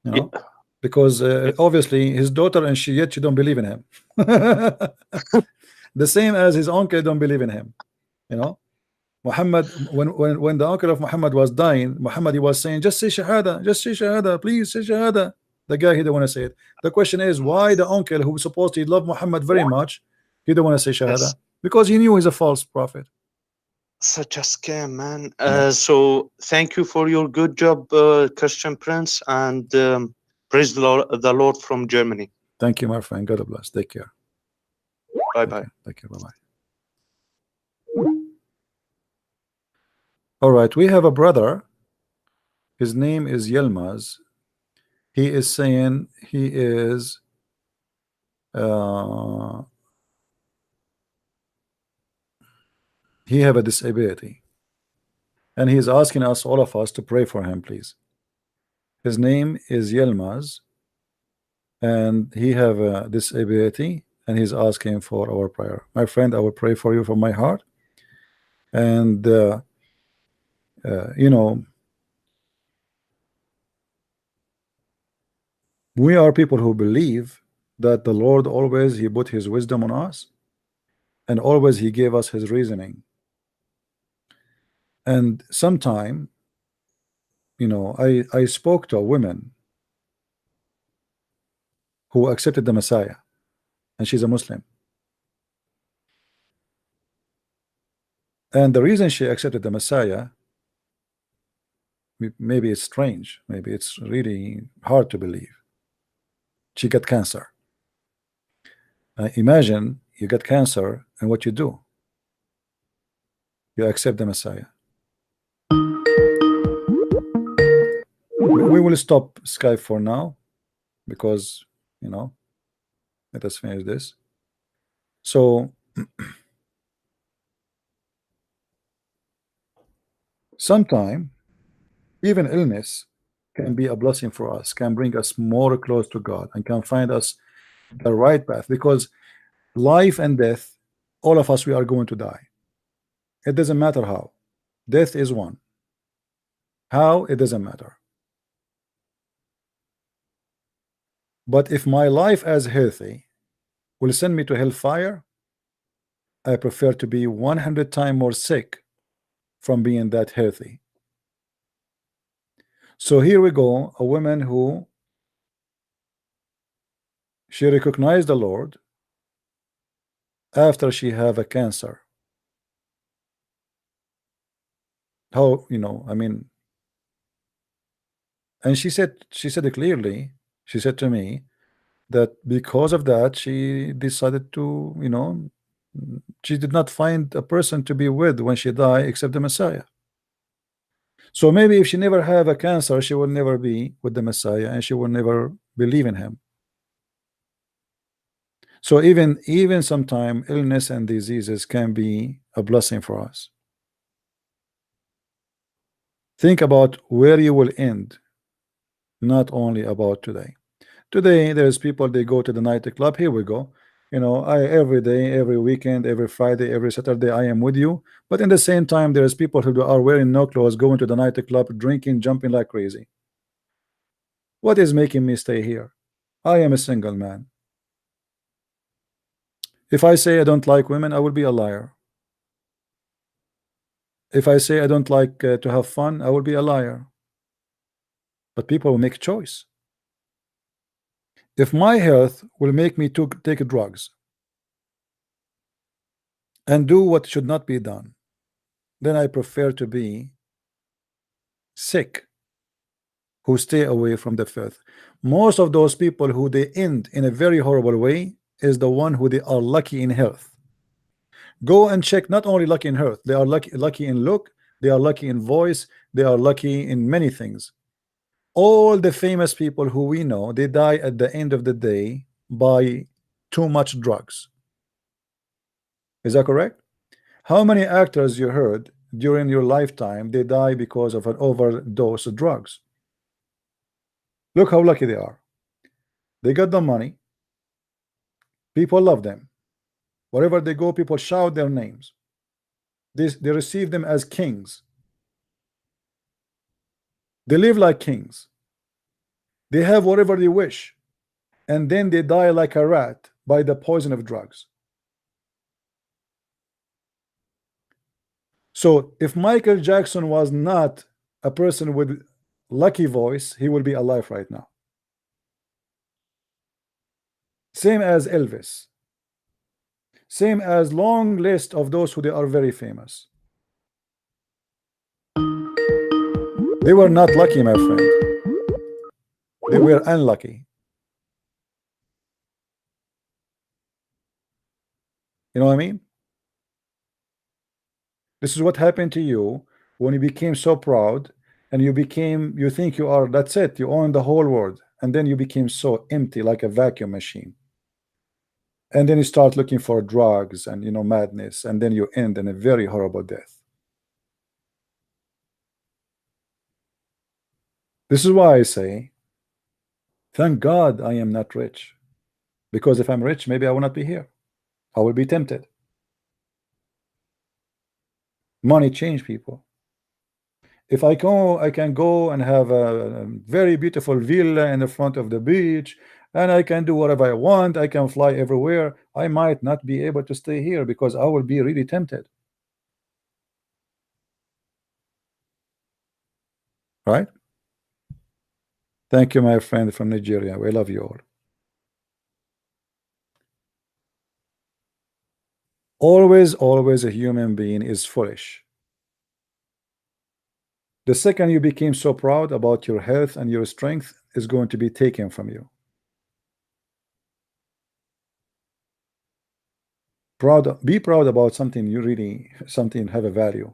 you know. Because obviously his daughter, and yet she don't believe in him. The same as his uncle don't believe in him, you know. Muhammad, when the uncle of Muhammad was dying, Muhammad, he was saying, just say shahada, please say shahada. The guy, he didn't want to say it. The question is, why the uncle who was supposed to love Muhammad very much, he didn't want to say shahada? Because he knew he's a false prophet. Such a scam, man. So thank you for your good job, Christian Prince, and praise the Lord from Germany. Thank you, my friend. God bless. Take care. Bye-bye. Take care. Bye-bye. All right, we have a brother. His name is Yilmaz. He is saying he is he have a disability, and he is asking us, all of us, to pray for him, please. His name is Yilmaz, and he have a disability, and he's asking for our prayer. My friend, I will pray for you from my heart. And you know, we are people who believe that the Lord always he put his wisdom on us, and always he gave us his reasoning. And sometime, you know, I spoke to a woman who accepted the Messiah, and she's a Muslim. And the reason she accepted the Messiah, maybe it's strange, maybe it's really hard to believe. She got cancer. Imagine you get cancer, and what you do? You accept the Messiah. We will stop Skype for now because, you know, let us finish this. So sometime even illness can be a blessing for us, can bring us more close to God, and can find us the right path, because life and death, all of us, we are going to die. It doesn't matter how. Death is one. How, it doesn't matter. But if my life as healthy will send me to hellfire, I prefer to be 100 times more sick from being that healthy. So here we go, a woman who she recognized the Lord after she have a cancer. How, you know, I mean, and she said it clearly. She said to me that because of that she decided to, you know, she did not find a person to be with when she died except the Messiah. So maybe if she never have a cancer, she will never be with the Messiah, and she will never believe in him. So even sometime illness and diseases can be a blessing for us. Think about where you will end, not only about today. Today there's people, they go to the nightclub. Here we go. You know, every day, every weekend, every Friday, every Saturday, I am with you. But in the same time, there's people who are wearing no clothes, going to the nightclub, drinking, jumping like crazy. What is making me stay here? I am a single man. If I say I don't like women, I will be a liar. If I say I don't like to have fun, I will be a liar. But people will make a choice. If my health will make me to take drugs and do what should not be done, then I prefer to be sick, who stay away from the filth. Most of those people who they end in a very horrible way is the one who they are lucky in health. Go and check, not only lucky in health, they are lucky in look, they are lucky in voice, they are lucky in many things. All the famous people who we know, they die at the end of the day by too much drugs. Is that correct? How many actors you heard during your lifetime they die because of an overdose of drugs? Look how lucky they are. They got the money, people love them. Wherever they go, people shout their names. They receive them as kings. They live like kings. They have whatever they wish, and then they die like a rat by the poison of drugs. So if Michael Jackson was not a person with lucky voice, he will be alive right now. Same as Elvis. Same as long list of those who they are very famous. They were not lucky, my friend. They were unlucky. You know what I mean? This is what happened to you when you became so proud, and you think you are, that's it, you own the whole world, and then you became so empty like a vacuum machine. And then you start looking for drugs and, you know, madness, and then you end in a very horrible death. This is why I say, thank God I am not rich, because if I'm rich, maybe I will not be here. I will be tempted. Money change people. If I can go and have a very beautiful villa in the front of the beach, and I can do whatever I want, I can fly everywhere, I might not be able to stay here because I will be really tempted. Right? Thank you, my friend from Nigeria. We love you all. Always, always a human being is foolish. The second you became so proud about your health and your strength is going to be taken from you. Be proud about something you really, something have a value.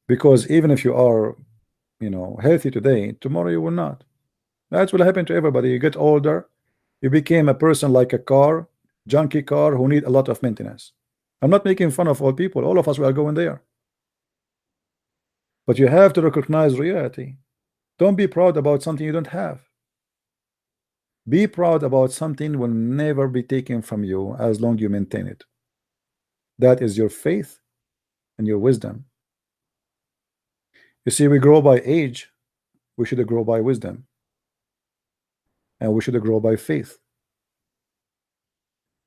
Because even if you are, healthy today, tomorrow you will not. That will happen to everybody. You get older, you became a person like a car, junky car who need a lot of maintenance. I'm not making fun of all people. All of us are going there. But you have to recognize reality. Don't be proud about something you don't have. Be proud about something will never be taken from you as long as you maintain it. That is your faith and your wisdom. You see, we grow by age. We should grow by wisdom. And we should grow by faith.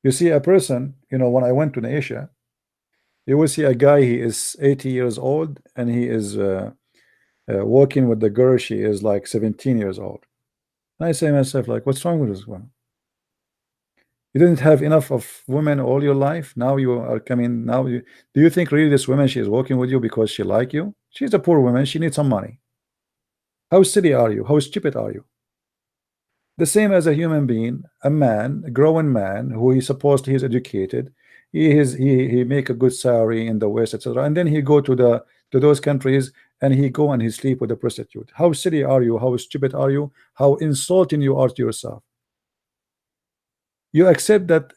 You see, a person, when I went to Asia, you will see a guy, he is 80 years old, and he is walking with the girl, she is like 17 years old. And I say to myself, like, what's wrong with this one? You didn't have enough of women all your life. Now you are coming. Do you think really this woman, she is walking with you because she like you? She's a poor woman. She needs some money. How silly are you? How stupid are you? The same as a human being, a man, a growing man who is supposed he is educated, he make a good salary in the West, etc. And then he go to those countries and he go and he sleep with a prostitute. How silly are you? How stupid are you? How insulting you are to yourself. You accept that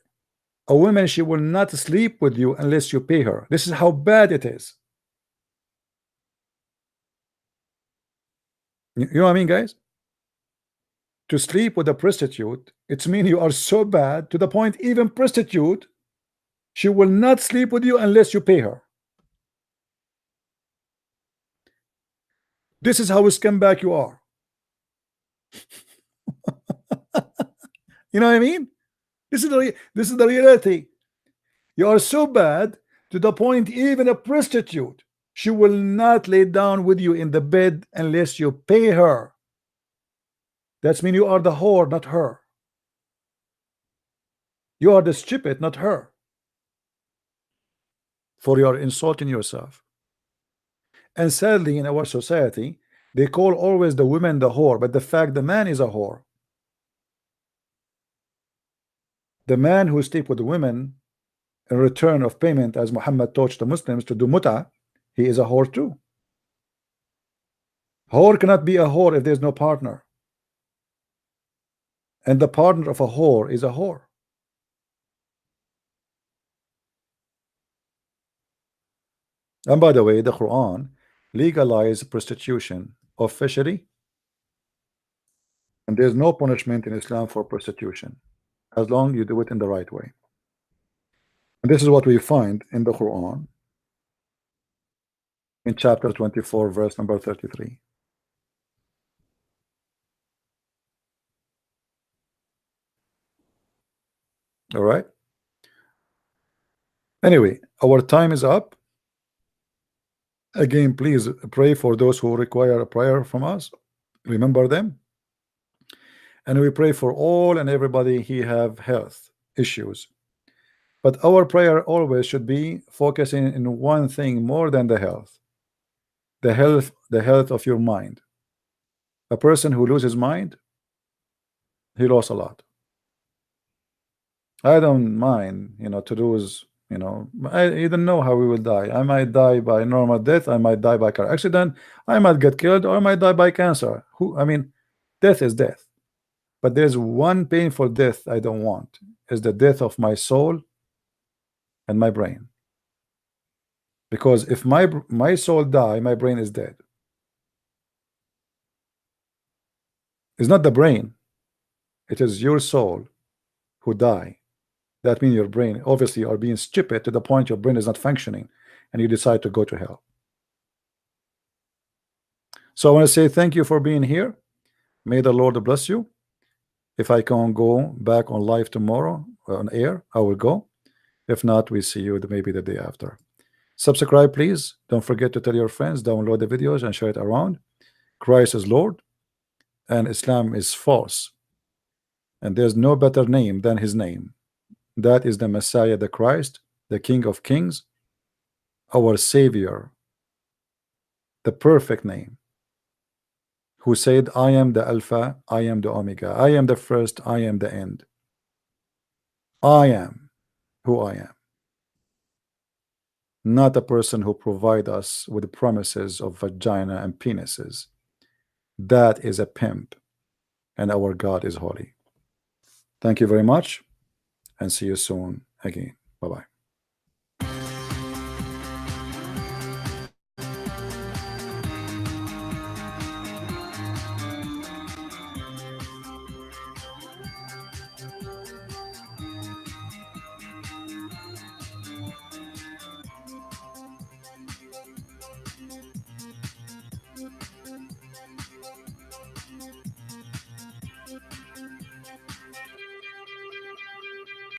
a woman, she will not sleep with you unless you pay her. This is how bad it is. You know what I mean, guys? To sleep with a prostitute, it means you are so bad to the point even prostitute, she will not sleep with you unless you pay her. This is how scumbag you are. You know what I mean? This is the reality. You are so bad to the point even a prostitute, she will not lay down with you in the bed unless you pay her. That means you are the whore, not her. You are the stupid, not her. For you are insulting yourself. And sadly, in our society, they call always the woman the whore, but the fact the man is a whore. The man who sleep with the women in return of payment, as Muhammad taught the Muslims to do mut'ah, he is a whore too. Whore cannot be a whore if there's no partner. And the partner of a whore is a whore. And by the way, the Quran legalized prostitution officially, and there's no punishment in Islam for prostitution as long as you do it in the right way. And this is what we find in the Quran in chapter 24, verse number 33. All right. Anyway, our time is up. Again, please pray for those who require a prayer from us. Remember them. And we pray for all and everybody who have health issues. But our prayer always should be focusing in one thing more than the health. The health of your mind. A person who loses mind, he lost a lot. I don't mind, to lose, you don't know how we will die. I might die by normal death, I might die by car accident, I might get killed, or I might die by cancer. Death is death. But there's one painful death I don't want, is the death of my soul and my brain. Because if my soul die, my brain is dead. It's not the brain, it is your soul who die. That means your brain, obviously, you are being stupid to the point your brain is not functioning and you decide to go to hell. So I want to say thank you for being here. May the Lord bless you. If I can go back on live tomorrow on air, I will go. If not, we see you maybe the day after. Subscribe, please. Don't forget to tell your friends, download the videos and share it around. Christ is Lord and Islam is false. And there's no better name than his name. That is the Messiah, the Christ, the King of Kings, our Savior, the perfect name, who said, I am the Alpha, I am the Omega, I am the first, I am the end. I am who I am. Not a person who provide us with promises of vagina and penises. That is a pimp, and our God is holy. Thank you very much, and see you soon again. Bye-bye.